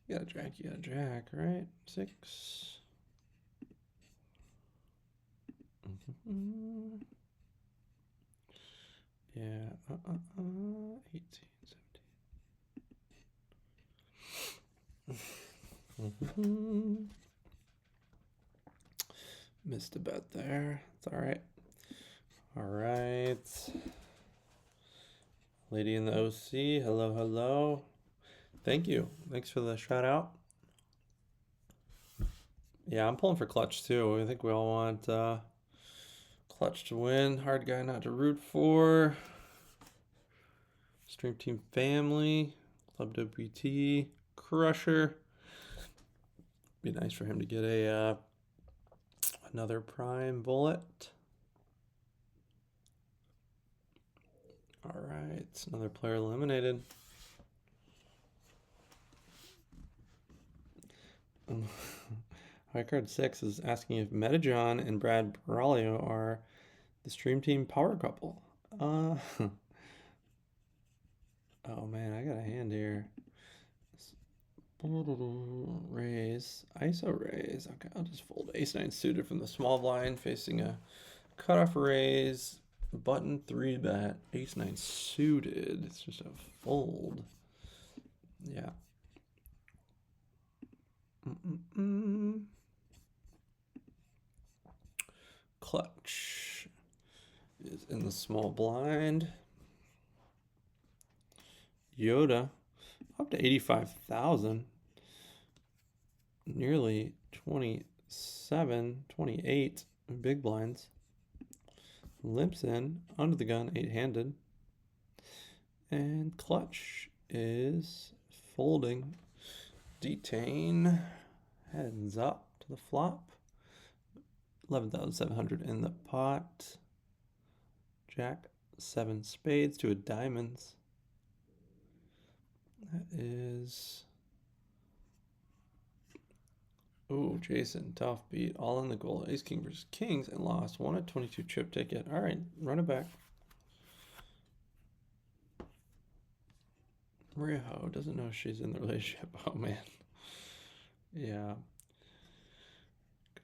You got a jack, right? 6. Yeah, 18, 17. Missed a bet there. It's all right. All right. Lady in the OC, hello, hello. Thank you. Thanks for the shout out. Yeah, I'm pulling for clutch too. I think we all want clutch to win. Hard guy not to root for. Stream team family. ClubWPT crusher. Be nice for him to get a another prime bullet. All right, another player eliminated. High card 6 is asking if Metajohn and Brad Baralio are the stream team power couple. Oh man, I got a hand here. Raise, ISO raise. Okay, I'll just fold ace-9 suited from the small blind, facing a cutoff raise, button 3-bet, ace-9 suited. It's just a fold. Yeah. Clutch is in the small blind. Yoda up to 85,000. Nearly 27, 28 big blinds. Limps in under the gun, 8-handed. And clutch is folding. Detain heads up to the flop. 11,700 in the pot. Jack 7 spades to a diamonds. That is. Ooh, Jason, tough beat. All in the goal. Ace King versus Kings and lost. 1 at 22 chip ticket. All right, run it back. Maria Ho doesn't know she's in the relationship. Oh man. Yeah.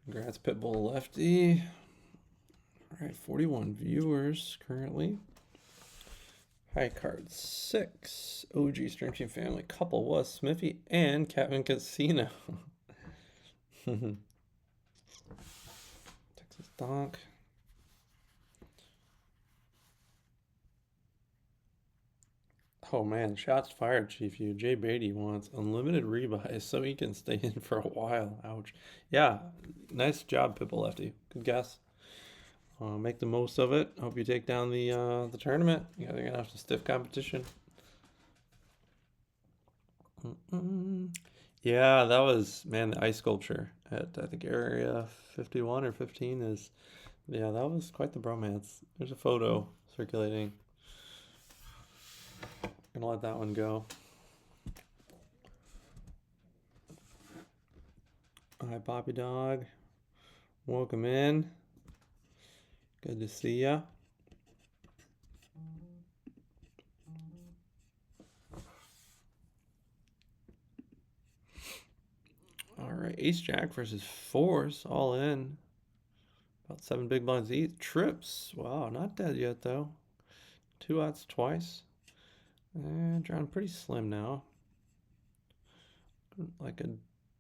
Congrats, Pitbull Lefty. All right, 41 viewers currently. High card 6. OG Stream Team Family couple was Smithy and Captain Casino. Texas Donk. Oh man, shots fired, Chief U. Jay Beatty wants unlimited rebuys so he can stay in for a while. Ouch. Yeah, nice job, Pitbull Lefty. Good guess. Make the most of it. Hope you take down the tournament. You're gonna have some stiff competition. Yeah, that was, man, the ice sculpture at I think area 51 or 15 is, yeah, that was quite the bromance. There's a photo circulating. Gonna let that one go. Hi, Poppy Dog. Welcome in. Good to see ya. All right, Ace Jack versus Force, all in. About 7 big blinds each. Trips. Wow, not dead yet though. 2 outs twice. And drawing pretty slim now. Like a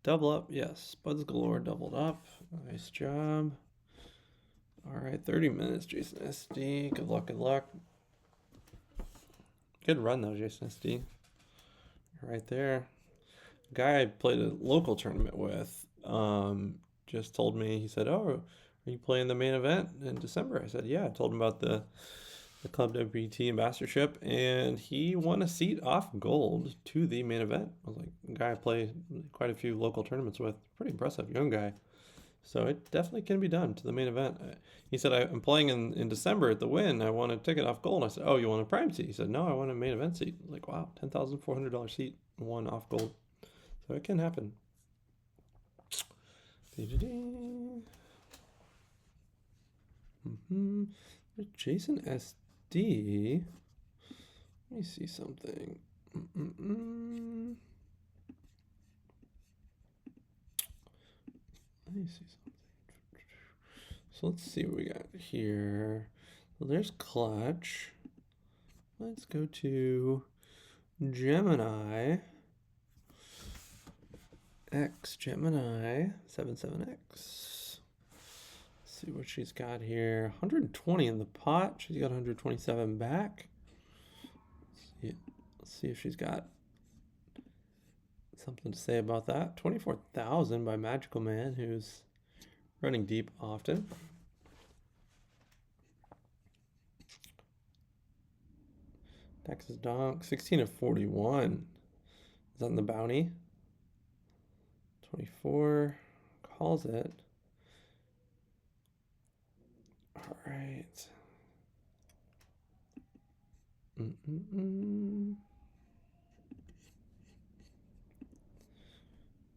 double up. Yes, Buds Galore doubled up. Nice job. All right, 30 minutes, Jason SD. Good luck, good luck. Good run though, Jason SD. Right there. Guy I played a local tournament with just told me, he said, oh, are you playing the main event in December? I said, yeah. I told him about the ClubWPT Ambassadorship, and he won a seat off gold to the main event. I was like, a guy I play quite a few local tournaments with. Pretty impressive, young guy. So it definitely can be done to the main event. He said, I'm playing in December at the Win. I want a ticket off gold. I said, oh, you want a prime seat? He said, no, I want a main event seat. Like, wow, $10,400 seat, one off gold. So it can happen. Jason SD. Let me see something. Let me see something. So let's see what we got here. So there's Clutch. Let's go to Gemini. X Gemini 77X. See what she's got here. 120 in the pot. She's got 127 back. Let's see if she's got something to say about that. 24,000 by Magical Man, who's running deep often. Texas Donk, 16 of 41. Is that in the bounty? 24. Calls it. All right.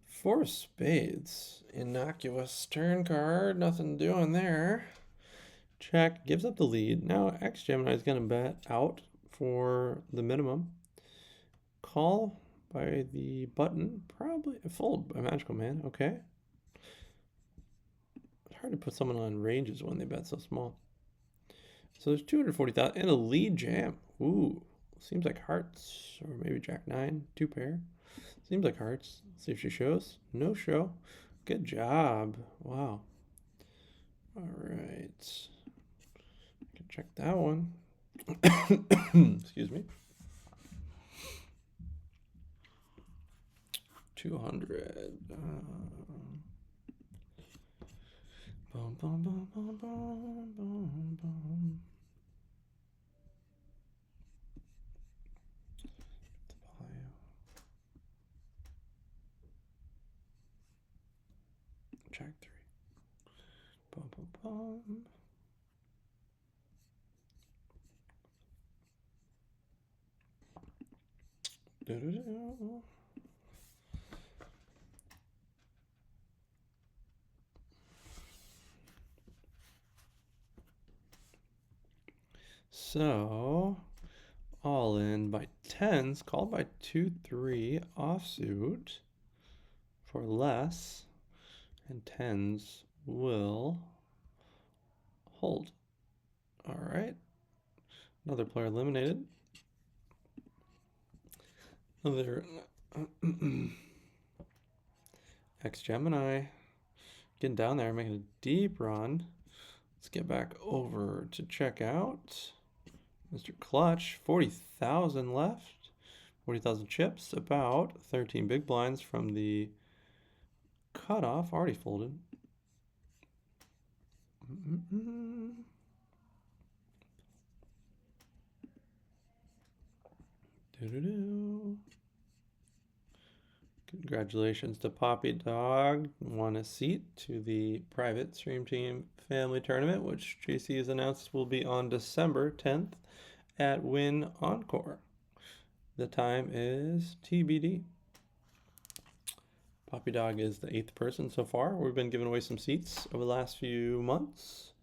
Four of spades. Innocuous turn card. Nothing doing there. Check. Gives up the lead. Now X Gemini is going to bet out for the minimum. Call by the button. Probably fold by Magical Man. Okay. It's hard to put someone on ranges when they bet so small. So there's 240,000 and a lead jam. Ooh, seems like hearts, or maybe Jack 9, 2 pair. Seems like hearts. Let's see if she shows. No show. Good job. Wow. All right. Can check that one. Excuse me. 200. Boom, boom, boom, boom, boom, boom, boom. Jack 3. Boom, boom, boom. Do-do-do. So, all in by 10s, called by 2-3 offsuit for less, and 10s will hold. All right. Another player eliminated. Another X Gemini getting down there, making a deep run. Let's get back over to check out. Mr. Clutch, 40,000 left. 40,000 chips, about 13 big blinds from the cutoff, already folded. Congratulations to Poppy Dog. Won a seat to the private Stream Team Family Tournament, which JC has announced will be on December 10th at Win Encore. The time is TBD. Poppy Dog is the 8th person so far. We've been giving away some seats over the last few months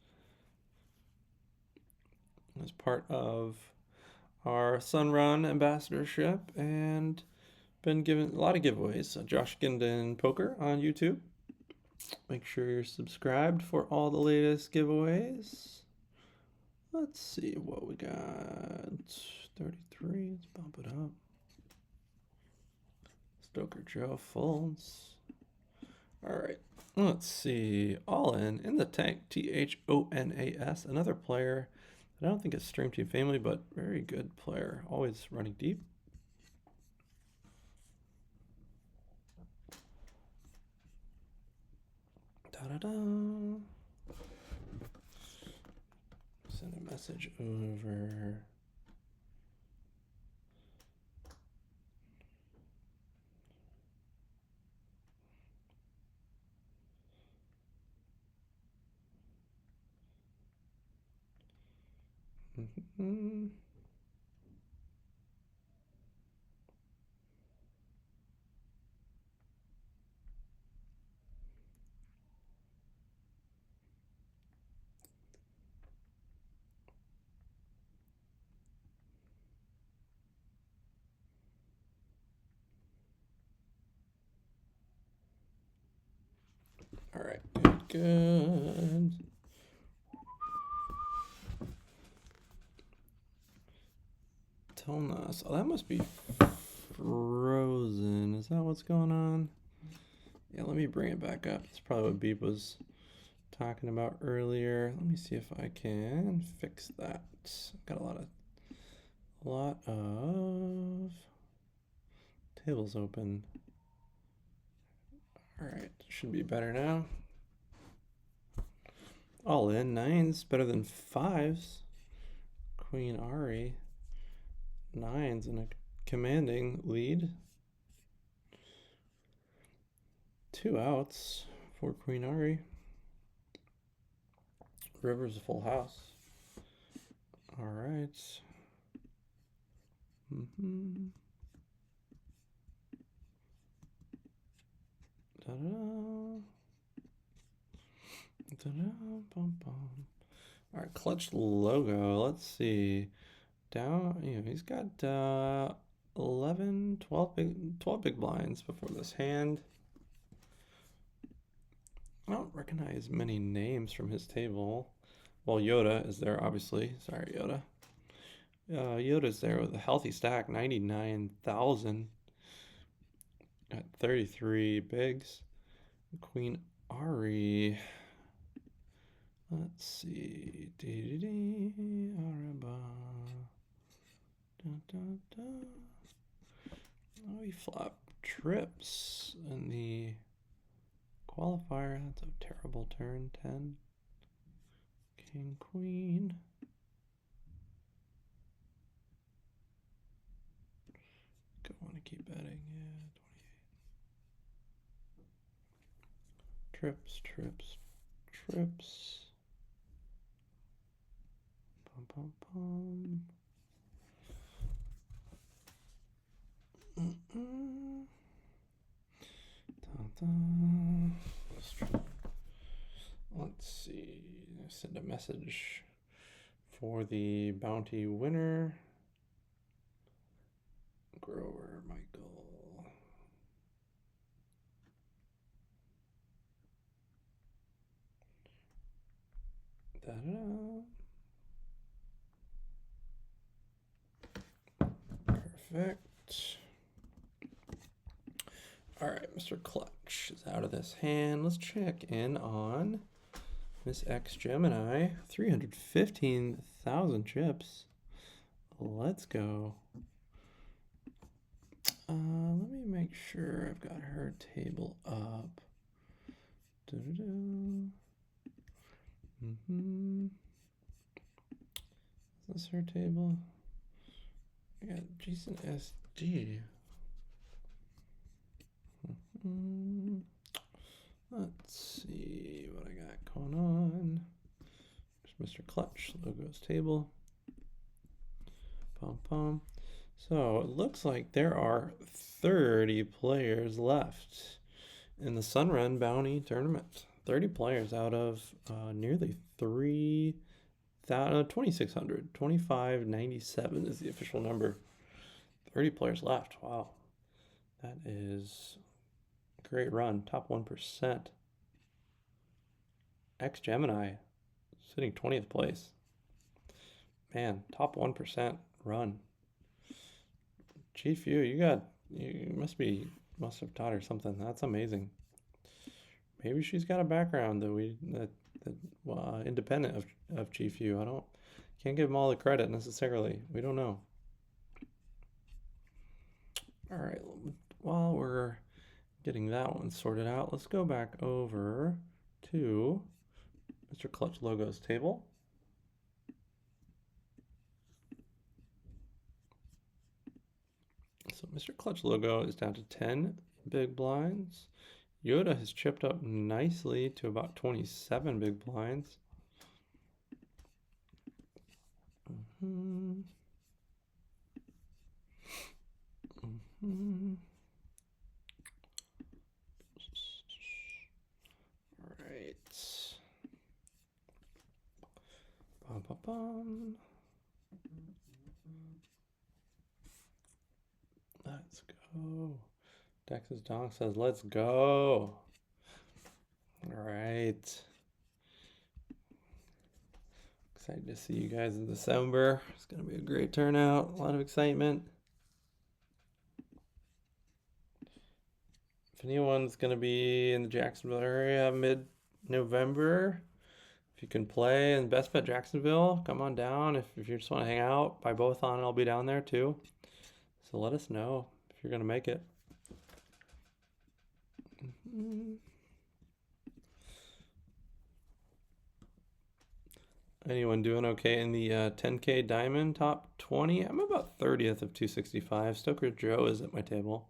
as part of our SUNRUN ambassadorship, and been given a lot of giveaways. Josh Guindon Poker on YouTube. Make sure you're subscribed for all the latest giveaways. Let's see what we got. 33. Let's bump it up. Stoker Joe folds. All right. Let's see. All in the tank. THONAS. Another player that I don't think is Stream Team Family, but very good player. Always running deep. Da-da-da. Send a message over. Mm-hmm. All right, good. Tonas. Oh, that must be frozen. Is that what's going on? Yeah, let me bring it back up. That's probably what Beep was talking about earlier. Let me see if I can fix that. Got a lot of tables open. All right, should be better now. All in, 9s better than 5s. Queen Ari, 9s in a commanding lead. 2 outs for Queen Ari. River's a full house. All right. All right, clutch logo. Let's see. Down, he's got 11, 12 big blinds before this hand. I don't recognize many names from his table. Well, Yoda is there, obviously. Sorry, Yoda. Yoda's there with a healthy stack, 99,000 at 33 bigs. Queen Ari. Let's see. Oh, he flopped trips in the qualifier. That's a terrible turn. 10. King, Queen. Don't want to keep betting. Yeah, 28. Trips. Pum. Let's see. Send a message for the bounty winner. Grower Michael. Perfect. All right, Mr. Clutch is out of this hand. Let's check in on Miss X Gemini. 315,000 chips. Let's go. Let me make sure I've got her table up. Is this her table? I got Jason SD. Let's see what I got going on. There's Mr. Clutch, logos table. Pom. So it looks like there are 30 players left in the SUNRUN bounty tournament. 30 players out of nearly 2,600. 2,597 is the official number. 30 players left. Wow. That is a great run. Top 1%. X Gemini sitting 20th place. Man, top 1% run. Chief you must have taught her something. That's amazing. Maybe she's got a background that independent of Chief I can't give them all the credit necessarily. We don't know. All right, while we're getting that one sorted out, let's go back over to Mr. Clutch Logos table. So Mr. Clutch Logo is down to 10 big blinds. Yoda has chipped up nicely to about 27 big blinds. Mm-hmm. Mm-hmm. All right. Bum, bum, bum. Let's go. Texas Donk says, let's go. All right. Excited to see you guys in December. It's going to be a great turnout. A lot of excitement. If anyone's going to be in the Jacksonville area mid-November, if you can play in Best Bet Jacksonville, come on down. If you just want to hang out, buy both on, I'll be down there too. So let us know if you're going to make it. Anyone doing okay in the 10K Diamond top 20? I'm about 30th of 265. Stoker Joe is at my table.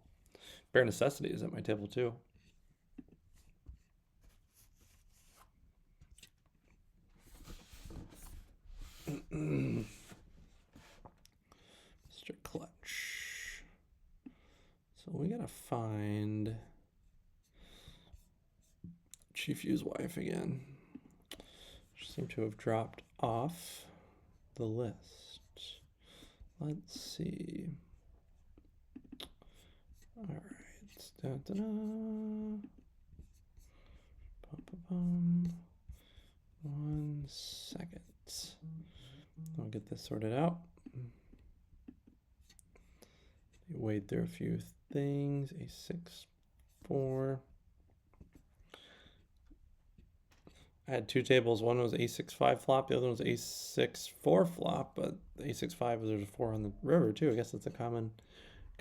Bare Necessity is at my table too. Mr. Clutch. So we gotta find Chief U's wife again. She seemed to have dropped off the list. Let's see. All right. Da-da-da. Ba-ba-bum. 1 second. I'll get this sorted out. Wade through a few things. A6, 4. I had two tables. One was A6, 5 flop. The other one was A6, 4 flop. But the A6, 5, there's a 4 on the river too. I guess it's a common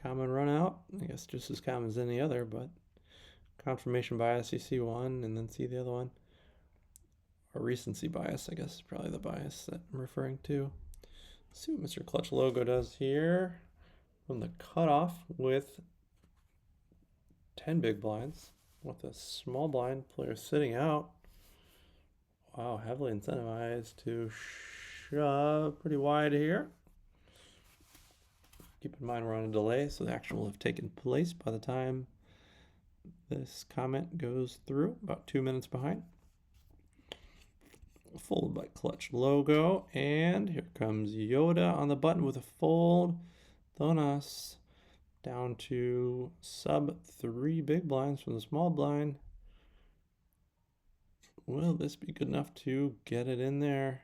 run out. I guess just as common as any other. But confirmation bias, you see one and then see the other one. Or recency bias, I guess is probably the bias that I'm referring to. Let's see what Mr. Clutch logo does here. From the cutoff with 10 big blinds with a small blind player sitting out. Wow, heavily incentivized to shove pretty wide here. Keep in mind we're on a delay, so the action will have taken place by the time this comment goes through, about 2 minutes behind. Fold by Clutch logo, and here comes Yoda on the button with a fold. Throwing us down to sub 3 big blinds from the small blind. Will this be good enough to get it in there?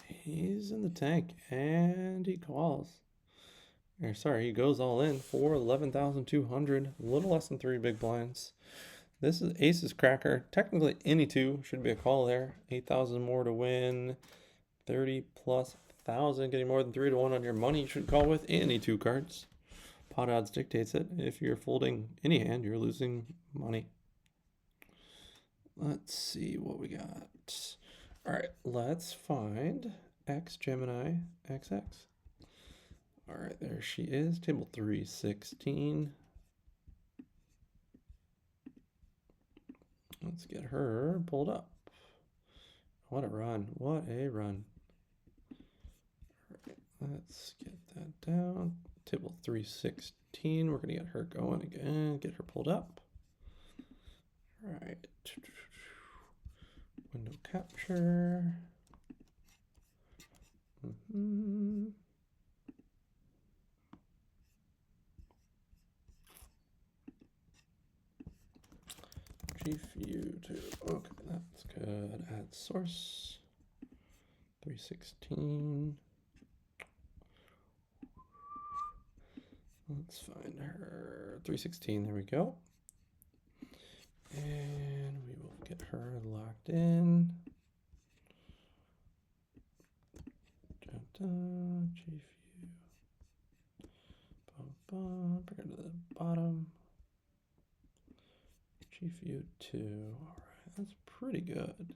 He's in the tank, and he calls. Or sorry, he goes all in for 11,200, a little less than 3 big blinds. This is Aces Cracker. Technically, any 2 should be a call there. 8,000 more to win. 30 plus 1,000, getting more than 3 to 1 on your money. You should call with any 2 cards. Pot odds dictates it. If you're folding any hand, you're losing money. Let's see what we got. All right, let's find X Gemini XX. All right, there she is, table 316. Let's get her pulled up. What a run, what a run. All right, let's get that down. Table 316, we're gonna get her going again, get her pulled up. All right, window capture. GFU2, okay, that's good. Add source, 316. Let's find her, 316, there we go. And we will get her locked in. GFU. Bring her to the bottom. GFU2. All right, that's pretty good.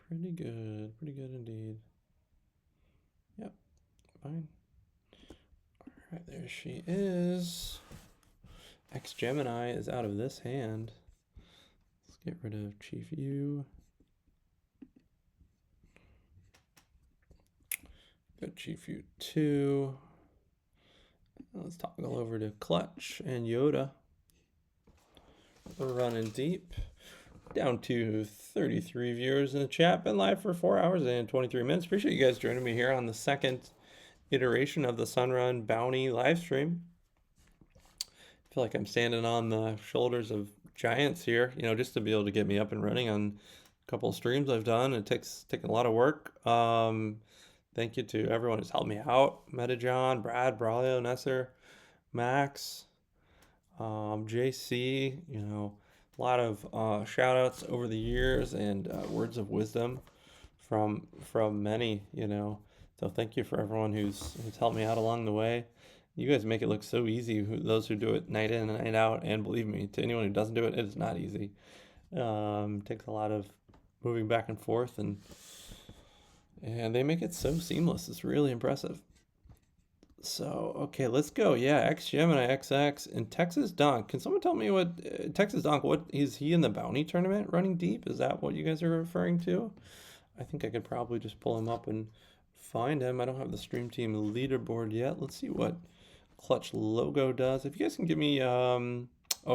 Pretty good indeed. Yep, fine. All right, there she is. X Gemini is out of this hand. Let's Get rid of Chief U. Got Chief U 2. Let's toggle over to Clutch and Yoda. We're running deep. Down to 33 viewers in the chat. Been live for 4 hours and 23 minutes. Appreciate you guys joining me here on the second iteration of the SUNRUN Bounty live stream. I feel like I'm standing on the shoulders of giants here, you know, just to be able to get me up and running on a couple of streams I've done. It taken a lot of work. Thank you to everyone who's helped me out. Metajohn, Brad, Braulio, Nesser, Max, JC, you know, a lot of shout outs over the years and words of wisdom from many, you know. So thank you for everyone who's helped me out along the way. You guys make it look so easy, those who do it night in and night out, and believe me, to anyone who doesn't do it, it is not easy. It takes a lot of moving back and forth, and they make it so seamless. It's really impressive. So, okay, let's go. Yeah, X Gemini XX and Texas Donk. Can someone tell me what Texas Donk, what is he in the bounty tournament running deep? Is that what you guys are referring to? I think I could probably just pull him up and find him. I don't have the stream team leaderboard yet. Let's see what Clutch Logo does. If you guys can give me, oh,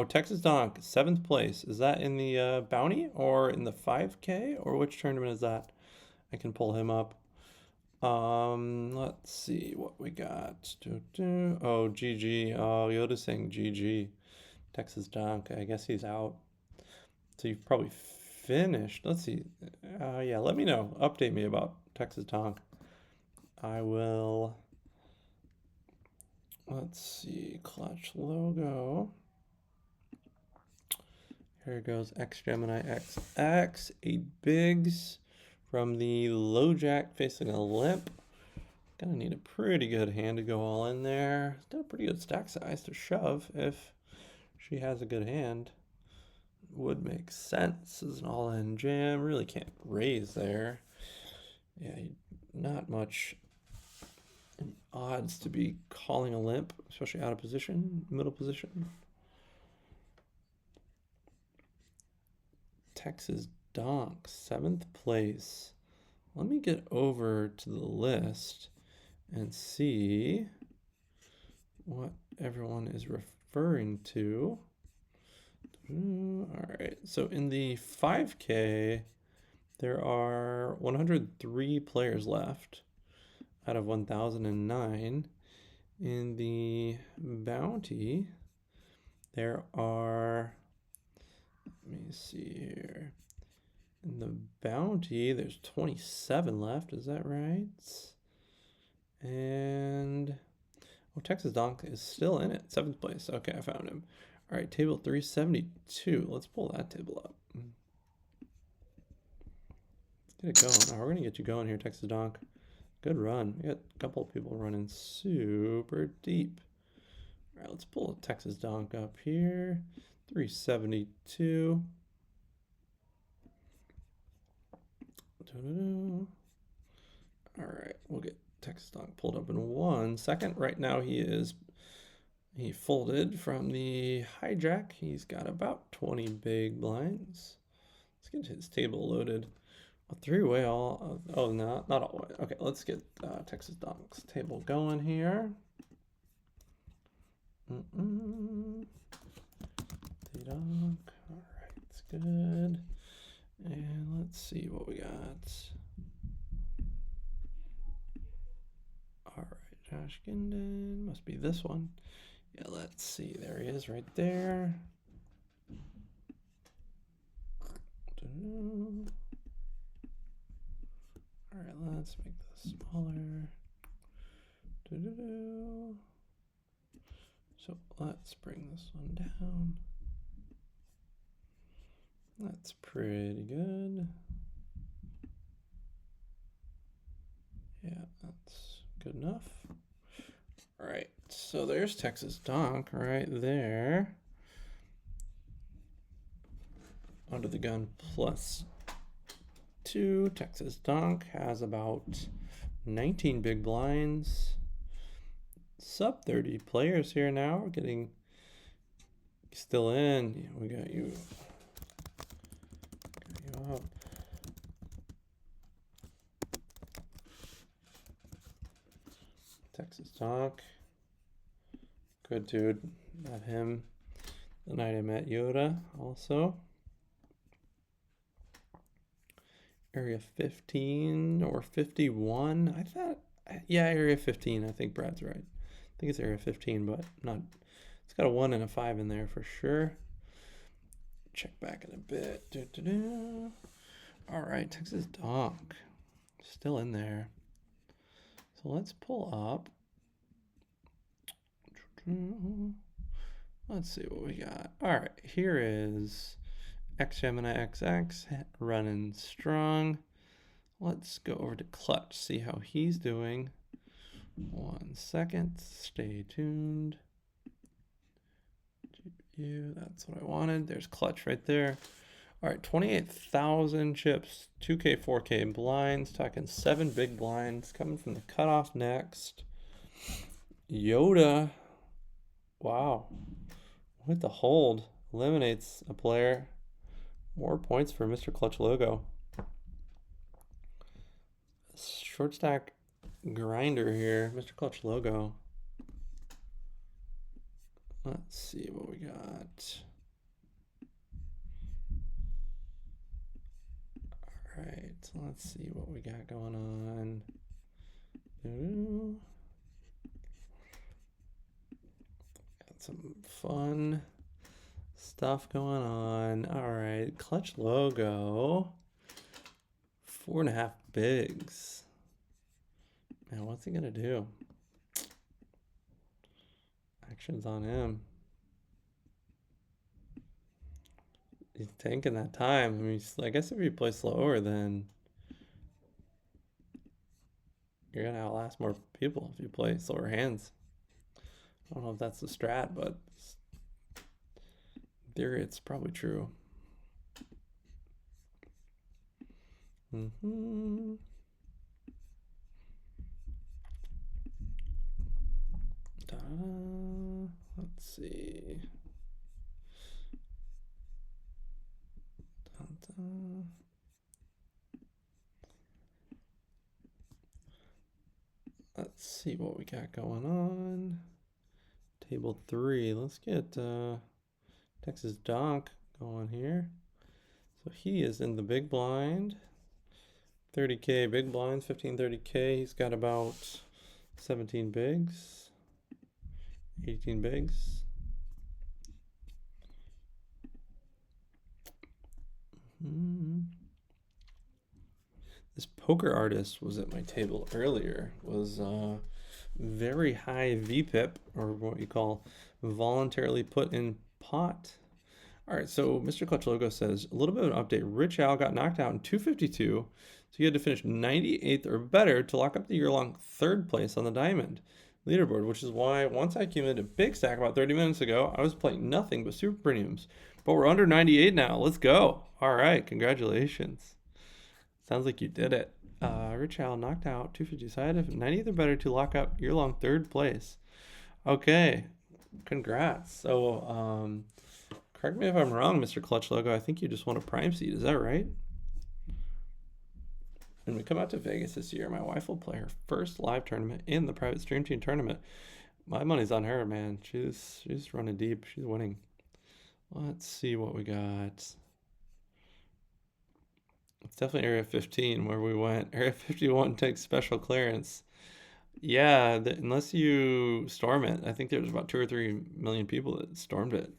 Texas Donk, 7th place. Is that in the bounty or in the 5K, or which tournament is that? I can pull him up. Let's see what we got. Oh, GG. Oh, Yoda's saying GG. Texas Donk, I guess he's out. So you've probably finished. Let's see. Yeah, let me know. Update me about Texas Donk. I will. Let's see. Clutch Logo. Here goes X Gemini XX. 8 bigs. From the low jack facing a limp. Gonna need a pretty good hand to go all in there. It's got a pretty good stack size to shove if she has a good hand. Would make sense as an all-in jam. Really can't raise there. Yeah, not much odds to be calling a limp, especially out of position, middle position. Texas Donk, 7th place. Let me get over to the list and see what everyone is referring to. All right, so in the 5K, there are 103 players left out of 1,009. In the bounty, there are, let me see here. In the bounty, there's 27 left. Is that right? And oh, Texas Donk is still in it. 7th place. Okay, I found him. All right, table 372. Let's pull that table up. Let's get it going. Oh, we're gonna get you going here, Texas Donk. Good run. We got a couple of people running super deep. All right, let's pull Texas Donk up here. 372. All right, we'll get Texas Donk pulled up in 1 second. Right now he folded from the hijack. He's got about 20 big blinds. Let's get his table loaded. A 3-way all, oh, no, not all way. Okay, let's get Texas Donk's table going here. Donk, all right, it's good. And let's see what we got. All right, Josh Guindon, must be this one. Yeah, let's see, there he is right there. All right, let's make this smaller. So let's bring this one down. That's pretty good. Yeah, that's good enough. All right, so there's Texas Donk right there. Under the gun +2. Texas Donk has about 19 big blinds. Sub 30 players here now. We're getting still in. We got you. up. Texas Doc. Good dude. Met him the night I met Yoda also. Area 15 or 51. I thought, yeah, Area 15. I think Brad's right. I think it's Area 15, but not. It's got a 1 and a 5 in there for sure. Check back in a bit. All right, Texas Doc. Still in there. So let's pull up. Let's see what we got. All right, here is X Gemini XX running strong. Let's go over to Clutch, see how he's doing. 1 second, stay tuned. GPU, that's what I wanted. There's Clutch right there. All right, 28,000 chips, 2K, 4K blinds, talking 7 big blinds coming from the cutoff next. Yoda, wow, with the hold, eliminates a player. More points for Mr. Clutch Logo. Short stack grinder here, Mr. Clutch Logo. Let's see what we got. All right, so let's see what we got going on. Got some fun stuff going on. All right, Clutch Logo. 4.5 bigs. Man, what's he gonna do? Action's on him. He's taking that time. I mean, I guess if you play slower, then you're gonna outlast more people if you play slower hands. I don't know if that's the strat, but in theory, it's probably true. Let's see. Let's see what we got going on. Table 3. Let's get Texas Donk going here. So he is in the big blind. 30K big blinds, 15, 30K. He's got about 17 bigs, 18 bigs. This poker artist was at my table earlier, was very high VPIP, or what you call voluntarily put in pot. All right, so Mr. Clutch Logo says, a little bit of an update. Rich Al got knocked out in 252, so he had to finish 98th or better to lock up the year-long 3rd place on the Diamond leaderboard, which is why once I accumulated a big stack about 30 minutes ago, I was playing nothing but super premiums. But we're under 98 now. Let's go. All right, congratulations. Sounds like you did it. Rich Al knocked out 250, so I had 90th or better to lock up year-long 3rd place. Okay, congrats. So, correct me if I'm wrong, Mr. Clutch Logo. I think you just won a prime seed. Is that right? When we come out to Vegas this year, my wife will play her first live tournament in the private stream team tournament. My money's on her, man. She's running deep. She's winning. Let's see what we got. It's definitely Area 15 where we went. Area 51 takes special clearance. Yeah, unless you storm it. I think there's about 2 or 3 million people that stormed it.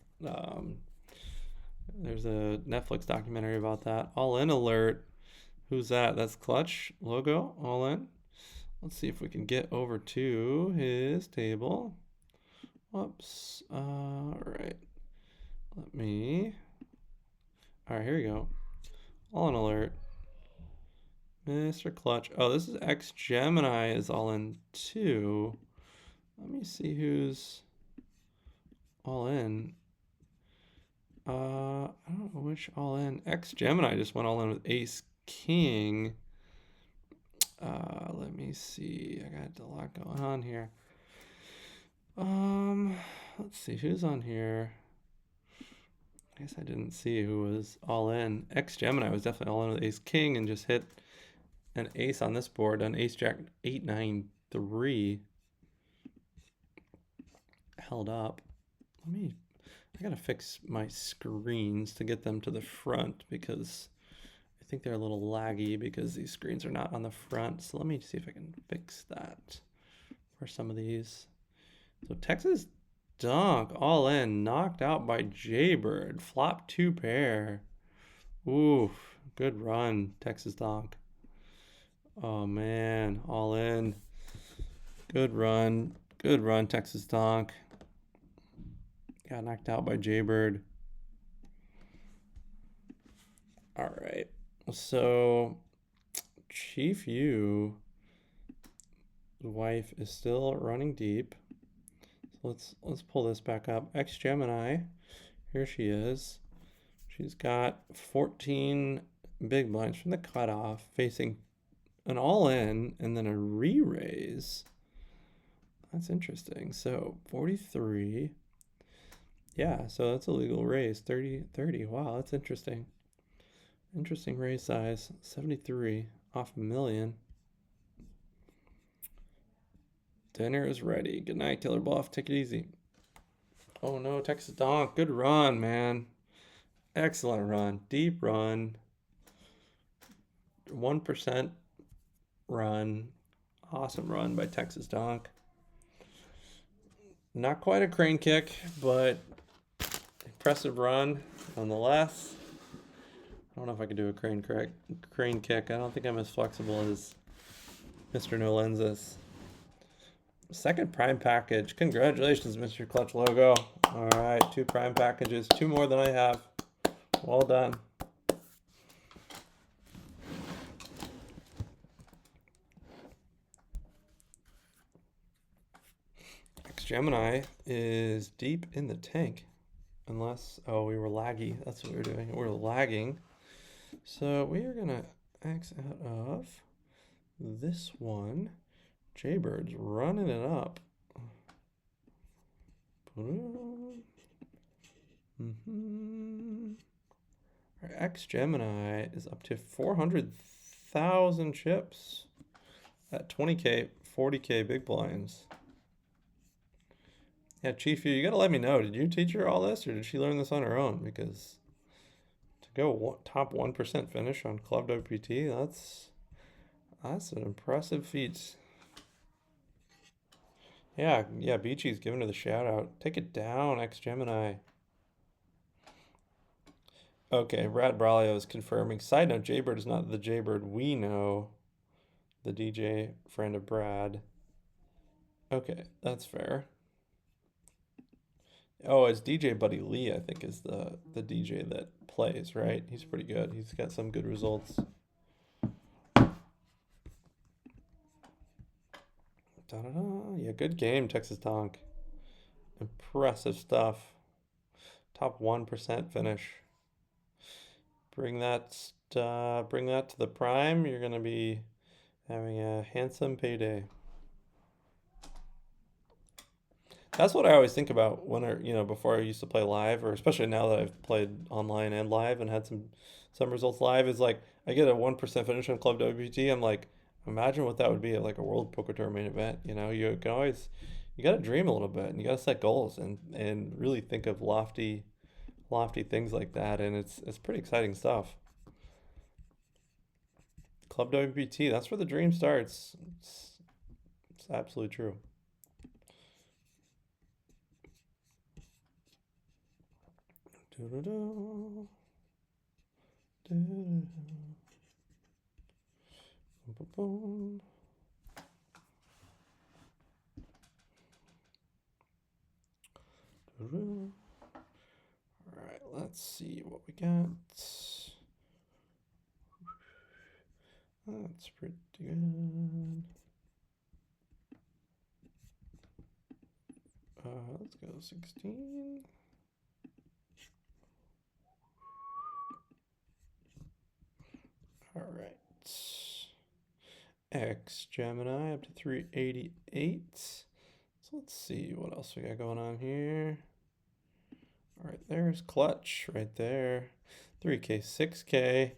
There's a Netflix documentary about that. All in alert. Who's that? That's Clutch Logo. All in. Let's see if we can get over to his table. Whoops. All right. All right, here we go. All in alert. Mr. Clutch. Oh, this is X Gemini is all in too. Let me see who's all in. I don't know which all in. X Gemini just went all in with Ace King. Let me see. I got a lot going on here. Let's see who's on here. I guess I didn't see who was all in. X-Gemini was definitely all in with ace-king and just hit an ace on this board on ace-jack 8-9-3. Held up. I gotta fix my screens to get them to the front because I think they're a little laggy because these screens are not on the front. So let me see if I can fix that for some of these. So Texas Donk all in, knocked out by Jaybird. Flop 2 pair. Oof, good run, Texas Donk. Oh man, all in. Good run, Texas Donk. Got knocked out by Jaybird. All right, so Chief U, the wife, is still running deep. So let's pull this back up. X-Gemini, here she is. She's got 14 big blinds from the cutoff, facing an all-in and then a re-raise. That's interesting. So 43. Yeah, so that's a legal raise. 30. Wow, that's interesting. Interesting raise size. 73 off a million. Dinner is ready. Good night, Killer Bluff. Take it easy. Oh no, Texas Donk. Good run, man. Excellent run. Deep run. 1% run. Awesome run by Texas Donk. Not quite a crane kick, but impressive run nonetheless. I don't know if I can do a crane kick. I don't think I'm as flexible as Mr. No Lenses. Second prime package. Congratulations, Mr. Clutch Logo. All right, 2 prime packages. 2 more than I have. Well done. X-Gemini is deep in the tank. Unless, oh, we were laggy. That's what we were doing. We're lagging. So we are going to X out of this one. Jaybird's running it up. Our X-Gemini is up to 400,000 chips at 20K, 40K big blinds. Yeah, Chief, you gotta let me know. Did you teach her all this, or did she learn this on her own? Because to go top 1% finish on ClubWPT, that's an impressive feat. Yeah, Beachy's giving her the shout out. Take it down, X-Gemini. Okay, Brad Braulio is confirming. Side note, Jaybird is not the Jaybird we know. The DJ friend of Brad. Okay, that's fair. Oh, it's DJ Buddy Lee, I think, is the DJ that plays, right? He's pretty good. He's got some good results. Da-da-da. Yeah, good game, Texas Donk. Impressive stuff. Top 1% finish. Bring that to the prime. You're gonna be having a handsome payday. That's what I always think about when before I used to play live, or especially now that I've played online and live and had some results live, is like I get a 1% finish on ClubWPT. I'm like, imagine what that would be at like a World Poker Tour main event. You can always, you got to dream a little bit, and you got to set goals and really think of lofty things like that, and it's pretty exciting stuff. ClubWPT, that's where the dream starts. It's absolutely true. All right, let's see what we got. That's pretty good. Let's go 16. All right. X-Gemini up to 388. So let's see what else we got going on here. All right, there's Clutch right there. 3K, 6K.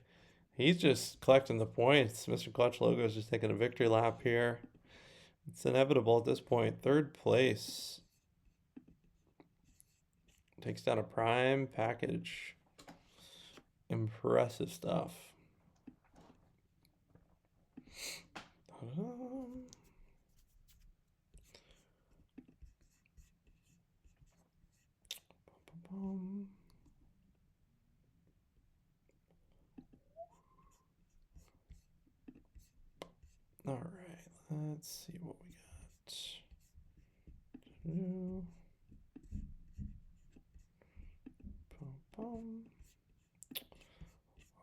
He's just collecting the points. Mr. Clutch Logo is just taking a victory lap here. It's inevitable at this point. Third place. Takes down a prime package. Impressive stuff. All right, let's see what we got.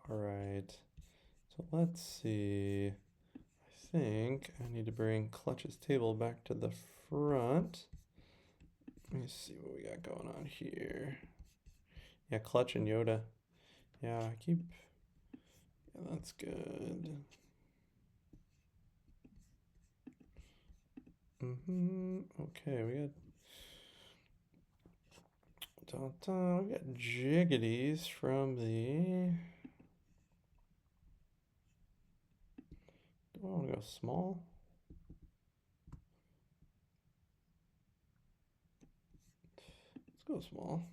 All right, so let's see. I think I need to bring Clutch's table back to the front. Let me see what we got going on here. Yeah, Clutch and Yoda. Yeah, yeah, that's good. Okay, we got Jiggities from the... Do I want to go small? Let's go small.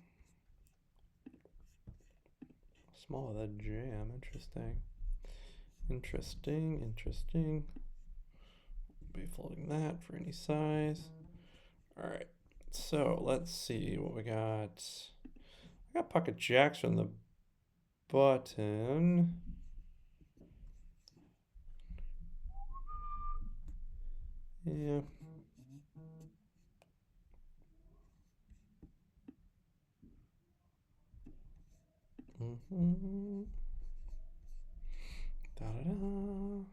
Small of that jam. Interesting. Be folding that for any size. All right. So let's see what we got. I got pocket jacks from the button. Yeah. Da-da-da.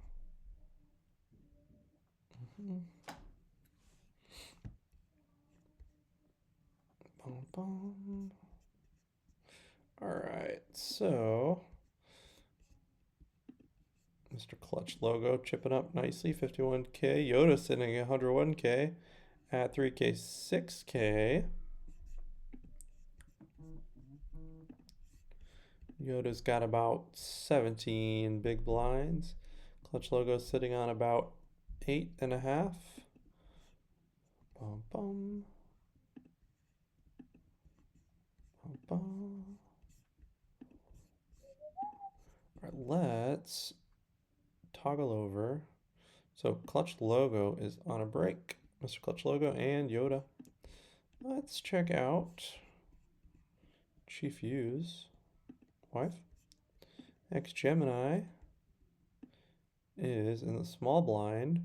Boom. All right, so Mr. Clutch Logo chipping up nicely, 51K. Yoda sitting at 101K at 3K, 6K. Yoda's got about 17 big blinds. Clutch Logo sitting on about 8.5. Bum bum. Bum bum. All right, let's toggle over. So Clutch Logo is on a break. Mr. Clutch Logo and Yoda. Let's check out Chief U's wife. X Gemini is in the small blind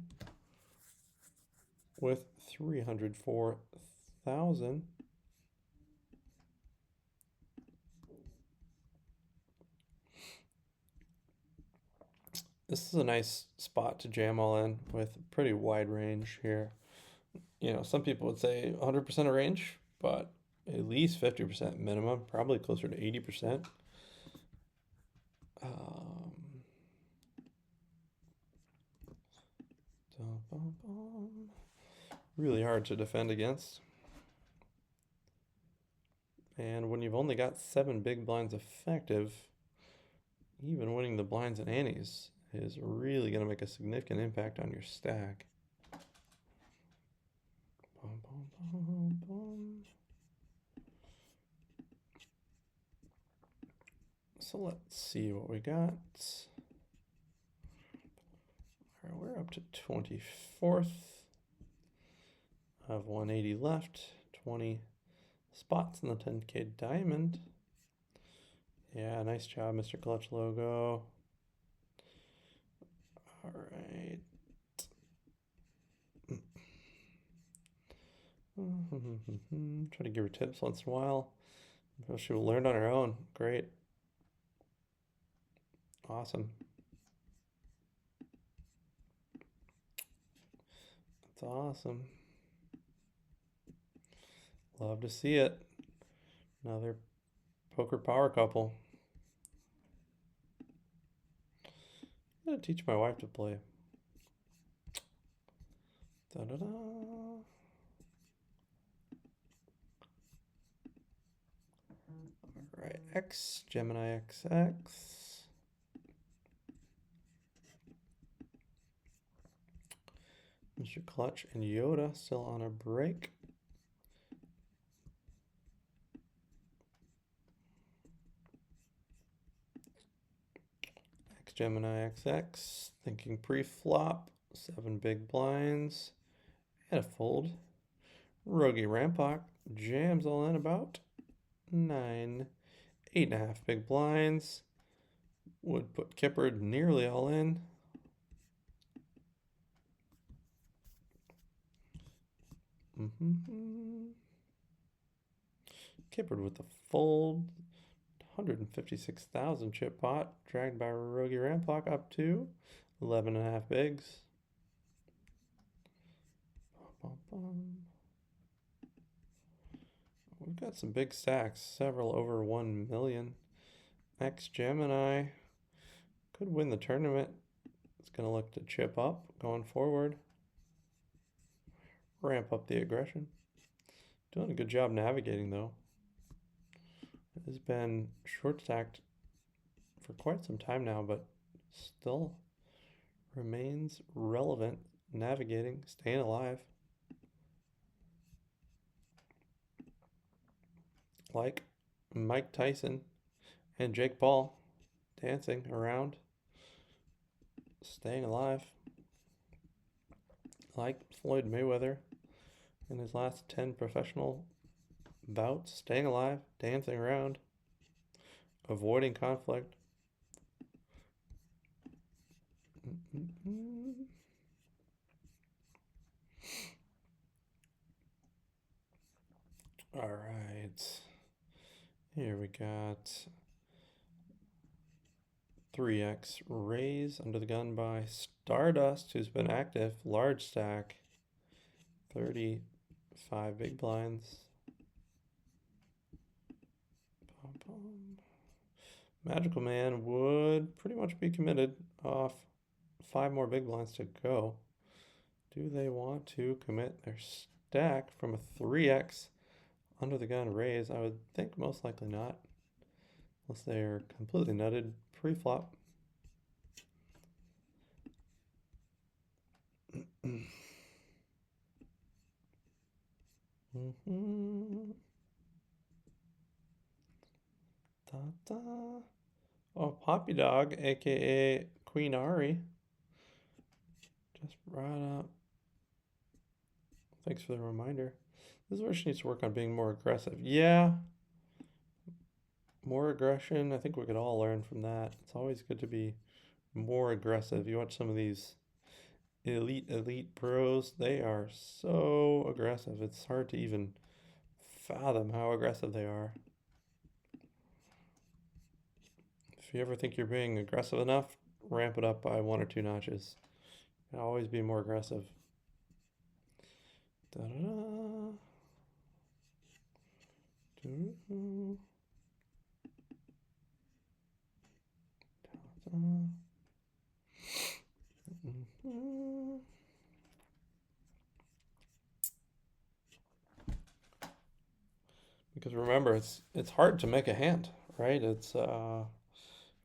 with 304,000. This is a nice spot to jam all in with a pretty wide range here. You know, some people would say 100% of range, but at least 50% minimum, probably closer to 80%. Really hard to defend against. And when you've only got 7 big blinds effective, even winning the blinds and antes is really going to make a significant impact on your stack. So let's see what we got. All right, we're up to 24th. I have 180 left, 20 spots in the 10K diamond. Yeah, nice job, Mr. Clutch Logo. All right. Try to give her tips once in a while. She will learn on her own. Great. Awesome. That's awesome. Love to see it. Another poker power couple. I'm gonna teach my wife to play. Da-da-da. X Gemini XX. Mr. Clutch and Yoda still on a break. X Gemini XX, thinking pre-flop, 7 big blinds, and a fold. Rogie Rampok jams all in about 9, 8.5 big blinds. Would put Kippard nearly all in. Kippard with the fold. 156,000 chip pot, dragged by Rogie Rampok up to 11.5 bigs. We've got some big stacks, several over 1 million. X Gemini could win the tournament. It's going to look to chip up going forward. Ramp up the aggression. Doing a good job navigating though. It has been short stacked for quite some time now, but still remains relevant, navigating, staying alive. Like Mike Tyson and Jake Paul, dancing around, staying alive. Like Floyd Mayweather in his last 10 professional bouts, staying alive, dancing around, avoiding conflict. All right, here we got 3x raise under the gun by Stardust, who's been active, large stack, 35 big blinds. Magical Man would pretty much be committed off 5 more big blinds to go. Do they want to commit their stack from a 3x under the gun raise? I would think most likely not, unless they're completely nutted pre-flop. Oh, Poppy Dog, aka Queen Ari, just brought up. Thanks for the reminder. This is where she needs to work on being more aggressive. Yeah, more aggression. I think we could all learn from that. It's always good to be more aggressive. You watch some of these elite pros, they are so aggressive. It's hard to even fathom how aggressive they are. If you ever think you're being aggressive enough, ramp it up by 1 or 2 notches. Always be more aggressive. Da-da-da. Do-do-do. Da-da. Because remember, it's hard to make a hand, right? It's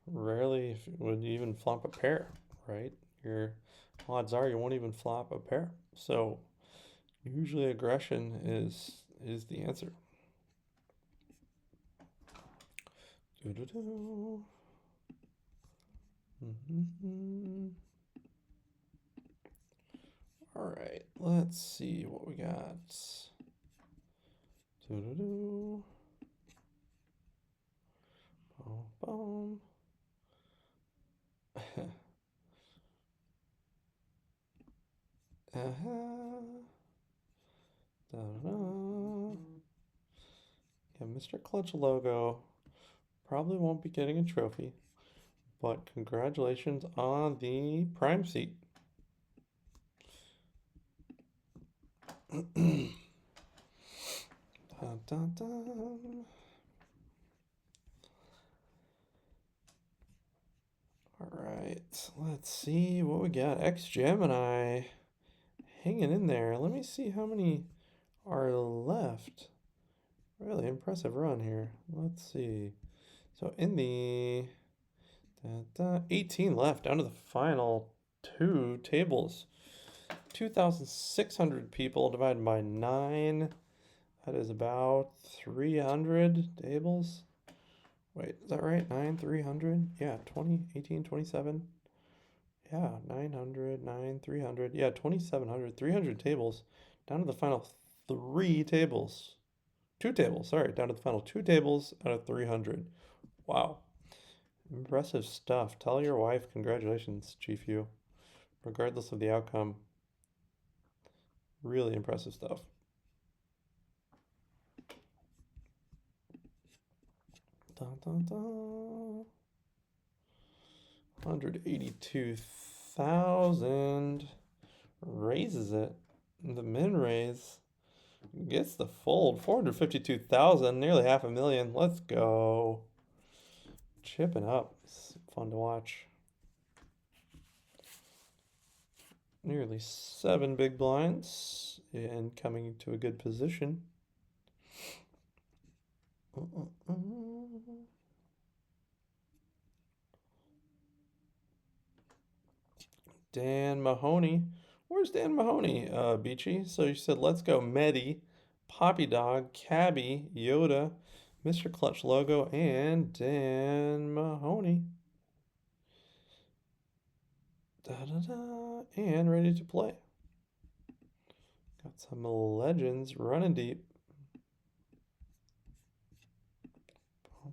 rarely if you would even flop a pair, right? Your odds are you won't even flop a pair. So usually aggression is the answer. Do-do-do. All right, let's see what we got. Do-do-do. Boom, boom. Da-da-da. Yeah, Mr. Clutch logo probably won't be getting a trophy, but congratulations on the prime seat. Dun, dun, dun. All right, let's see what we got. X Gemini hanging in there. Let me see how many are left. Really impressive run here. Let's see. So in the 18 left, down to the final 2 tables. 2,600 people divided by 9. That is about 300 tables. Wait, is that right? 9, 300? Yeah, 20, 18, 27. Yeah, 900, 9, 300. Yeah, 2,700, 300 tables. Down to the final 3 tables. 2 tables, sorry. Down to the final 2 tables out of 300. Wow. Impressive stuff. Tell your wife congratulations, Chief U. Regardless of the outcome. Really impressive stuff. Dun, dun, dun. 182,000. Raises it. The min raise gets the fold. 452,000, nearly half a million. Let's go. Chipping up. It's fun to watch. Nearly 7 big blinds and coming to a good position. Dan Mahoney. Where's Dan Mahoney, Beachy? So you said, let's go Medi, Poppy Dog, Cabby, Yoda, Mr. Clutch Logo, and Dan Mahoney. Da-da-da. And ready to play. Got some legends running deep.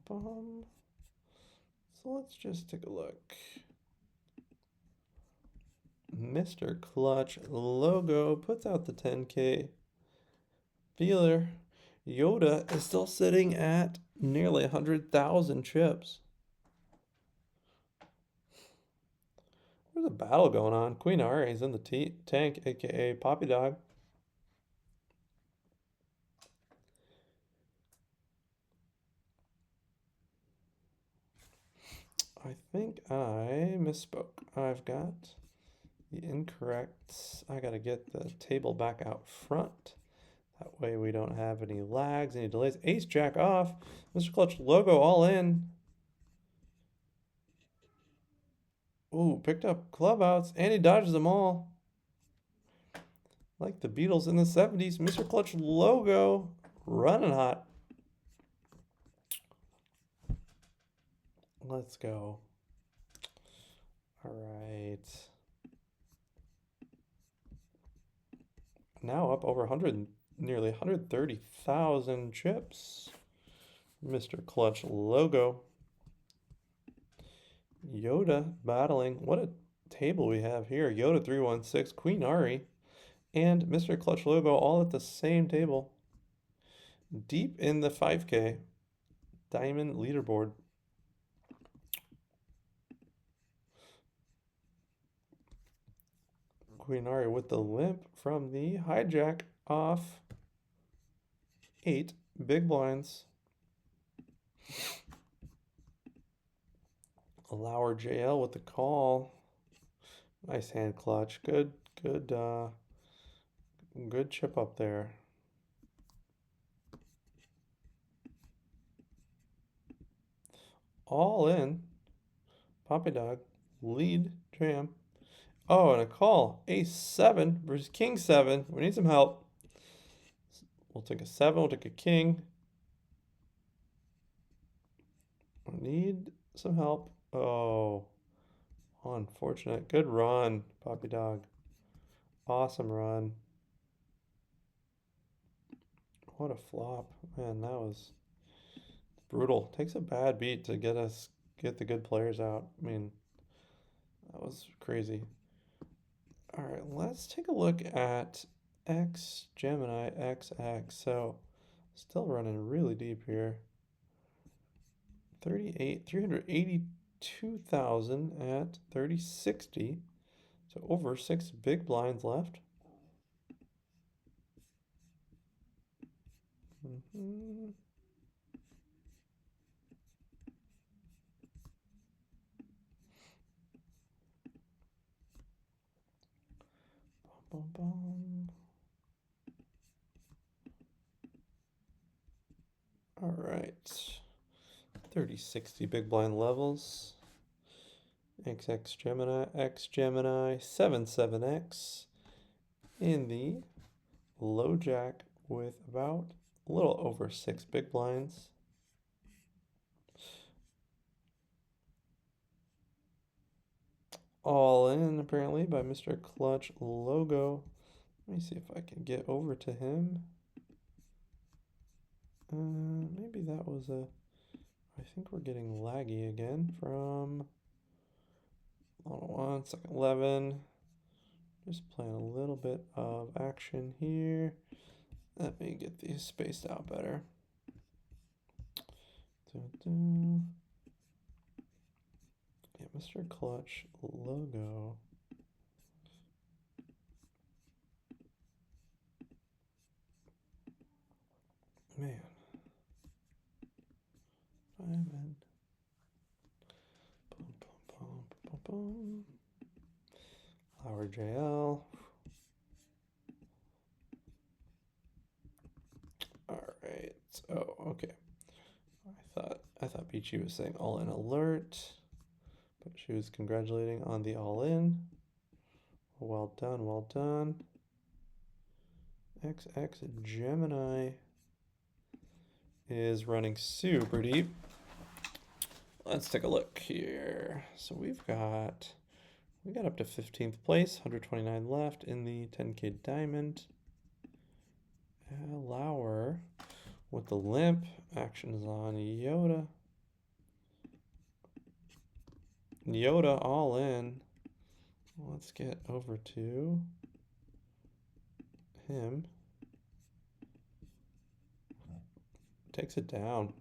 Bum-bum. So let's just take a look. Mr. Clutch Logo puts out the 10K feeler. Yoda is still sitting at nearly 100,000 chips. There's a battle going on. Queen Ari is in the tank, aka Poppy Dog. I think I misspoke. I've got the incorrect. I gotta get the table back out front. That way we don't have any lags, any delays. Ace Jack off. Mr. Clutch Logo all in. Ooh, picked up clubouts and he dodges them all. Like the Beatles in the 70s. Mr. Clutch Logo running hot. Let's go. All right. Now up over 100, nearly 130,000 chips. Mr. Clutch Logo. Yoda battling. What a table we have here. Yoda 316, Queen Ari, and Mr. Clutch Logo all at the same table. Deep in the 5K diamond leaderboard. Queen Ari with the limp from the hijack off 8 big blinds. Lauer JL with the call. Nice hand clutch. Good chip up there. All in. Poppy Dog. Lead jam. Oh, and a call. Ace 7 versus King 7. We need some help. We'll take a 7. We'll take a king. We need some help. Oh, unfortunate. Good run, Poppy Dog. Awesome run. What a flop. Man, that was brutal. Takes a bad beat to get the good players out. I mean, that was crazy. All right, let's take a look at X Gemini XX. So, still running really deep here. 382,000 at 3060. So over 6 big blinds left. Bum, bum. All right. 30-60 big blind levels. XX Gemini, X Gemini, 7-7X in the low jack with about a little over 6 big blinds. All in apparently by Mr. Clutch Logo. Let me see if I can get over to him. Maybe that was a... I think we're getting laggy again from... Hold on 1 second, 11. Just playing a little bit of action here. Let me get these spaced out better. Yeah, Mr. Clutch Logo. Man. Diamond. Boom, boom, boom, boom, boom. Flower JL. Alright. Oh, okay. I thought Peachy was saying all in alert, but she was congratulating on the all in. Well done, well done. XX Gemini is running super deep. Let's take a look here. So we got up to 15th place, 129 left in the 10K diamond. Lauer with the limp. Action is on Yoda. Yoda all in. Let's get over to him. Takes it down.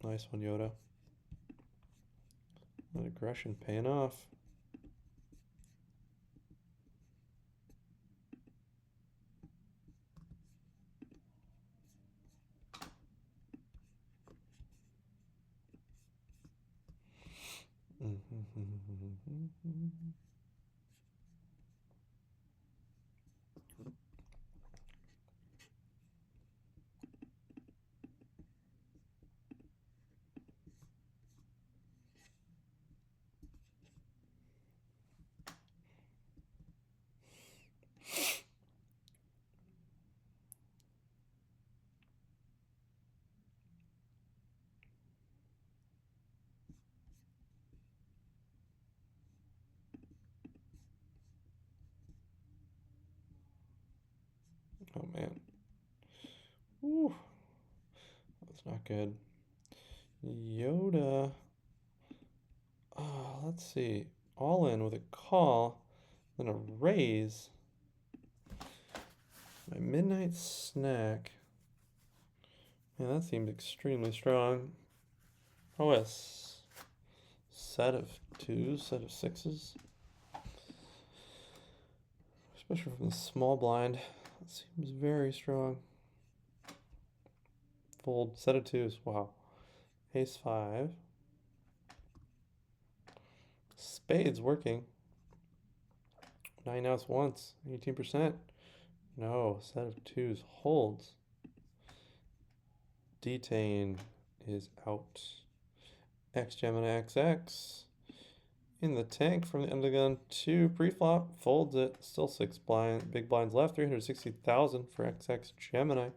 Nice one, Yoda. That aggression paying off. Oh man. Whew. That's not good. Yoda. Oh, let's see. All in with a call, then a raise. My midnight snack. Man, that seemed extremely strong. OS. Set of 2s, set of 6s. Especially from the small blind. That seems very strong. Fold, set of 2s. Wow. Ace 5. Spades working. 9 outs once. 18%. No, set of 2s holds. Detain is out. X Gemini XX in the tank from the undergun to pre-flop, folds it. Still 6 big blinds left. 360,000 for XX Gemini.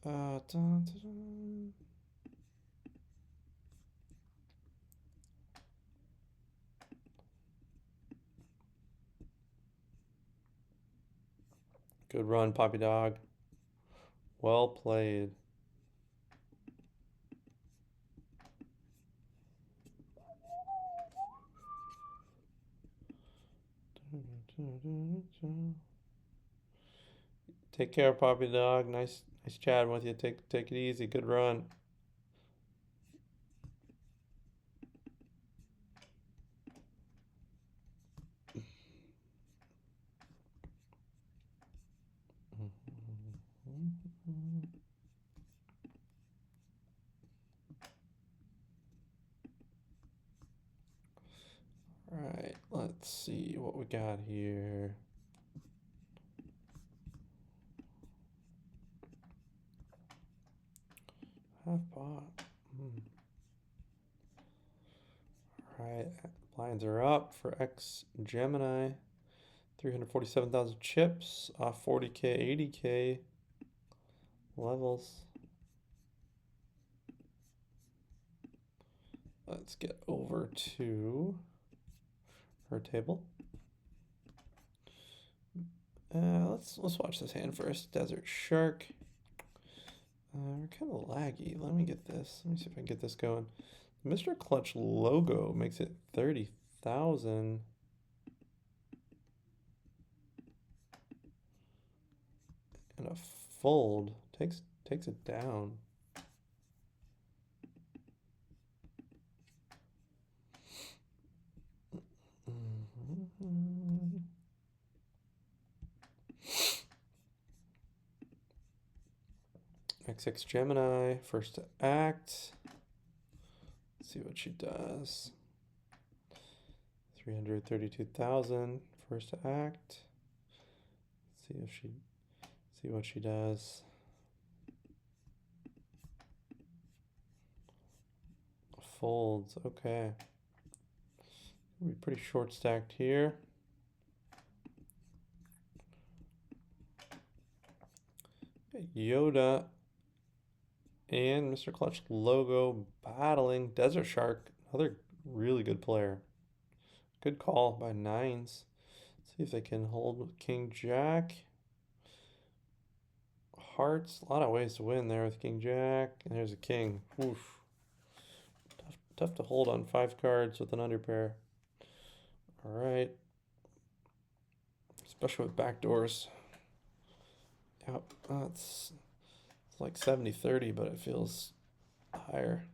Dun, dun, dun. Good run, Poppy Dog. Well played. Take care, Poppy Dog. Nice chatting with you. Take it easy. Good run. All right, let's see what we got here. Half pot. All right, blinds are up for X Gemini. 347,000 chips off 40K, 80K levels. Let's get over to her table. Let's watch this hand first. Desert Shark. We're kind of laggy. Let me get this. Let me see if I can get this going. Mr. Clutch logo makes it 30,000. And a fold takes it down. XX Gemini, first to act. Let's see what she does. 332,000, first to act. Let's see what she does. Folds, okay. Be pretty short stacked here. Yoda and Mr. Clutch logo battling. Desert Shark, another really good player. Good call by nines. Let's see if they can hold with King Jack. Hearts, a lot of ways to win there with King Jack. And there's a king. Oof. Tough to hold on 5 cards with an underpair. All right. Especially with backdoors. Yep, it's like 70-30, but it feels higher.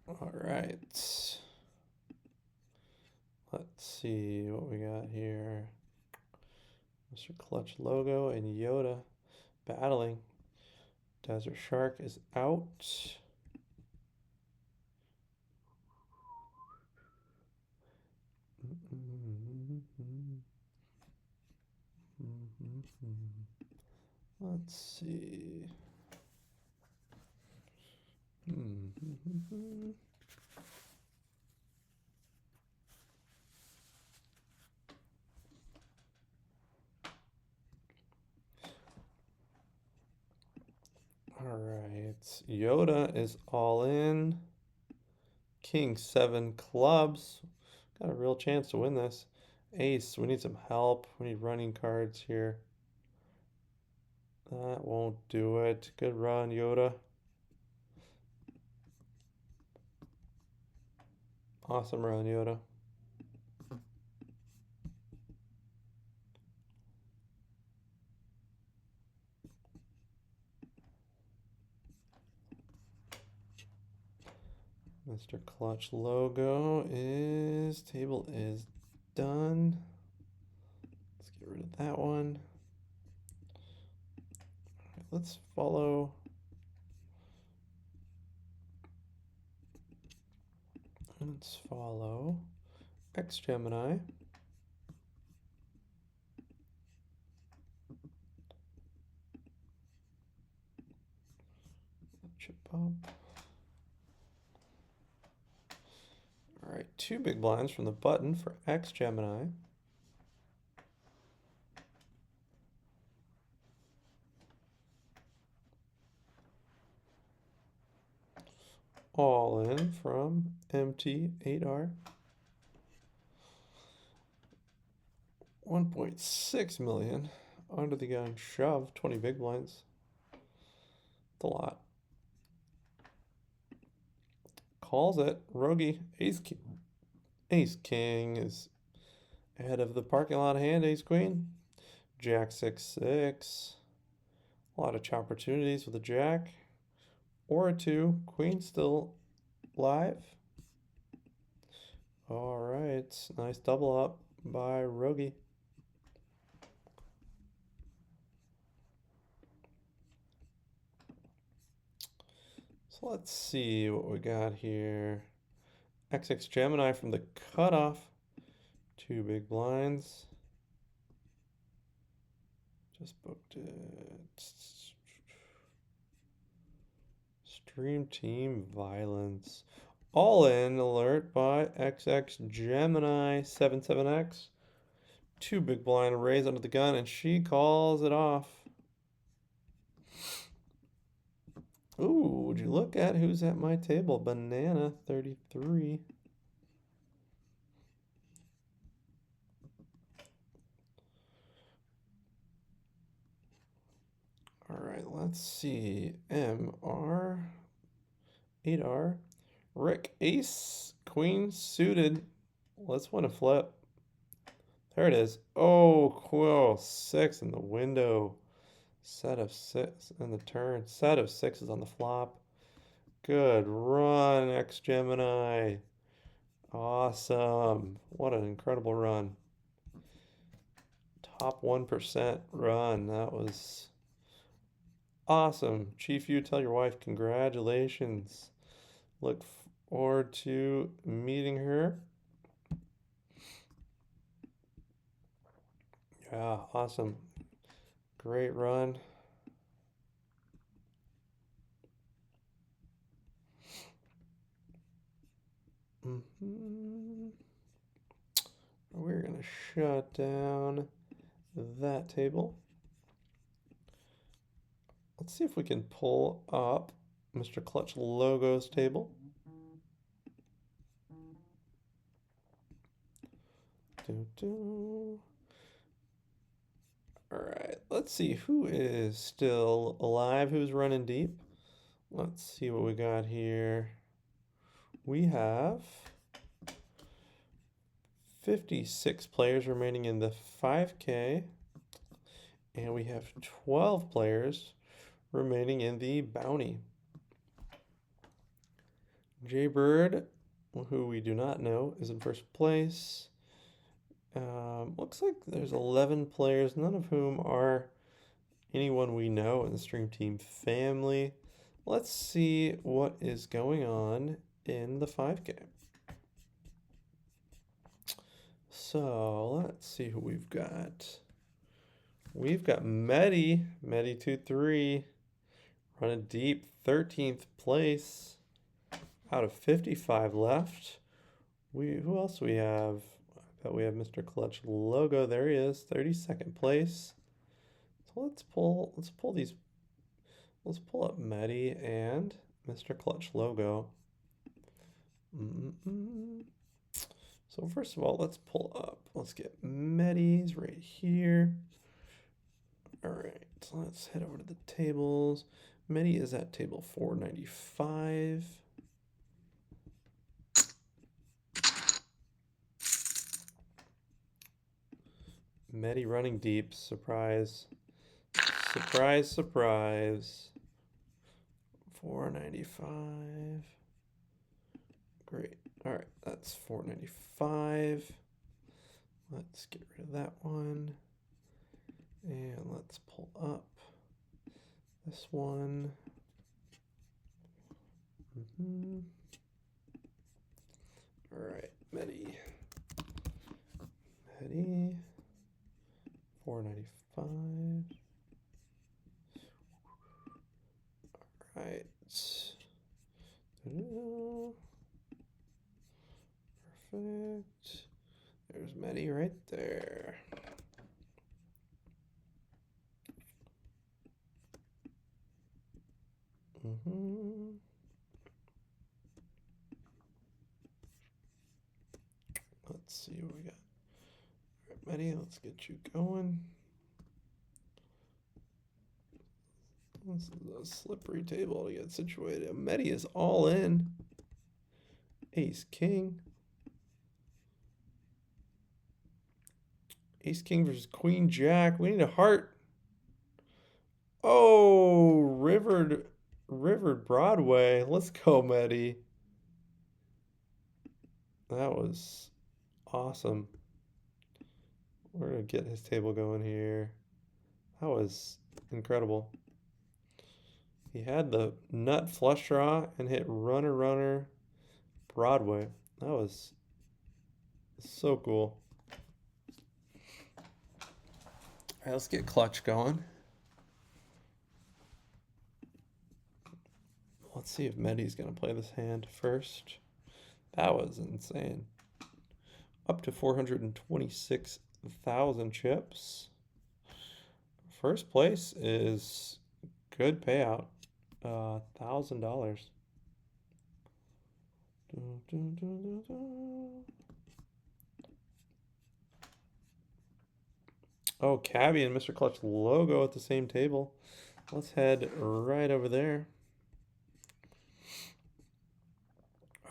All right. Let's see what we got here. Mr. Clutch logo and Yoda battling. Desert Shark is out. Let's see. All right, Yoda is all in. King 7 clubs. Got a real chance to win this. Ace, we need some help. We need running cards here. That won't do it. Good run, Yoda. Awesome run, Yoda. Mr. Clutch logo table is done. Let's get rid of that one. Right, let's follow. Let's follow X Gemini. Chip up. All right, 2 big blinds from the button for X Gemini. All in from MT8R. 1.6 million onto the gun, shove 20 big blinds. That's a lot. Calls it. Rogie, Ace King is ahead of the parking lot hand. Ace Queen, Jack 6-6. A lot of opportunities with a Jack or a 2. Queen still live. All right, nice double up by Rogie. So let's see what we got here. XX Gemini from the cutoff. 2 big blinds. Just booked it. Stream Team Violence. All in alert by XX Gemini 77X. 2 big blind raise under the gun, and she calls it off. Ooh, would you look at who's at my table? Banana 33. All right, let's see. MR, 8R, Rick, ace, queen suited. Let's win a flip. There it is. Oh, cool. 6 in the window. Set of 6 in the turn. Set of 6s on the flop. Good run, X Gemini. Awesome. What an incredible run. Top 1% run. That was awesome. Chief, you tell your wife congratulations. Look forward to meeting her. Yeah, awesome. Great run. We're going to shut down that table. Let's see if we can pull up Mr. Clutch Logos table. All right, let's see who is still alive, who's running deep. Let's see what we got here. We have 56 players remaining in the 5K, and we have 12 players remaining in the bounty. Jaybird, who we do not know, is in first place. Looks like there's 11 players, none of whom are anyone we know in the Stream Team family. Let's see what is going on in the 5K. So let's see who we've got. We've got Medi23, running deep, 13th place out of 55 left. Who else we have? I bet we have Mr. Clutch Logo. There he is, 32nd place. So let's pull up Medi and Mr. Clutch Logo. So first of all, let's pull up. Let's get Medi's right here. All right, so let's head over to the tables. Medi is at table 495. Medi running deep, surprise. Surprise, surprise. 495. Great. All right, that's 495. Let's get rid of that one. And let's pull up this one. All right, Medi. 495. All right. Perfect. There's Medi right there. Let's see what we got. All right, Medi, let's get you going. This is a slippery table to get situated. Medi is all in. Ace King. Ace King versus Queen Jack. We need a heart. Oh, Rivered Broadway. Let's go, Medi. That was awesome. We're gonna get his table going here. That was incredible. He had the nut flush draw and hit runner Broadway. That was so cool. All right, let's get clutch going. Let's see if Medi's gonna play this hand first. That was insane. Up to 426,000 chips. First place is good payout, $1,000. Oh, Cabby and Mr. Clutch logo at the same table. Let's head right over there.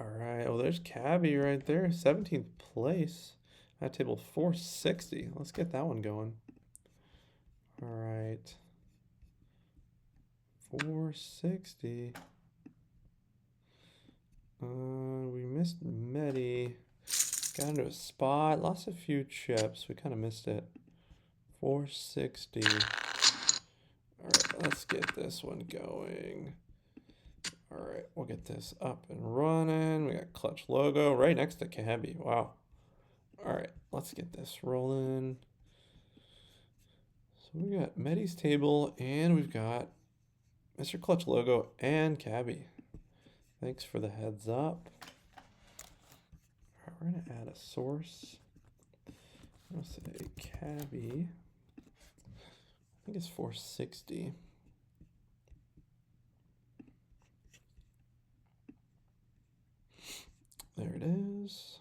All right. Oh, there's Cabby right there, 17th place. That table 460. Let's get that one going. All right. 460. We missed Medi. Got into a spot. Lost a few chips. We kind of missed it. 460. All right, let's get this one going. All right, we'll get this up and running. We got clutch logo right next to Cabby. Wow. All right, let's get this rolling. So we got Medi's table and we've got Mr. Clutch logo and Cabby. Thanks for the heads up. All right, we're gonna add a source. I'll say Cabby. I think it's 460. There it is.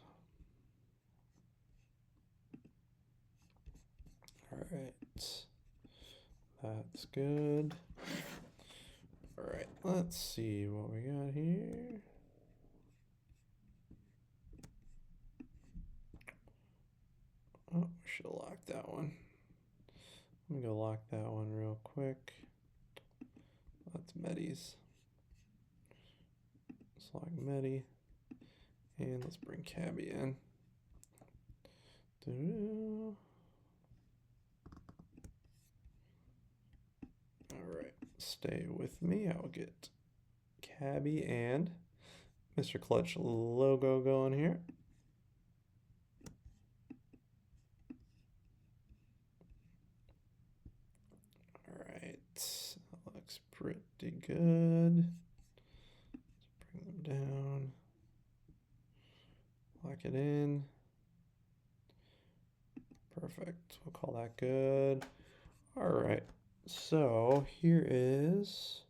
All right, that's good. All right, let's see what we got here. Oh, we should have locked that one. Let me go lock that one real quick. That's Medi's. Let's lock Medi. And let's bring Cabby in. All right, stay with me. I'll get Cabby and Mr. Clutch logo going here. All right, that looks pretty good. Let's bring them down. Lock it in. Perfect. We'll call that good. All right. So here is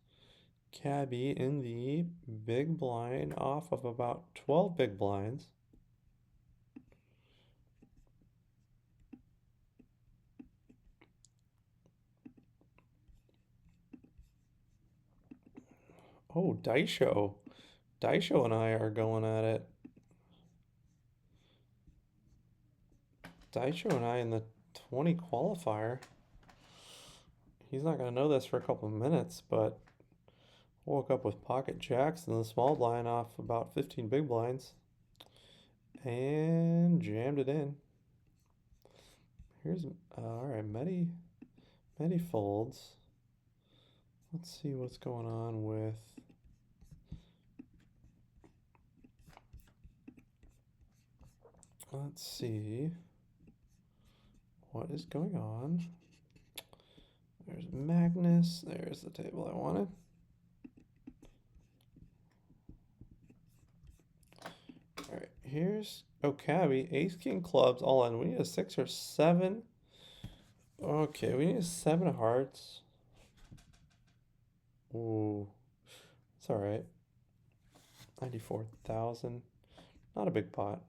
Cabby in the big blind off of about 12 big blinds. Oh, Daisho. Daisho and I are going at it. Daisho and I in the 20 qualifier. He's not going to know this for a couple of minutes, but woke up with pocket jacks in the small blind off about 15 big blinds and jammed it in. Here's, all right, Medi folds. Let's see what's going on with let's see what is going on. There's Magnus. There's the table I wanted. All right, here's Cabby. Ace King clubs all in. We need a 6 or 7. Okay, we need a 7 of hearts. Ooh, it's all right. 94,000. Not a big pot.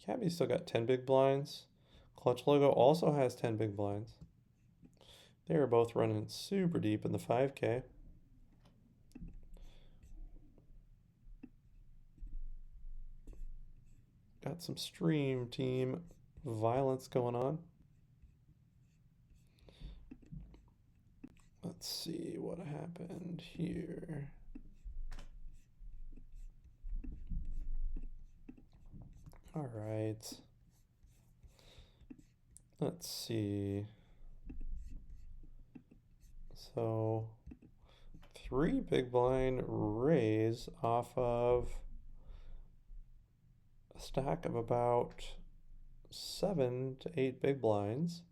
Cabby's still got 10 big blinds. Clutch logo also has 10 big blinds. They are both running super deep in the 5K. Got some stream team violence going on. Let's see what happened here. All right. Let's see. So 3 big blind raise off of a stack of about 7 to 8 big blinds.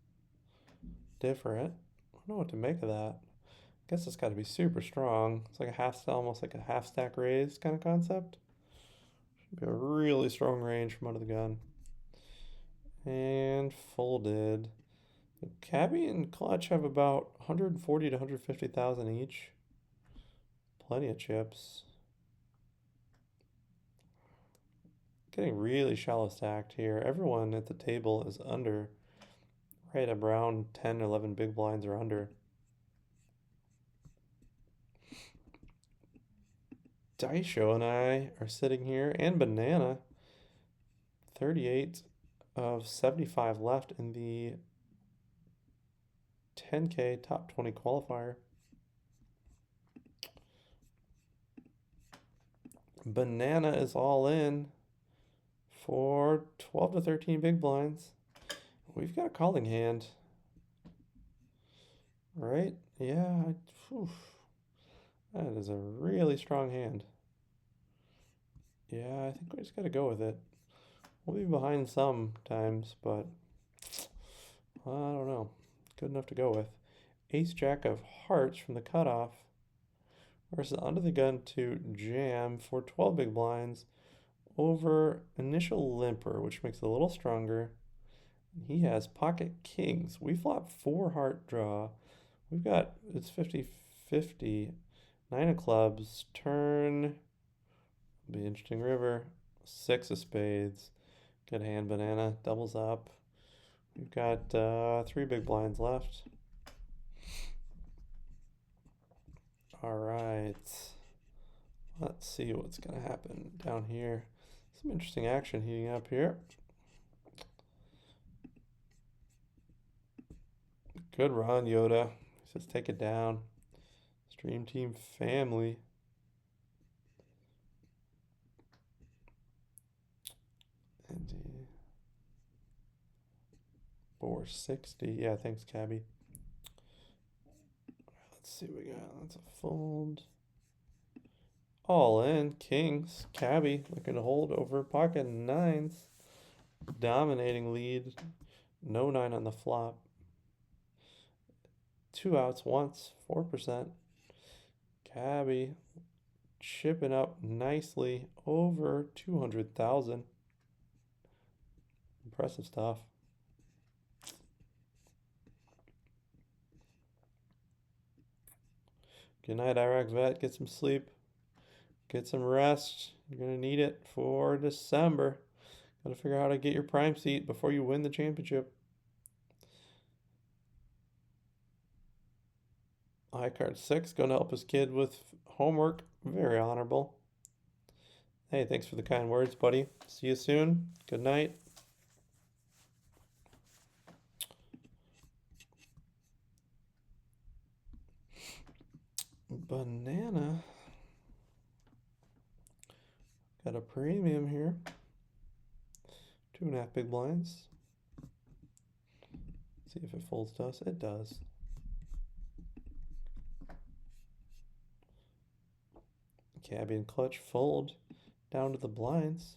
different. I don't know what to make of that. I guess it's got to be super strong. It's like a half, almost like a half stack raise kind of concept. Should be a really strong range from under the gun. And folded. The Cabbie and Clutch have about 140 to 150,000 each. Plenty of chips. Getting really shallow stacked here. Everyone at the table is under, right around 10, 11 big blinds or under. Dice Show and I are sitting here, and Banana. 38 of 75 left in the 10K top 20 qualifier. Banana is all in for 12 to 13 big blinds. We've got a calling hand. Right? Yeah. That is a really strong hand. Yeah, I think we just got to go with it. We'll be behind sometimes, but I don't know. Good enough to go with. Ace Jack of Hearts from the cutoff versus under the gun to jam for 12 big blinds over initial limper, which makes it a little stronger. He has pocket kings. We flop 4 heart draw. We've got, it's 50-50. 9 of clubs, turn, be interesting river, 6 of spades. Good hand, Banana, doubles up. We've got 3 big blinds left. All right, let's see what's gonna happen down here. Some interesting action heating up here. Good run, Yoda. He says take it down. Stream Team family. And 460. Yeah, thanks, Cabbie. Let's see what we got. That's a fold. All in. Kings. Cabbie looking to hold over pocket nines. Dominating lead. No 9 on the flop. 2 outs once. 4%. Cabbie chipping up nicely over 200,000. Impressive stuff. Good night, Iraq Vet. Get some sleep. Get some rest. You're going to need it for December. Got to figure out how to get your prime seat before you win the championship. High card 6, going to help his kid with homework. Very honorable. Hey, thanks for the kind words, buddy. See you soon. Good night. Banana. Got a premium here. 2.5 big blinds. See if it folds to us. It does. Cabbie and Clutch fold down to the blinds.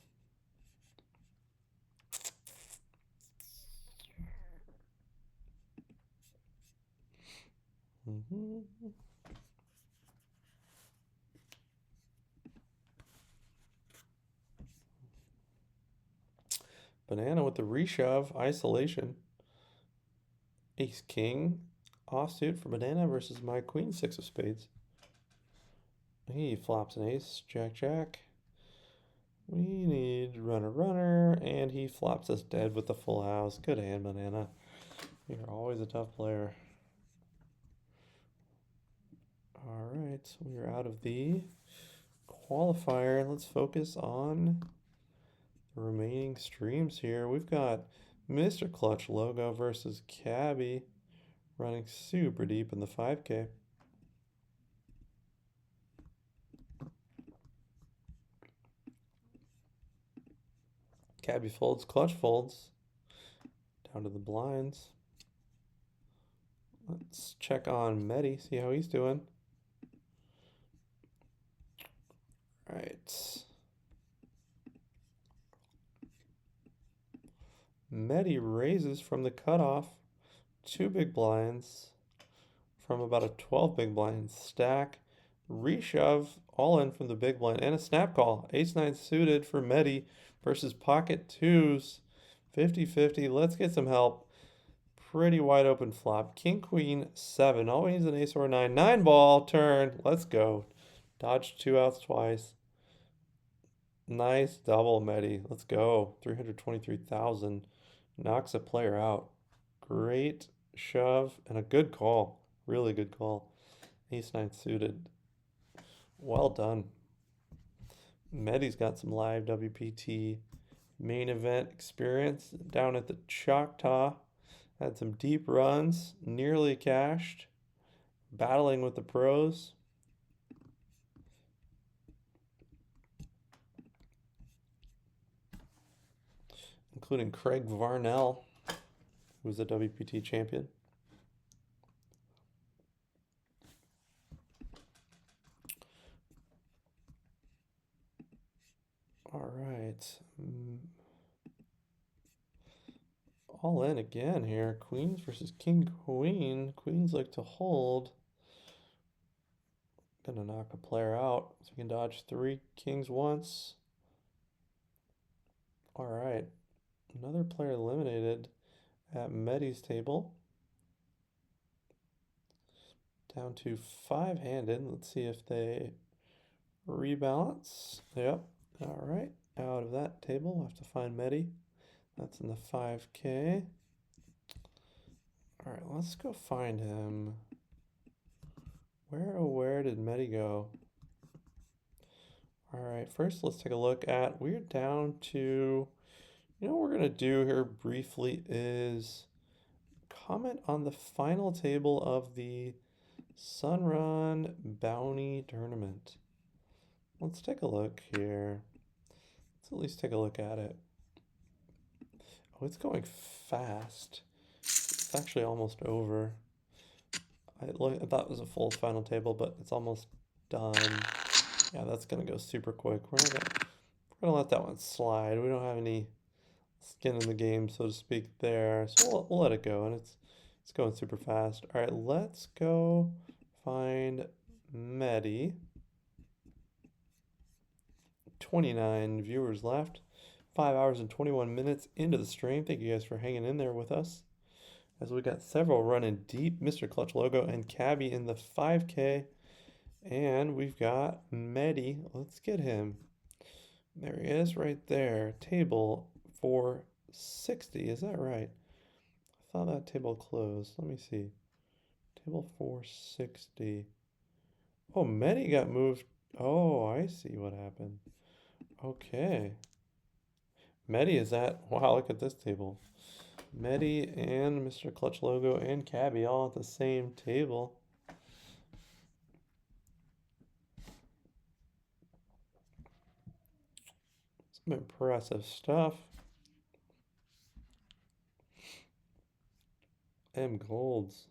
Banana with the reshove, isolation. Ace King, offsuit for Banana versus my Queen 6 of spades. He flops an ace, Jack Jack. We need runner, and he flops us dead with the full house. Good hand, Banana. You're always a tough player. All right, we are out of the qualifier. Let's focus on the remaining streams here. We've got Mr. Clutch logo versus Cabbie running super deep in the 5K. Cabbie folds, Clutch folds. Down to the blinds. Let's check on Medi, see how he's doing. All right. Medi raises from the cutoff 2 big blinds from about a 12 big blind stack. Reshove all in from the big blind and a snap call. Ace-9 suited for Medi versus pocket twos. 50-50. Let's get some help. Pretty wide open flop. King, queen, 7. All we need is an ace or a 9. 9 ball turn. Let's go. Dodged 2 outs twice. Nice double, Medi. Let's go. 323,000. Knocks a player out. Great shove and a good call. Really good call. Ace-9 suited. Well done. Medi's got some live WPT main event experience down at the Choctaw. Had some deep runs, nearly cashed, battling with the pros. Including Craig Varnell, who's a WPT champion. All right. All in again here. Queens versus king, queen. Queens like to hold. Gonna knock a player out so we can dodge 3 kings once. All right. Another player eliminated at Medi's table. Down to 5-handed. Let's see if they rebalance. Yep. All right. Out of that table, we'll have to find Medi. That's in the 5K. All right, let's go find him. Where did Medi go? All right, first let's take a look at, we're down to, you know what we're gonna do here briefly is comment on the final table of the SUNRUN Bounty Tournament. Let's take a look here. Let's at least take a look at it. Oh, it's going fast. It's actually almost over. I thought it was a full final table, but it's almost done. Yeah, that's gonna go super quick. We're gonna let that one slide. We don't have any skin in the game, so to speak, there. So we'll let it go, and it's going super fast. All right, let's go find Medi. 29 viewers left. 5 hours and 21 minutes into the stream. Thank you guys for hanging in there with us. As we got several running deep. Mr. Clutch logo and Cabby in the 5K. And we've got Medi. Let's get him. There he is right there. Table 460. Is that right? I thought that table closed. Let me see. Table 460. Oh, Medi got moved. Oh, I see what happened. Okay. Medi is at, wow, look at this table. Medi and Mr. Clutch logo and Cabby all at the same table. Some impressive stuff. M Golds.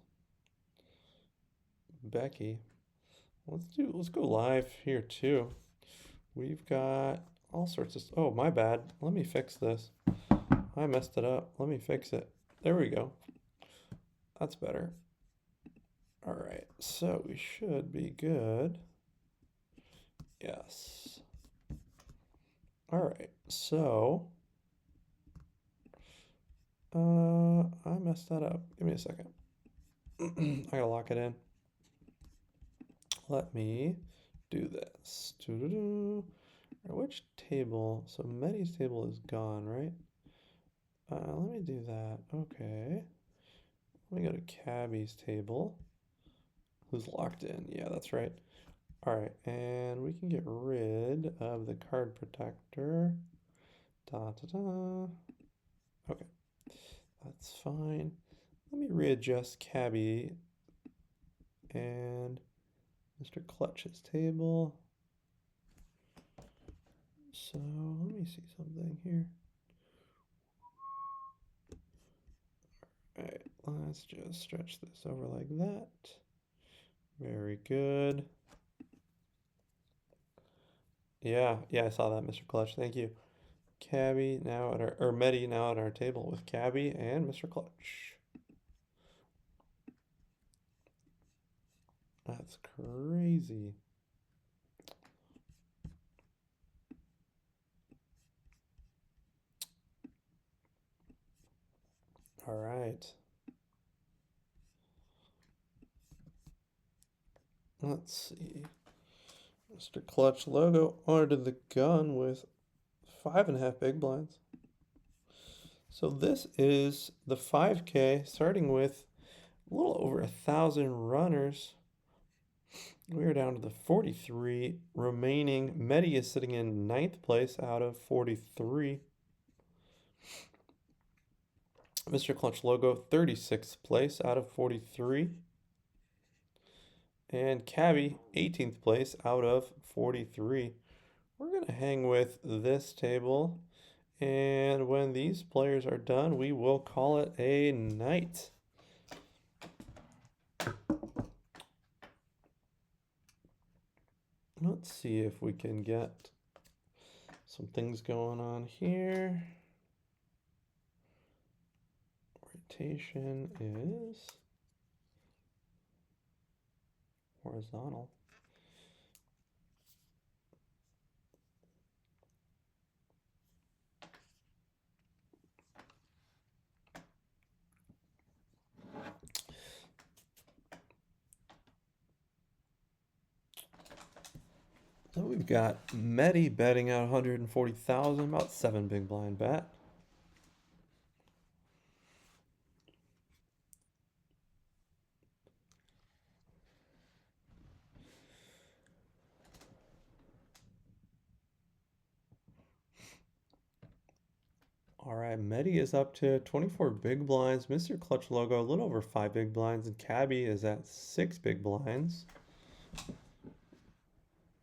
Becky. Let's go live here too. We've got all sorts of, oh, my bad. Let me fix this. I messed it up. Let me fix it. There we go. That's better. All right, so we should be good. Yes. All right, so I messed that up. Give me a second. I gotta lock it in. Let me do this. Which table? So Medi's table is gone, right? Let me do that. Okay. Let me go to Cabby's table. Who's locked in? Yeah, that's right. All right, and we can get rid of the card protector. Okay, that's fine. Let me readjust Cabby and Mr. Clutch's table. So let me see something here. All right, let's just stretch this over like that. Very good. Yeah, I saw that, Mr. Clutch. Thank you. Cabby now at our, or Medi now at our table with Cabby and Mr. Clutch. That's crazy. All right. Let's see. Mr. Clutch logo under the gun with 5.5 big blinds. So this is the 5K, starting with a little over 1,000 runners. We are down to the 43 remaining. Medi is sitting in 9th place out of 43. Mr. Clutch logo, 36th place out of 43. And Cabby, 18th place out of 43. We're going to hang with this table. And when these players are done, we will call it a night. Let's see if we can get some things going on here. Rotation is horizontal. So we've got Medi betting out 140,000, about 7 big blind bet. All right, Medi is up to 24 big blinds. Mr. Clutch logo, a little over 5 big blinds. And Cabby is at 6 big blinds.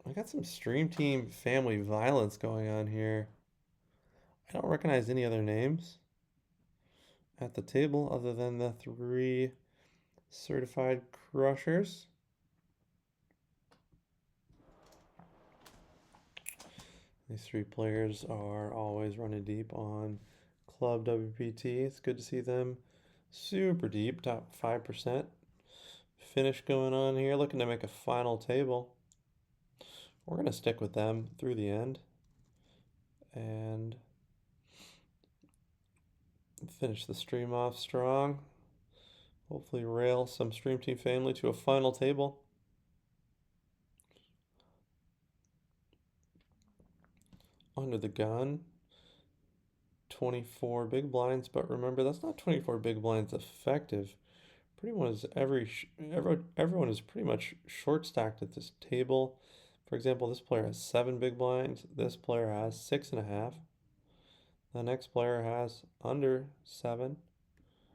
I got some Stream Team family violence going on here. I don't recognize any other names at the table other than the 3 certified crushers. These 3 players are always running deep on ClubWPT. It's good to see them super deep, top 5%. Finish going on here, looking to make a final table. We're going to stick with them through the end and finish the stream off strong. Hopefully rail some Stream Team family to a final table. Under the gun, 24 big blinds, but remember that's not 24 big blinds effective. Pretty much everyone is pretty much short stacked at this table. For example, this player has 7 big blinds. This player has 6.5. The next player has under 7.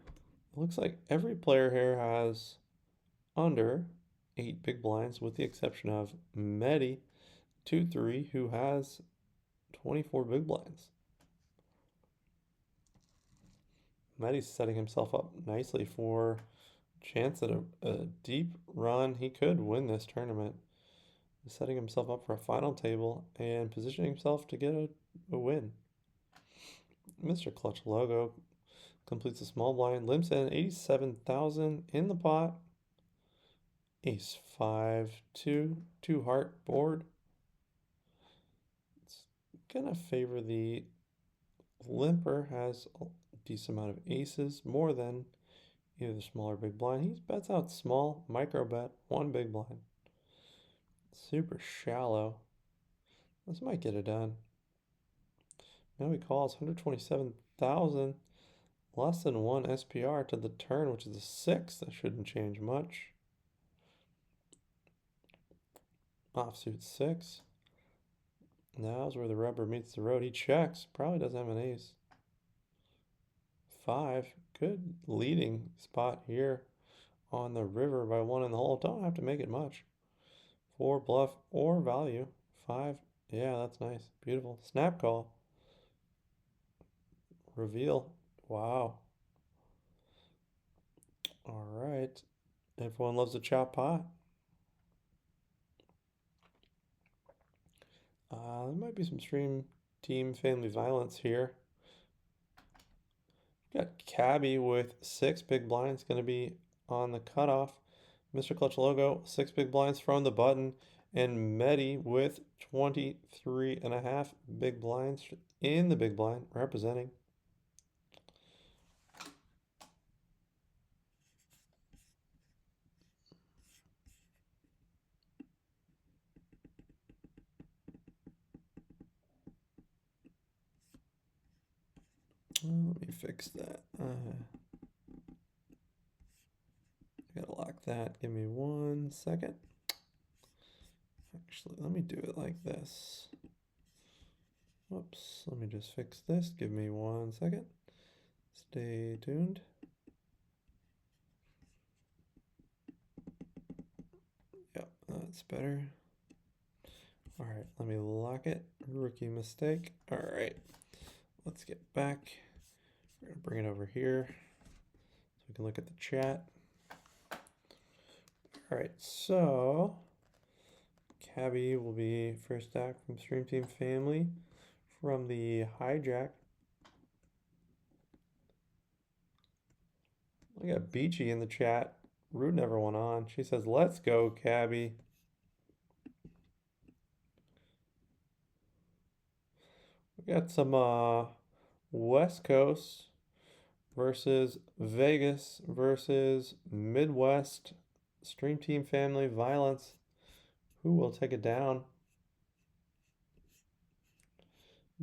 It looks like every player here has under 8 big blinds, with the exception of Medi 2-3, who has 24 big blinds. Medi's setting himself up nicely for a chance at a deep run. He could win this tournament. He's setting himself up for a final table and positioning himself to get a win. Mr. Clutch logo completes a small blind. Limps in 87,000 in the pot. Ace 5, 2, 2 heart board. It's gonna favor the limper, has a decent amount of aces, more than either the small or big blind. He bets out small, micro bet, 1 big blind. Super shallow. This might get it done. Now he calls 127,000, less than 1 SPR to the turn, which is a 6. That shouldn't change much. Offsuit 6. Now's where the rubber meets the road. He checks. Probably doesn't have an ace. 5. Good leading spot here on the river by 1 in the hole. Don't have to make it much. 4 bluff or value. 5. Yeah, that's nice. Beautiful. Snap call. Reveal. Wow. All right. Everyone loves a chop pot. There might be some Stream Team family violence here. Got Cabby with 6 big blinds, going to be on the cutoff. Mr. Clutch logo, 6 big blinds from the button, and Medi with 23.5 big blinds in the big blind representing. Let me fix that. I gotta lock that. Give me 1 second. Actually, let me do it like this. Whoops, let me just fix this. Give me 1 second. Stay tuned. Yep, that's better. All right, let me lock it. Rookie mistake. All right, let's get back. We're gonna bring it over here so we can look at the chat. All right, so Cabby will be first stack from Stream Team Family from the hijack. We got Beachy in the chat. Root never went on. She says, "Let's go, Cabby." We got some West Coast versus Vegas versus Midwest Stream Team Family Violence. Who will take it down?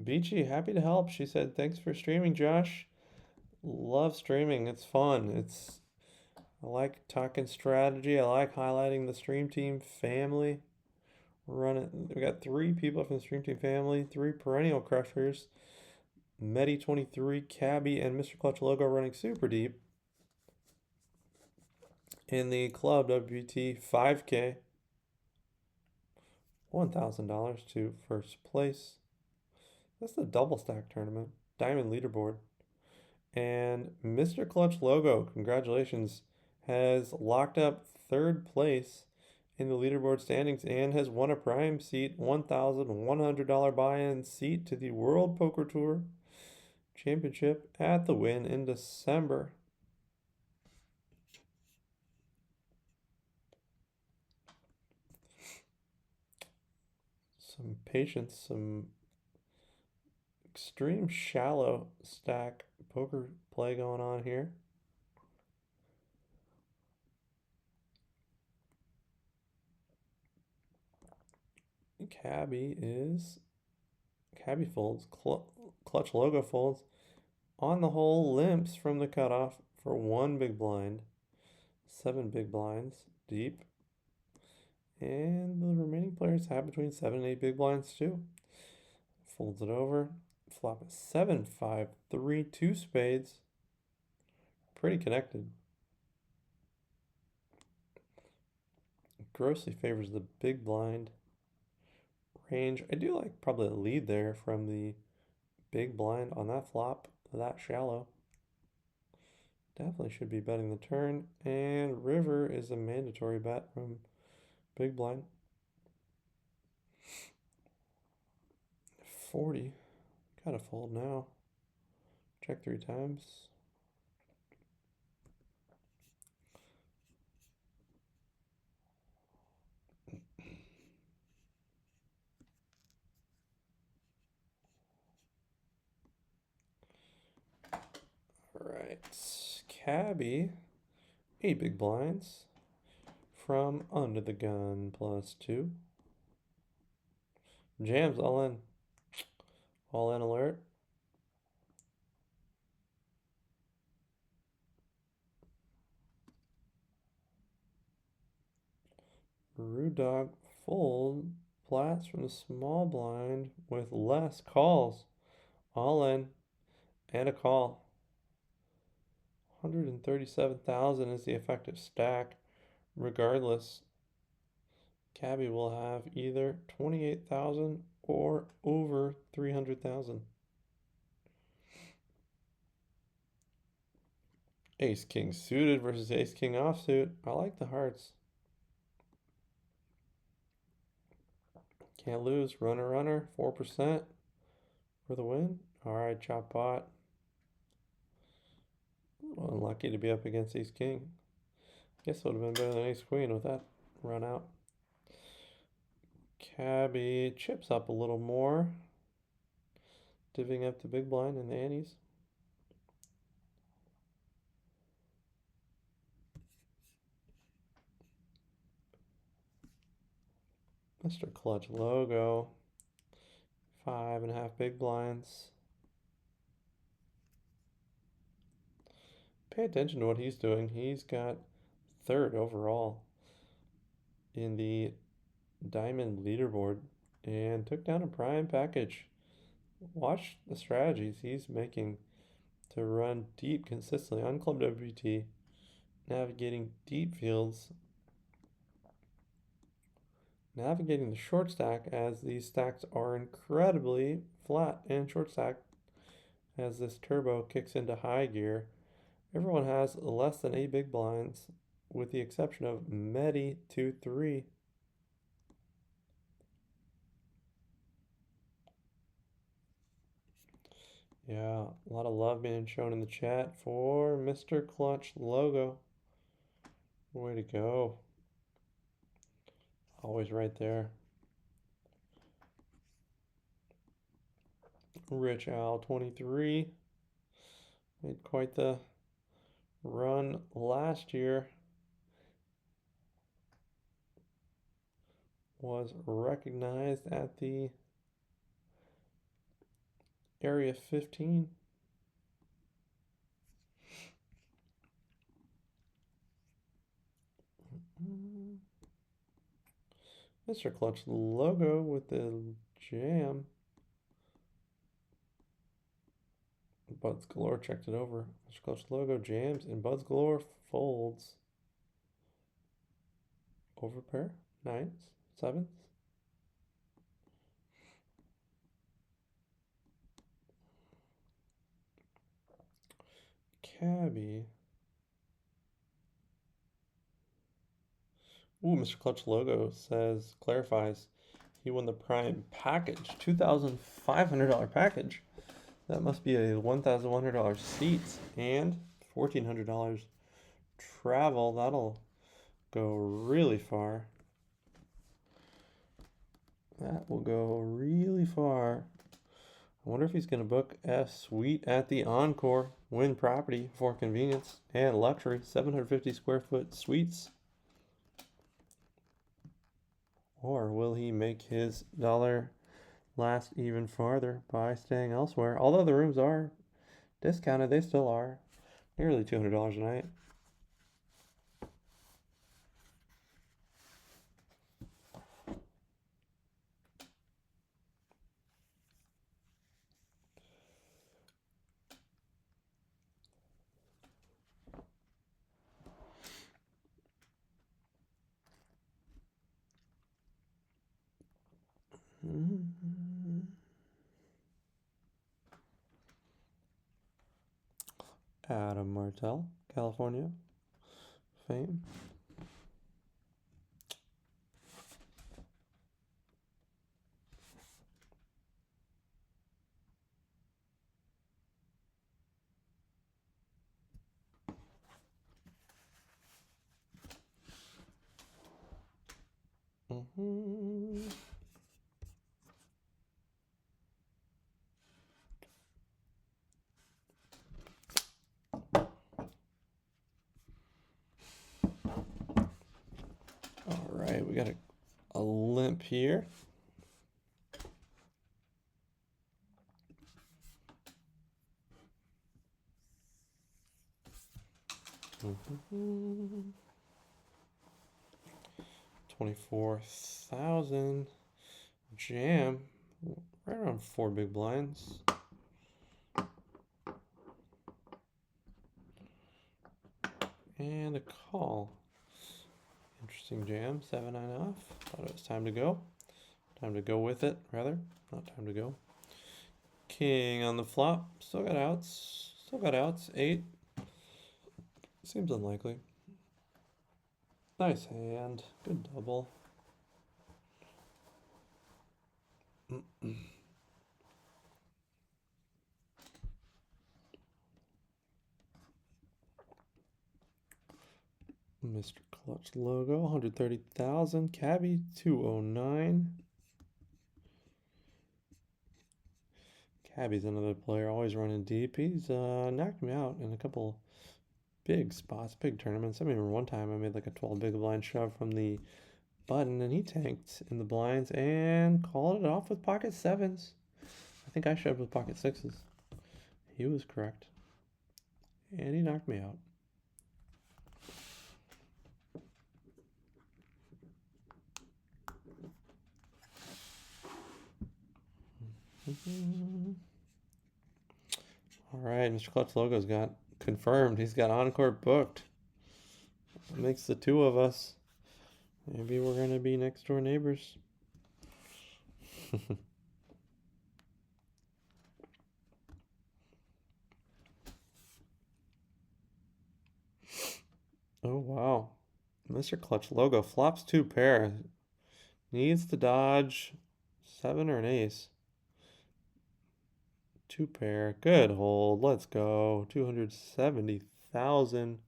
Beachy, happy to help. She said, "Thanks for streaming, Josh. Love streaming. It's fun. I like talking strategy. I like highlighting the Stream Team Family. We got 3 people from the Stream Team Family, 3 perennial crushers. Medi23, Cabby, and Mr. Clutch logo running super deep in the ClubWPT 5K. $1,000 to first place. That's the double stack tournament. Diamond leaderboard. And Mr. Clutch logo, congratulations, has locked up 3rd place in the leaderboard standings and has won a prime seat, $1,100 buy-in seat to the World Poker Tour Championship at the Wynn in December. Some patience, some extreme shallow stack poker play going on here. Cabby folds, Clutch logo folds. On the whole, limps from the cutoff for 1 big blind. 7 big blinds deep. And the remaining players have between 7 and 8 big blinds too. Folds it over. Flop is 7, 5, 3, 2 spades. Pretty connected. Grossly favors the big blind range. I do like probably a lead there from the big blind on that flop, that shallow. Definitely should be betting the turn. And river is a mandatory bet from big blind. 40. Gotta fold now. Check 3 times. Alright. Cabby. 8 big blinds. From under the gun +2. Jams all in. All in alert. Rude Dog fold. Flats from the small blind with less calls. All in. And a call. 137,000 is the effective stack. Regardless, Cabby will have either 28,000 or over 300,000. Ace King suited versus Ace King offsuit. I like the hearts. Can't lose. Runner, runner. 4% for the win. All right, chop pot. Unlucky to be up against Ace King. Guess it would have been better than ace queen with that run out. Cabbie chips up a little more. Divvying up the big blind and the antes. Mr. Clutch logo. 5.5 big blinds. Pay attention to what he's doing. He's got 3rd overall in the diamond leaderboard and took down a prime package. Watch the strategies he's making to run deep consistently on ClubWPT, navigating deep fields, navigating the short stack as these stacks are incredibly flat and short stack as this turbo kicks into high gear. Everyone has less than 8 big blinds with the exception of Medi 2-3. Yeah, a lot of love being shown in the chat for Mr. Clutch logo. Way to go. Always right there. Rich Al 23 made quite the run last year. Was recognized at the Area 15. Mr. Clutch logo with the jam. Buds Galore checked it over. Mr. Clutch logo jams and Buds Galore folds. Over pair, 9s, 7s. Cabbie. Ooh, Mr. Clutch logo says, clarifies, he won the prime package, $2,500 package. That must be a $1,100 seats and $1,400 travel. That'll go really far. That will go really far. I wonder if he's going to book a suite at the Encore, win property for convenience and luxury, 750 square foot suites. Or will he make his dollar last even farther by staying elsewhere? Although the rooms are discounted, they still are nearly $200 a night. Adam Martell, California, fame. All right, we got a limp here. Mm-hmm. 24,000 jam, right around 4 big blinds. And a call. Interesting jam, 7-9 off. Thought it was time to go. Time to go with it, rather. Not time to go. King on the flop. Still got outs. 8. Seems unlikely. Nice hand. Good double. Mr. Clutch logo, 130,000. Cabby, 209. Cabby's another player, always running deep. He's knocked me out in a couple big spots, big tournaments. I remember one time I made like a 12 big blind shove from the button, and he tanked in the blinds and called it off with pocket sevens. I think I shoved with pocket sixes. He was correct. And he knocked me out. All right, Mr. Clutch logo's got confirmed. He's got encore booked. That makes the two of us. Maybe we're gonna be next door neighbors. Oh wow. Mr. Clutch logo flops 2 pair. Needs to dodge 7 or an ace. 2 pair. Good hold. Let's go. 270,000.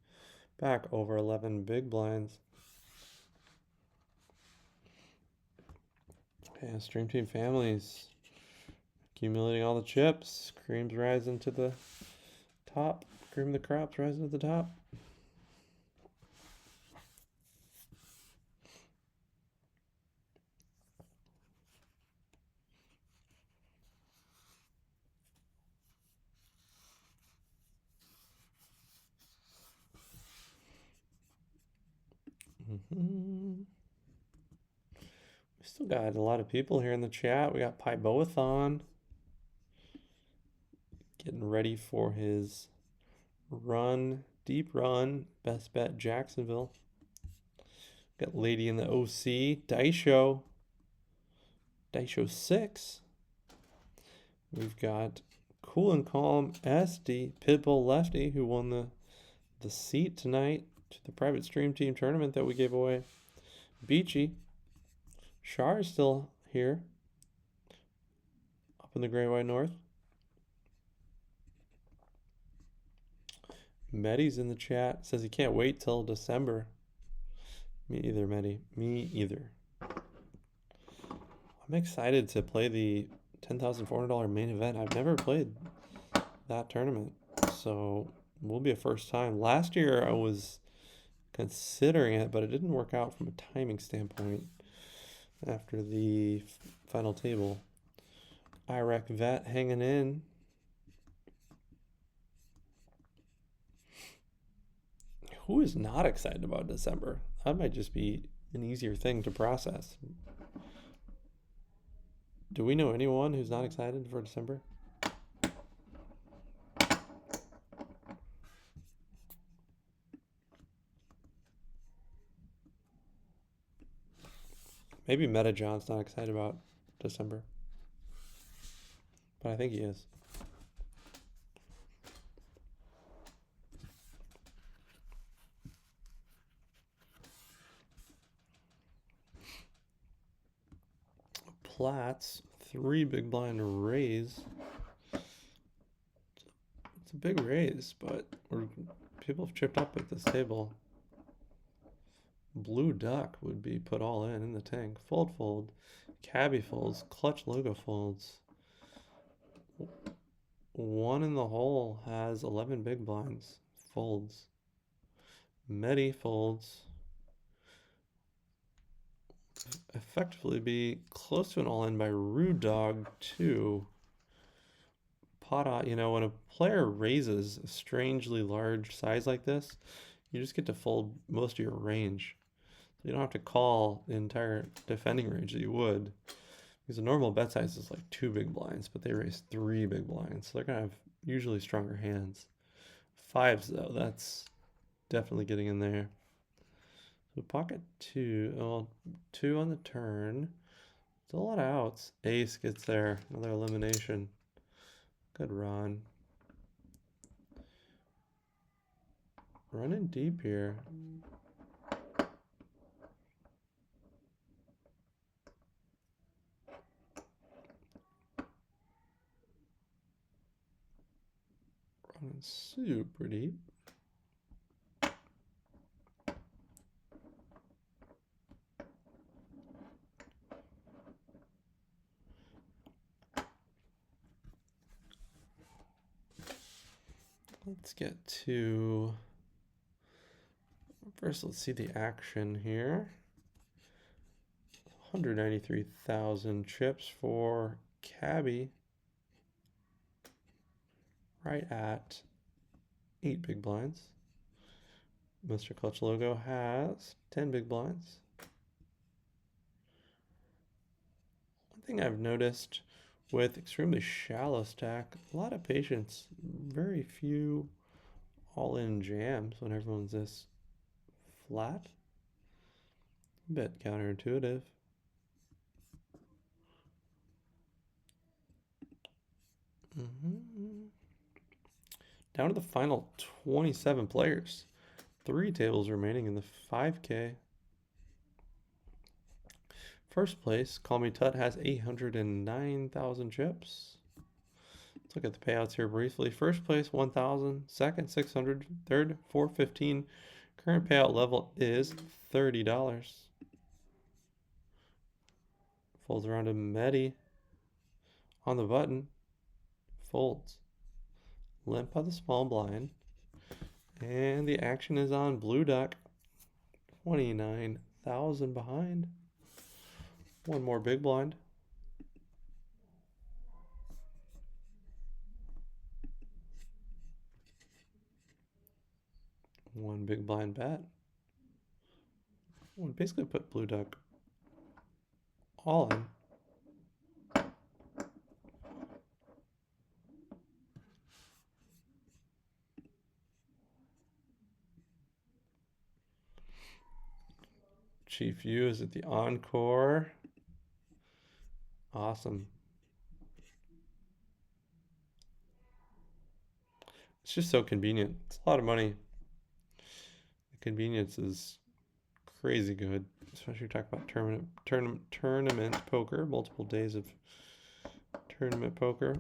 Back over 11 big blinds. Okay, Stream Team families. Accumulating all the chips. Cream's rising to the top. Cream the crops rising to the top. We still got a lot of people here in the chat. We got Pyboathon getting ready for his run, deep run, best bet Jacksonville. Got Lady in the OC, Daisho 6. We've got Cool and Calm SD, Pitbull Lefty, who won the seat tonight to the private stream team tournament that we gave away. Beachy, Shar is still here, up in the Great White North. Medi's in the chat, says he can't wait till December. Me either, Medi. Me either. I'm excited to play the $10,400 main event. I've never played that tournament, so it will be a first time. Last year I was considering it, but it didn't work out from a timing standpoint after the final table. Iraq Vet hanging in. Who is not excited about December? That might just be an easier thing to process. Do we know anyone who's not excited for December? Maybe Meta John's not excited about December, but I think he is. Platts, 3 big blind raise. It's a big raise, but people have tripped up at this table. Blue Duck would be put all in the tank. Fold, Cabby folds, Clutch logo folds. One in the hole has 11 big blinds. Folds. Medi folds. Effectively be close to an all-in by Rude Dog 2. Pot, you know, when a player raises a strangely large size like this, you just get to fold most of your range. So you don't have to call the entire defending range that you would. Because the normal bet size is like 2 big blinds, but they raise 3 big blinds. So they're going to have usually stronger hands. 5s, though, that's definitely getting in there. So pocket 2, well, 2 on the turn. Still a lot of outs. Ace gets there, another elimination. Good run. Running deep here. Running super deep. Let's get to, first let's see the action here. 193,000 chips for Cabby, right at 8 big blinds. Mr. Clutch logo has 10 big blinds. One thing I've noticed with extremely shallow stack, a lot of patience, very few all-in jams when everyone's this flat. A bit counterintuitive. Down to the final 27 players. 3 tables remaining in the 5K. First place, Call Me Tut, has 809,000 chips. Let's look at the payouts here briefly. First place, 1,000. Second, 600. Third, 415. Current payout level is $30. Folds around to Medi. On the button. Folds. Limp by the small blind. And the action is on Blue Duck. 29,000 behind. One more big blind. One big blind bet. We'll basically put Blue Duck all in. Chief U is at the encore. Awesome. It's just so convenient. It's a lot of money. The convenience is crazy good, especially talk about tournament poker, multiple days of tournament poker.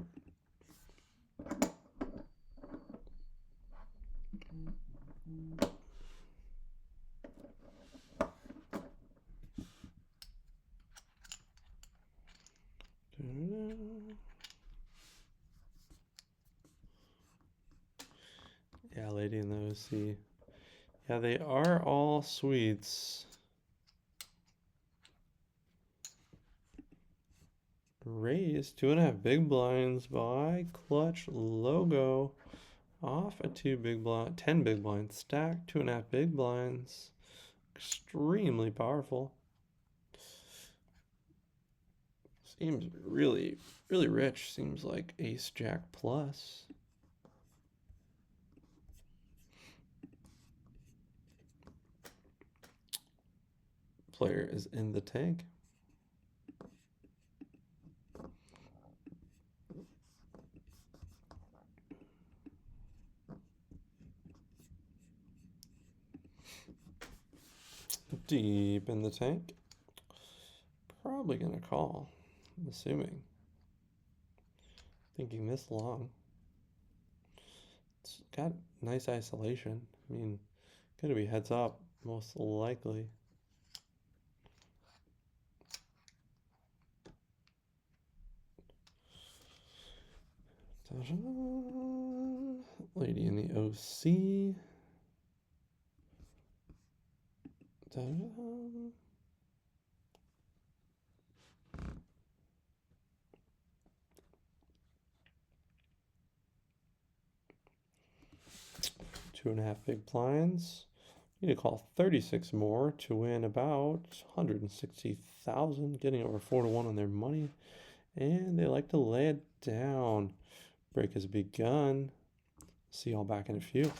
Yeah, lady in the OC. Yeah, they are all sweets. Raised 2.5 big blinds by Clutch logo. Off a 10 big blinds stack, 2.5 big blinds. Extremely powerful. Seems really, really rich. Seems like Ace Jack plus. Player is in the tank. Deep in the tank. Probably gonna call, I'm assuming. Thinking this long. It's got nice isolation. I mean, gonna be heads up, most likely. Lady in the OC. 2.5 big blinds. Need to call 36 more to win about 160,000, getting over 4-1 on their money. And they like to lay it down. Break has begun. See y'all back in a few.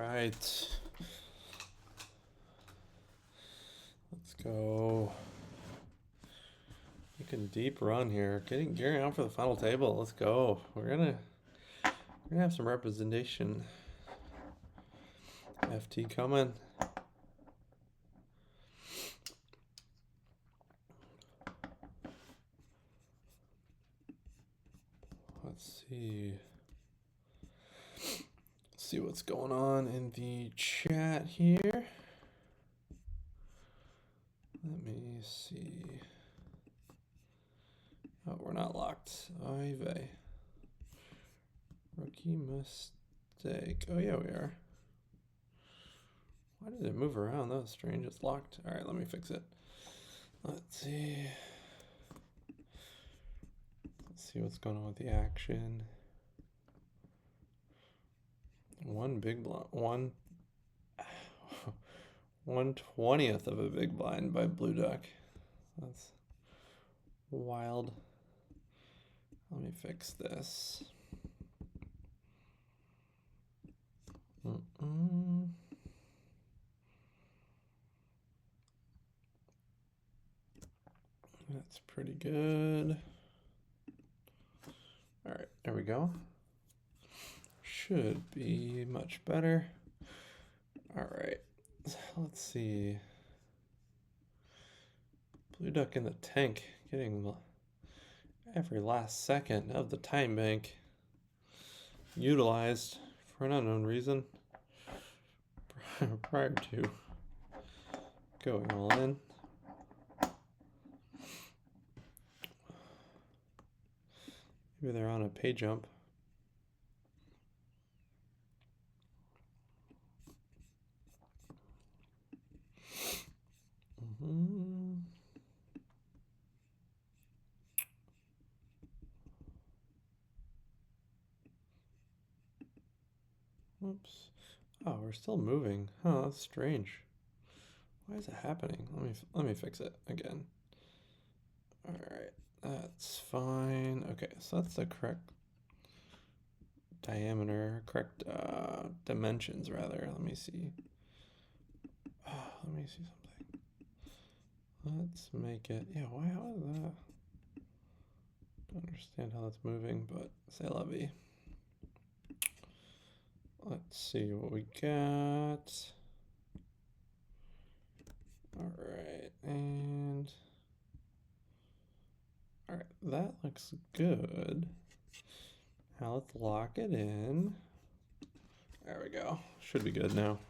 right. Let's go. Making deep run here. Gearing out for the final table. Let's go. We're gonna have some representation. FT coming. Let's see. See what's going on in the chat here. Let me see. Oh, we're not locked. Oy vey. Rookie mistake. Oh yeah, we are. Why did it move around? That was strange. It's locked. All right, let me fix it. Let's see. Let's see what's going on with the action. 1/20th of a big blind by Blue Duck. That's wild. Let me fix this. That's pretty good. All right, there we go. Should be much better. All right, let's see. Blue Duck in the tank, getting every last second of the time bank utilized for an unknown reason prior to going all in. Maybe they're on a pay jump. Oops. Oh, we're still moving. Huh, that's strange. Why is it happening? Let me fix it again. All right, that's fine. Okay, so that's the correct diameter, correct dimensions rather. Let me see. Let me see something. Let's make it. Yeah, why? How is that? Don't understand how that's moving, but c'est la vie. Let's see what we got. All right, and all right, that looks good. Now let's lock it in. There we go. Should be good now.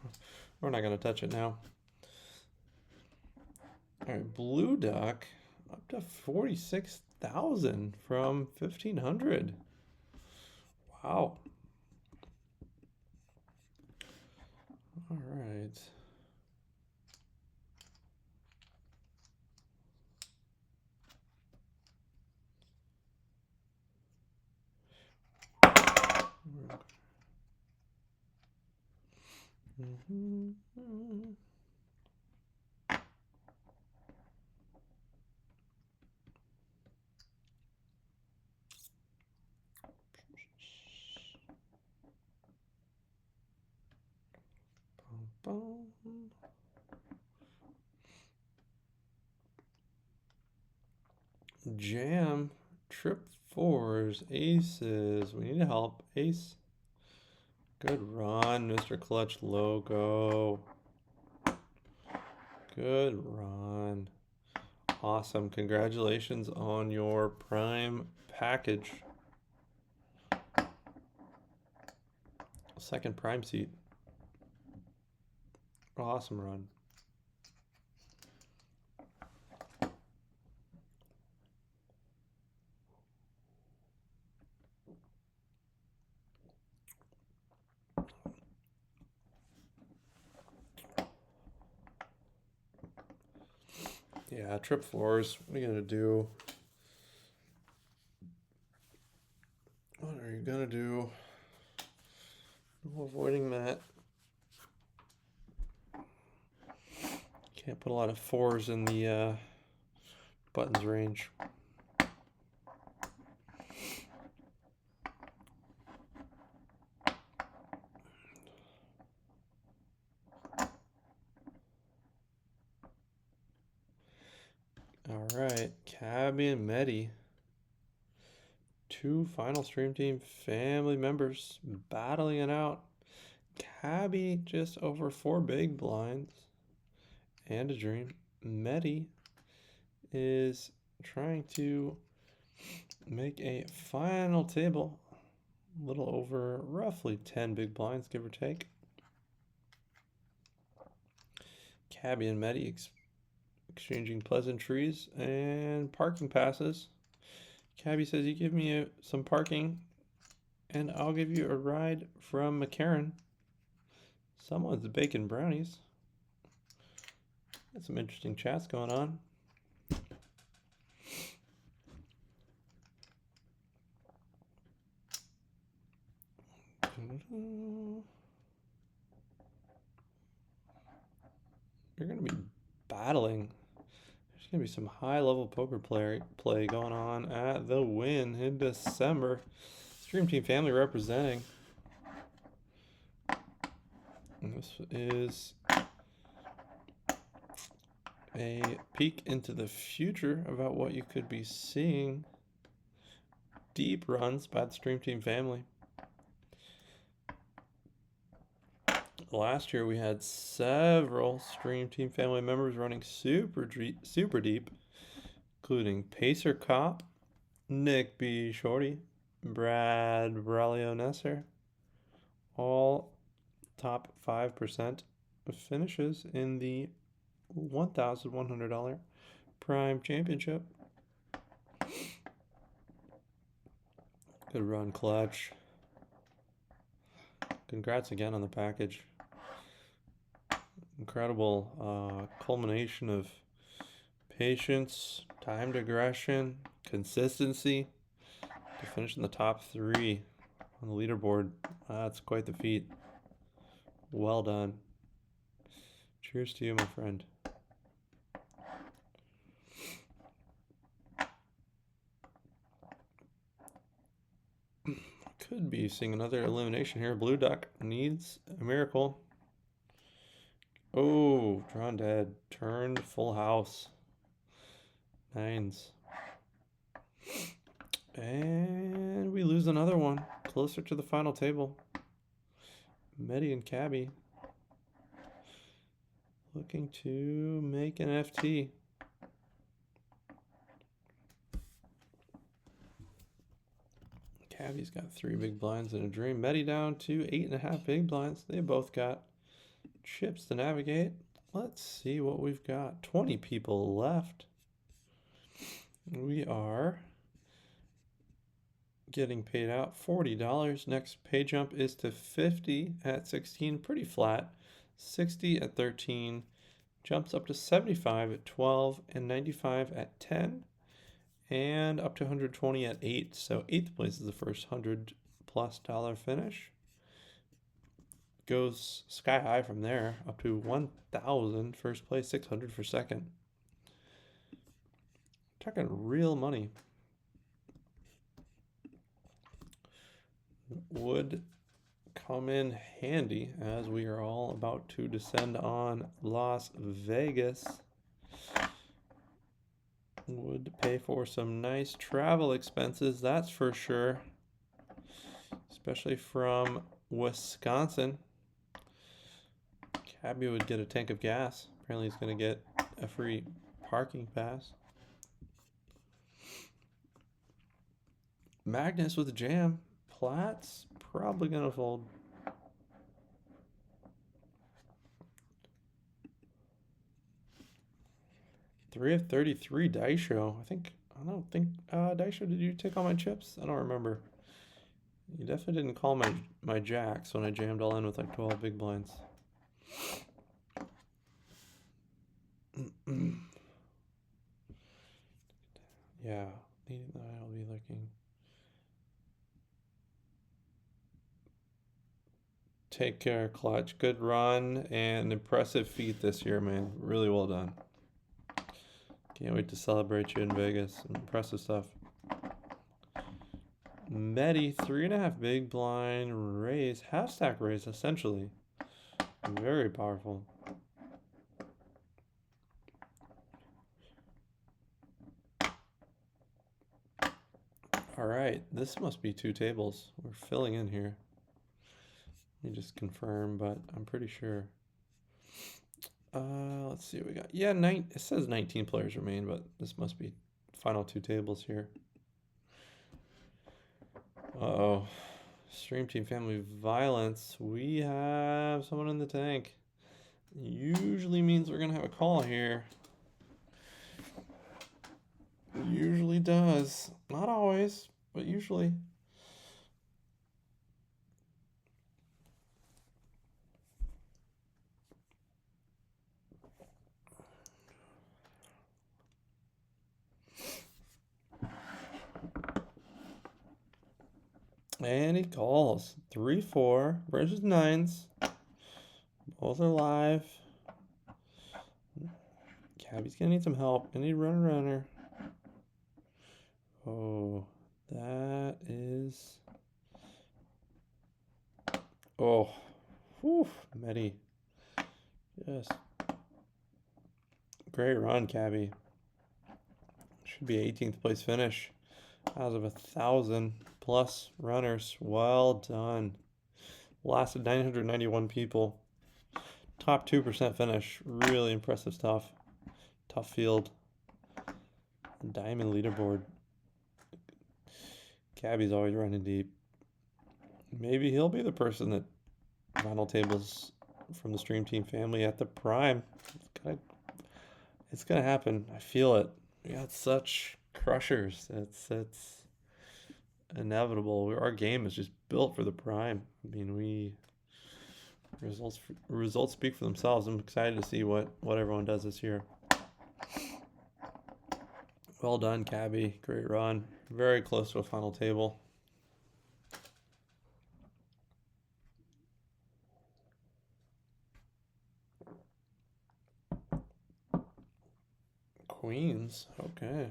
We're not gonna touch it now. All right, Blue Duck up to 46,000 from 1,500. Wow. All right. Jam, trip fours, aces. We need help. Ace. Good run, Mr. Clutch Logo. Good run. Awesome. Congratulations on your prime package. Second prime seat. Awesome run. Yeah, trip fours. What are you gonna do? What are you gonna do? No avoiding that. Can't put a lot of fours in the buttons range. Cabby and Medi. Two final stream team family members battling it out. Cabby just over 4 big blinds and a dream. Medi is trying to make a final table, a little over roughly 10 big blinds, give or take. Cabby and Medi exchanging pleasantries and parking passes. Cabby says, you give me some parking and I'll give you a ride from McCarran. Someone's baking brownies. Got some interesting chats going on. You're going to be battling. There's going to be some high-level poker play going on at the Win in December. Stream Team family representing. And this is a peek into the future about what you could be seeing. Deep runs by the Stream Team family. Last year we had several Stream Team family members running super deep, including Pacer Cop, Nick B. Shorty, Brad Braulio Nesser, all top 5% finishes in the $1,100 Prime Championship. Good run, Clutch. Congrats again on the package. Incredible culmination of patience, timed aggression, consistency to finish in the top 3 on the leaderboard. That's quite the feat. Well done. Cheers to you, my friend. Could be seeing another elimination here. Blue Duck needs a miracle. Oh, drawn dead. Turned full house. 9s. And we lose another one. Closer to the final table. Medi and Cabby looking to make an FT. Cabby's got 3 big blinds and a dream. Medi down to 8.5 big blinds. They both got chips to navigate. Let's see what we've got. 20 people left. We are getting paid out $40. Next pay jump is to 50 at 16. Pretty flat. 60 at 13. Jumps up to 75 at 12 and 95 at 10. And up to 120 at 8. So 8th place is the first $100+ finish. Goes sky high from there, up to 1,000 first place, 600 for second. Talking real money. Would come in handy as we are all about to descend on Las Vegas. Would pay for some nice travel expenses, that's for sure. Especially from Wisconsin. Cabby would get a tank of gas. Apparently he's going to get a free parking pass. Magnus with a jam. Platts probably going to fold. Three of 33 Daisho. I don't think Daisho, did you take all my chips? I don't remember. You definitely didn't call my jacks when I jammed all in with like 12 big blinds. Yeah, I'll be looking. Take care, Clutch. Good run and impressive feat this year, man. Really well done. Can't wait to celebrate you in Vegas. Impressive stuff. Medi, 3.5 big blind raise, half stack raise essentially. Very powerful. All right, this must be 2 tables. We're filling in here. Let me just confirm, but I'm pretty sure. Let's see what we got. Yeah, it says 19 players remain, but this must be final 2 tables here. Uh-oh. Stream Team Family Violence. We have someone in the tank. Usually means we're gonna have a call here. Usually does. Not always, but usually. And he calls. 3-4 versus 9s. Both are live. Cabby's gonna need some help. Gonna need runner. Oh, that is. Oh, whew, Medi. Yes. Great run, Cabby. Should be 18th place finish out of 1,000+ runners. Well done. Lasted 991 people. Top 2% finish. Really impressive stuff. Tough field. Diamond leaderboard. Cabby's always running deep. Maybe he'll be the person that final tables from the Stream Team family at the prime. It's gonna happen. I feel it. We got such crushers. It's inevitable. Our game is just built for the prime. I mean, results speak for themselves. I'm excited to see what everyone does this year. Well done, Cabby. Great run. Very close to a final table. Queens. Okay.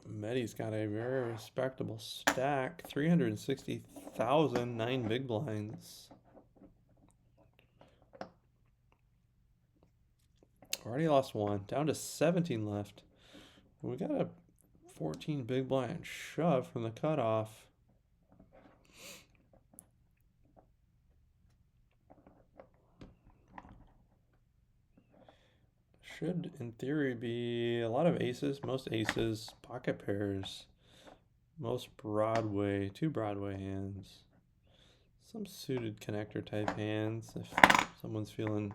Medi's got a very respectable stack. 360,000, 9 big blinds. Already lost 1. Down to 17 left. We got a 14 big blind shove from the cutoff. Should, in theory, be a lot of aces. Most aces. Pocket pairs. Most Broadway. 2 Broadway hands. Some suited connector type hands if someone's feeling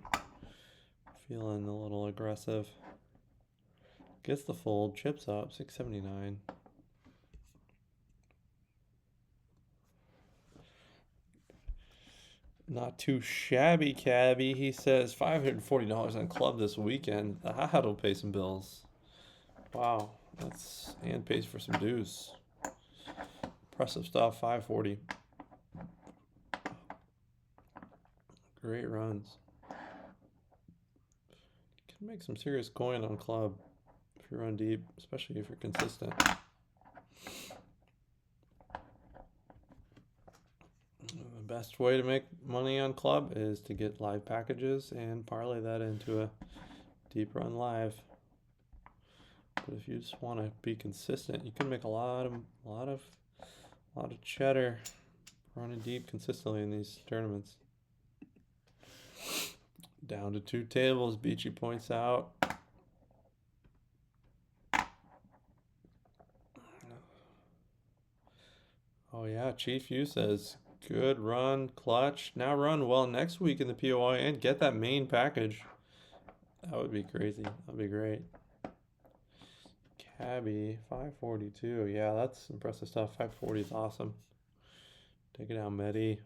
a little aggressive. Gets the fold, chips up, 679. Not too shabby, Cabby. He says $540 on club this weekend. That'll pay some bills. Wow, and pays for some dues. Impressive stuff, 540. Great runs. Can make some serious coin on club if you run deep, especially if you're consistent. The best way to make money on club is to get live packages and parlay that into a deep run live. But if you just want to be consistent, you can make a lot of cheddar running deep consistently in these tournaments. Down to 2 tables, Beachy points out. Oh yeah, Chief U says, good run, clutch. Now run well next week in the POI and get that main package. That would be crazy. That'd be great. Cabby, 542. Yeah, that's impressive stuff. 540 is awesome. Take it down, Medi.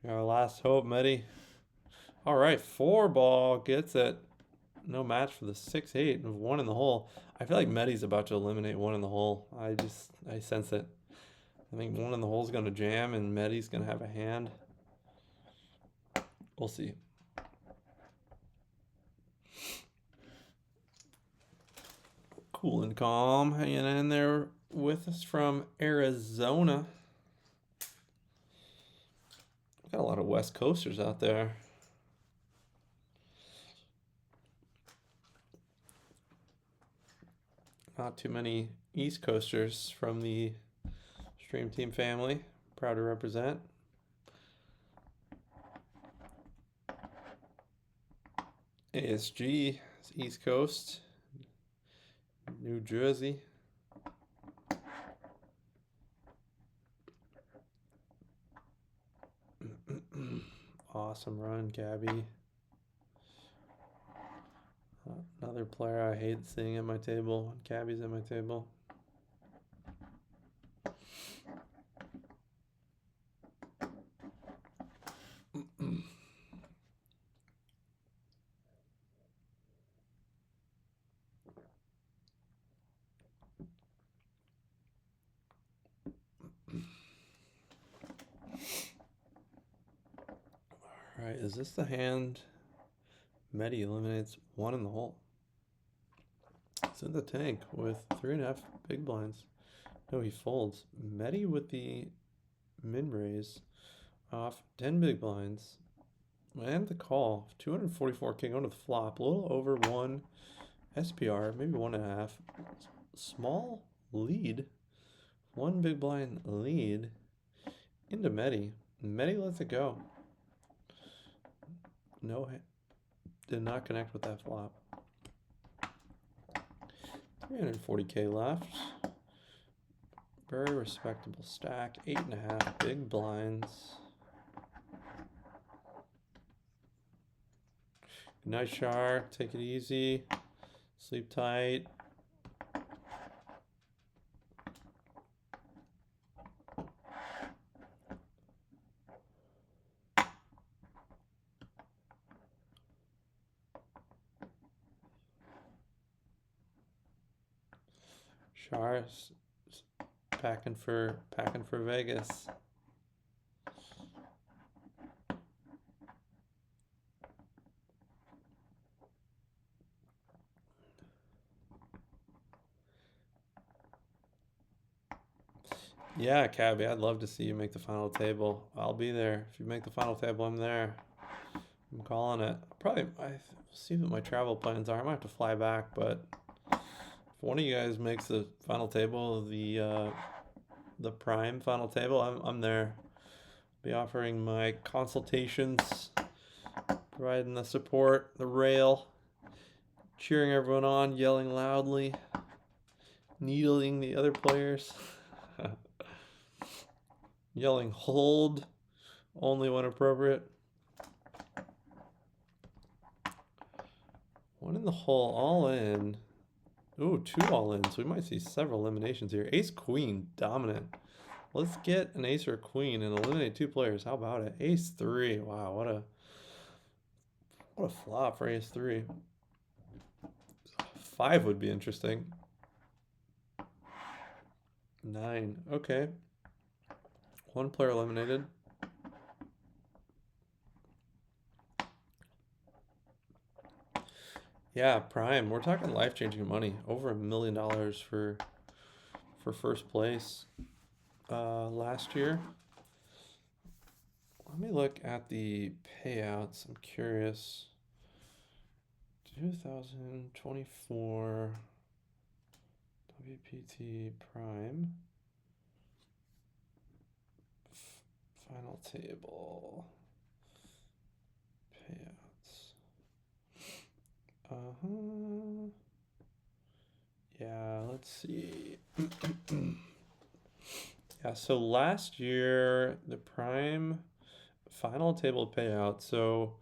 Our last hope, Medi. All right, 4-ball gets it. No match for the 6-8 of 1 in the hole. I feel like Medi's about to eliminate 1 in the hole. I sense it. I think 1 in the hole is going to jam and Medi's going to have a hand. We'll see. Cool and calm hanging in there with us from Arizona. Got a lot of West Coasters out there. Not too many East Coasters from the Stream Team family. Proud to represent. ASG is East Coast, New Jersey. Awesome run, Gabby. Another player I hate seeing at my table. Gabby's at my table. All right, is this the hand? Medi eliminates one in the hole. It's in the tank with 3.5 big blinds. No, he folds. Medi with the min raise off 10 big blinds. And the call. 244K going to the flop. A little over 1 SPR, maybe 1.5. Small lead. 1 big blind lead into Medi. Medi lets it go. No, did not connect with that flop. 340K left. Very respectable stack. 8.5 big blinds. Good night, Char. Take it easy. Sleep tight. Char's packing for Vegas. Yeah, Cabby, I'd love to see you make the final table. I'll be there. If you make the final table, I'm there. I'm calling it. Probably, I see what my travel plans are. I might have to fly back, but if one of you guys makes the final table, the prime final table, I'm there. Be offering my consultations, providing the support, the rail, cheering everyone on, yelling loudly, needling the other players. Yelling hold only when appropriate. One in the hole, all in. Ooh, 2 all in, so we might see several eliminations here. Ace queen dominant. Let's get an ace or a queen and eliminate 2 players. How about it? Ace 3. Wow, what a flop for ace 3. 5 would be interesting. 9. Okay. 1 player eliminated. Yeah, prime. We're talking life-changing money. Over $1 million for first place last year. Let me look at the payouts. I'm curious. 2024 WPT Prime. Final table. Payouts. Yeah, let's see. Yeah, so last year, the prime final table payout. So,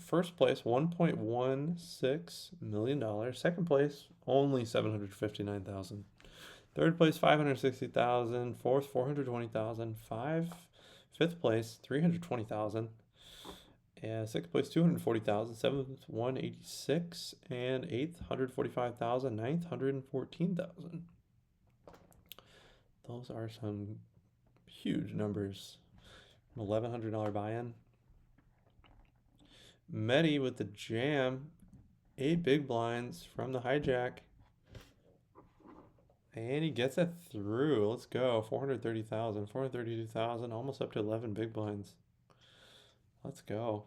first place, $1.16 million. Second place, only $759,000. Third place, $560,000. Fourth, $420,000. Fifth place, $320,000. And sixth place, $240,000. Seventh, $186,000. And eighth, $145,000. Ninth, $114,000. Those are some huge numbers. $1,100 buy-in. Medi with the jam. 8 big blinds from the hijack. And he gets it through. Let's go. 430,000, 432,000, almost up to 11 big blinds. Let's go.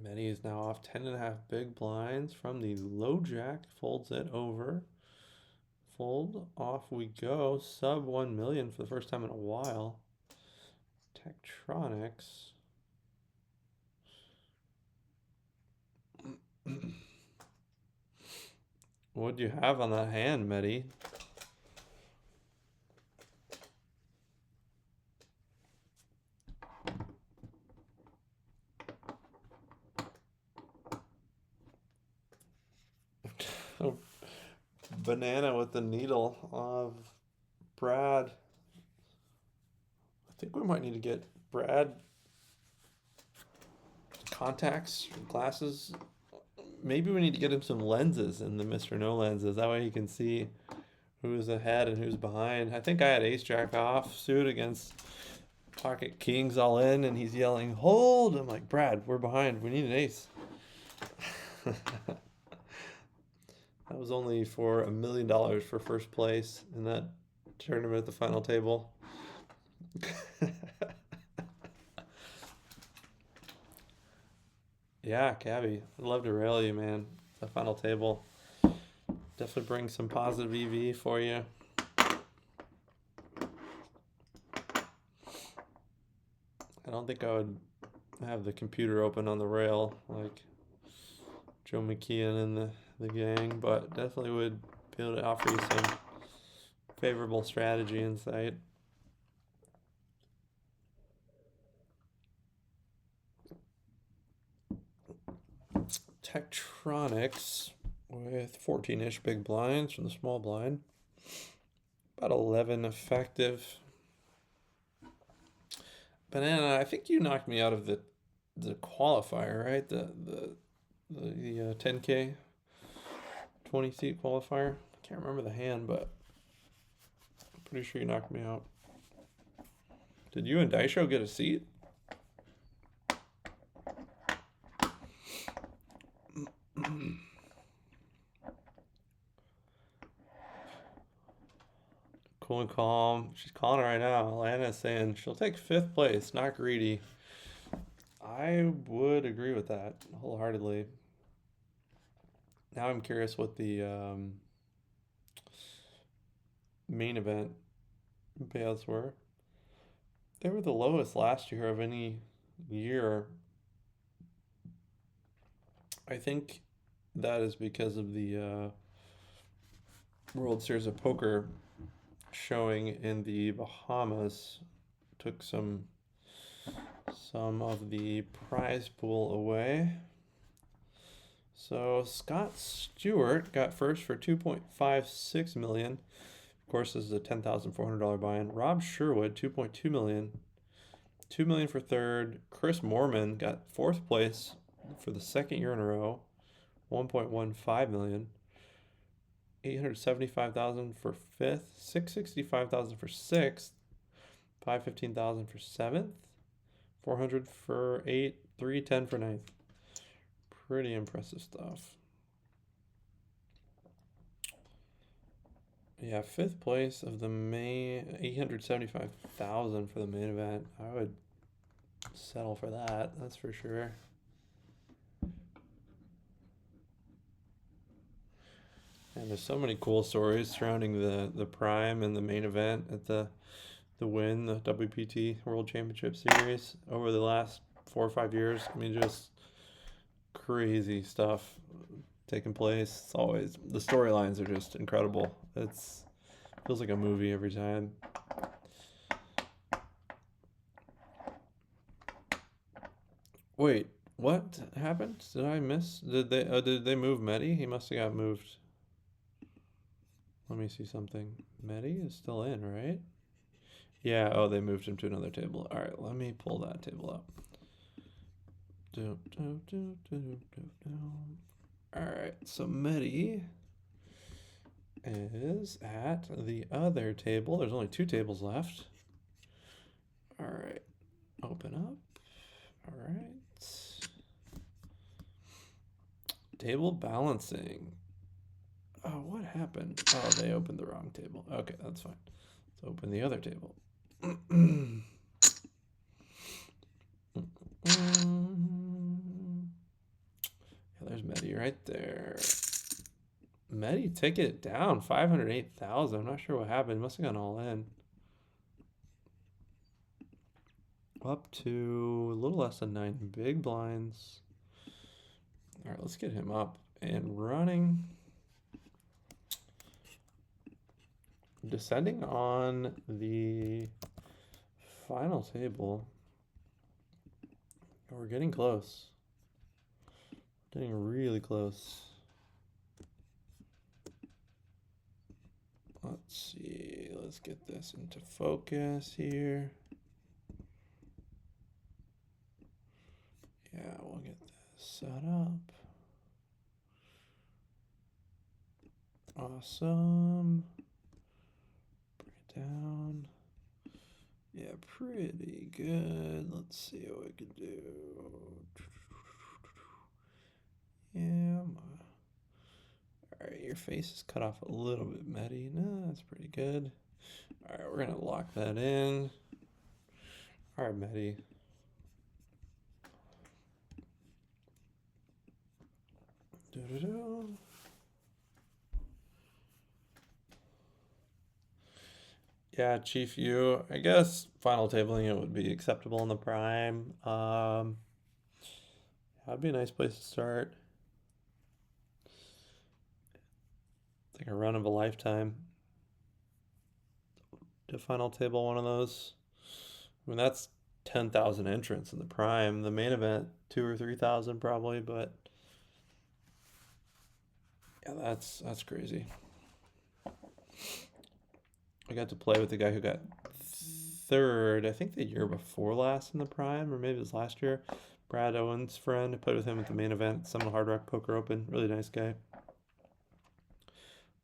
Medi is now off 10.5 big blinds from the low jack. Folds it over. Fold. Off we go. Sub 1 million for the first time in a while. Tektronix. What'd you have on that hand, Medi? Banana with the needle of Brad. I think we might need to get Brad contacts, glasses. Maybe we need to get him some lenses in the Mr. No lenses. That way he can see who's ahead and who's behind. I think I had ace jack off suit against pocket kings all in, and he's yelling, hold! I'm like, Brad, we're behind. We need an ace. That was only for $1 million for first place in that tournament at the final table. Yeah, Cabby, I'd love to rail you, man. The final table definitely bring some positive EV for you. I don't think I would have the computer open on the rail like Joe McKeon and the gang, but definitely would be able to offer you some favorable strategy insight. Tektronix with 14-ish big blinds from the small blind. About 11 effective. Banana, I think you knocked me out of the qualifier, right? The 10K 20-seat qualifier. I can't remember the hand, but I'm pretty sure you knocked me out. Did you and Daisho get a seat? Cool and calm. She's calling right now. Lana's saying she'll take 5th place, not greedy. I would agree with that wholeheartedly. Now I'm curious what the main event payouts were. They were the lowest last year of any year. I think that is because of the World Series of Poker showing in the Bahamas. Took some of the prize pool away. So Scott Stewart got first for $2.56 million. Of course, this is a $10,400 buy-in. Rob Sherwood, $2.2 million. $2 million for third. Chris Moorman got 4th place for the 2nd year in a row. $1.15 million. $875,000 for 5th. $665,000 for 6th. $515,000 for 7th. $400 for 8th. $310 for 9th. Pretty impressive stuff. Yeah, 5th place of the main, $875,000 for the main event. I would settle for that, that's for sure. And there's so many cool stories surrounding the prime and the main event at the win, the WPT World Championship Series over the last 4 or 5 years. I mean, just crazy stuff taking place. It's always, the storylines are just incredible. Feels like a movie every time. Wait, what happened? Did I miss? Did they move Medi? He must have got moved. Let me see something. Medi is still in, right? Yeah, oh, they moved him to another table. All right, let me pull that table up. All right, so Medi is at the other table. There's only 2 tables left. All right, open up. All right. Table balancing. Oh, what happened? Oh, they opened the wrong table. Okay, that's fine. Let's open the other table. there's Medi right there. Medi ticket down 508,000. I'm not sure what happened. Must have gone all in. Up to a little less than 9 big blinds. All right, let's get him up and running. Descending on the final table. We're getting close. Getting really close. Let's see. Let's get this into focus here. Yeah, we'll get this set up. Awesome. Bring it down. Yeah, pretty good. Let's see what we can do. Yeah. All right, your face is cut off a little bit, Medi. No, that's pretty good. All right, we're gonna lock that in. All right, Medi. Yeah, Chief U. I guess final tabling it would be acceptable in the prime. That'd be a nice place to start. It's like a run of a lifetime to final table one of those. I mean, that's 10,000 entrants in the prime. The main event, 2,000 or 3,000 probably, but yeah, that's crazy. I got to play with the guy who got third, I think the year before last in the prime, or maybe it was last year. Brad Owen's friend. I played with him at the main event, Seminole Hard Rock Poker Open. Really nice guy.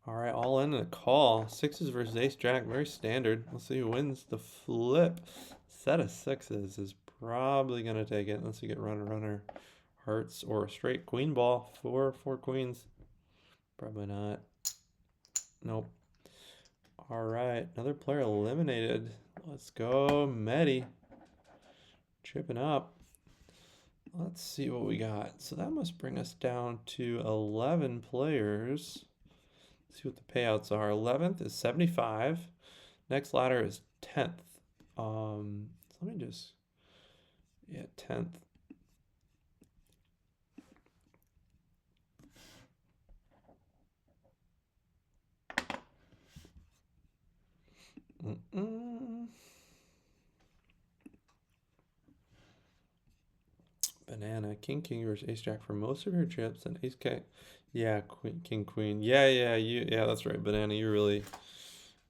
All right, all in a call. Sixes versus ace jack, very standard. Let's see who wins the flip. Set of sixes is probably gonna take it unless you get runner, hearts, or a straight queen ball. Four queens. Probably not. Nope. All right, another player eliminated. Let's go, Medi. Chipping up. Let's see what we got. So that must bring us down to 11 players. Let's see what the payouts are. 11th is 75. Next ladder is 10th. So let me just, yeah, 10th. Banana, king versus ace jack for most of your chips, and ace king. Yeah, queen. Yeah, that's right. Banana, you really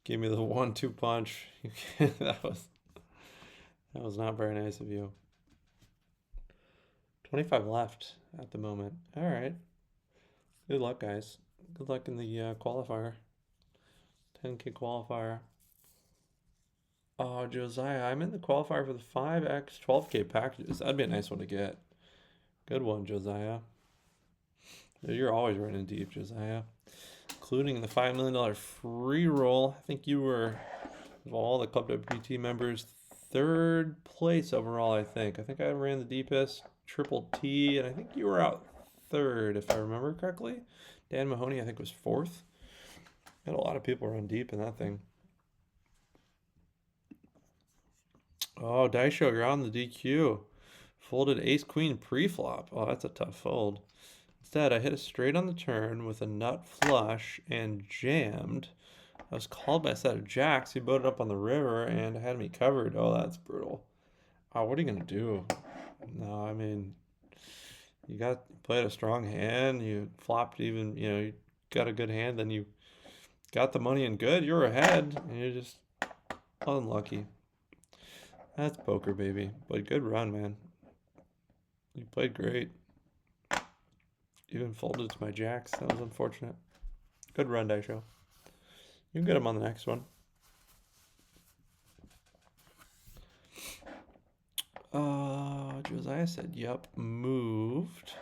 gave me the 1-2 punch. that was not very nice of you. 25 left at the moment. All right. Good luck, guys. Good luck in the qualifier. 10K qualifier. Oh, Josiah, I'm in the qualifier for the 5x 12K packages. That'd be a nice one to get. Good one, Josiah. You're always running deep, Josiah. Including the $5 million free roll. I think you were, of all the ClubWPT members, 3rd place overall, I think. I think I ran the deepest, triple T, and I think you were out 3rd, if I remember correctly. Dan Mahoney, I think, was 4th. Had a lot of people run deep in that thing. Oh, Daisho, you're on the DQ. Folded ace queen pre-flop. Oh, that's a tough fold. Instead, I hit a straight on the turn with a nut flush and jammed. I was called by a set of jacks. He boated up on the river and had me covered. Oh, that's brutal. Oh, what are you going to do? No, I mean, you played a strong hand. You flopped even, you got a good hand. Then you got the money in good. You're ahead. And you're just unlucky. That's poker, baby. But good run, man. You played great. Even folded to my jacks. That was unfortunate. Good run, Daisho. You can get him on the next one. Josiah said, yep, moved.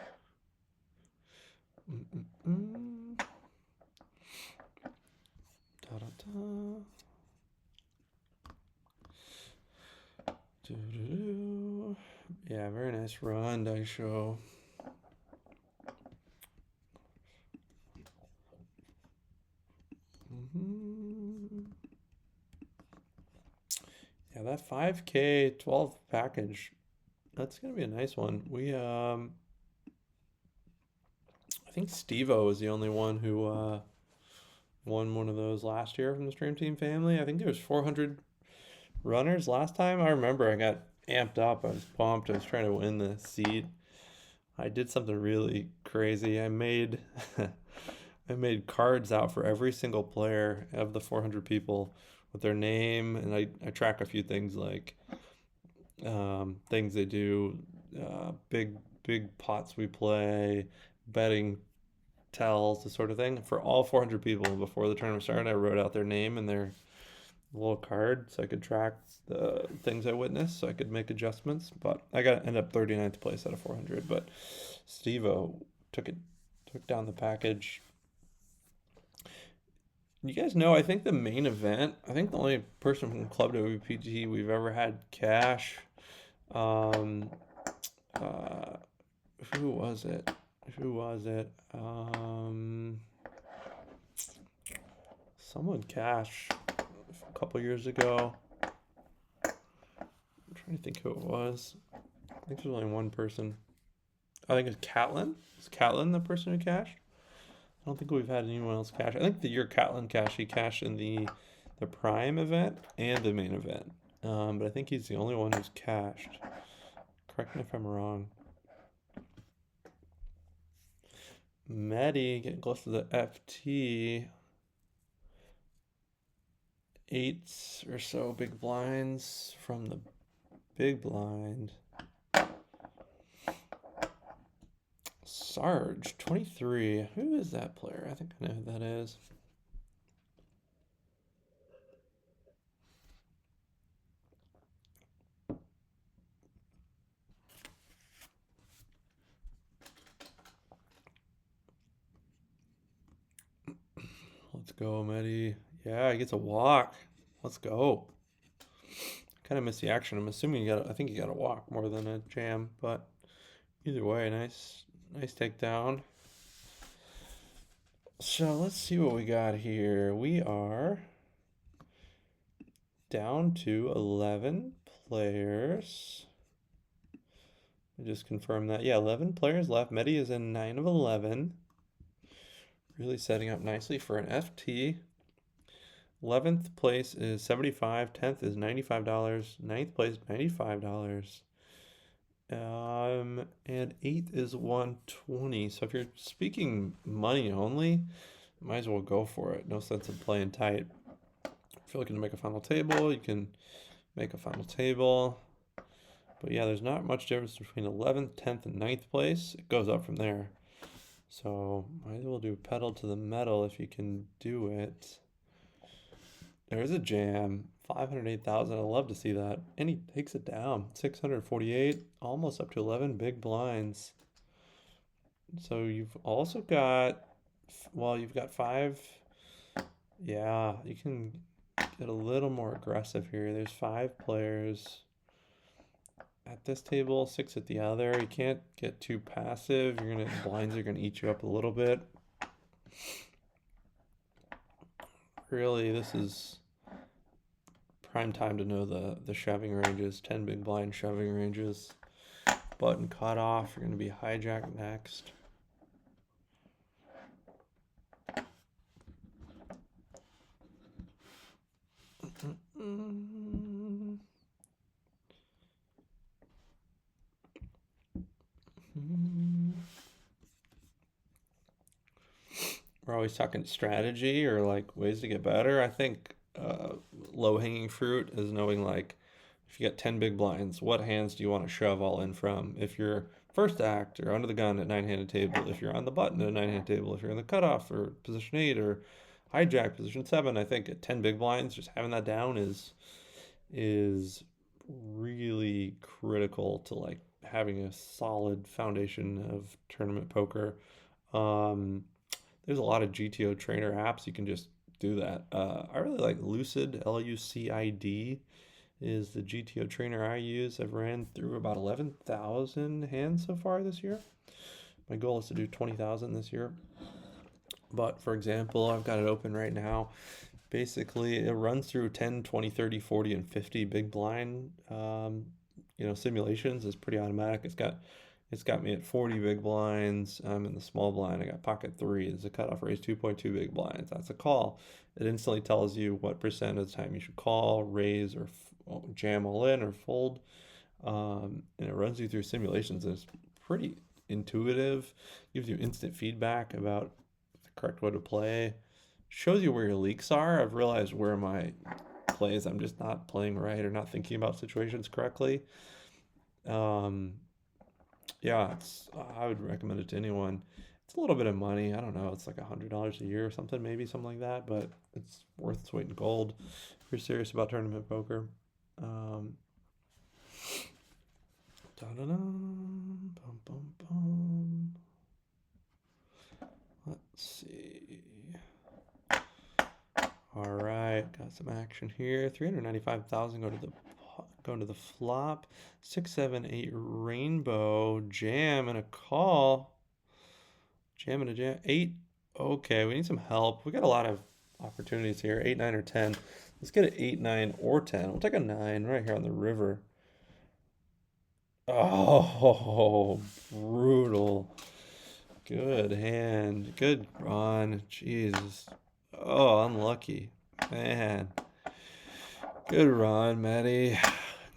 Yeah, very nice run, Daisho. Yeah, that 5K 12 package, that's gonna be a nice one. We I think Steve-O was the only one who won one of those last year from the Stream Team family. I think there was 400 runners last time. I remember I got amped up. I was pumped. I was trying to win the seat. I did something really crazy. I made I made cards out for every single player of the 400 people with their name, and I track a few things like things they do, big pots we play, betting tells, the sort of thing. For all 400 people before the tournament started, I wrote out their name and their little card so I could track the things I witnessed, so I could make adjustments. But I got ended up 39th place out of 400. But Steve-O took down the package. You guys know, I think the main event, I think the only person from ClubWPT we've ever had cash. Who was it? Someone cashed a couple years ago. I'm trying to think who it was. I think there's only one person. I think it's Catlin. Is Catlin the person who cashed? I don't think we've had anyone else cash. I think the year Catlin cashed, he cashed in the Prime event and the main event. But I think he's the only one who's cashed. Correct me if I'm wrong. Maddie getting close to the FT. 8 or so big blinds from the big blind. Sarge, 23. Who is that player? I think I know who that is. Let's go, Mehdi. Yeah, he gets a walk. Let's go. Kind of missed the action. I'm assuming I think you got a walk more than a jam, but either way, nice takedown. So let's see what we got here. We are down to 11 players. Just confirm that. Yeah, 11 players left. Mehdi is in 9 of 11. Really setting up nicely for an FT. 11th place is $75. 10th is $95. 9th place, $95. And 8th is $120. So if you're speaking money only, might as well go for it. No sense in playing tight. If you're looking to make a final table, you can make a final table. But yeah, there's not much difference between 11th, 10th, and 9th place. It goes up from there. So might as well do pedal to the metal if you can do it. There's a jam. 508,000. I love to see that. And he takes it down. 648, almost up to 11 big blinds. So you've also got, well, you've got 5. Yeah, you can get a little more aggressive here. There's 5 players at this table, 6 at the other. You can't get too passive. Blinds are gonna eat you up a little bit. Really, this is prime time to know the shoving ranges. 10 big blind shoving ranges. Button cut off. You're gonna be hijacked next. We're always talking strategy or like ways to get better. I think low-hanging fruit is knowing, like, if you got 10 big blinds, what hands do you want to shove all in from? If you're first act or under the gun at 9-handed table, if you're on the button at a 9-handed table, if you're in the cutoff or position 8 or hijack position 7, I think at 10 big blinds, just having that down is really critical to like having a solid foundation of tournament poker. There's a lot of GTO trainer apps you can just do that. I really like Lucid, Lucid is the GTO trainer I use. I've ran through about 11,000 hands so far this year. My goal is to do 20,000 this year. But for example, I've got it open right now. Basically, it runs through 10, 20, 30, 40, and 50 big blind, simulations. It's pretty automatic. It's got me at 40 big blinds. I'm in the small blind. I got pocket 3. There's a cutoff raise 2.2 big blinds. That's a call. It instantly tells you what percent of the time you should call, raise, or jam all in or fold. And it runs you through simulations. And it's pretty intuitive. Gives you instant feedback about the correct way to play. Shows you where your leaks are. I've realized where my plays I'm just not playing right or not thinking about situations correctly. Yeah, I would recommend it to anyone. It's a little bit of money. I don't know. It's like $100 a year or something, maybe something like that. But it's worth its weight in gold if you're serious about tournament poker. Bum, bum, bum. Let's see. All right, got some action here. 395,000 going to the flop. 6, 7, 8 rainbow jam and a call. Jam and a jam. 8. Okay, we need some help. We got a lot of opportunities here. 8, 9, or 10. Let's get an 8, 9, or 10. We'll take a 9 right here on the river. Oh, brutal. Good hand. Good run. Jesus. Oh, unlucky. Man. Good run, Maddie.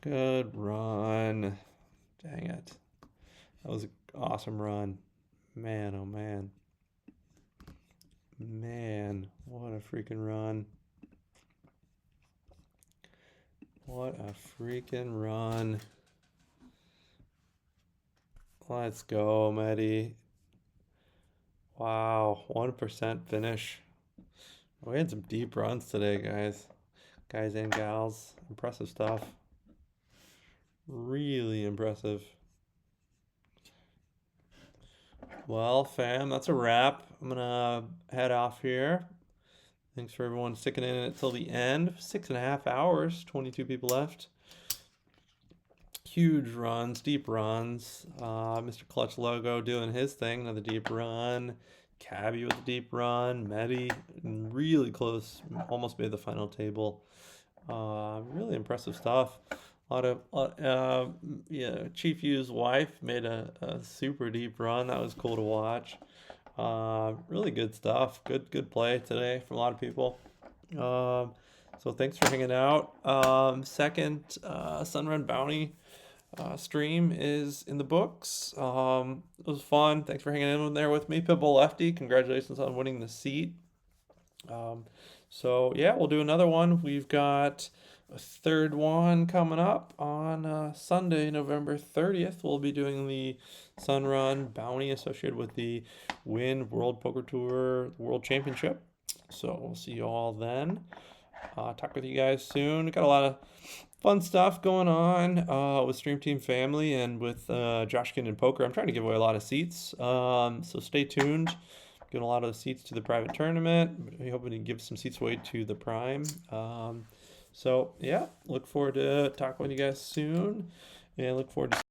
Good run. Dang it. That was an awesome run. Man, oh man. Man, what a freaking run. What a freaking run. Let's go, Maddie. Wow, 1% finish. We had some deep runs today, guys. Guys and gals. Impressive stuff. Really impressive. Well, fam, that's a wrap. I'm gonna head off here. Thanks for everyone sticking in it till the end. 6.5 hours, 22 people left. Huge runs, deep runs. Mr. Clutch Logo doing his thing, another deep run. Cabby with a deep run. Medi really close, almost made the final table. Really impressive stuff. Chief U's wife made a super deep run. That was cool to watch. Really good stuff. Good play today from a lot of people. So thanks for hanging out. Second SUNRUN Bounty stream is in the books. It was fun. Thanks for hanging in there with me. Pitbull Lefty, congratulations on winning the seat. So yeah, we'll do another one. We've got a third one coming up on Sunday, November 30th. We'll be doing the SUNRUN Bounty associated with the Win World Poker Tour World Championship. So we'll see you all then. Talk with you guys soon. Got a lot of fun stuff going on with Stream Team Family and with Josh Guindon Poker. I'm trying to give away a lot of seats, so stay tuned. Giving a lot of the seats to the private tournament. We're hoping to give some seats away to the prime. So yeah, look forward to talking with you guys soon, and look forward to